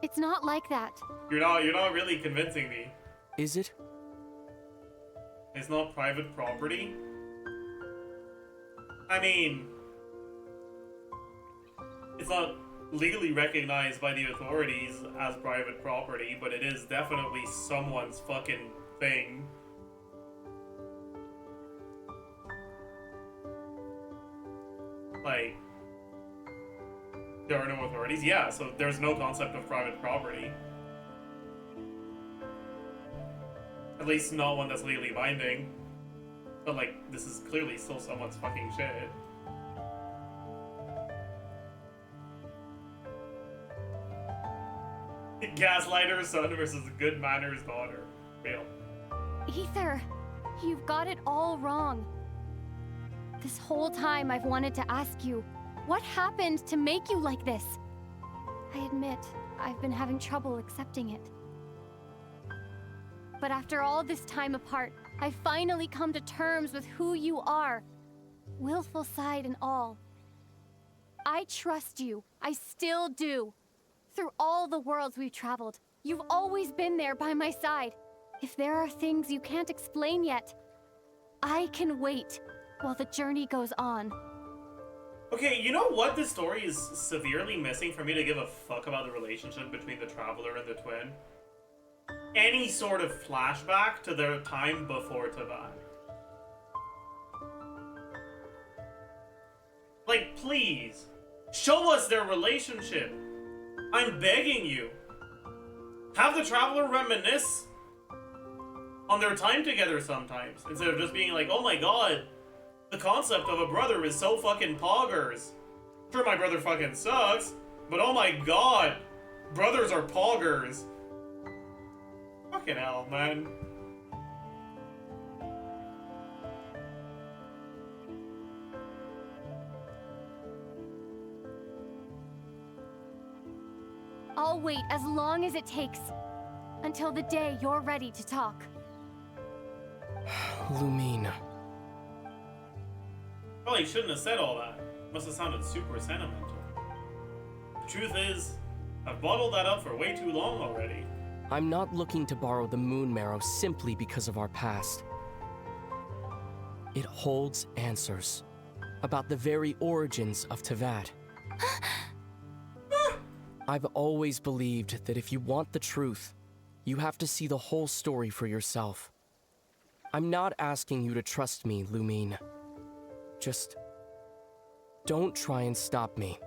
It's not like that. You're not really convincing me. Is it? It's not private property? I mean... It's not legally recognized by the authorities as private property, but it is definitely someone's fucking thing. Like, there are no authorities? Yeah, so there's no concept of private property. At least not one that's legally binding. But like, this is clearly still someone's fucking shit. Gaslighter son versus good manners daughter. Real. Ether, you've got it all wrong. This whole time I've wanted to ask you, what happened to make you like this? I admit, I've been having trouble accepting it. But after all this time apart, I've finally come to terms with who you are. Willful side and all. I trust you. I still do. Through all the worlds we've traveled, you've always been there by my side. If there are things you can't explain yet, I can wait while the journey goes on. Okay, you know what this story is severely missing for me to give a fuck about the relationship between the Traveler and the Twin? Any sort of flashback to their time before Tavad. Like, please, show us their relationship. I'm begging you. Have the Traveler reminisce on their time together sometimes, instead of just being like, oh my god, the concept of a brother is so fucking poggers. Sure, my brother fucking sucks, but oh my god, brothers are poggers. Fucking hell, man. I'll wait as long as it takes, until the day you're ready to talk. Lumine. Probably shouldn't have said all that. Must have sounded super sentimental. The truth is, I've bottled that up for way too long already. I'm not looking to borrow the moon marrow simply because of our past. It holds answers about the very origins of Tavad. I've always believed that if you want the truth, you have to see the whole story for yourself. I'm not asking you to trust me, Lumine. Just don't try and stop me.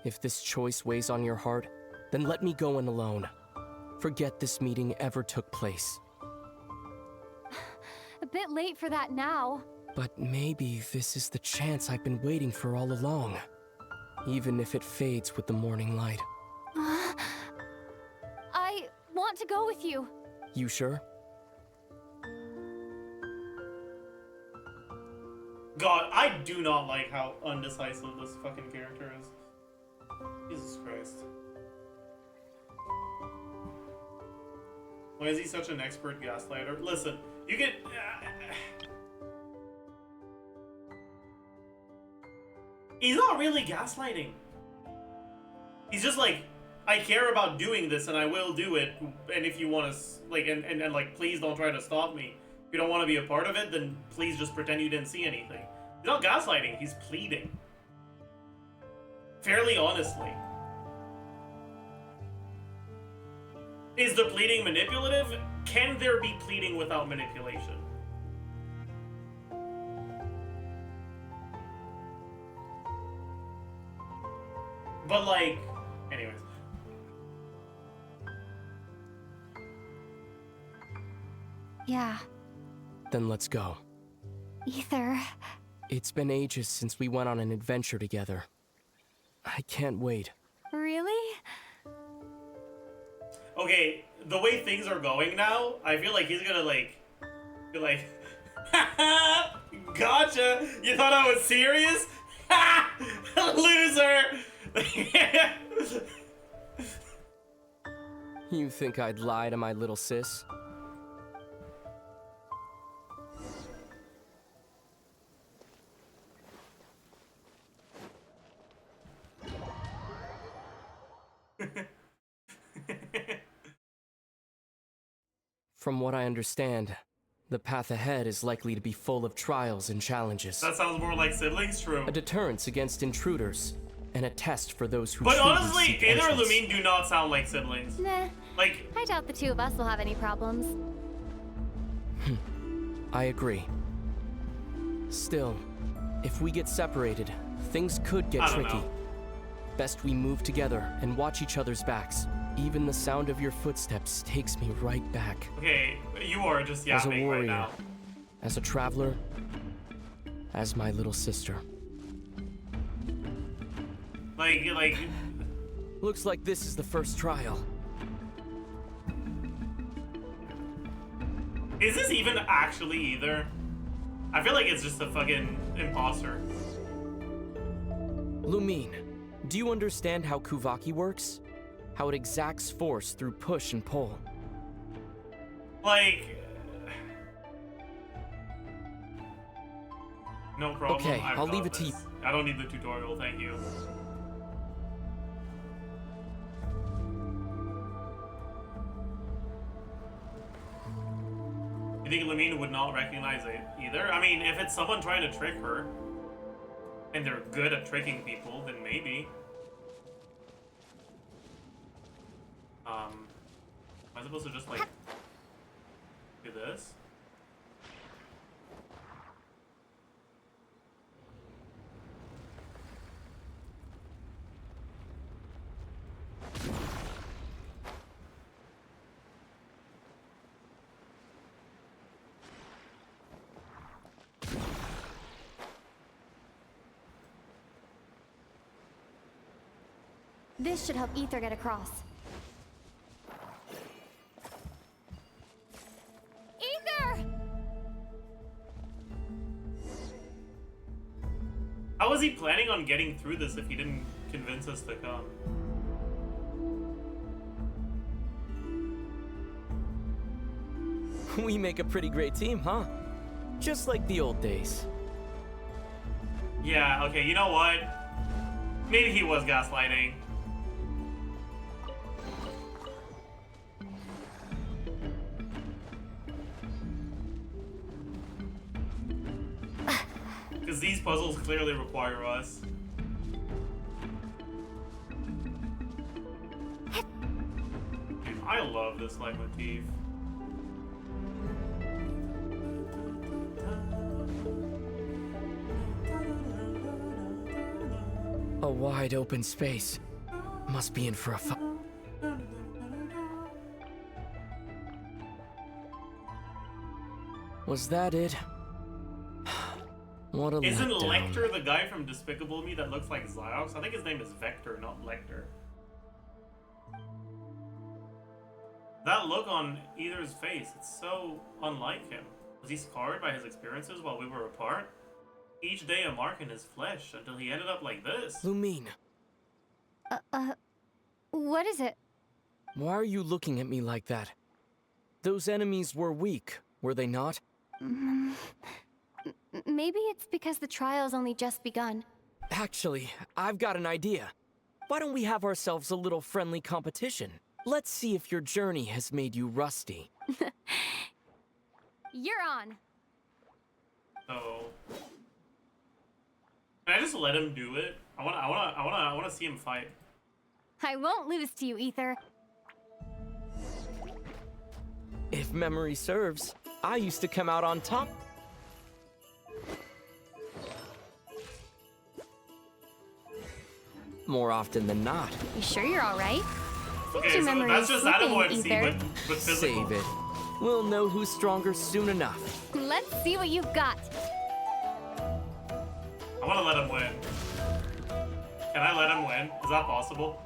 If this choice weighs on your heart, then let me go in alone. Forget this meeting ever took place. A bit late for that now. But maybe this is the chance I've been waiting for all along. Even if it fades with the morning light. I want to go with you. You sure? God, I do not like how undecisive this fucking character is. Jesus Christ. Why is he such an expert gaslighter? Listen, you get... he's not really gaslighting. He's just like, I care about doing this and I will do it, and if you want to, like, and like, please don't try to stop me. If you don't want to be a part of it, then please just pretend you didn't see anything. He's not gaslighting, he's pleading. Fairly honestly. Is the pleading manipulative? Can there be pleading without manipulation? But like, anyways. Yeah. Then let's go. Ether. It's been ages since we went on an adventure together. I can't wait. Really? Okay, the way things are going now, I feel like he's gonna like, be like, haha, gotcha, you thought I was serious? Ha! Loser! You think I'd lie to my little sis? From what I understand, the path ahead is likely to be full of trials and challenges. That sounds more like siblings, true. A deterrence against intruders, and a test for those who But truly honestly, seek Aether and entrance. Lumine do not sound like siblings. Nah. Like, I doubt the two of us will have any problems. I agree. Still, if we get separated, things could get I don't tricky. know. Best we move together and watch each other's backs. Even the sound of your footsteps takes me right back. okay, you are just As a yapping right warrior, now. as a traveler, as my little sister. Like, Looks like this is the first trial. is this even actually either? I feel like it's just a fucking imposter. Lumine, do you understand how Kuvaki works? How it exacts force through push and pull? Like, no problem. Okay, I've I'll got leave it to you. this. I don't need the tutorial, thank you. You think Lumine would not recognize it either? I mean, if it's someone trying to trick her, and they're good at tricking people, then maybe. Am I supposed to just, like, do this? This should help Ether get across. Ether! How was he planning on getting through this if he didn't convince us to come? We make a pretty great team, huh? Just like the old days. Yeah, okay, you know what? Maybe he was gaslighting. Because these puzzles clearly require us. I love this leitmotif. A wide open space. Must be in for a Was that it? What a Isn't letdown. Lecter the guy from Despicable Me that looks like Xiox? I think his name is Vector, not Lecter. That look on Ether's face, it's so unlike him. Was he scarred by his experiences while we were apart? Each day a mark in his flesh until he ended up like this. Lumine, What is it? why are you looking at me like that? Those enemies were weak, were they not? Maybe it's because the trial's only just begun. Actually, I've got an idea. Why don't we have ourselves a little friendly competition? Let's see if your journey has made you rusty. You're on. So, can I just let him do it? I wanna see him fight. I won't lose to you, Ether. If memory serves, I used to come out on top. More often than not. You sure you're all right? Okay, your so memory that's is just slipping, Animal MC, Ether. but physical. Save it. We'll know who's stronger soon enough. Let's see what you've got. I wanna let him win. Can I let him win? Is that possible?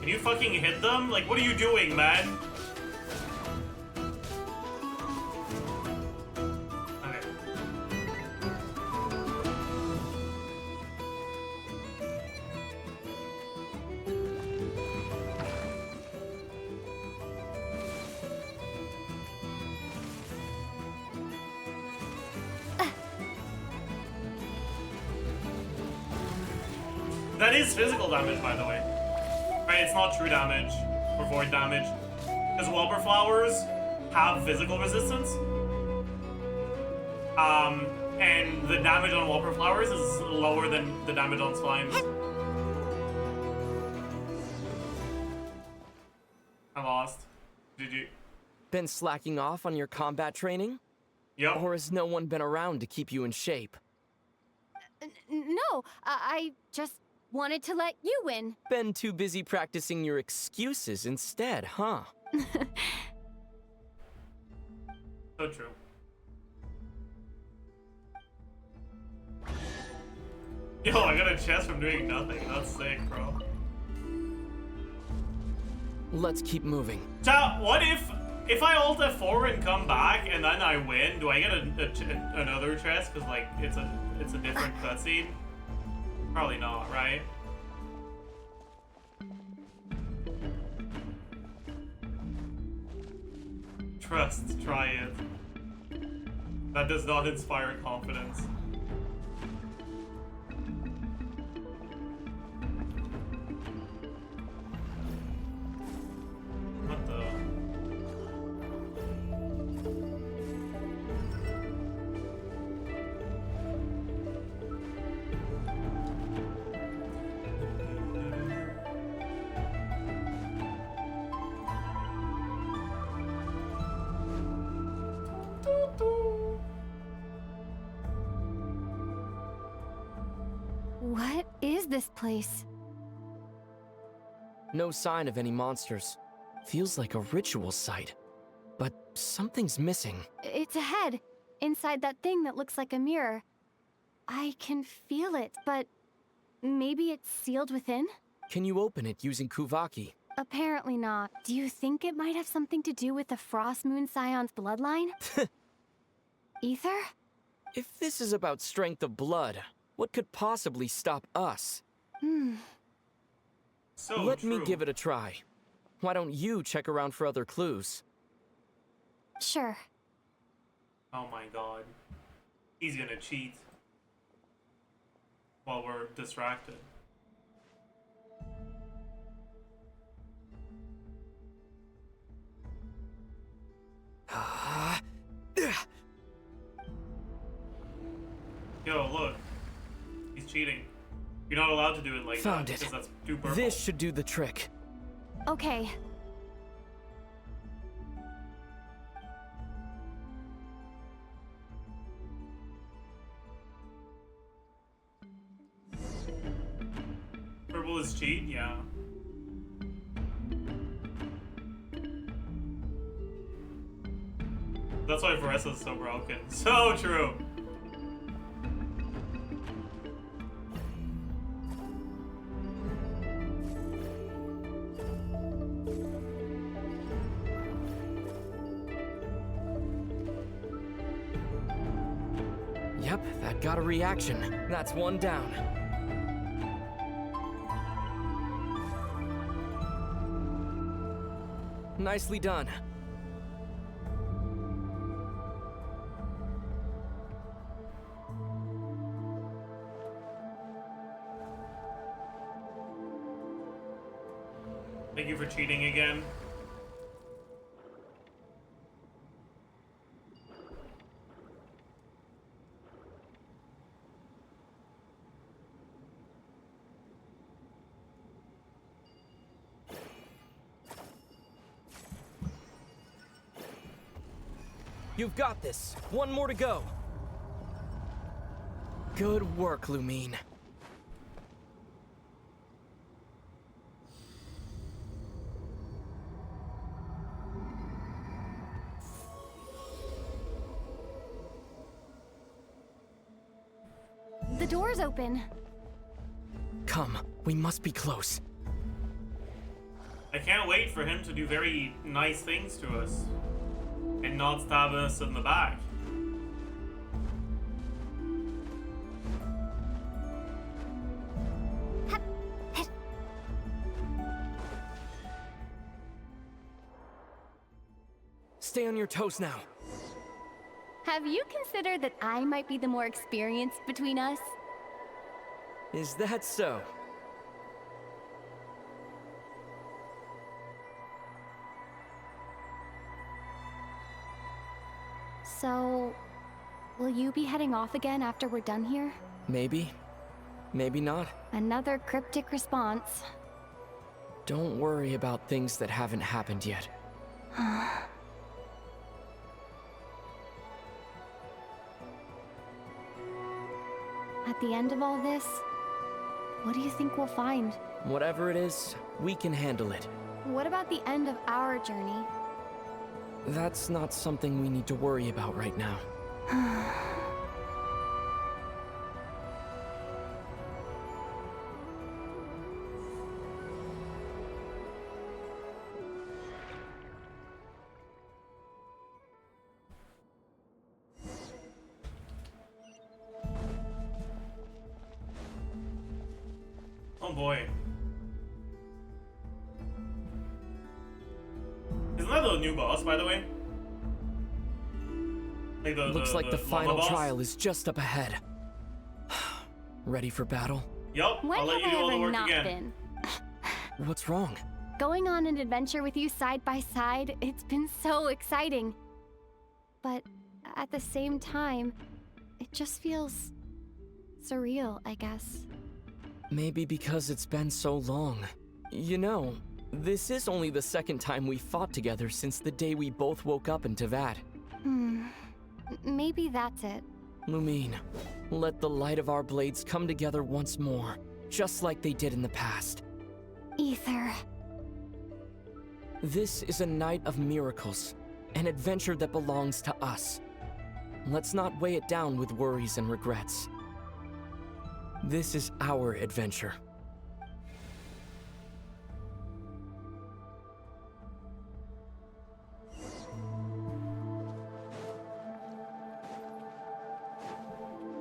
Can you fucking hit them? Like, what are you doing, man? Okay. That is physical damage, by the way. Right, it's not true damage or void damage. Because Whelper Flowers have physical resistance. And the damage on Whelper Flowers is lower than the damage on slimes. I lost. GG. Been slacking off on your combat training? Yep. Or has no one been around to keep you in shape? No, I just wanted to let you win. Been too busy practicing your excuses instead, huh? So true. Yo, I got a chest from doing nothing. That's sick, bro. Let's keep moving. Chat, what if I ult F4 and come back and then I win? Do I get another chest? Cause like it's a different cutscene. Probably not, right? Trust, try it. That does not inspire confidence. What the? What is this place? No sign of any monsters. Feels like a ritual site. But something's missing. It's ahead, inside that thing that looks like a mirror. I can feel it, but maybe it's sealed within? Can you open it using Kuvaki? Apparently not. Do you think it might have something to do with the Frost Moon Scion's bloodline? Ether? If this is about strength of blood, what could possibly stop us? So Let true. me give it a try. Why don't you check around for other clues? Sure. Oh my god. He's gonna cheat. While we're distracted. Yo, look. He's cheating. You're not allowed to do it like Found that it. because that's too purple. This should do the trick. Okay. Purple is cheat? Yeah. That's why Varessa's so broken. So true. Yep, that got a reaction. That's one down. Nicely done. Thank you for cheating again. You've got this. One more to go. Good work, Lumine. The door's open. Come, we must be close. I can't wait for him to do very nice things to us. And not stab us in the back. Stay on your toes now. Have you considered that I might be the more experienced between us? Is that so? So, will you be heading off again after we're done here? Maybe. Maybe not. Another cryptic response. Don't worry about things that haven't happened yet. At the end of all this, what do you think we'll find? Whatever it is, we can handle it. What about the end of our journey? That's not something we need to worry about right now. Oh boy. Isn't that the new boss, by the way? Like Looks like the final boss? trial is just up ahead. Ready for battle? Yup, When I'll let have you I do all the ever work not again. been? What's wrong? Going on an adventure with you side by side, it's been so exciting. But at the same time, it just feels surreal, I guess. Maybe because it's been so long. You know, this is only the second time we fought together since the day we both woke up in Teyvat. Maybe that's it. Lumine, let the light of our blades come together once more, just like they did in the past. Ether. This is a night of miracles, an adventure that belongs to us. Let's not weigh it down with worries and regrets. This is our adventure.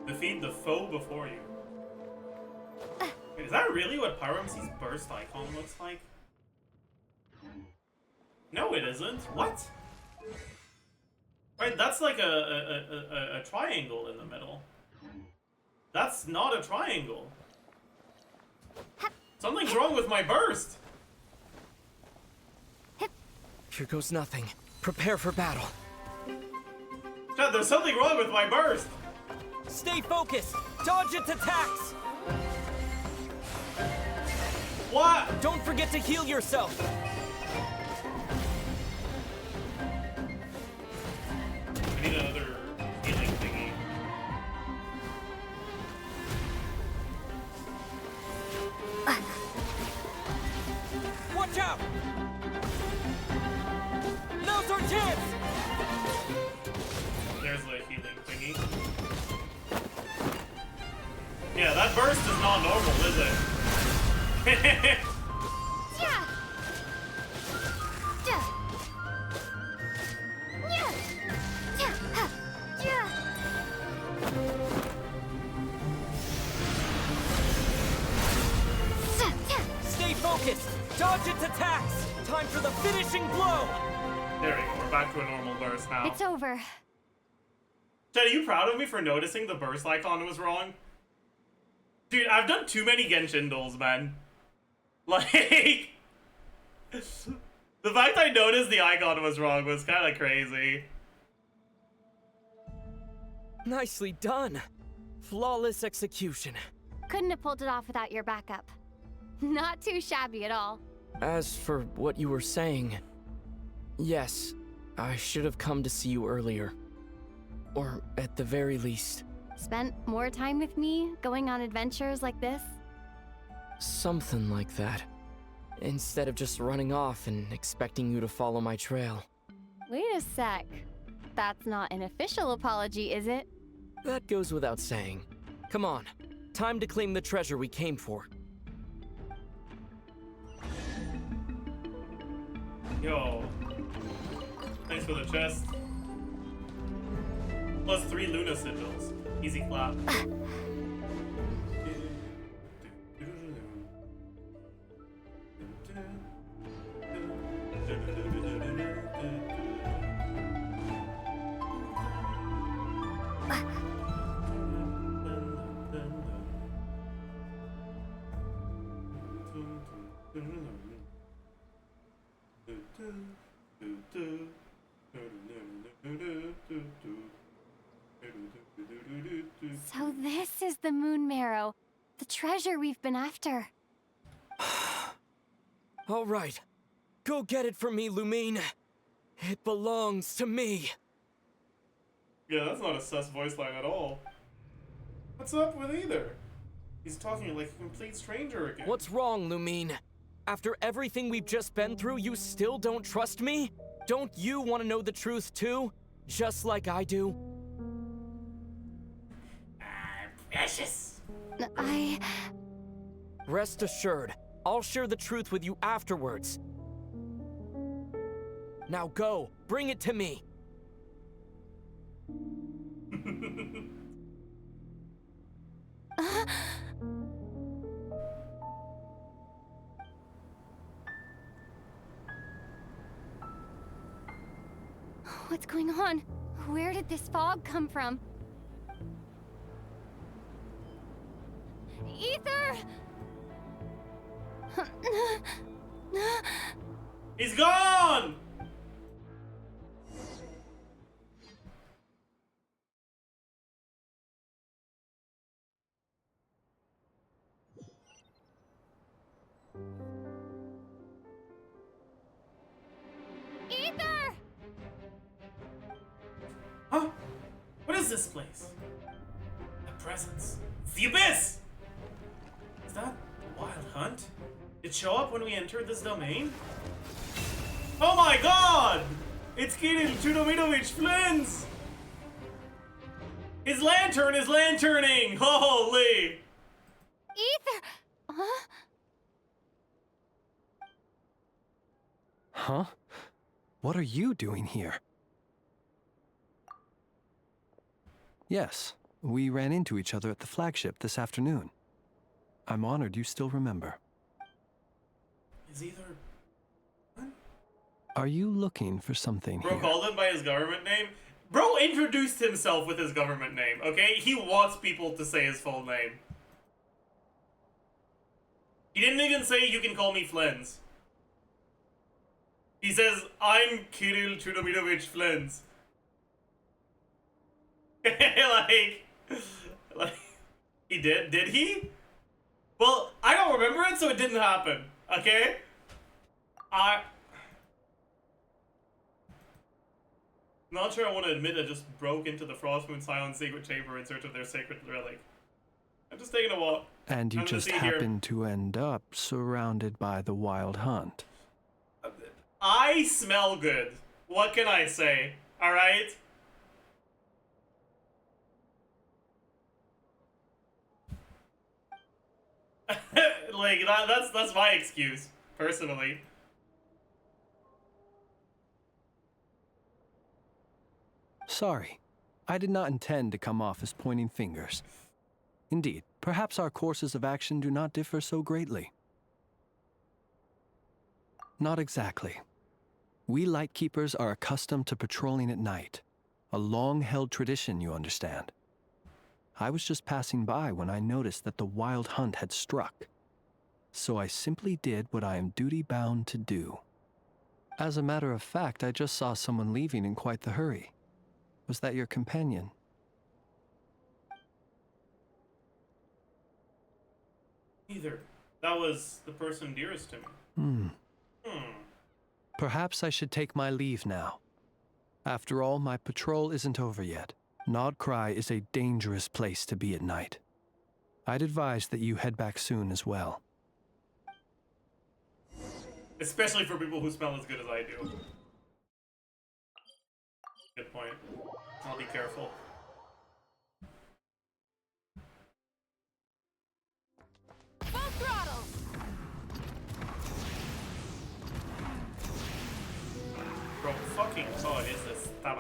Defeat the foe before you. Wait, is that really what Pyramcy's burst icon looks like? No, it isn't. What? Right, that's like a triangle in the middle. That's not a triangle. Something's wrong with my burst. Here goes nothing. Prepare for battle. Chad, there's something wrong with my burst. Stay focused! Dodge its attacks! What? Don't forget to heal yourself! We need another healing thingy. Watch out! Now's our chance! There's the healing thingy. Yeah, that burst is not normal, is it? Stay focused! Dodge its attacks! Time for the finishing blow! There we go, we're back to a normal burst now. It's over. Chad, are you proud of me for noticing the burst icon was wrong? Dude, I've done too many Genshin duels, man. Like... the fact I noticed the icon was wrong was kind of crazy. Nicely done. Flawless execution. Couldn't have pulled it off without your backup. Not too shabby at all. As for what you were saying, yes, I should have come to see you earlier. Or at the very least, Spent more time with me, going on adventures like this? something like that. Instead of just running off and expecting you to follow my trail. Wait a sec. That's not an official apology, is it? That goes without saying. Come on, time to claim the treasure we came for. Yo. Thanks for the chest. Plus 3 Luna sigils. Easy clap. So this is the moon marrow, the treasure we've been after. All right. Go get it for me, Lumine. It belongs to me. Yeah, that's not a sus voice line at all. What's up with either? He's talking like a complete stranger again. What's wrong, Lumine? After everything we've just been through, you still don't trust me? Don't you want to know the truth too? Just like I do? Precious. Rest assured, I'll share the truth with you afterwards. Now go, bring it to me. What's going on? Where did this fog come from? Ether! He's gone! Ether! Huh? What is this place? A presence. It's the Abyss! Is that the Wild Hunt? Did it show up when we entered this domain? Oh my god! It's Kirill Chudomitovich Flins! His lantern is lanterning! Holy! Ether! Huh? Huh? What are you doing here? Yes, we ran into each other at the flagship this afternoon. I'm honored you still remember. Is either... Are you looking for something Bro here? called him by his government name? Bro introduced himself with his government name, okay? He wants people to say his full name. He didn't even say you can call me Flens. He says, I'm Kirill Chudomitovich Flens. like, he did? Did he? Well, I don't remember it, so it didn't happen, okay? Not sure I want to admit I just broke into the Frostmoon Scion secret chamber in search of their sacred relic. I'm just taking a walk. And you I'm gonna just see here. happened to end up surrounded by the Wild Hunt. I smell good. What can I say? Alright? Like, that's my excuse, personally. Sorry, I did not intend to come off as pointing fingers. Indeed, perhaps our courses of action do not differ so greatly. Not exactly. We Lightkeepers are accustomed to patrolling at night. A long-held tradition, you understand. I was just passing by when I noticed that the Wild Hunt had struck. So I simply did what I am duty-bound to do. As a matter of fact, I just saw someone leaving in quite the hurry. Was that your companion? Either. That was the person dearest to me. Perhaps I should take my leave now. After all, my patrol isn't over yet. Nodcry is a dangerous place to be at night. I'd advise that you head back soon as well. Especially for people who smell as good as I do. Good point. I'll be careful. Full throttle! Bro, fucking... Oh, it is this. Sorry.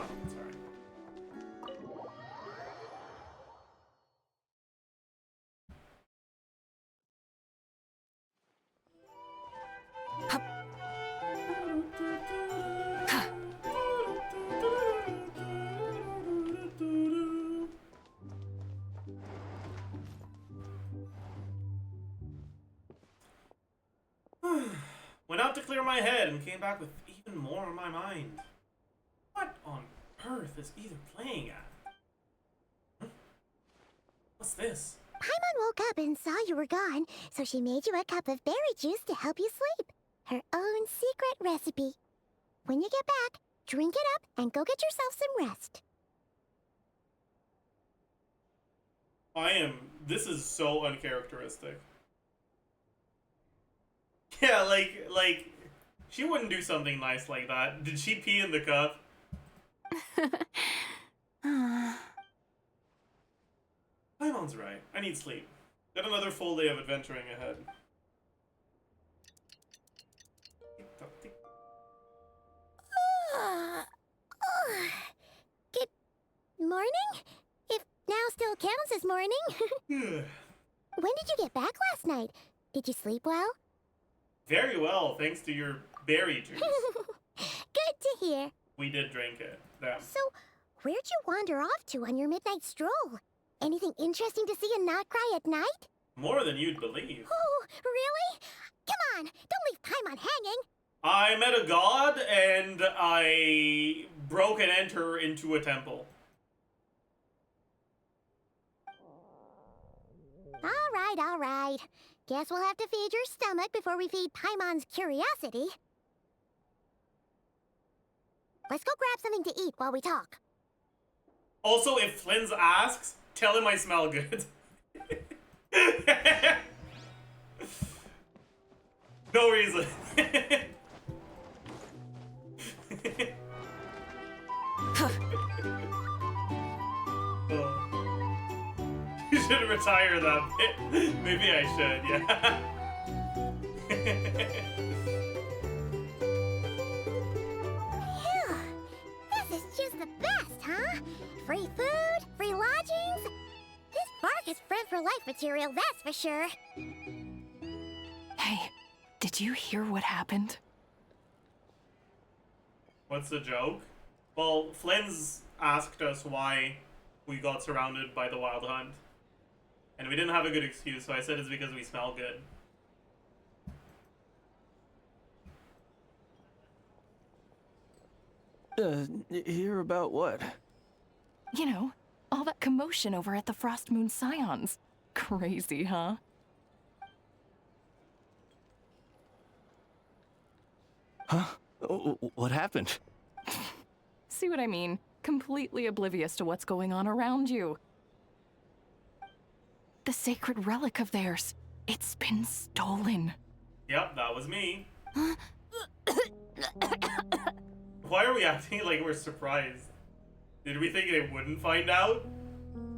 Went out to clear my head and came back with even more on my mind. What on earth is Ether playing at? Huh? What's this? Paimon woke up and saw you were gone, so she made you a cup of berry juice to help you sleep. Her own secret recipe. When you get back, drink it up and go get yourself some rest. This is so uncharacteristic. Yeah, like, she wouldn't do something nice like that. Did she pee in the cup? Paimon's right. I need sleep. Got another full day of adventuring ahead. Good morning? If now still counts as morning. When did you get back last night? Did you sleep well? Very well, thanks to your berry juice. Good to hear. We did drink it. Damn. So, where'd you wander off to on your midnight stroll? Anything interesting to see and not cry at night? More than you'd believe. Oh, really? Come on, don't leave Paimon hanging. I met a god, and I broke and enter into a temple. All right. Guess we'll have to feed your stomach before we feed Paimon's curiosity. Let's go grab something to eat while we talk. Also, if Flynn's asks, tell him I smell good. No reason. You should retire that bit. Maybe I should, yeah. Phew. This is just the best, huh? Free food, free lodgings. This bark is bred for life material, that's for sure. Hey, did you hear what happened? What's the joke? Well, Flynn's asked us why we got surrounded by the Wild Hunt. And we didn't have a good excuse, so I said it's because we smell good. Hear about what? You know, all that commotion over at the Frost Moon Scions. Crazy, huh? Huh? What happened? See what I mean? Completely oblivious to what's going on around you. The sacred relic of theirs. It's been stolen. Yep, that was me. Why are we acting like we're surprised? Did we think they wouldn't find out?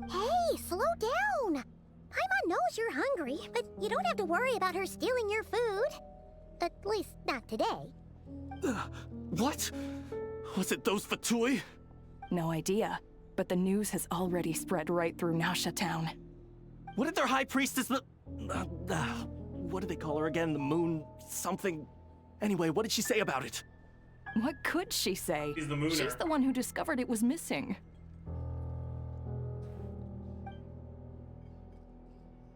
Hey, slow down. Paimon knows you're hungry, but you don't have to worry about her stealing your food. At least, not today. What? Was it those Fatui? No idea, but the news has already spread right through Nasha Town. What did their high priestess, what do they call her again? The moon something? Anyway, what did she say about it? What could she say? She's the mooner. She's the one who discovered it was missing.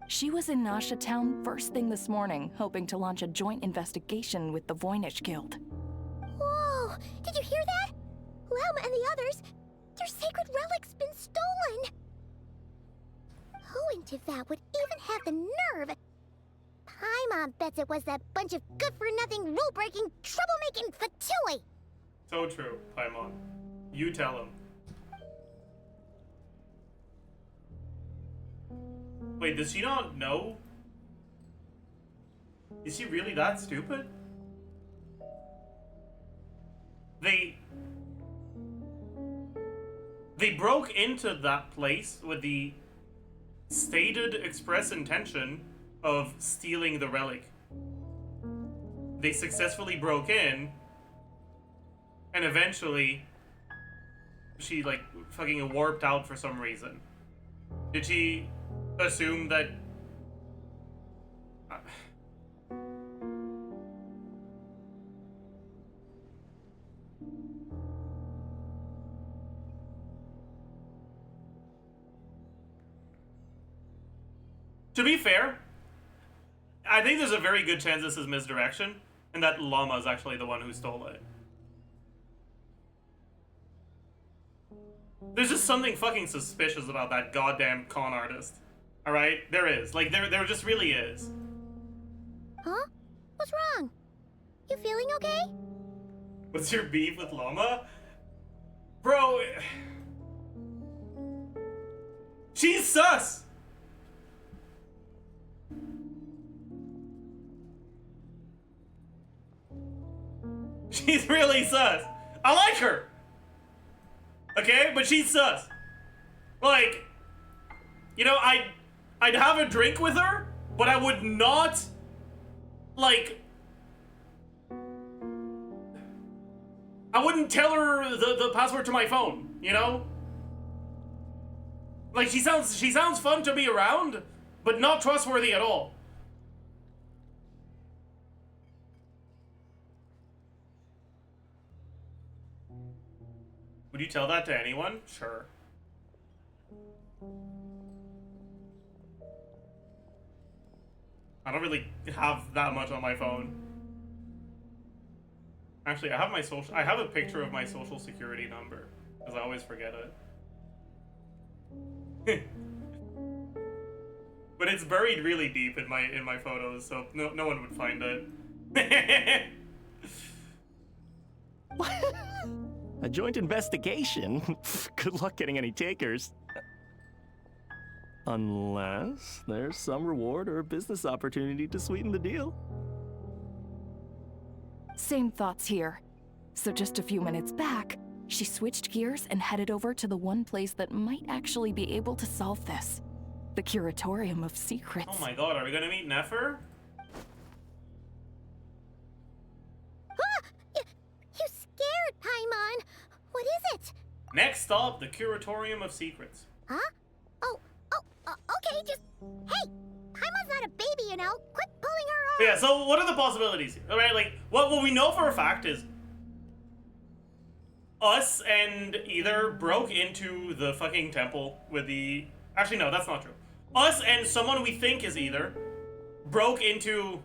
She was in Nasha Town first thing this morning, hoping to launch a joint investigation with the Voynich Guild. Whoa! Did you hear that? Lama and the others, their sacred relic's been stolen! Who in Tivat would even have the nerve? Paimon bets it was that bunch of good-for-nothing, rule-breaking, troublemaking Fatui! So true, Paimon. You tell him. Wait, does she not know? Is she really that stupid? They broke into that place with the stated express intention of stealing the relic. They successfully broke in, and eventually she like fucking warped out for some reason. Did she assume that to be fair, I think there's a very good chance this is misdirection, and that Llama is actually the one who stole it. There's just something fucking suspicious about that goddamn con artist. Alright? There is. Like, there just really is. Huh? What's wrong? You feeling okay? What's your beef with Llama? Bro... She's sus! She's really sus. I like her! Okay? But she's sus. Like... You know, I'd have a drink with her, but I would not... Like... I wouldn't tell her the password to my phone, you know? Like, she sounds fun to be around, but not trustworthy at all. Would you tell that to anyone? Sure. I don't really have that much on my phone. Actually, I have a picture of my social security number, because I always forget it. But it's buried really deep in my photos, so no one would find it. A joint investigation? Good luck getting any takers. Unless there's some reward or business opportunity to sweeten the deal. Same thoughts here. So just a few minutes back, she switched gears and headed over to the one place that might actually be able to solve this. The Curatorium of Secrets. Oh my god, are we gonna meet Nefer? You scared, Paimon. What is it? Next stop, the Curatorium of Secrets. Huh? Okay, just... Hey! Paimon's not a baby, you know? Quit pulling her off! Yeah, so what are the possibilities here? Alright, like, what we know for a fact is... Us and either broke into the fucking temple with the... Actually, no, that's not true. Us and someone we think is either broke into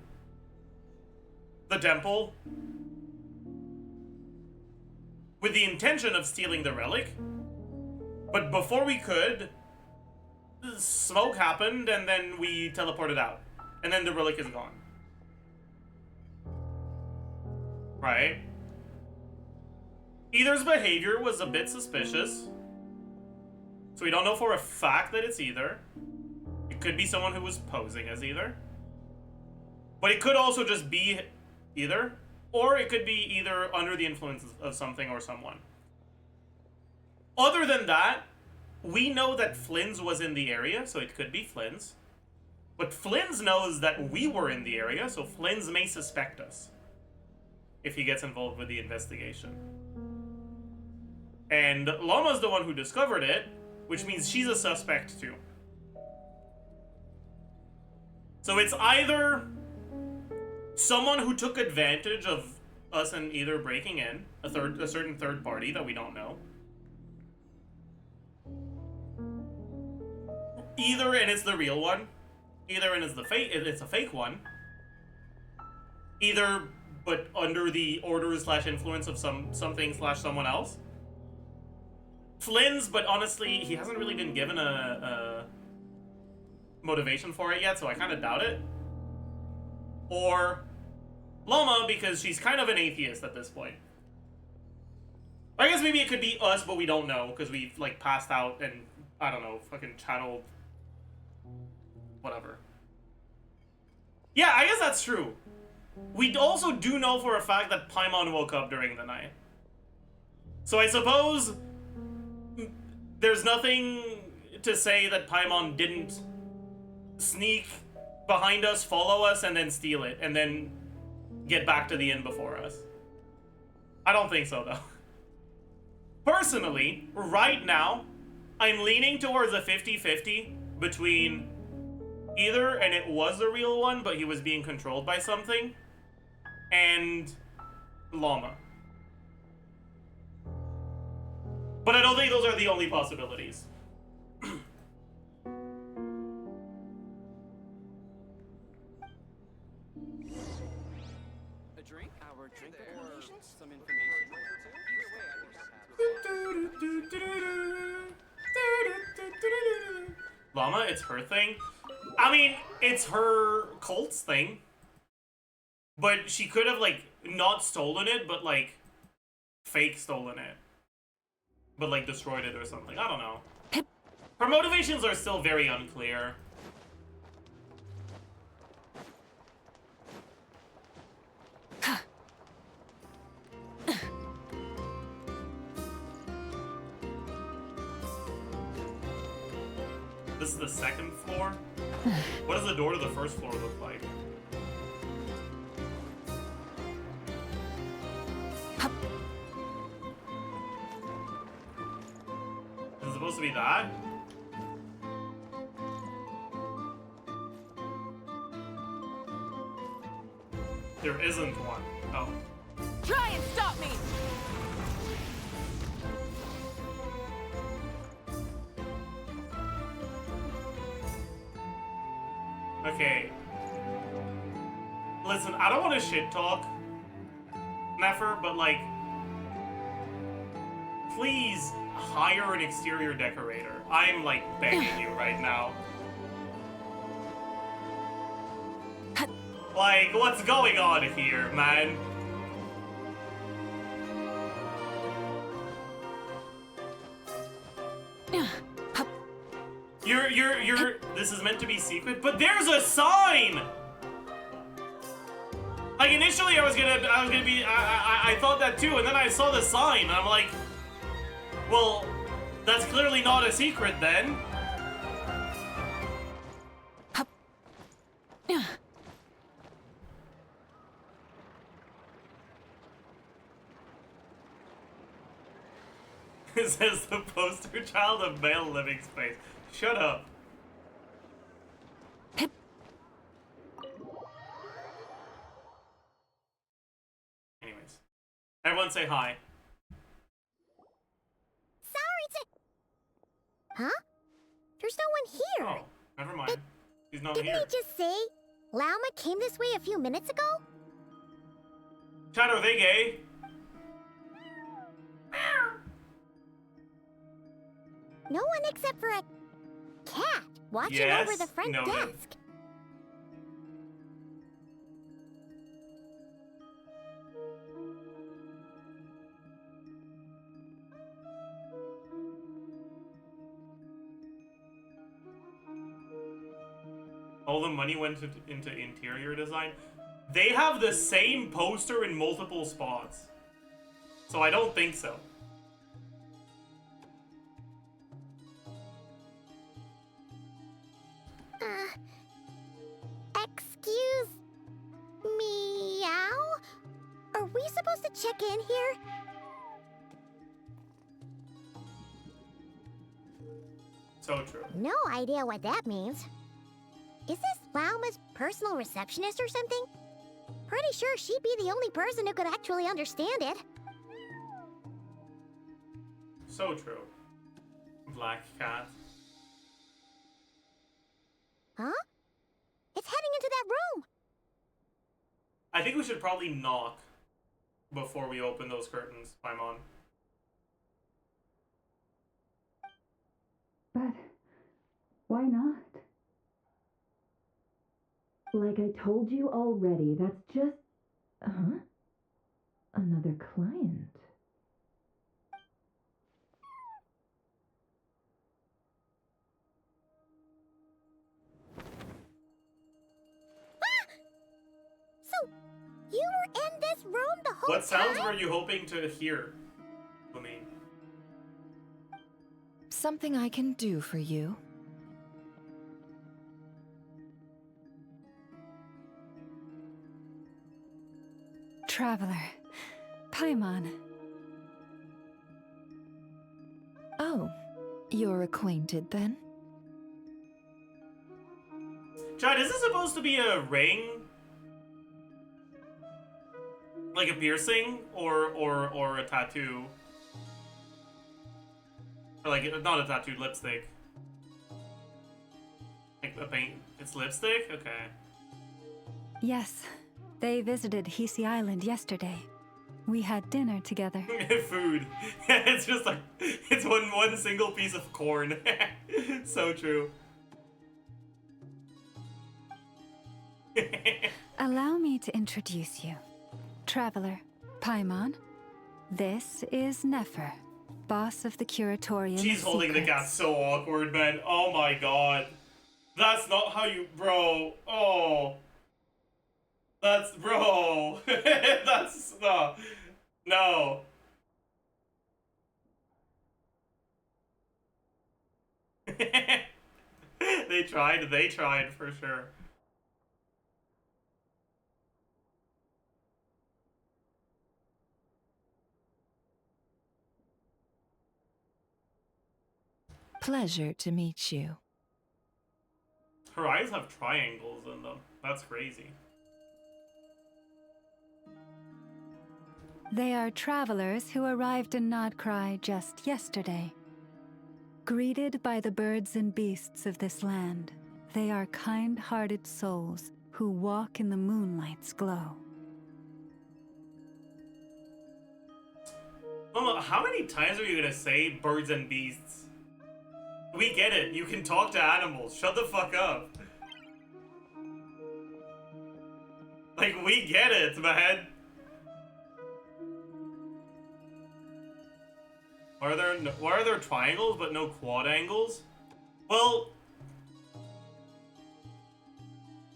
the temple with the intention of stealing the relic, but before we could, smoke happened and then we teleported out, and then the relic is gone. Right? Either's behavior was a bit suspicious, so we don't know for a fact that it's either. It could be someone who was posing as either, but it could also just be either, or it could be either under the influence of something or someone. Other than that, we know that Flynn's was in the area, so it could be Flynn's. But Flynn's knows that we were in the area, so Flynn's may suspect us if he gets involved with the investigation. And Llama's the one who discovered it, which means she's a suspect too. So it's either someone who took advantage of us and either breaking in, a certain third party that we don't know. Either, and it's the real one. Either, and it's a fake one. Either, but under the order / influence of something / someone else. Flynn's, but honestly, he hasn't really been given a motivation for it yet, so I kind of doubt it. Or Llama, because she's kind of an atheist at this point. I guess maybe it could be us, but we don't know, because we've, like, passed out and, I don't know, fucking channeled whatever. Yeah, I guess that's true. We also do know for a fact that Paimon woke up during the night. So I suppose there's nothing to say that Paimon didn't sneak behind us, follow us, and then steal it, and then get back to the inn before us. I don't think so, though. Personally, right now, I'm leaning towards a 50-50 between either, and it was a real one, but he was being controlled by something, and Llama. But I don't think those are the only possibilities. A drink? Our drink recommendations? Some information? Either way, I think Llama, it's her thing. I mean, it's her cult's thing. But she could have, like, not stolen it, but, like, fake stolen it. But, like, destroyed it or something. I don't know. Her motivations are still very unclear. This is the second floor? What does the door to the first floor look like? Is it supposed to be that? There isn't one. Oh. Try and stop me! Okay. Listen, I don't want to shit talk Nefer, but like, please hire an exterior decorator. I'm like begging you right now. Like, what's going on here, man? This is meant to be secret, but there's a sign! Like, initially I thought that too, and then I saw the sign, and I'm like, well, that's clearly not a secret then. It says the poster child of male living space. Shut up. Anyways. Everyone say hi. Sorry to... Huh? There's no one here. Oh, never mind. He's not here. Didn't he just say Lauma came this way a few minutes ago? Chad, are they gay? No one except for a cat watching over the front desk. All the money went into interior design. They have the same poster in multiple spots. So I don't think so. Excuse meow? Are we supposed to check in here? So true. No idea what that means. Is this Lauma's personal receptionist or something? Pretty sure she'd be the only person who could actually understand it. So true. Black cat. Huh? It's heading into that room! I think we should probably knock before we open those curtains, Paimon. But why not? Like I told you already, that's just... Huh? Another client. So, you were in this room the whole time? What sounds were you hoping to hear, Lumine? Something I can do for you. Traveler. Paimon. Oh, you're acquainted then? Chad, is this supposed to be a ring? Like a piercing? Or a tattoo? Or like, not a tattoo, lipstick. Like a paint, it's lipstick? Okay. Yes. They visited Hisi Island yesterday. We had dinner together. Food. It's just like, it's one single piece of corn. So true. Allow me to introduce you. Traveler, Paimon. This is Nefer, boss of the Curatorium. She's holding the cat so awkward, man. Oh my god. That's not how you... Bro. Oh. That's... Bro. That's... No. No. They tried for sure. Pleasure to meet you. Her eyes have triangles in them. That's crazy. They are travelers who arrived in Nodcry just yesterday. Greeted by the birds and beasts of this land, they are kind-hearted souls who walk in the moonlight's glow. Mama, how many times are you gonna say birds and beasts? We get it. You can talk to animals. Shut the fuck up. Like, we get it, man. Why are there triangles but no quad angles? Well,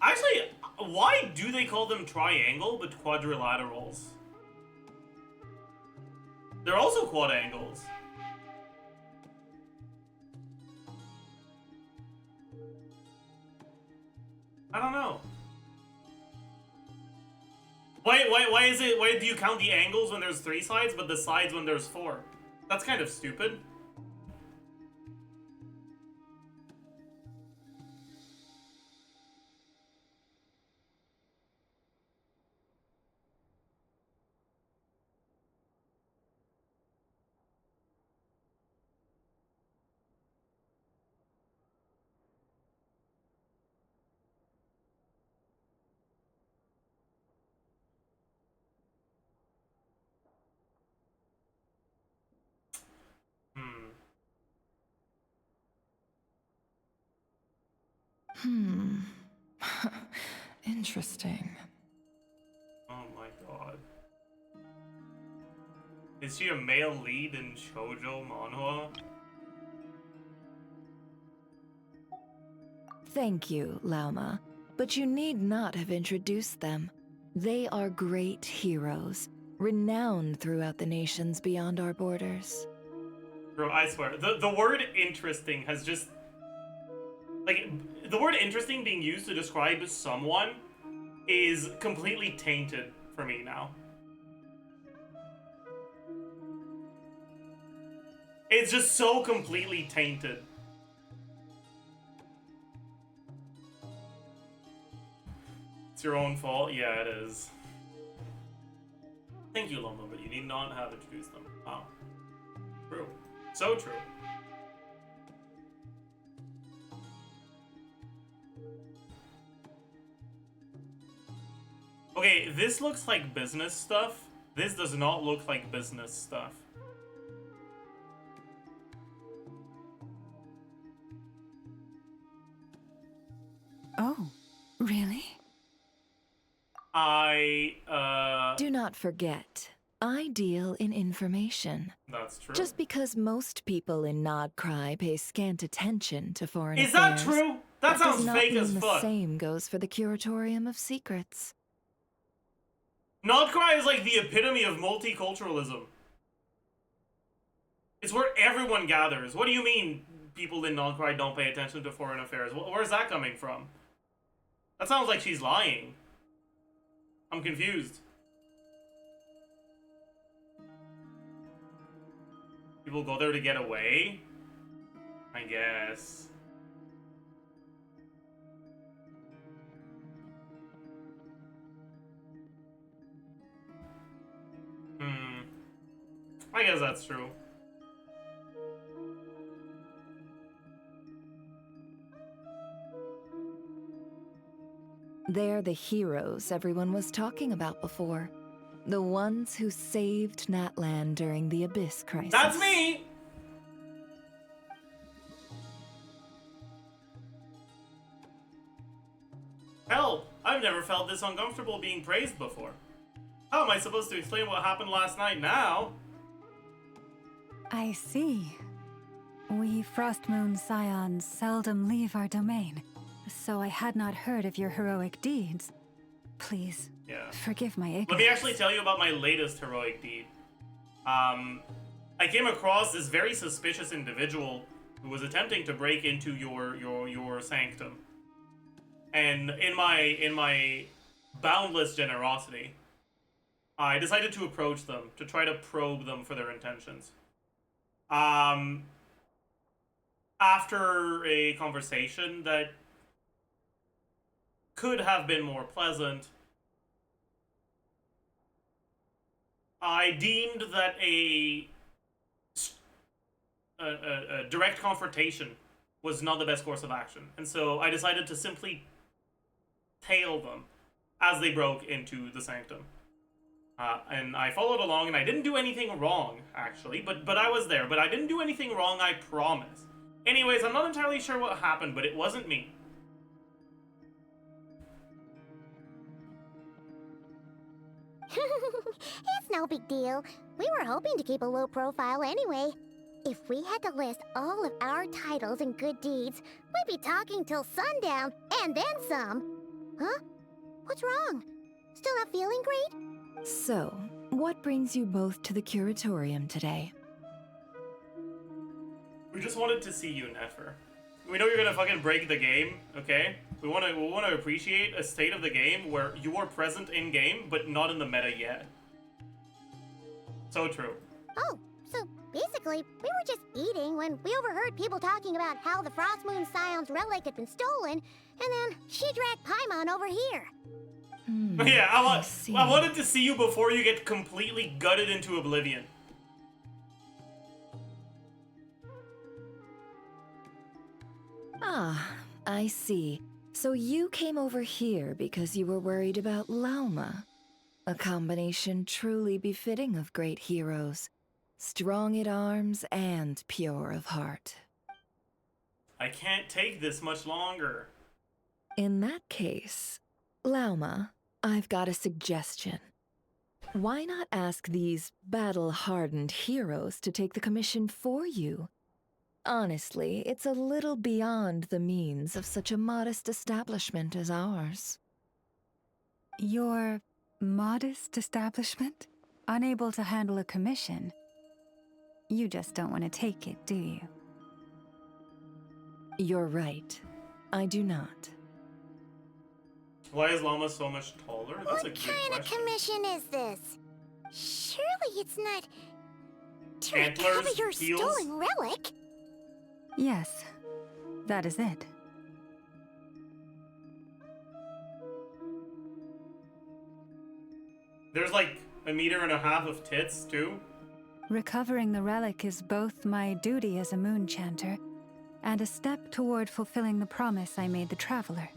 actually, why do they call them triangle but quadrilaterals? They're also quad angles. I don't know. Why do you count the angles when there's 3 sides but the sides when there's 4? That's kind of stupid. Interesting. Oh my god. Is she a male lead in shoujo manhwa? Thank you, Lauma, but you need not have introduced them. They are great heroes, renowned throughout the nations beyond our borders. Bro, I swear, the word interesting has just... Like, the word interesting being used to describe someone is completely tainted for me now. It's just so completely tainted. It's your own fault? Yeah, it is. Thank you, Loma, but you need not have introduced them. Wow. True. So true. Okay, this looks like business stuff. This does not look like business stuff. Oh, really? Do not forget, I deal in information. That's true. Just because most people in Nodcry pay scant attention to foreign Is affairs, that true? That sounds does not fake as mean fuck. The same goes for the Curatorium of Secrets. Nodcry is like the epitome of multiculturalism. It's where everyone gathers. What do you mean people in Nodcry don't pay attention to foreign affairs? Where's that coming from? That sounds like she's lying. I'm confused. People go there to get away? I guess. I guess that's true. They're the heroes everyone was talking about before. The ones who saved Natlan during the Abyss crisis. That's me! Hell, I've never felt this uncomfortable being praised before. How am I supposed to explain what happened last night now? I see. We Frost Moon Scions seldom leave our domain, so I had not heard of your heroic deeds. Please, forgive my ignorance. Let me actually tell you about my latest heroic deed. I came across this very suspicious individual who was attempting to break into your sanctum. And in my boundless generosity, I decided to approach them to try to probe them for their intentions. After a conversation that could have been more pleasant, I deemed that a direct confrontation was not the best course of action, and so I decided to simply tail them as they broke into the sanctum. And I followed along, and I didn't do anything wrong, actually, but I was there. But I didn't do anything wrong, I promise. Anyways, I'm not entirely sure what happened, but it wasn't me. It's no big deal. We were hoping to keep a low profile anyway. If we had to list all of our titles and good deeds, we'd be talking till sundown, and then some. Huh? What's wrong? Still not feeling great? So, what brings you both to the curatorium today? We just wanted to see you, Nefer. We know you're gonna fucking break the game, okay? We wanna appreciate a state of the game where you are present in game, but not in the meta yet. So true. Oh, so basically, we were just eating when we overheard people talking about how the Frost Moon Scion's relic had been stolen, and then she dragged Paimon over here. Yeah, I wanted to see you before you get completely gutted into oblivion. Ah, I see. So you came over here because you were worried about Lauma. A combination truly befitting of great heroes. Strong at arms and pure of heart. I can't take this much longer. In that case, Lauma, I've got a suggestion. Why not ask these battle-hardened heroes to take the commission for you? Honestly, it's a little beyond the means of such a modest establishment as ours. Your modest establishment? Unable to handle a commission? You just don't want to take it, do you? You're right. I do not. Why is Llama so much taller? That's a good question. What kind of commission is this? Surely it's not to Antlers, recover your heels? stolen relic? Yes, that is it. There's like 1.5 meters of tits, too. Recovering the relic is both my duty as a moon chanter and a step toward fulfilling the promise I made the traveler,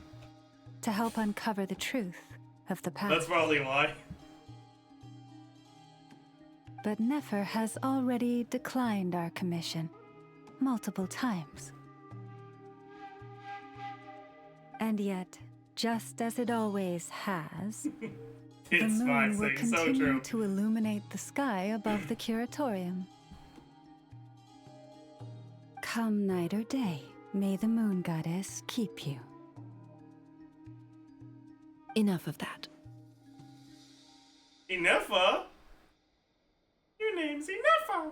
to help uncover the truth of the past. That's probably why. But Nefer has already declined our commission multiple times. And yet, just as it always has, the moon will continue to illuminate the sky above the curatorium. Come night or day, may the moon goddess keep you. Enough of that. Inefa? Your name's Inefa!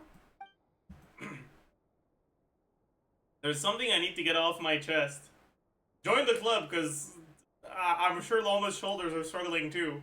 There's something I need to get off my chest. Join the club, because I'm sure Llama's shoulders are struggling too.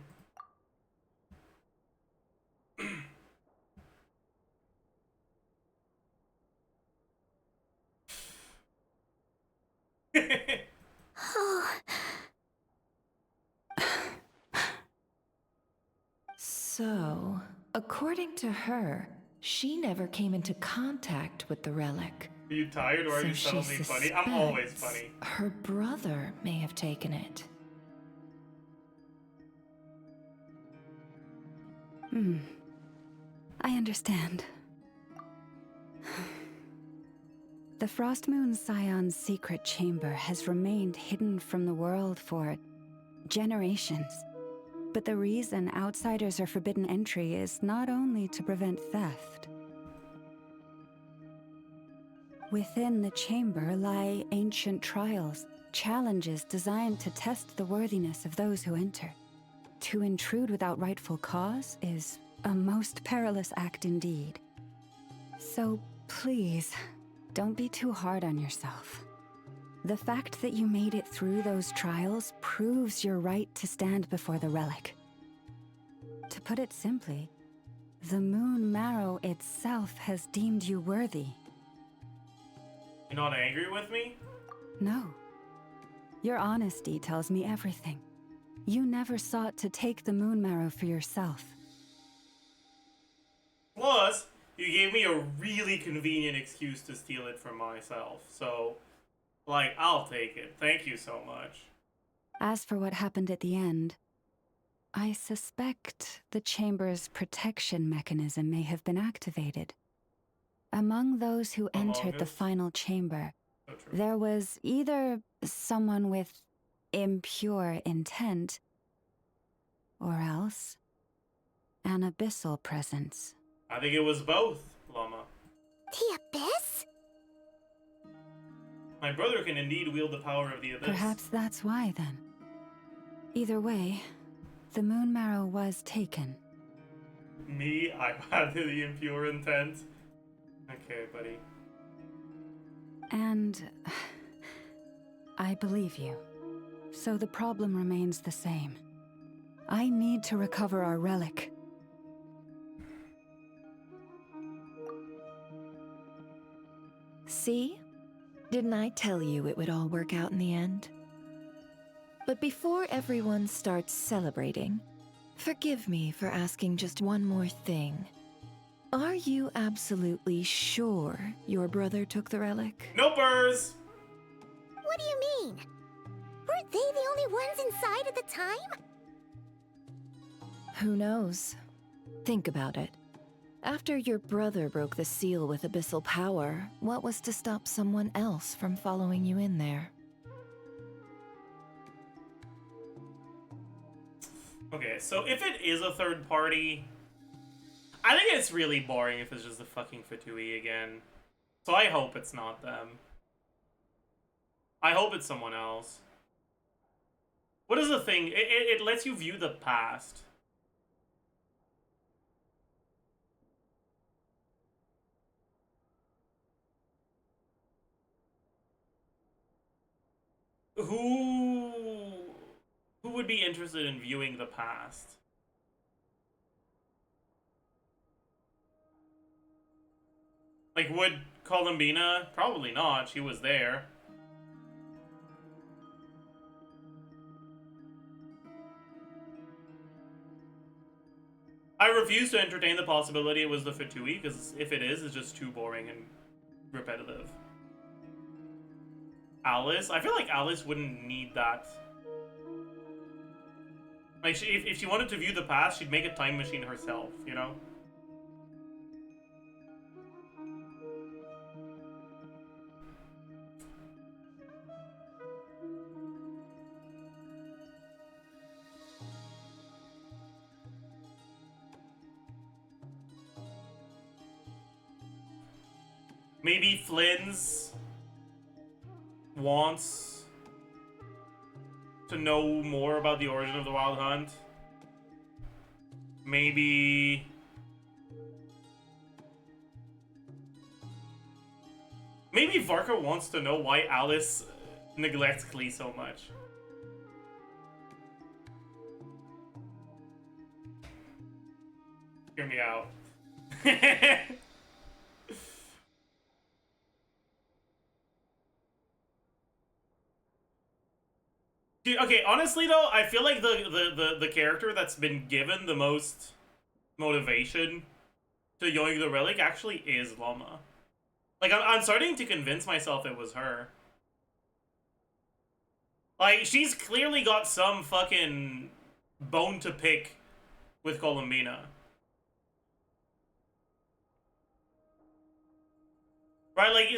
So, according to her, she never came into contact with the relic. Are you tired or are you So suddenly she funny? I'm always suspects funny. her brother may have taken it. I understand. The Frost Moon Scion's secret chamber has remained hidden from the world for generations. But the reason outsiders are forbidden entry is not only to prevent theft. Within the chamber lie ancient trials, challenges designed to test the worthiness of those who enter. To intrude without rightful cause is a most perilous act indeed. So please, don't be too hard on yourself. The fact that you made it through those trials proves your right to stand before the relic. To put it simply, the moon marrow itself has deemed you worthy. You're not angry with me? No. Your honesty tells me everything. You never sought to take the moon marrow for yourself. Plus, you gave me a really convenient excuse to steal it from myself. So, like, I'll take it. Thank you so much. As for what happened at the end, I suspect the chamber's protection mechanism may have been activated. Among those who entered the final chamber, there was either someone with impure intent, or else an abyssal presence. I think it was both, Llama. The Abyss? My brother can indeed wield the power of the Abyss. Perhaps that's why, then. Either way, the moon marrow was taken. Me? I had the impure intent. Okay, buddy. And I believe you. So the problem remains the same. I need to recover our relic. See? Didn't I tell you it would all work out in the end? But before everyone starts celebrating, forgive me for asking just one more thing. Are you absolutely sure your brother took the relic? Nopers! What do you mean? Weren't they the only ones inside at the time? Who knows? Think about it. After your brother broke the seal with abyssal power, what was to stop someone else from following you in there? Okay, so if it is a third party, I think it's really boring if it's just the fucking Fatui again. So I hope it's not them. I hope it's someone else. What is the thing? It lets you view the past. Who would be interested in viewing the past? Like, would Columbina? Probably not. She was there. I refuse to entertain the possibility it was the Fatui, because if it is, it's just too boring and repetitive. Alice? I feel like Alice wouldn't need that. Like, if she wanted to view the past, she'd make a time machine herself, you know? Maybe Flynn's wants to know more about the origin of the Wild Hunt. Maybe Varka wants to know why Alice neglects Klee so much. Hear me out. Dude, okay, honestly though, I feel like the character that's been given the most motivation to yoink the relic actually is Llama. Like, I'm starting to convince myself it was her. Like, she's clearly got some fucking bone to pick with Columbina. Right, like,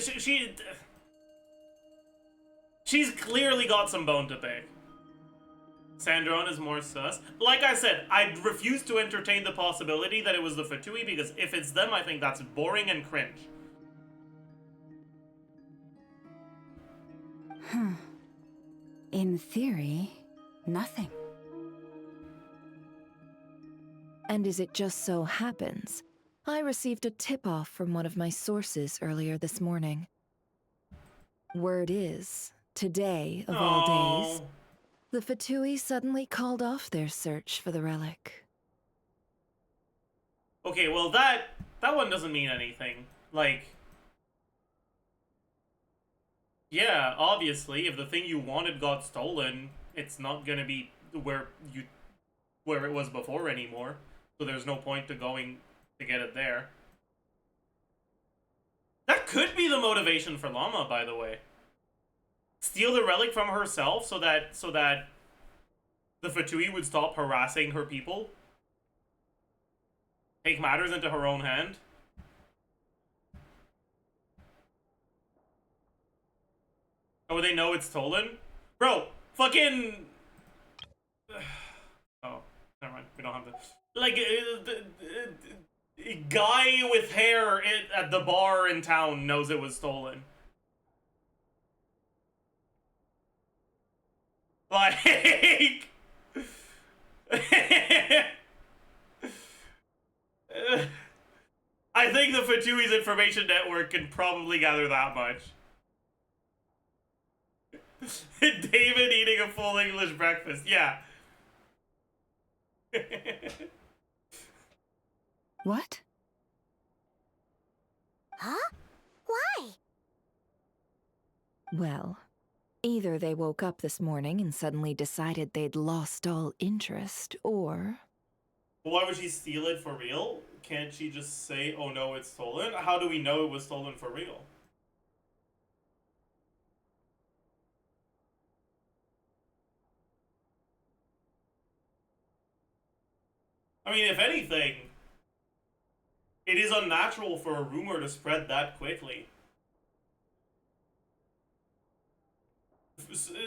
she's clearly got some bone to pick. Sandron is more sus. Like I said, I refuse to entertain the possibility that it was the Fatui, because if it's them, I think that's boring and cringe. In theory, nothing. And as it just so happens, I received a tip-off from one of my sources earlier this morning. Word is, today, of all days, the Fatui suddenly called off their search for the relic. Okay, well that one doesn't mean anything. Like, yeah, obviously, if the thing you wanted got stolen, it's not gonna be where it was before anymore. So there's no point to going to get it there. That could be the motivation for Llama, by the way. Steal the relic from herself so that the Fatui would stop harassing her people. Take matters into her own hand. Oh, they know it's stolen? Bro, fucking... Oh, never mind. We don't have to... Like, the guy with hair at the bar in town knows it was stolen. Like... I think the Fatui's information network can probably gather that much. David eating a full English breakfast, yeah. What? Huh? Why? Well, either they woke up this morning and suddenly decided they'd lost all interest, or... Why would she steal it for real? Can't she just say, oh no, it's stolen? How do we know it was stolen for real? I mean, if anything, it is unnatural for a rumor to spread that quickly.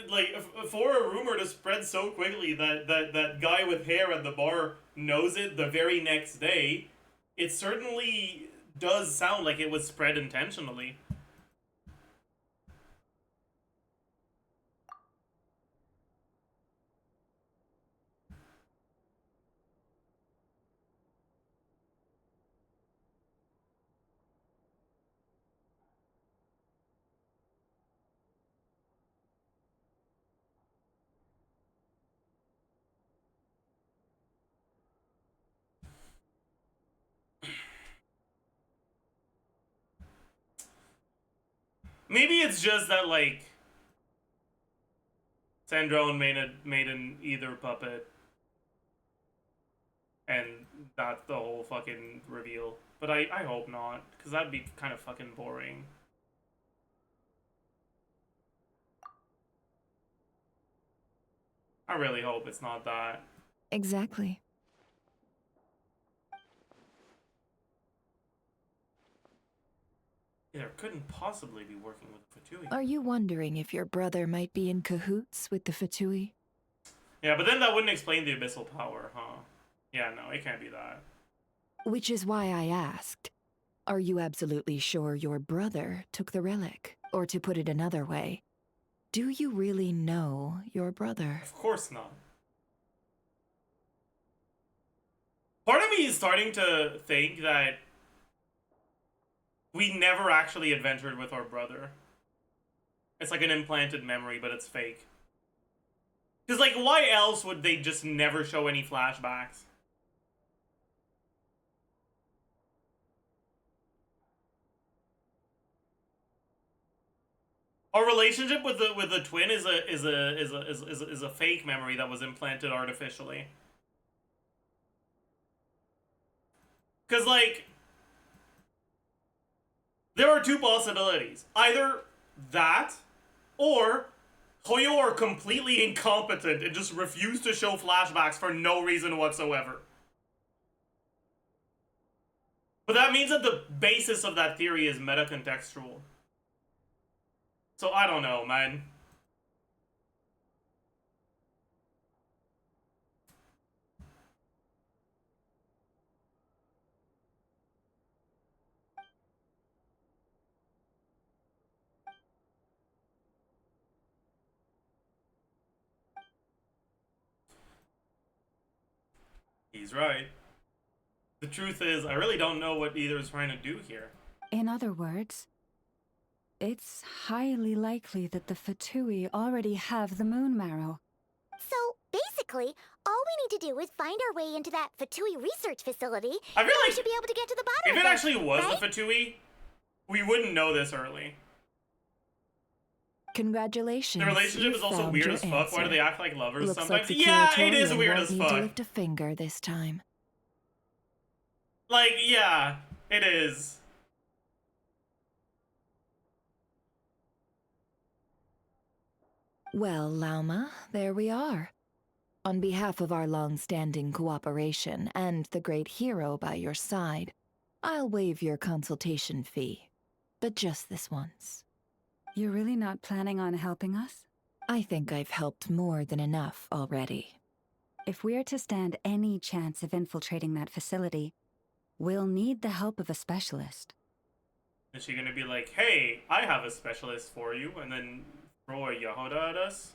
Like, for a rumor to spread so quickly that guy with hair at the bar knows it the very next day, it certainly does sound like it was spread intentionally. Maybe it's just that, like, Sandrone made an either puppet, and that's the whole fucking reveal. But I hope not, because that'd be kind of fucking boring. I really hope it's not that. Exactly. There couldn't possibly be working with Fatui. Are you wondering if your brother might be in cahoots with the Fatui? Yeah, but then that wouldn't explain the abyssal power, huh? Yeah, no, it can't be that. Which is why I asked, are you absolutely sure your brother took the relic? Or to put it another way, do you really know your brother? Of course not. Part of me is starting to think that we never actually adventured with our brother. It's like an implanted memory, but it's fake. Because, like, why else would they just never show any flashbacks? Our relationship with the twin is a fake memory that was implanted artificially. Because, like, there are two possibilities. Either that, or Hoyo are completely incompetent and just refuse to show flashbacks for no reason whatsoever. But that means that the basis of that theory is meta-contextual. So I don't know, man. He's right. The truth is, I really don't know what either is trying to do here. In other words, it's highly likely that the Fatui already have the moon marrow. So, basically, all we need to do is find our way into that Fatui research facility, I feel like we should be able to get to the bottom if of it it, actually was right? the Fatui, we wouldn't know this early. Congratulations. The relationship you is also found weird your as fuck. Why do answer. they act like lovers Looks sometimes? Like the Yeah, it is curatorium weird won't as need to fuck. lift a finger this time. Like, yeah, it is. Well, Lauma, there we are. On behalf of our long-standing cooperation and the great hero by your side, I'll waive your consultation fee. But just this once. You're really not planning on helping us? I think I've helped more than enough already. If we're to stand any chance of infiltrating that facility, we'll need the help of a specialist. Is she gonna be like, hey, I have a specialist for you, and then throw a Yahoda at us?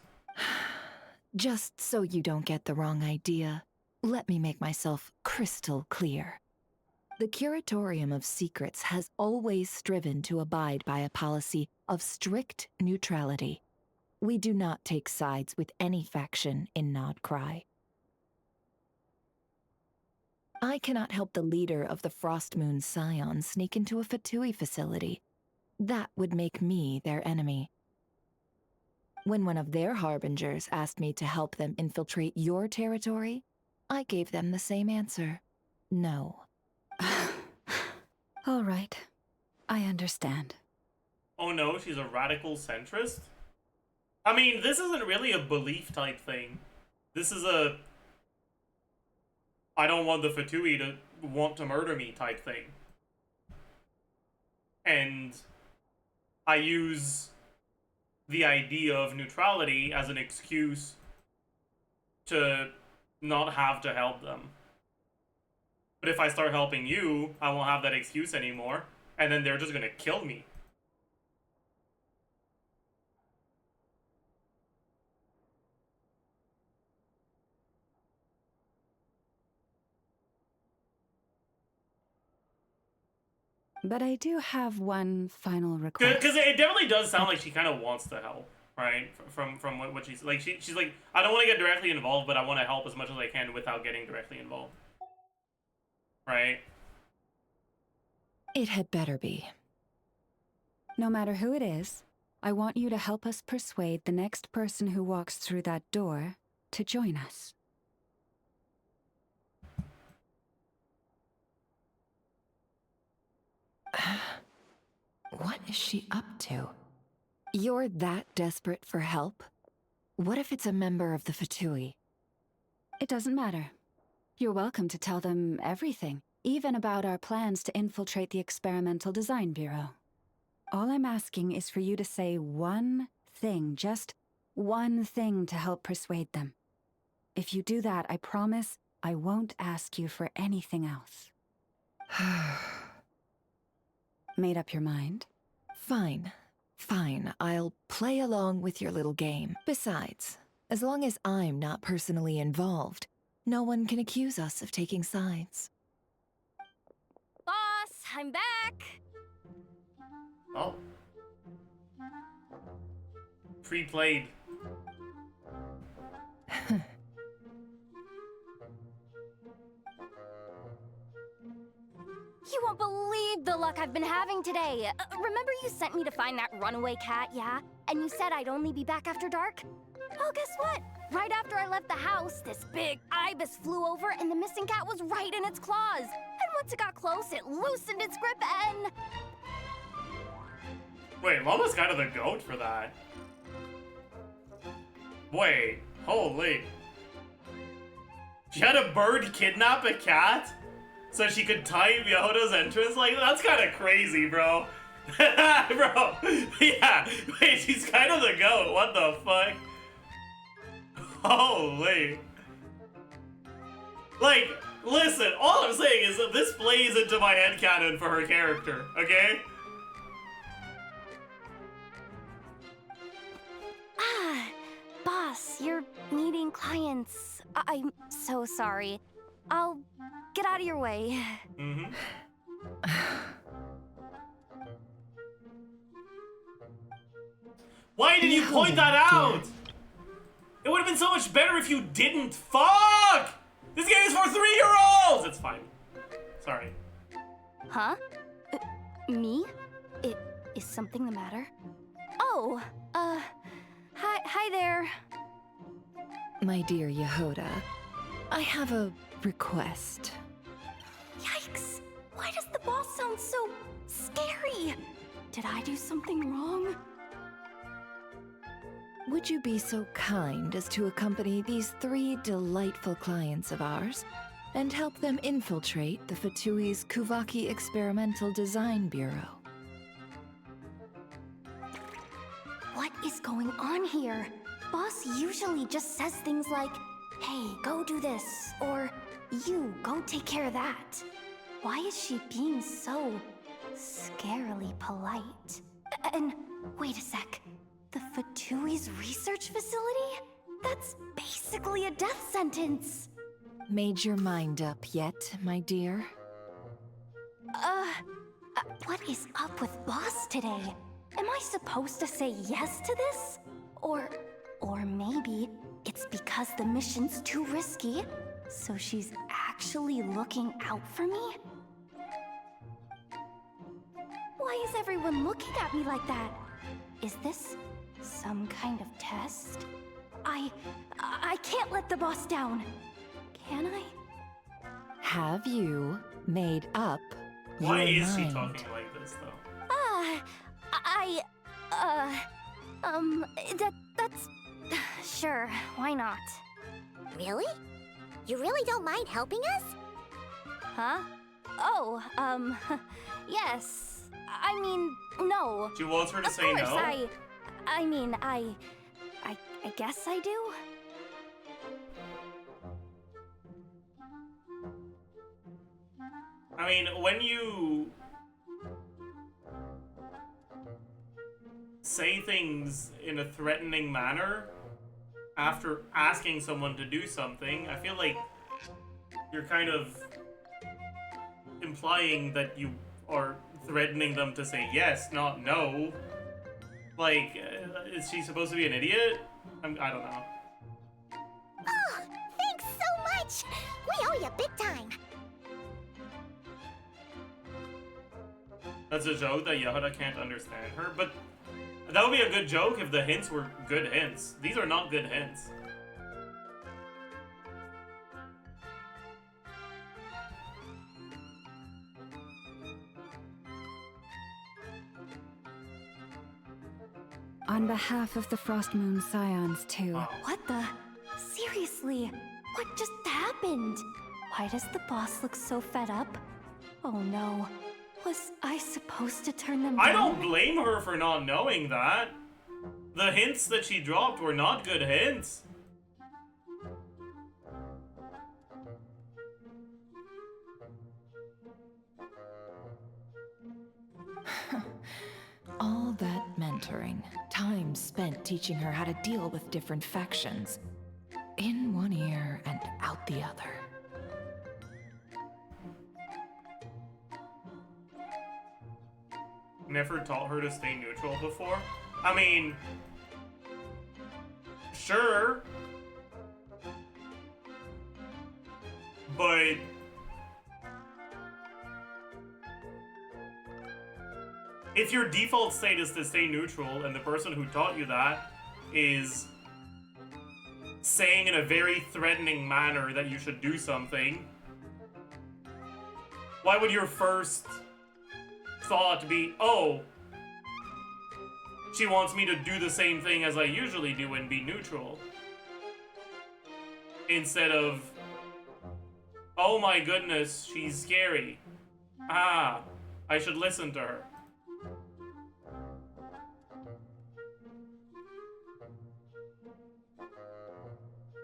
Just so you don't get the wrong idea, let me make myself crystal clear. The Curatorium of Secrets has always striven to abide by a policy of strict neutrality. We do not take sides with any faction in Nodcry. I cannot help the leader of the Frostmoon Scions sneak into a Fatui facility. That would make me their enemy. When one of their harbingers asked me to help them infiltrate your territory, I gave them the same answer. No. All right. I understand. Oh no, she's a radical centrist? I mean, this isn't really a belief type thing. This is a I don't want the Fatui to want to murder me type thing. And I use the idea of neutrality as an excuse to not have to help them. But if I start helping you, I won't have that excuse anymore, and then they're just gonna kill me. But I do have one final request. Because it definitely does sound like she kind of wants to help, right? From what she's like, she's like, I don't want to get directly involved, but I want to help as much as I can without getting directly involved, right? It had better be. No matter who it is, I want you to help us persuade the next person who walks through that door to join us. What is she up to? You're that desperate for help? What if it's a member of the Fatui? It doesn't matter. You're welcome to tell them everything, even about our plans to infiltrate the Experimental Design Bureau. All I'm asking is for you to say one thing, just one thing to help persuade them. If you do that, I promise I won't ask you for anything else. Made up your mind? Fine. Fine, I'll play along with your little game. Besides, as long as I'm not personally involved, no one can accuse us of taking sides. Boss, I'm back! Oh. Pre-played. You won't believe the luck I've been having today. Remember you sent me to find that runaway cat, yeah? And you said I'd only be back after dark? Well, guess what? Right after I left the house, this big ibis flew over and the missing cat was right in its claws. And once it got close, it loosened its grip and... Wait, Mama's kind of the goat for that. Wait, holy. She had a bird kidnap a cat so she could time Yehuda's entrance? Like, that's kind of crazy, bro. Bro, yeah. Wait, she's kind of the goat. What the fuck? Holy. Like, listen, all I'm saying is that this plays into my headcanon for her character, okay? Ah, boss, you're meeting clients. I'm so sorry. I'll get out of your way. Mm-hmm. Why did you point that out? It would have been so much better if you didn't. Fuck! This game is for 3-year-olds! It's fine. Sorry. Huh? Me? Is something the matter? Oh, hi there. My dear Yehoda, I have a request. Yikes! Why does the boss sound so scary? Did I do something wrong? Would you be so kind as to accompany these 3 delightful clients of ours and help them infiltrate the Fatui's Kuvaki Experimental Design Bureau? What is going on here? Boss usually just says things like, hey, go do this, or you, go take care of that. Why is she being so scarily polite? And wait a sec, the Fatui's research facility? That's basically a death sentence. Made your mind up yet, my dear? What is up with Boss today? Am I supposed to say yes to this? Or maybe it's because the mission's too risky, so she's actually looking out for me? Why is everyone looking at me like that? Is this some kind of test? I can't let the boss down. Can I? Have you made up Why your is she mind? talking like this, though? That's... Sure, why not? Really? You really don't mind helping us? Huh? Oh, yes. I mean, no. She wants her to Of say course, no? I mean, I guess I do. I mean, when you say things in a threatening manner after asking someone to do something, I feel like you're kind of implying that you are threatening them to say yes, not no. Like, is she supposed to be an idiot? I don't know. Oh, thanks so much! We owe you big time! That's a joke that Yehoda can't understand her, but that would be a good joke if the hints were good hints. These are not good hints. On behalf of the Frost Moon Scions, too. What the? Seriously? What just happened? Why does the boss look so fed up? Oh no. Was I supposed to turn them down? I don't blame her for not knowing that. The hints that she dropped were not good hints. All that mentoring, time spent teaching her how to deal with different factions. In one ear and out the other. Never taught her to stay neutral before. I mean, sure. But if your default state is to stay neutral and the person who taught you that is saying in a very threatening manner that you should do something, why would your first thought be, oh, she wants me to do the same thing as I usually do and be neutral? Instead of, oh my goodness, she's scary. Ah, I should listen to her.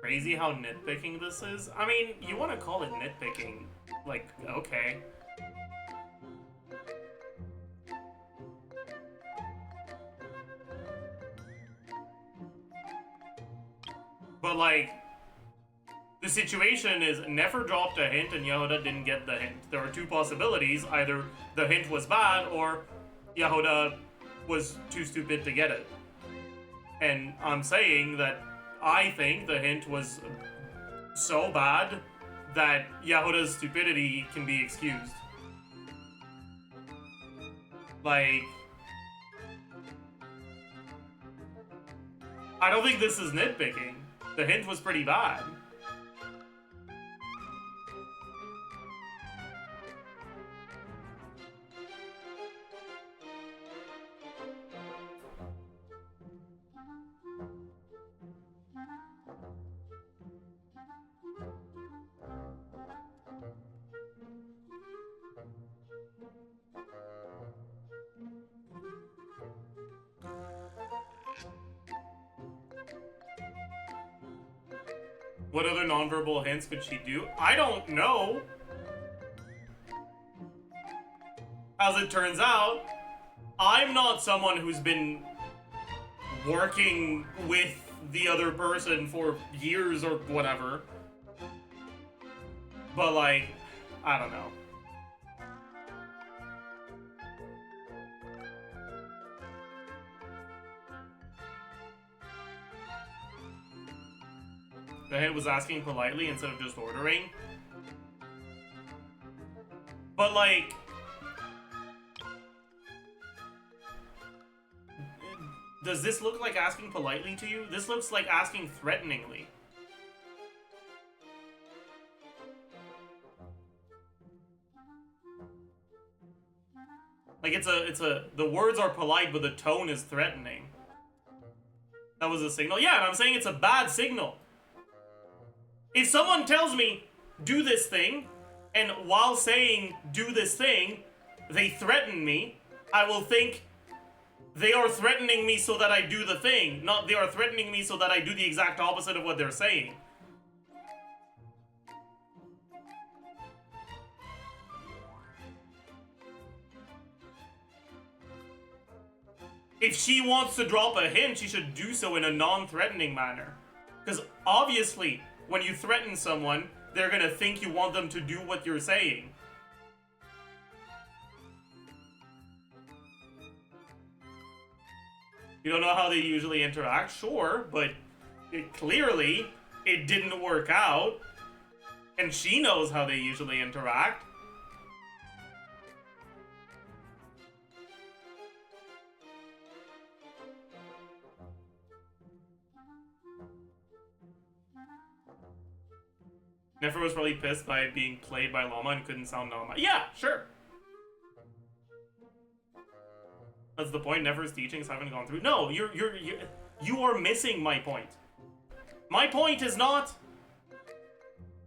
Crazy how nitpicking this is. I mean, you want to call it nitpicking. Like, okay. But like, The situation is Nefer dropped a hint and Yehuda didn't get the hint. There were two possibilities. Either the hint was bad or Yehuda was too stupid to get it. And I'm saying that I think the hint was so bad that Yehuda's stupidity can be excused. Like, I don't think this is nitpicking. The hint was pretty bad. What other nonverbal hints could she do? I don't know. As it turns out, I'm not someone who's been working with the other person for years or whatever. But like, I don't know. The hint was asking politely instead of just ordering. But like, does this look like asking politely to you? This looks like asking threateningly. Like the words are polite, but the tone is threatening. That was a signal. Yeah, and I'm saying it's a bad signal. If someone tells me, do this thing, and while saying, do this thing, they threaten me, I will think, they are threatening me so that I do the thing, not they are threatening me so that I do the exact opposite of what they're saying. If she wants to drop a hint, she should do so in a non-threatening manner. Because obviously, when you threaten someone, they're gonna think you want them to do what you're saying. You don't know how they usually interact? Sure, but clearly, it didn't work out. And she knows how they usually interact. Nefer was probably pissed by being played by Llama and couldn't sound Llama. Yeah, sure. That's the point. Nefer's teachings haven't gone through. No, you are missing my point. My point is not.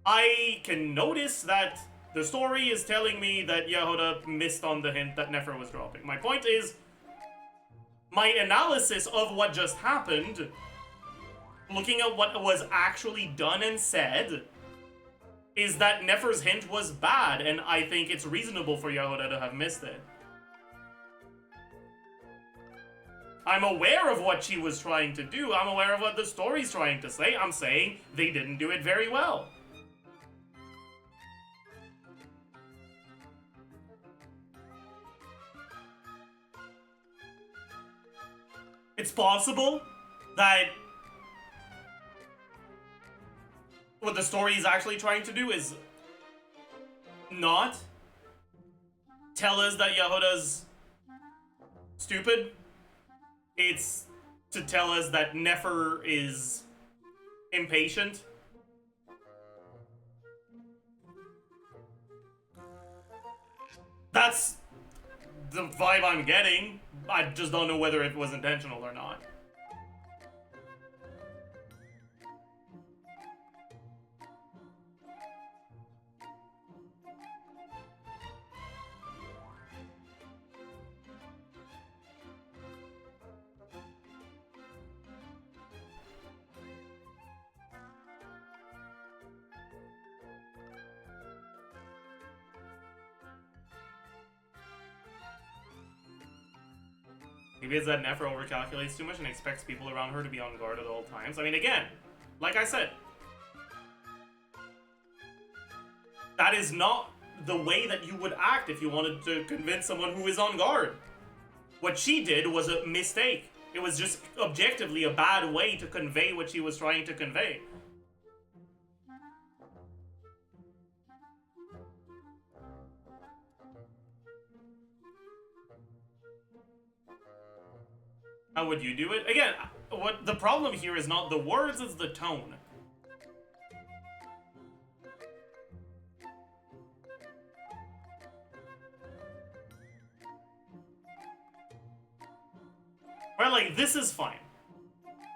I can notice that the story is telling me that Yehuda missed on the hint that Nefer was dropping. My point is, my analysis of what just happened, looking at what was actually done and said, is that Nefer's hint was bad, and I think it's reasonable for Yehuda to have missed it. I'm aware of what she was trying to do. I'm aware of what the story's trying to say. I'm saying they didn't do it very well. It's possible that what the story is actually trying to do is not tell us that Yehuda's stupid. It's to tell us that Nefer is impatient. That's the vibe I'm getting. I just don't know whether it was intentional or not. Maybe it's that Nefer overcalculates too much and expects people around her to be on guard at all times. I mean, again, like I said, that is not the way that you would act if you wanted to convince someone who is on guard. What she did was a mistake. It was just objectively a bad way to convey what she was trying to convey. How would you do it? Again, what the problem here is not the words, it's the tone. Right, like, this is fine.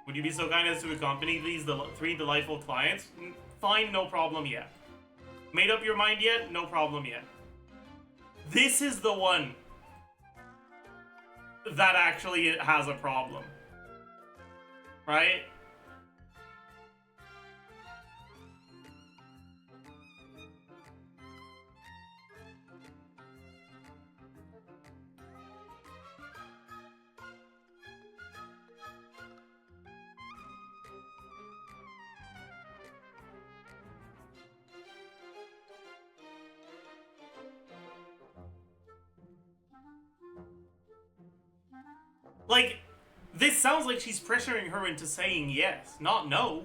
Would you be so kind as to accompany these three delightful clients? Fine, no problem yet. Made up your mind yet? No problem yet. This is the one that actually has a problem. Right? Like, this sounds like she's pressuring her into saying yes, not no.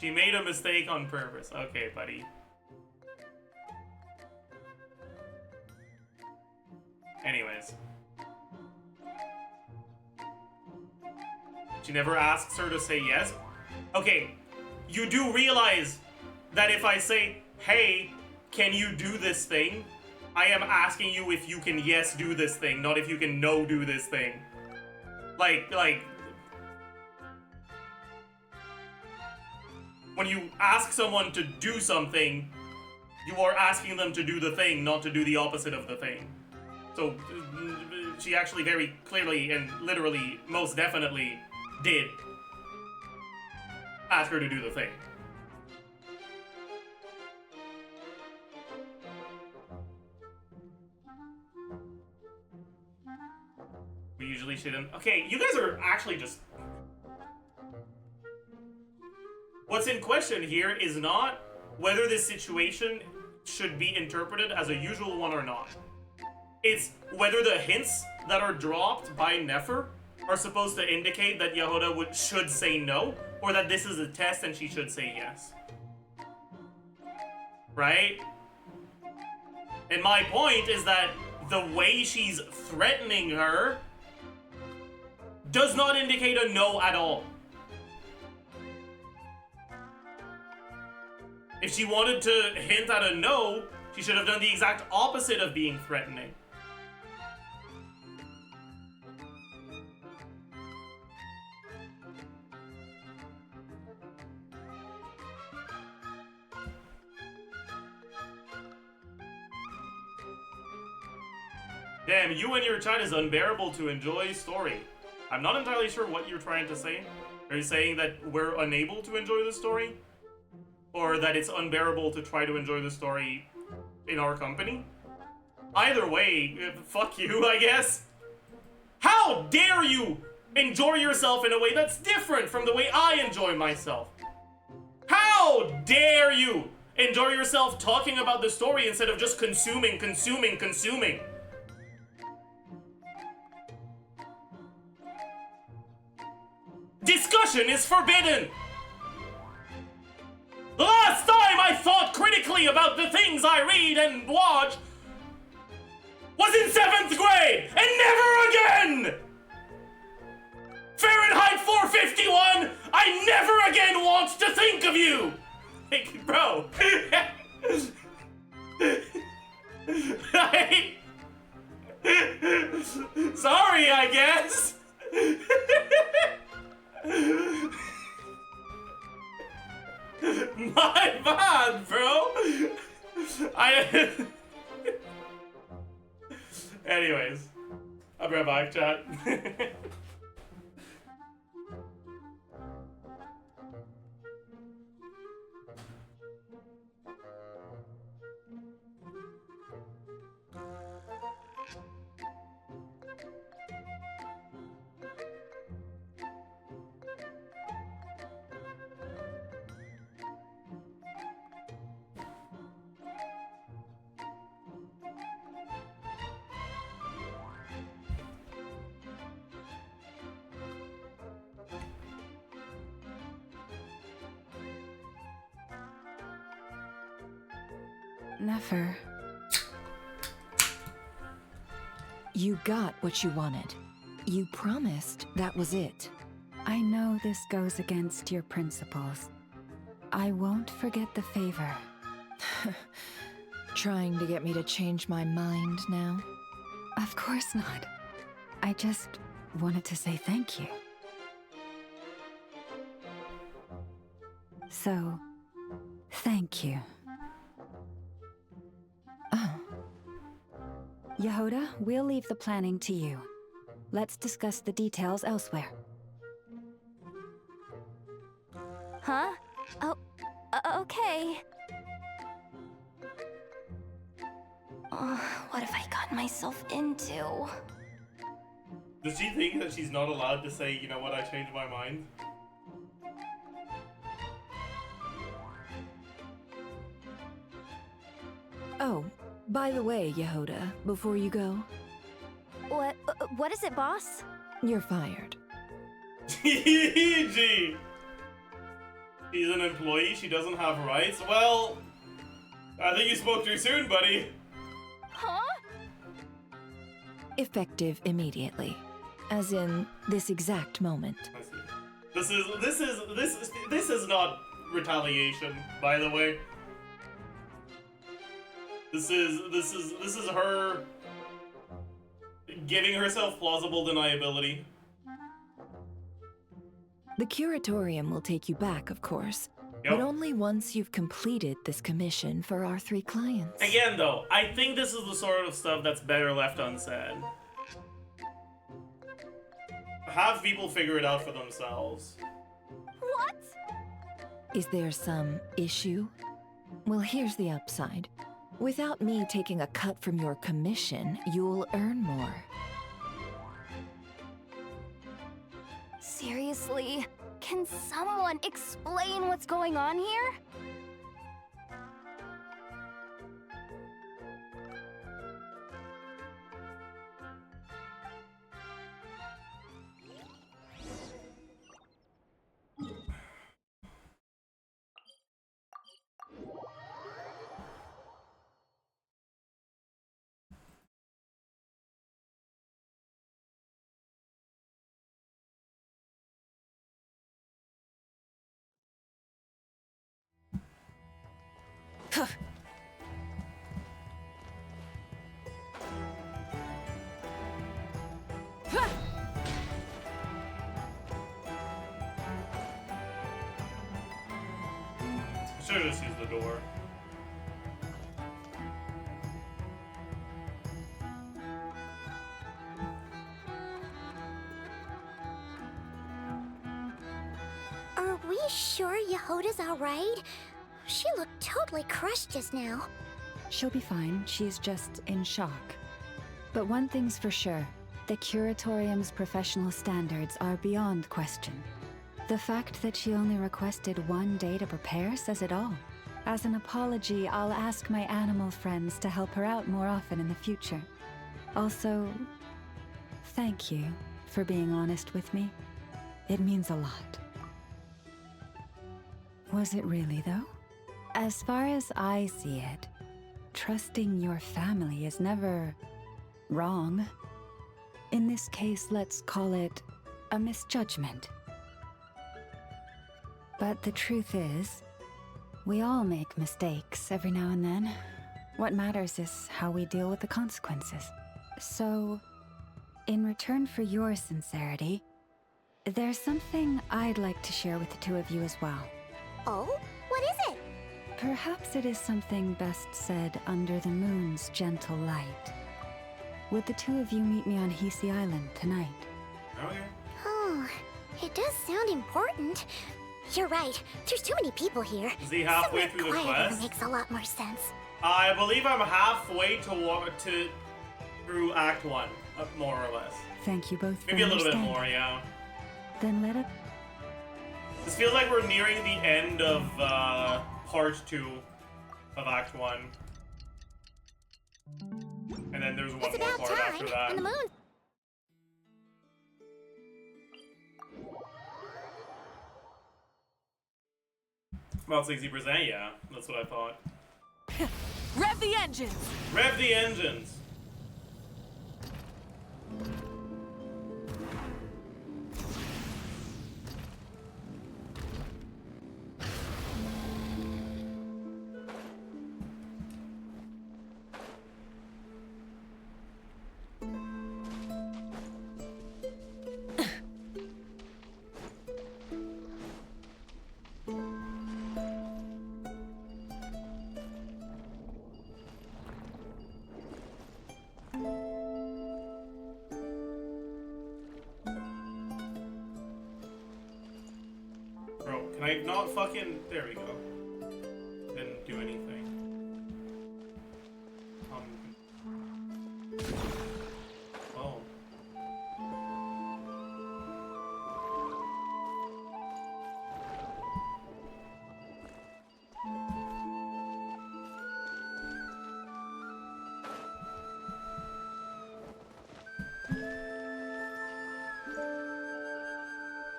She made a mistake on purpose. Okay, buddy. Anyways. She never asks her to say yes. Okay. You do realize that if I say, hey, can you do this thing? I am asking you if you can yes do this thing, not if you can no do this thing. Like, when you ask someone to do something, you are asking them to do the thing, not to do the opposite of the thing. So, she actually very clearly and literally, most definitely, did ask her to do the thing. We usually shouldn't. Okay, you guys are actually just... What's in question here is not whether this situation should be interpreted as a usual one or not. It's whether the hints that are dropped by Nefer are supposed to indicate that Yehuda should say no, or that this is a test and she should say yes. Right? And my point is that the way she's threatening her does not indicate a no at all. If she wanted to hint at a no, she should have done the exact opposite of being threatening. Damn, you and your chat is unbearable to enjoy story. I'm not entirely sure what you're trying to say. Are you saying that we're unable to enjoy the story? Or that it's unbearable to try to enjoy the story in our company? Either way, fuck you, I guess. How dare you enjoy yourself in a way that's different from the way I enjoy myself? How dare you enjoy yourself talking about the story instead of just consuming? Discussion is forbidden! The last time I thought critically about the things I read and watch was in 7th grade, and never again! Fahrenheit 451, I never again want to think of you! Like, bro. Sorry, I guess. My bad, bro. Anyways, I'll be right back, chat. Never. You got what you wanted. You promised that was it. I know this goes against your principles. I won't forget the favor. Trying to get me to change my mind now? Of course not. I just wanted to say thank you. So, thank you. Oh. Yehoda, we'll leave the planning to you. Let's discuss the details elsewhere. Huh? Oh, okay. What have I gotten myself into? Does she think that she's not allowed to say, you know what, I changed my mind? Oh, by the way, Yehoda, before you go... What is it, boss? You're fired. Gee! She's an employee, she doesn't have rights? Well, I think you spoke too soon, buddy. Huh? Effective immediately. As in, this exact moment. I see. This is not retaliation, by the way. This is her giving herself plausible deniability. The curatorium will take you back, of course. Yep. But only once you've completed this commission for our 3 clients. Again, though, I think this is the sort of stuff that's better left unsaid. Have people figure it out for themselves. What? Is there some issue? Well, here's the upside. Without me taking a cut from your commission, you'll earn more. Seriously? Can someone explain what's going on here? Should've just used the door. Are we sure Yehoda's alright? She looked totally crushed just now. She'll be fine. She's just in shock. But one thing's for sure. The Curatorium's professional standards are beyond question. The fact that she only requested 1 day to prepare says it all. As an apology, I'll ask my animal friends to help her out more often in the future. Also, thank you for being honest with me. It means a lot. Was it really, though? As far as I see it, trusting your family is never wrong. In this case, let's call it a misjudgment. But the truth is, we all make mistakes every now and then. What matters is how we deal with the consequences. So, in return for your sincerity, there's something I'd like to share with the 2 of you as well. Oh? What is it? Perhaps it is something best said under the moon's gentle light. Would the 2 of you meet me on Hisi Island tonight? Okay. Oh, it does sound important. You're right. There's too many people here. Is he halfway Somewhere through the quieter quest? makes a lot more sense. I believe I'm halfway through Act 1, more or less. Thank you both for Maybe a little bit understanding. more, yeah. Then let it... This feels like we're nearing the end of part 2 of Act 1. And then there's one It's more about part time, after that. and the moon. About 60%, yeah. That's what I thought. Rev the engines! Rev the engines! Bro, can I not fucking... There we go. Didn't do anything. Oh.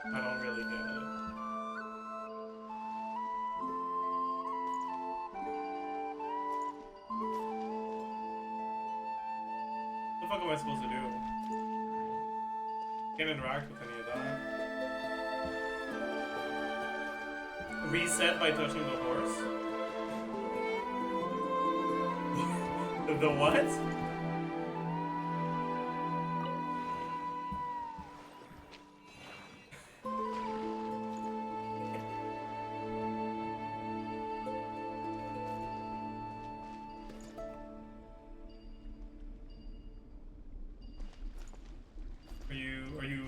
I don't really get it. What the fuck am I supposed to do? Can't interact with any of that. Reset by touching the horse? The what?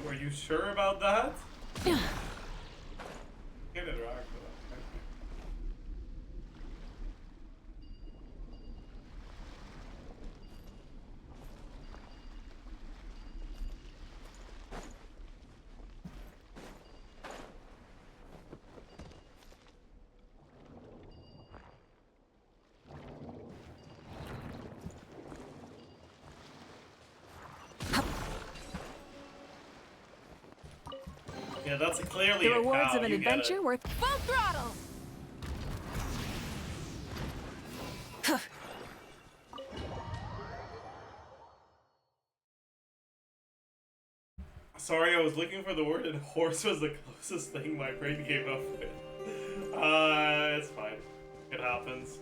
Are you sure about that? Can't interact with that. Yeah, that's clearly The a rewards cow, of an you get adventure it. worth full throttle! Sorry, I was looking for the word and horse was the closest thing my brain came up with. It's fine. It happens.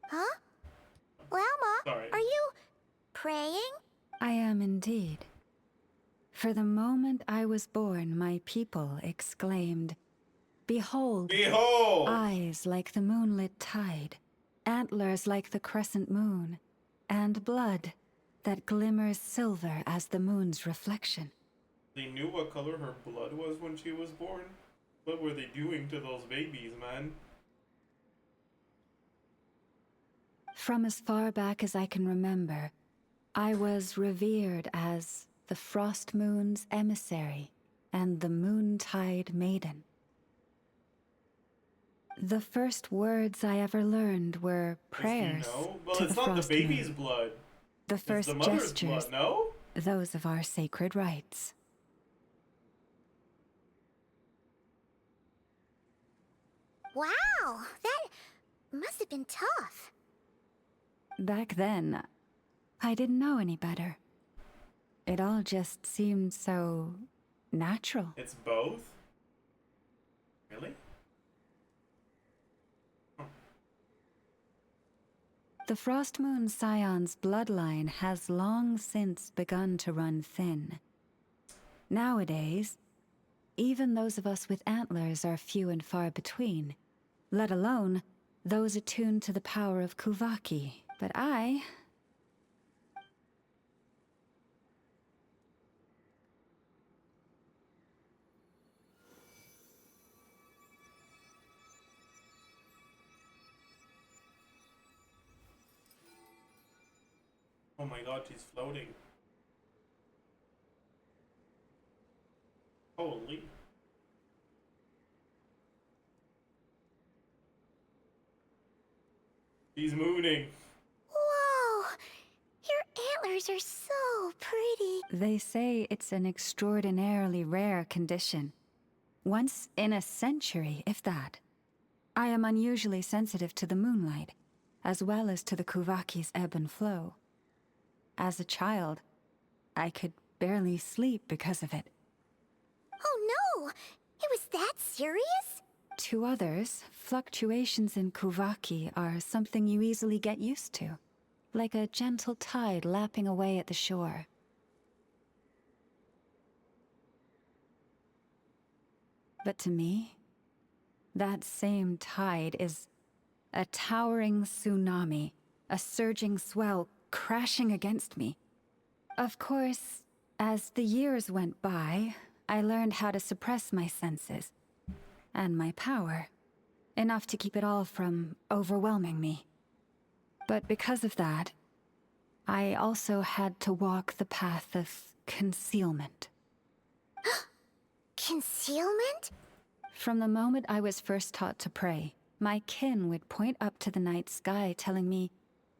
Huh? Llama, Sorry. are you praying? I am indeed. For the moment I was born, my people exclaimed, "Behold! Behold! Eyes like the moonlit tide, antlers like the crescent moon, and blood that glimmers silver as the moon's reflection." They knew what color her blood was when she was born? What were they doing to those babies, man? From as far back as I can remember, I was revered as the Frost Moon's emissary and the Moontide Maiden. The first words I ever learned were prayers Does he know? Well, to it's the not the Frost baby's Moon. blood. The It's first the mother's gestures, blood, no? those of our sacred rites. Wow, that must have been tough. Back then, I didn't know any better. It all just seemed so natural. It's both? Really? The Frost Moon Scion's bloodline has long since begun to run thin. Nowadays, even those of us with antlers are few and far between, let alone those attuned to the power of Kuvaki. But I... Oh my god, she's floating. Holy. She's mooning. Whoa! Your antlers are so pretty. They say it's an extraordinarily rare condition. Once in a century, if that. I am unusually sensitive to the moonlight, as well as to the Kuvaki's ebb and flow. As a child, I could barely sleep because of it. Oh no! It was that serious? To others, fluctuations in Kuvaki are something you easily get used to, like a gentle tide lapping away at the shore. But to me, that same tide is a towering tsunami, a surging swell crashing against me. Of course, as the years went by, I learned how to suppress my senses and my power, enough to keep it all from overwhelming me. But because of that, I also had to walk the path of concealment. Concealment? From the moment I was first taught to pray, my kin would point up to the night sky telling me,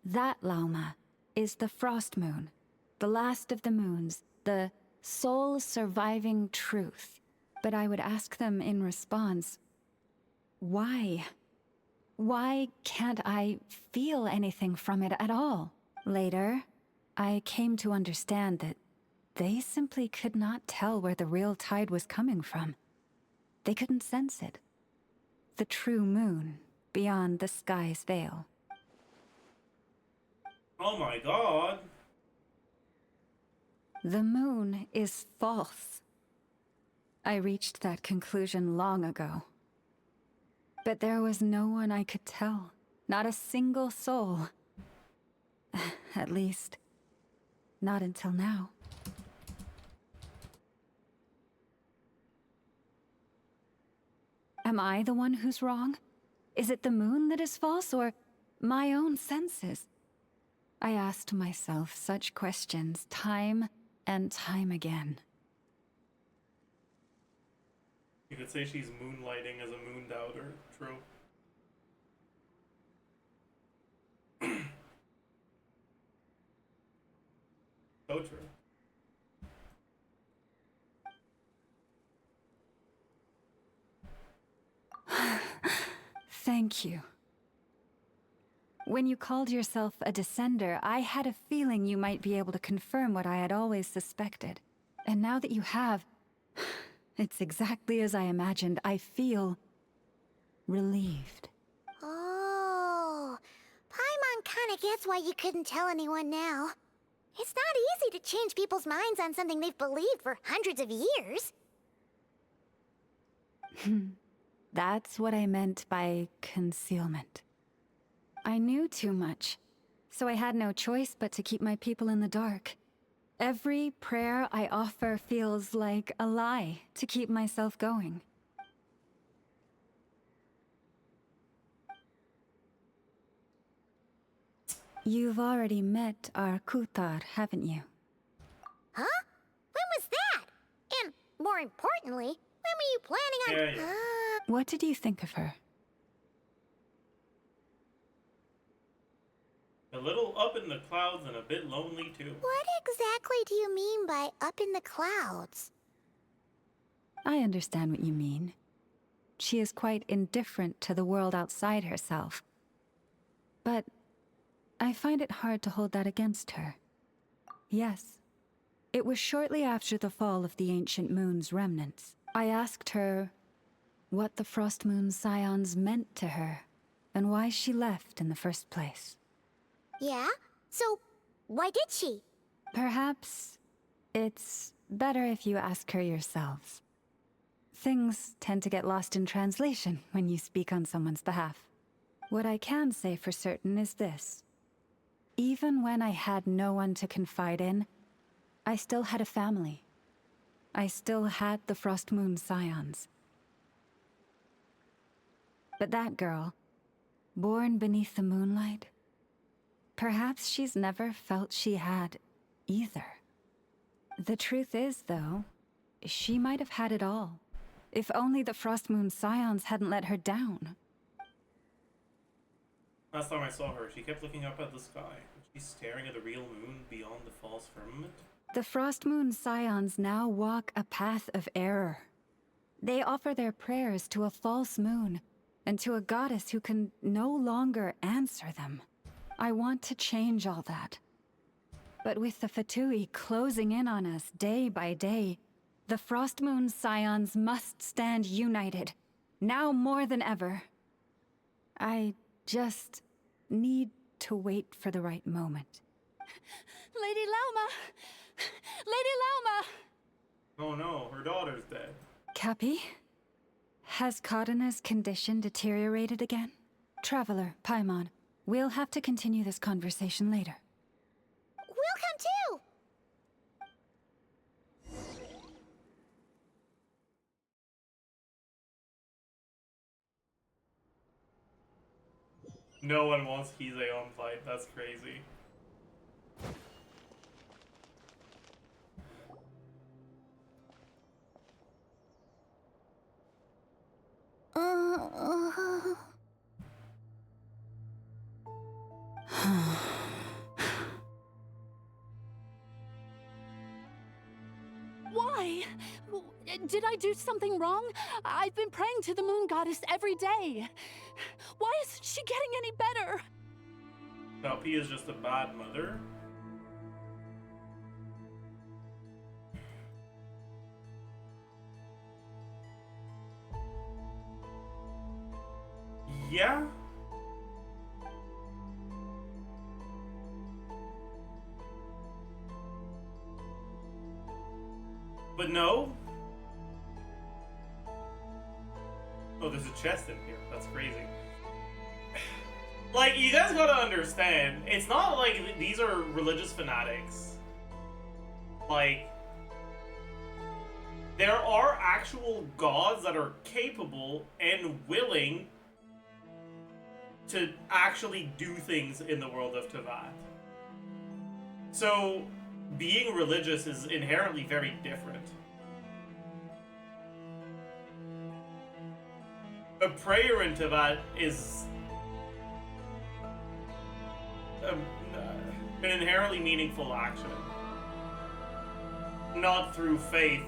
that Lauma is the frost moon, the last of the moons, the sole surviving truth. But I would ask them in response, why? Why can't I feel anything from it at all? Later, I came to understand that they simply could not tell where the real tide was coming from. They couldn't sense it. The true moon beyond the sky's veil. Oh my god. The moon is false. I reached that conclusion long ago. But there was no one I could tell. Not a single soul. At least, not until now. Am I the one who's wrong? Is it the moon that is false, or my own senses? I asked myself such questions time and time again. You could say she's moonlighting as a moon doubter. True. So true. Thank you. When you called yourself a descender, I had a feeling you might be able to confirm what I had always suspected. And now that you have, it's exactly as I imagined. I feel relieved. Oh, Paimon kinda gets why you couldn't tell anyone now. It's not easy to change people's minds on something they've believed for hundreds of years. That's what I meant by concealment. I knew too much, so I had no choice but to keep my people in the dark. Every prayer I offer feels like a lie to keep myself going. You've already met our Kutar, haven't you? Huh? When was that? And more importantly, when were you planning on... What did you think of her? A little up in the clouds and a bit lonely too. What exactly do you mean by up in the clouds? I understand what you mean. She is quite indifferent to the world outside herself. But I find it hard to hold that against her. Yes, it was shortly after the fall of the ancient moon's remnants. I asked her what the Frost Moon's scions meant to her, and why she left in the first place. Yeah? So, why did she? Perhaps it's better if you ask her yourselves. Things tend to get lost in translation when you speak on someone's behalf. What I can say for certain is this. Even when I had no one to confide in, I still had a family. I still had the Frost Moon scions. But that girl, born beneath the moonlight, Perhaps she's never felt she had either. The truth is, though, she might have had it all. If only the Frost Moon Scions hadn't let her down. Last time I saw her, she kept looking up at the sky. Was she staring at the real moon beyond the false firmament? The Frost Moon Scions now walk a path of error. They offer their prayers to a false moon, and to a goddess who can no longer answer them. I want to change all that. But with the Fatui closing in on us day by day, the Frost Moon Scions must stand united, now more than ever. I just need to wait for the right moment. Lady Lauma! Lady Lauma! Oh no, her daughter's dead. Cappy? Has Kadena's condition deteriorated again? Traveler, Paimon, we'll have to continue this conversation later. We'll come too! No one wants Hise on fight, that's crazy. Why? Did I do something wrong? I've been praying to the moon goddess every day. Why isn't she getting any better? No, P is just a bad mother. Yeah? But no? Oh, there's a chest in here. That's crazy. Like, you guys gotta understand, it's not like these are religious fanatics. Like, there are actual gods that are capable and willing to actually do things in the world of Tevat. So, being religious is inherently very different. A prayer in Tevat is an inherently meaningful action. Not through faith,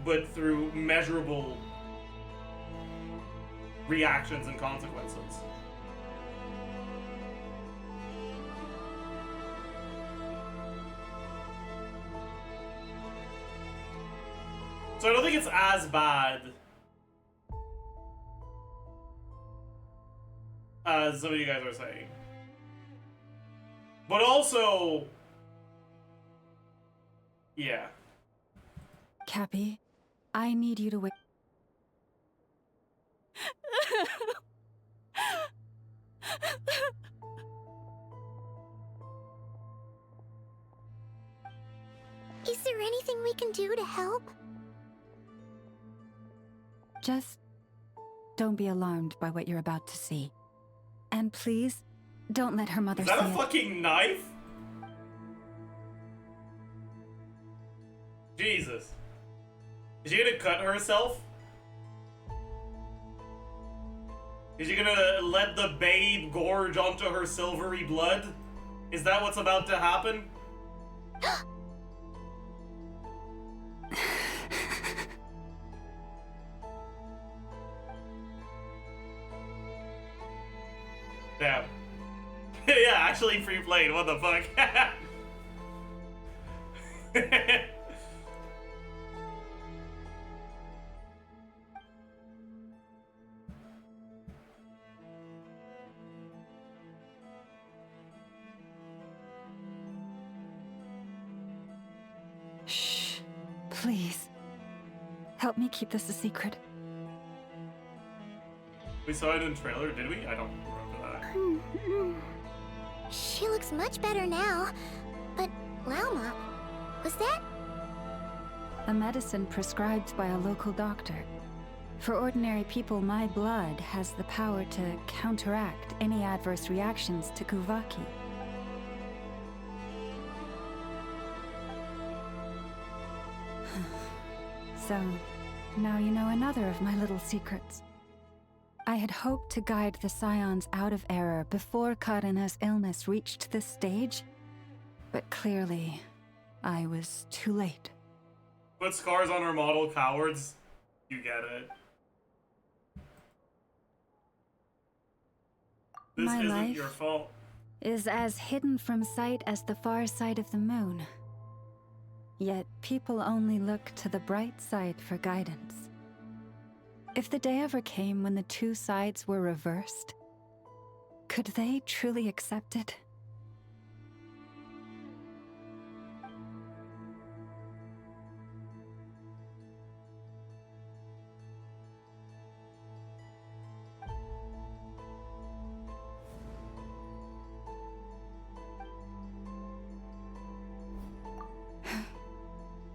but through measurable reactions and consequences. So I don't think it's as bad as some of you guys are saying. But also, yeah. Cappy, I need you to wait. Is there anything we can do to help? Just don't be alarmed by what you're about to see. And please, don't let her mother see it. Is that a fucking knife? Jesus. Is she gonna cut herself? Is she gonna let the babe gorge onto her silvery blood? Is that what's about to happen? Damn. Yeah, actually free played, what the fuck? Shh. Please. Help me keep this a secret. We saw it in the trailer, did we? I don't remember that. She looks much better now. But, Lauma, was that? A medicine prescribed by a local doctor. For ordinary people, my blood has the power to counteract any adverse reactions to Kuvaki. So, now you know another of my little secrets. I had hoped to guide the Scions out of error before Karena's illness reached this stage, but clearly, I was too late. Put scars on our model, cowards. You get it. This My isn't life your fault. is as hidden from sight as the far side of the moon. Yet people only look to the bright side for guidance. If the day ever came when the two sides were reversed, could they truly accept it?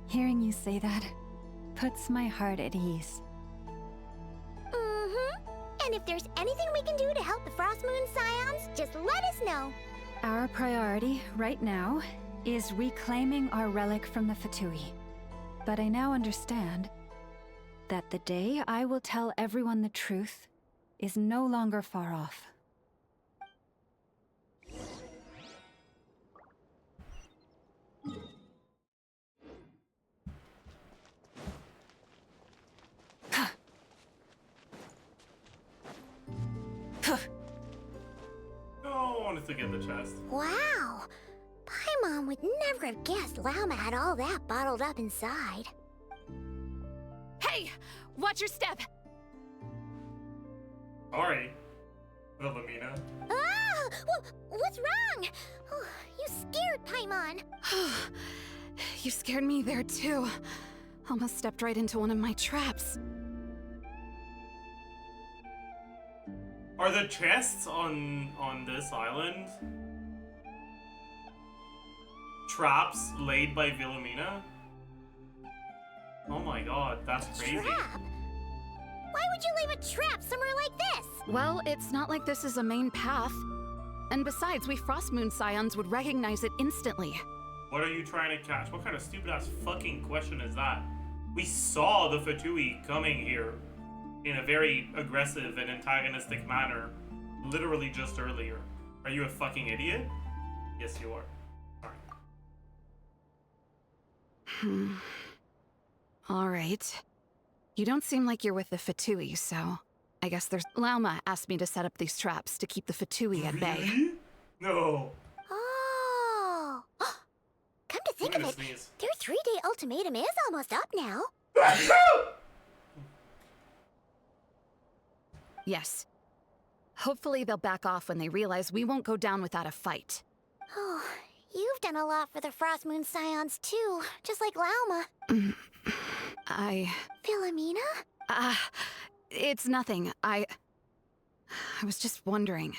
Hearing you say that puts my heart at ease. And if there's anything we can do to help the Frost Moon Scions, just let us know. Our priority right now is reclaiming our relic from the Fatui. But I now understand that the day I will tell everyone the truth is no longer far off. Oh, I wanted to get the chest. Wow. Paimon would never have guessed Lauma had all that bottled up inside. Hey! Watch your step! Sorry, Wilhelmina. Ah! What's wrong? Oh, you scared Paimon. You scared me there too. Almost stepped right into one of my traps. Are the chests on this island traps laid by Wilhelmina? Oh my god, that's crazy. Trap? Why would you leave a trap somewhere like this? Well, it's not like this is a main path. And besides, we Frost Moon Scions would recognize it instantly. What are you trying to catch? What kind of stupid ass fucking question is that? We saw the Fatui coming here in a very aggressive and antagonistic manner literally just earlier. Are you a fucking idiot? Yes, you are. Sorry. Alright. You don't seem like you're with the Fatui, so I guess there's... Lauma asked me to set up these traps to keep the Fatui at bay. Really? No. Oh. Come to think of it, their 3-day ultimatum is almost up now. Yes. Hopefully they'll back off when they realize we won't go down without a fight. Oh, you've done a lot for the Frost Moon Scions too, just like Lauma. Wilhelmina? It's nothing. I was just wondering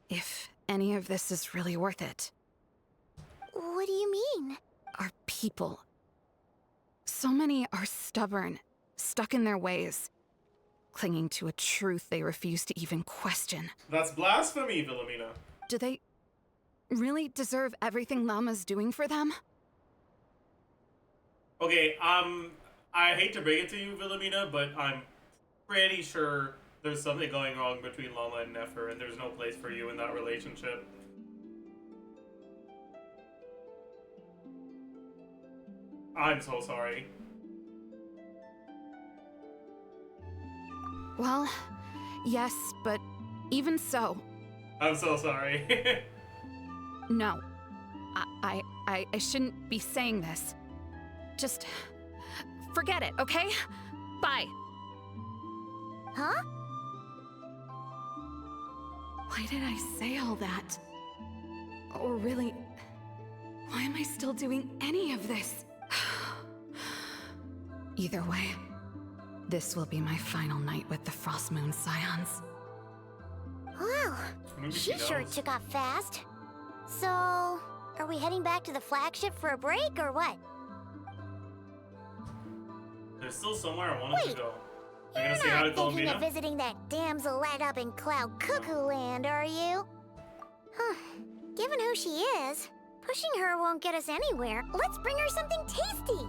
if any of this is really worth it. What do you mean? Our people. So many are stubborn, stuck in their ways, clinging to a truth they refuse to even question. That's blasphemy, Wilhelmina. Do they really deserve everything Lauma's doing for them? Okay, I hate to break it to you, Wilhelmina, but I'm pretty sure there's something going wrong between Lauma and Nefer, and there's no place for you in that relationship. I'm so sorry. Well, yes, but even so... I'm so sorry. No. I shouldn't be saying this. Just... forget it, okay? Bye. Huh? Why did I say all that? Or really... why am I still doing any of this? Either way, this will be my final night with the Frost Moon Scions. Wow, she sure took off fast. So, are we heading back to the flagship for a break or what? There's still somewhere I wanted to go. You're gonna say You're hi to not thinking Columbina? of visiting that damselette up in Cloud Cuckoo Land, are you? Huh. Given who she is, pushing her won't get us anywhere. Let's bring her something tasty.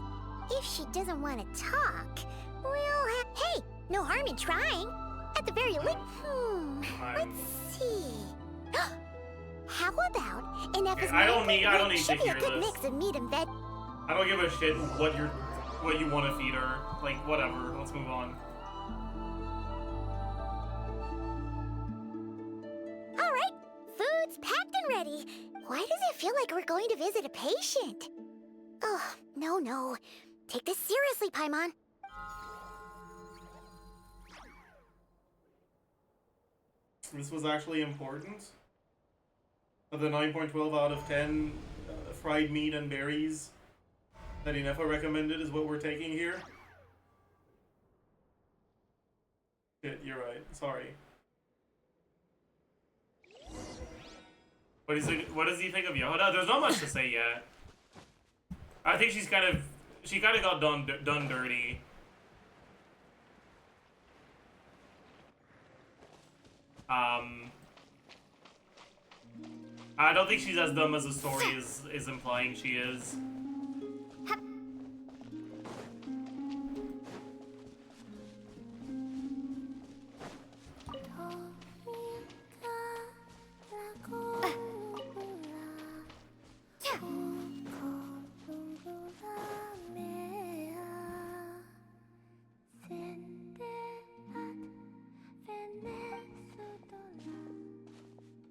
If she doesn't want to talk, we'll have... Hey, no harm in trying. At the very least... let's see... How about an F's I don't need to should be hear a good this. mix of meat and veg. I don't give a shit what you want to feed her. Like, whatever. Let's move on. All right, food's packed and ready. Why does it feel like we're going to visit a patient? Oh, no. Take this seriously, Paimon. This was actually important. Of the 9.12 out of 10 fried meat and berries that Inefa recommended is what we're taking here. Shit, you're right. Sorry. What does he think of Yehuda? There's not much to say yet. I think she kind of got done dirty. I don't think she's as dumb as the story is implying she is.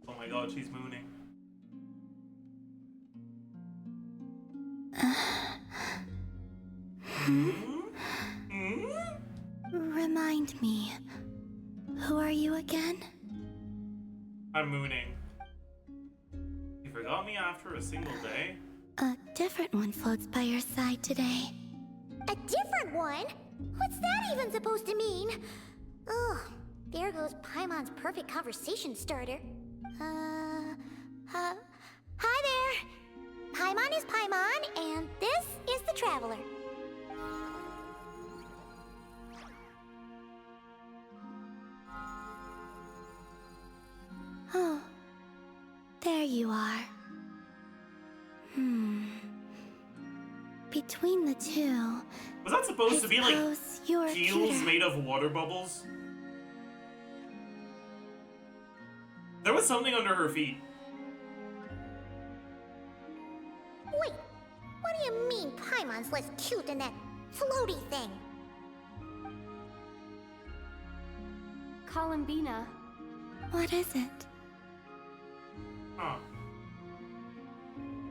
Oh my god, she's mooning. Remind me, who are you again? I'm mooning. You forgot me after a single day? A different one floats by your side today. A different one? What's that even supposed to mean? Ugh, there goes Paimon's perfect conversation starter. Hi there! Paimon is Paimon, and this is the Traveler. Oh, there you are. Between the two... Was that supposed to be like you're heels cuter. made of water bubbles? There was something under her feet. Wait, what do you mean Paimon's less cute than that floaty thing? Columbina. What is it? Huh.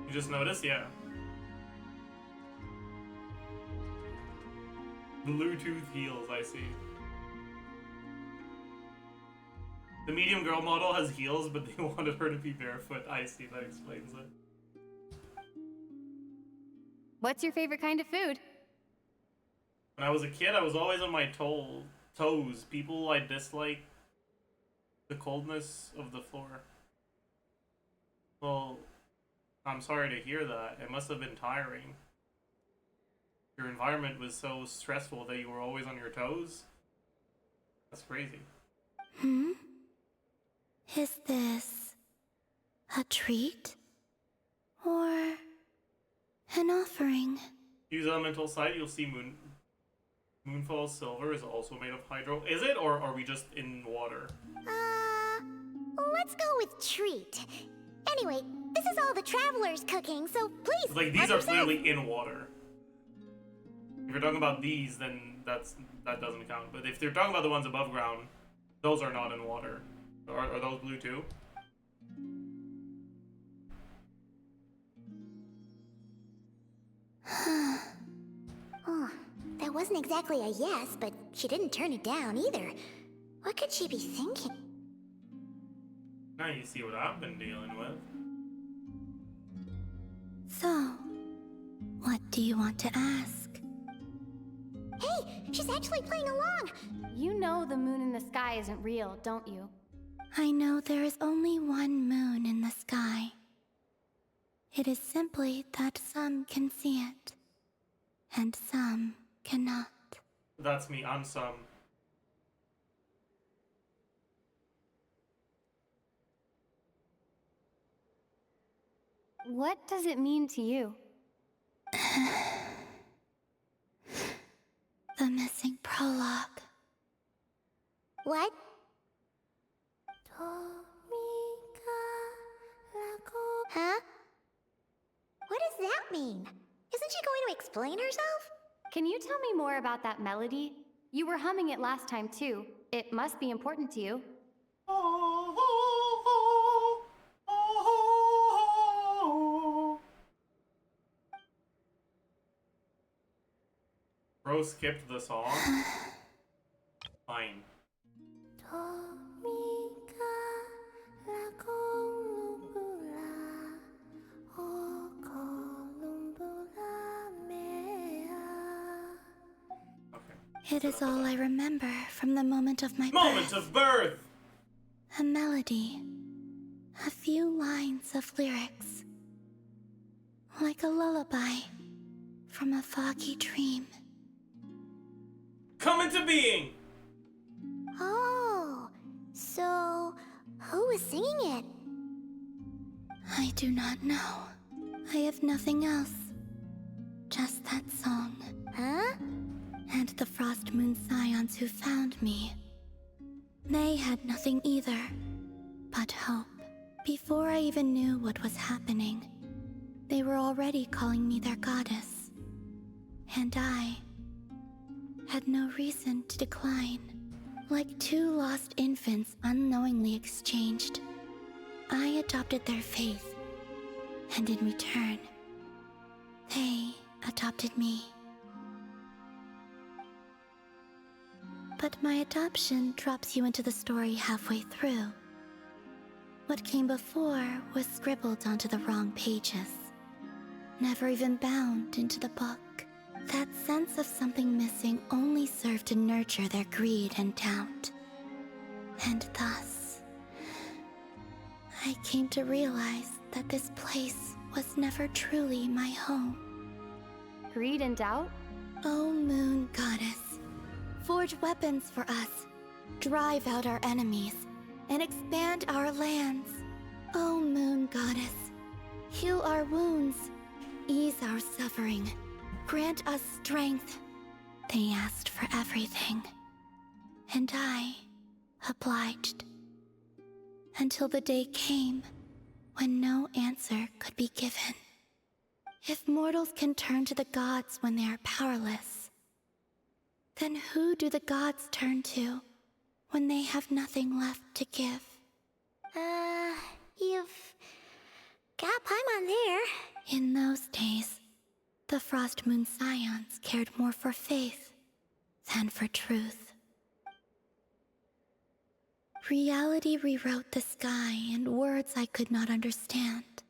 You just noticed? Yeah. Bluetooth heels, I see. The medium girl model has heels, but they wanted her to be barefoot. I see, that explains it. What's your favorite kind of food? When I was a kid, I was always on my toes. People I dislike the coldness of the floor. Well, I'm sorry to hear that. It must have been tiring. Your environment was so stressful that you were always on your toes? That's crazy. Is this a treat? Or an offering? Use elemental sight, you'll see Moonfall Silver is also made of hydro. Is it, or are we just in water? Let's go with treat. Anyway, this is all the Traveler's cooking, so please. Like, these are clearly in water. If you're talking about these, then that doesn't count. But if you're talking about the ones above ground, those are not in water. Are those blue too? Oh, that wasn't exactly a yes, but she didn't turn it down either. What could she be thinking? Now you see what I've been dealing with. So, what do you want to ask? Hey, she's actually playing along! You know the moon in the sky isn't real, don't you? I know there is only one moon in the sky. It is simply that some can see it, and some cannot. That's me, I'm some. what does it mean to you? The missing prologue. What? Huh? What does that mean? Isn't she going to explain herself? Can you tell me more about that melody? You were humming it last time too. It must be important to you. Bro skipped the song? Fine. It is all I remember from the moment of my Moment of birth! A melody. A few lines of lyrics. Like a lullaby from a foggy dream. Come into being! Oh, so who was singing it? I do not know. I have nothing else. Just that song. Huh? And the Frost Moon Scions who found me. They had nothing either, but hope. Before I even knew what was happening, they were already calling me their goddess. And I had no reason to decline. Like two lost infants unknowingly exchanged, I adopted their faith, and in return, they adopted me. But my adoption drops you into the story halfway through. What came before was scribbled onto the wrong pages, never even bound into the book. That sense of something missing only served to nurture their greed and doubt. And thus, I came to realize that this place was never truly my home. Greed and doubt? Oh, Moon Goddess. Forge weapons for us, drive out our enemies, and expand our lands. Oh, Moon Goddess, heal our wounds, ease our suffering, grant us strength. They asked for everything, and I obliged. Until the day came when no answer could be given. If mortals can turn to the gods when they are powerless, then who do the gods turn to when they have nothing left to give? You've got Paimon there. In those days, the Frost Moon Scions cared more for faith than for truth. Reality rewrote the sky in words I could not understand.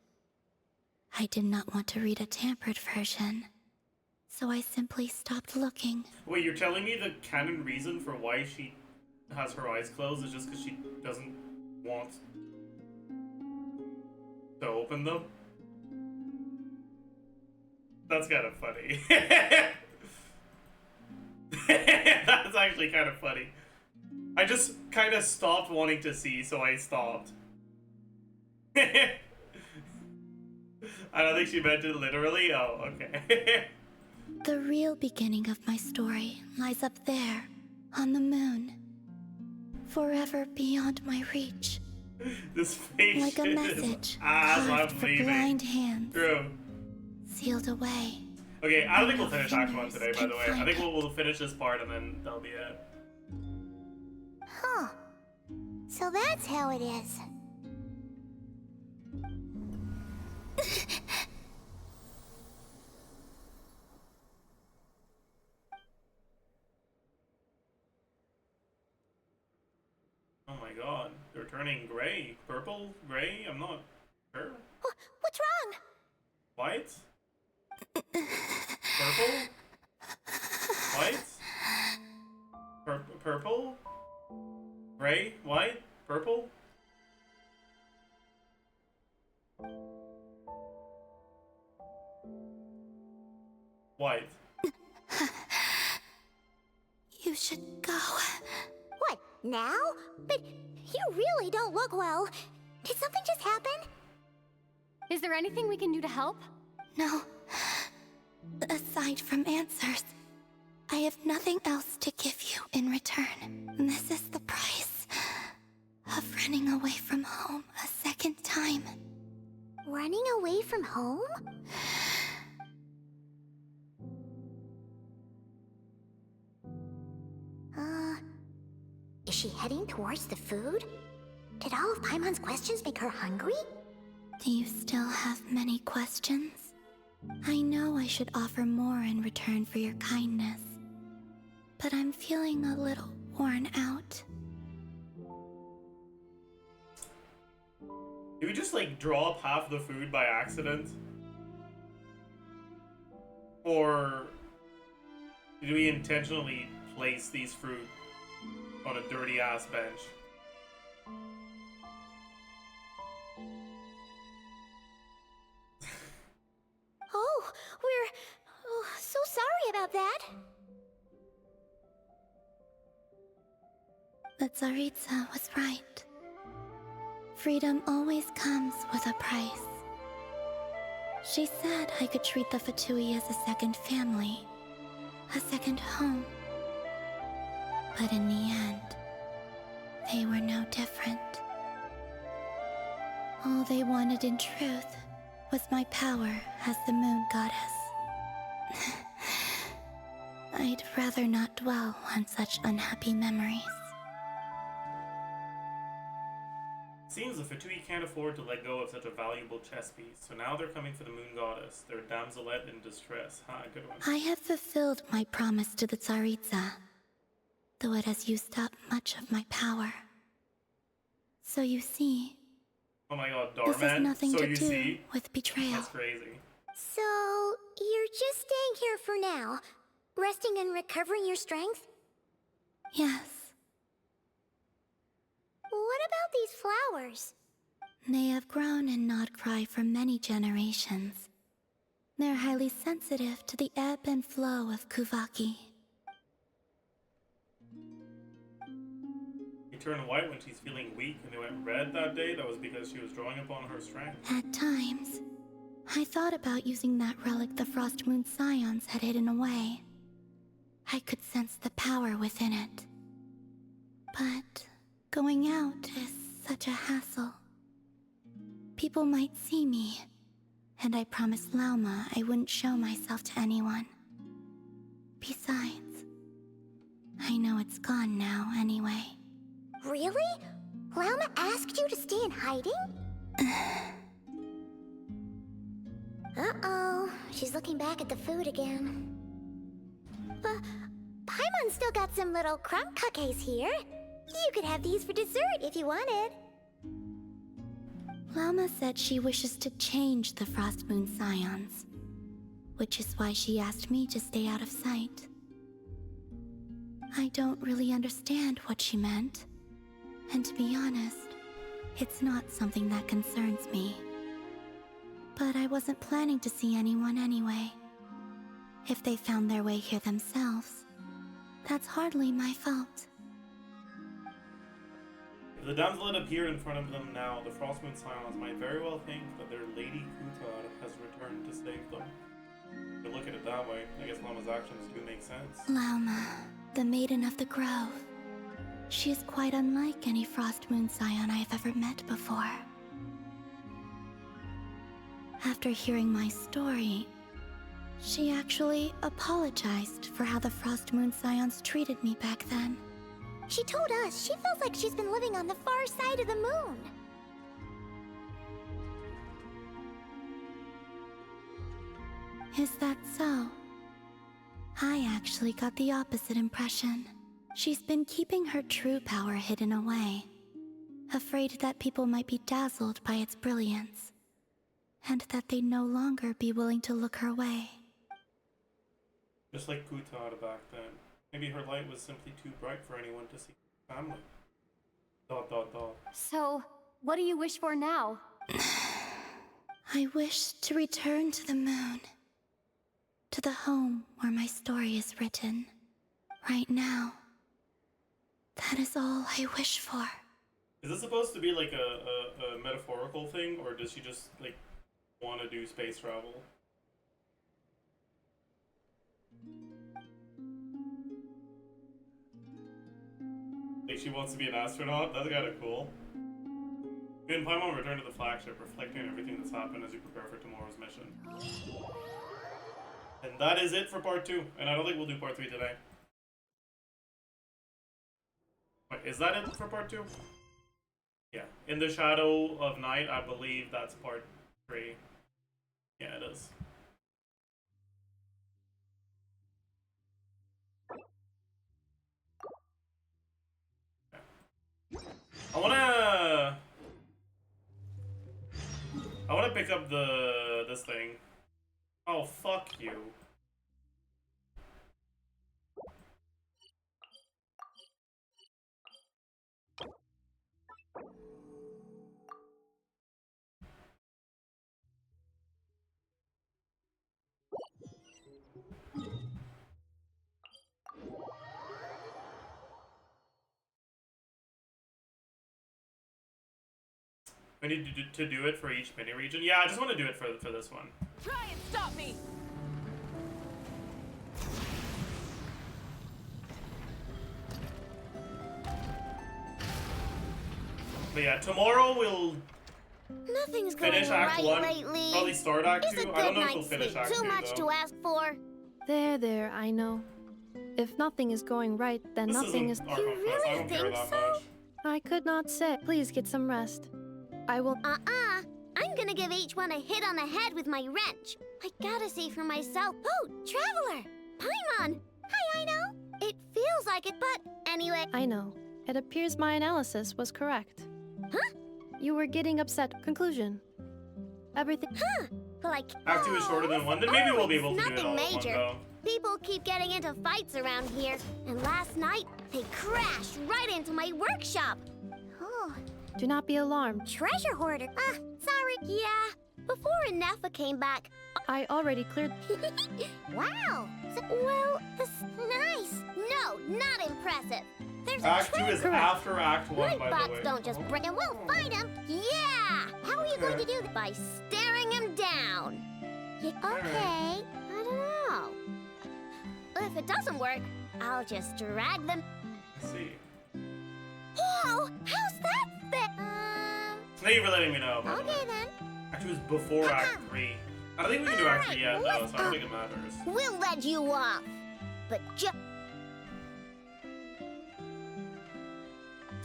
I did not want to read a tampered version, so I simply stopped looking. Wait, you're telling me the canon reason for why she has her eyes closed is just because she doesn't want to open them? That's kind of funny. That's actually kind of funny. I just kind of stopped wanting to see, so I stopped. I don't think she meant it literally. Oh, okay. The real beginning of my story lies up there, on the moon. Forever beyond my reach. This face like a message carved for blind hands. True. Sealed away. Okay, I don't think we'll finish ARCHON today, by the way. I think we'll finish this part and then that'll be it. Huh. So that's how it is. Oh my god, they're turning gray. Purple? Gray? I'm not sure. What's wrong? White? Purple? White? Purple? Gray? White? Purple? White. You should go. What, now? But you really don't look well. Did something just happen? Is there anything we can do to help? No. Aside from answers, I have nothing else to give you in return. This is the price of running away from home a second time. Running away from home? Is she heading towards the food? Did all of Paimon's questions make her hungry? Do you still have many questions? I know I should offer more in return for your kindness, but I'm feeling a little worn out. Do we just like draw up half the food by accident? Or do we intentionally place these fruit on a dirty ass bench? Oh, we're so sorry about that. The Tsaritsa was right. Freedom always comes with a price. She said I could treat the Fatui as a second family, a second home. But in the end, they were no different. All they wanted in truth was my power as the moon goddess. I'd rather not dwell on such unhappy memories. Seems the Fatui can't afford to let go of such a valuable chess piece, so now they're coming for the moon goddess, their damselette in distress. Ha, good one. I have fulfilled my promise to the Tsaritsa, though it has used up much of my power. So you see, Oh my god, this has Darman, nothing so to you do see? with betrayal. That's crazy. So, you're just staying here for now, resting and recovering your strength? Yes, What about these flowers? they have grown in Nodcry for many generations. They're highly sensitive to the ebb and flow of Kuvaki. They turn white when she's feeling weak, and they went red that day. That was because she was drawing upon her strength. At times, I thought about using that relic the Frost Moon Scions had hidden away. I could sense the power within it. But going out is such a hassle. People might see me, and I promised Lauma I wouldn't show myself to anyone. Besides, I know it's gone now anyway. Really? Lauma asked you to stay in hiding? Uh-oh, she's looking back at the food again. But Paimon's still got some little crumb cookies here. You could have these for dessert if you wanted. Lauma said she wishes to change the Frost Moon Scions, which is why she asked me to stay out of sight. I don't really understand what she meant, and to be honest, it's not something that concerns me. But I wasn't planning to see anyone anyway. If they found their way here themselves, that's hardly my fault. If the damselette appeared in front of them now, the Frostmoon Scions might very well think that their Lady Kutar has returned to save them. If you look at it that way, I guess Lama's actions do make sense. Lauma, the Maiden of the Grove. She is quite unlike any Frost Moon Scion I have ever met before. After hearing my story, she actually apologized for how the Frost Moon Scions treated me back then. She told us she feels like she's been living on the far side of the moon. Is that so? I actually got the opposite impression. She's been keeping her true power hidden away, afraid that people might be dazzled by its brilliance, and that they'd no longer be willing to look her way. Just like Kutar back then. Maybe her light was simply too bright for anyone to see her family. ... So, what do you wish for now? I wish to return to the moon. To the home where my story is written. Right now. That is all I wish for. Is this supposed to be like a metaphorical thing, or does she just like want to do space travel. Like she wants to be an astronaut? That's kind of cool. You and Paimon return to the flagship, reflecting on everything that's happened as you prepare for tomorrow's mission. And that is it for part 2. And I don't think we'll do part 3 today. Wait, is that it for part 2? Yeah. In the Shadow of Night, I believe that's part 3. Yeah, it is. I wanna pick up this thing. Oh, fuck you. We need to do it for each mini region. Yeah, I just want to do it for this one. Try and stop me! But yeah, tomorrow we'll Nothing's going finish Act right 1. lately. Probably start Act Is 2. a I don't good know if we'll night's finish sleep Act 2 too much though. to ask for? There, I know. If nothing is going right, then This nothing is. isn't Archon Quest. I don't care that much. I could not say. Please get some rest. I will. I'm gonna give each one a hit on the head with my wrench. I gotta see for myself. Oh, Traveler! Paimon! Hi, I know. It feels like it, but anyway. I know. It appears my analysis was correct. Huh? You were getting upset. Conclusion. Everything. Huh? Like. Act 2 is shorter than 1, then maybe we'll be able to do it Nothing all at major. 1 though. People keep getting into fights around here, and last night they crashed right into my workshop. Oh. Do not be alarmed. Treasure hoarder. Sorry. Yeah. Before Inefa came back. I already cleared. Wow. Well, that's nice. No, not impressive. There's Act a 2 is treasure. after Act 1, by the Box way. don't just break, and we'll find him. Yeah. How are you going to do that? By staring him down. Okay. I don't know. If it doesn't work, I'll just drag them. I see. Whoa! How's that fit? Thank you for letting me know. By the way. Okay then. Act 2 is before Act 3. I don't think we can do Act 3 yet though, so I don't think it matters. We'll let you off. But just.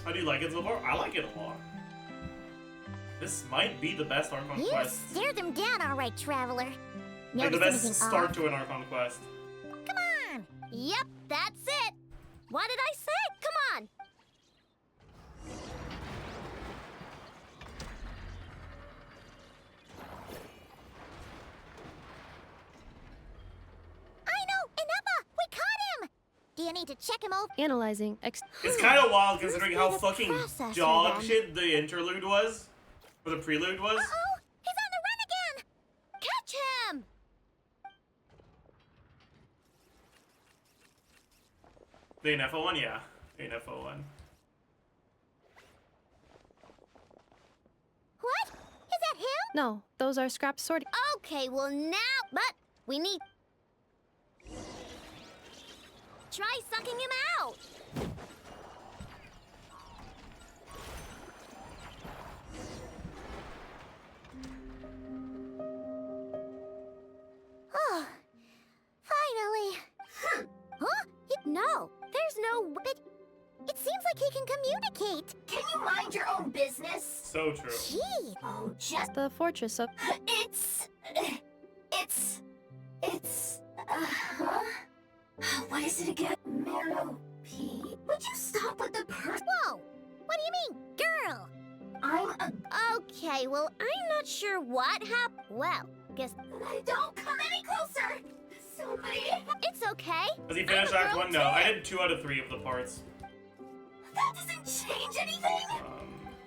How do you like it so far? I like it a lot. This might be the best Archon You Quest. stare them down, all right, Traveler. Like the Notice best anything start odd? to an Archon Quest. Come on. Yep, that's it. What did I say? Come on. I know, Inepa, we caught him. Do you need to check him over? Analyzing. It's kind of wild considering how fucking processor, dog then. shit the interlude was. Or the prelude was. Uh-oh, he's on the run again. Catch him. The Inefa one, yeah. The Inefa one. What? Is that him? No, those are scrap sorting. Okay, well now, but we need. Try sucking him out. Oh, finally. Huh? No, there's no. But it seems like he can communicate. Can you mind your own business? So true. Gee. Oh, just. The fortress of. It's. What is it again? Merope. Would you stop with the Whoa! What do you mean, girl? I'm a. Okay, well, I'm not sure what happened. Well, guess. Don't come any closer! Somebody. It's okay. Has he finished I'm a Act girl 1? No, too. I did 2 out of 3 of the parts. That doesn't change anything!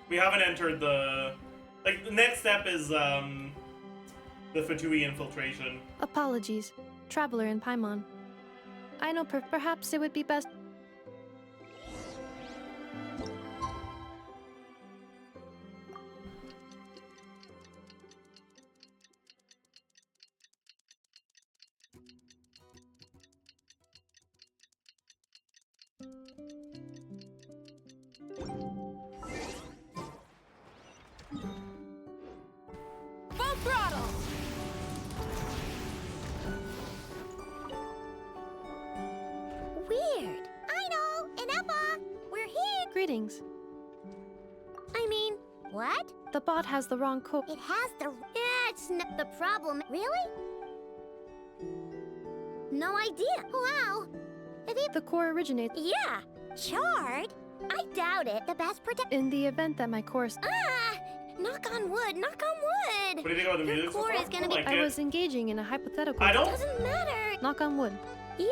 We haven't entered the... Like, the next step is, the Fatui infiltration. Apologies, Traveler and Paimon. I know perhaps it would be best. Greetings. I mean, what? The bot has the wrong code. It has the... It's not the problem. Really? No idea. Wow. If you... The core originates... Yeah. Charred? I doubt it. The best protect... In the event that my course... Ah! Knock on wood. Knock on wood. What do you think about the music so core far? is gonna be... Like I it? was engaging in a hypothetical... I don't... Doesn't matter. Knock on wood. Yeah.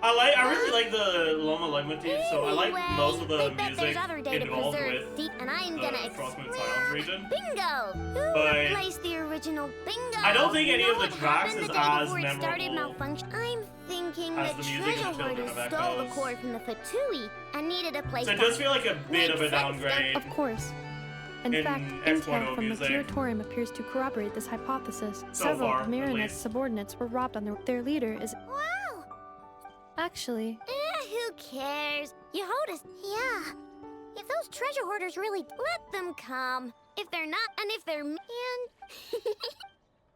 I really like the Llama leitmotif, so I like Anyway, most of the I bet music there's other data involved preserved with deep, and I'm the gonna Frostmoon Silence region. Bingo! Who But replaced the original bingo? I don't think any You know of the what tracks happened is the day as before it started memorable malfunction? I'm thinking as the the music in treasure the Children hoarder of stole the Echoes. core from the Fatui and needed a place So it to does feel like a bit of a Makes sense, downgrade. Of course. In In fact, X1O intel from the music. Curatorium appears to corroborate this hypothesis. So Several far, of at Marinette's least. subordinates were robbed on their leader is... Wow! Actually... Who cares? Yehodas. Yeah. If those treasure hoarders really... Let them come. If they're not, and if they're... And...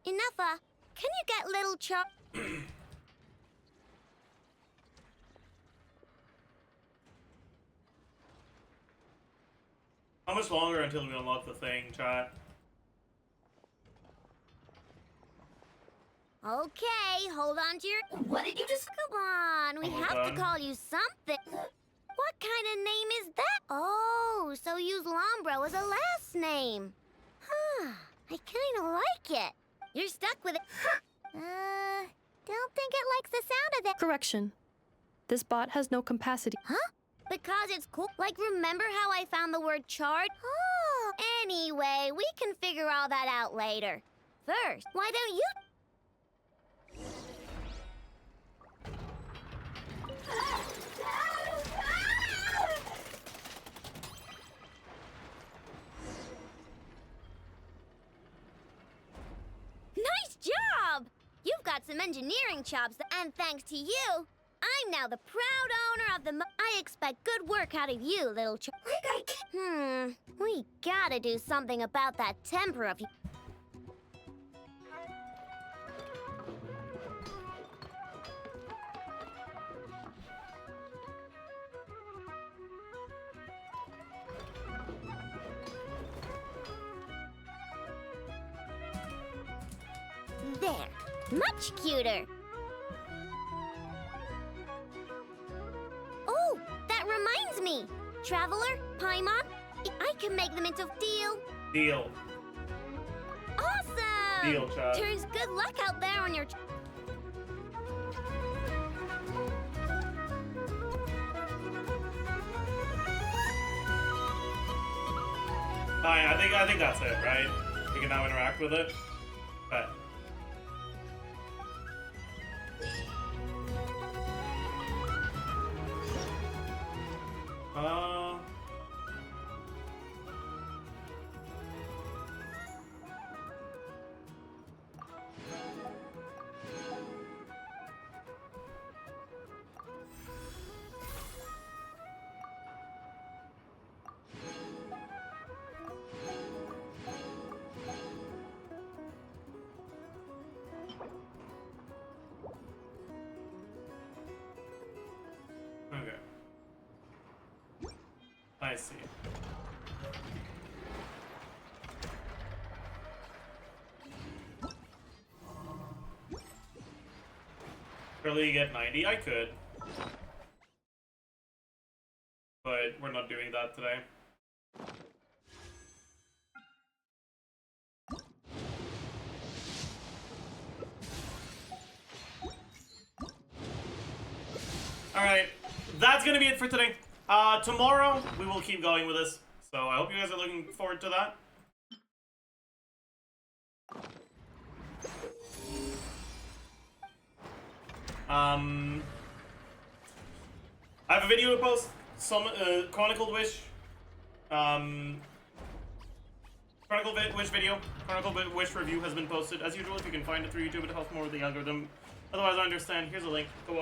Enough, can you get little Char... How much longer until we unlock the thing, chat? Okay, hold on to your... What did you just... Come on, we Almost have done. to call you something. What kind of name is that? Oh, so use Lombro as a last name. Huh, I kind of like it. You're stuck with it. Don't think it likes the sound of it. Correction. This bot has no capacity. Huh? Because it's cool. Like, remember how I found the word charred? Oh, anyway, we can figure all that out later. First, why don't you... Nice job! You've got some engineering chops, and thanks to you, I'm now the proud owner of the I expect good work out of you, little we gotta do something about that temper of you. There, much cuter. Oh, that reminds me. Traveler, Paimon, I can make them into deal. Deal. Awesome! Deal, chat. Turns good luck out there on your... Fine, I think that's it, right? We can now interact with it. But okay. I see. Really get 90? I could. But we're not doing that today. Alright, that's gonna be it for today. Tomorrow, we will keep going with this. So I hope you guys are looking forward to that. I have a video to post. Some Chronicled Wish. Chronicle Wish video. Chronicle Wish review has been posted. As usual, if you can find it through YouTube, it helps more with the algorithm. Otherwise, I understand. Here's a link. Go watch.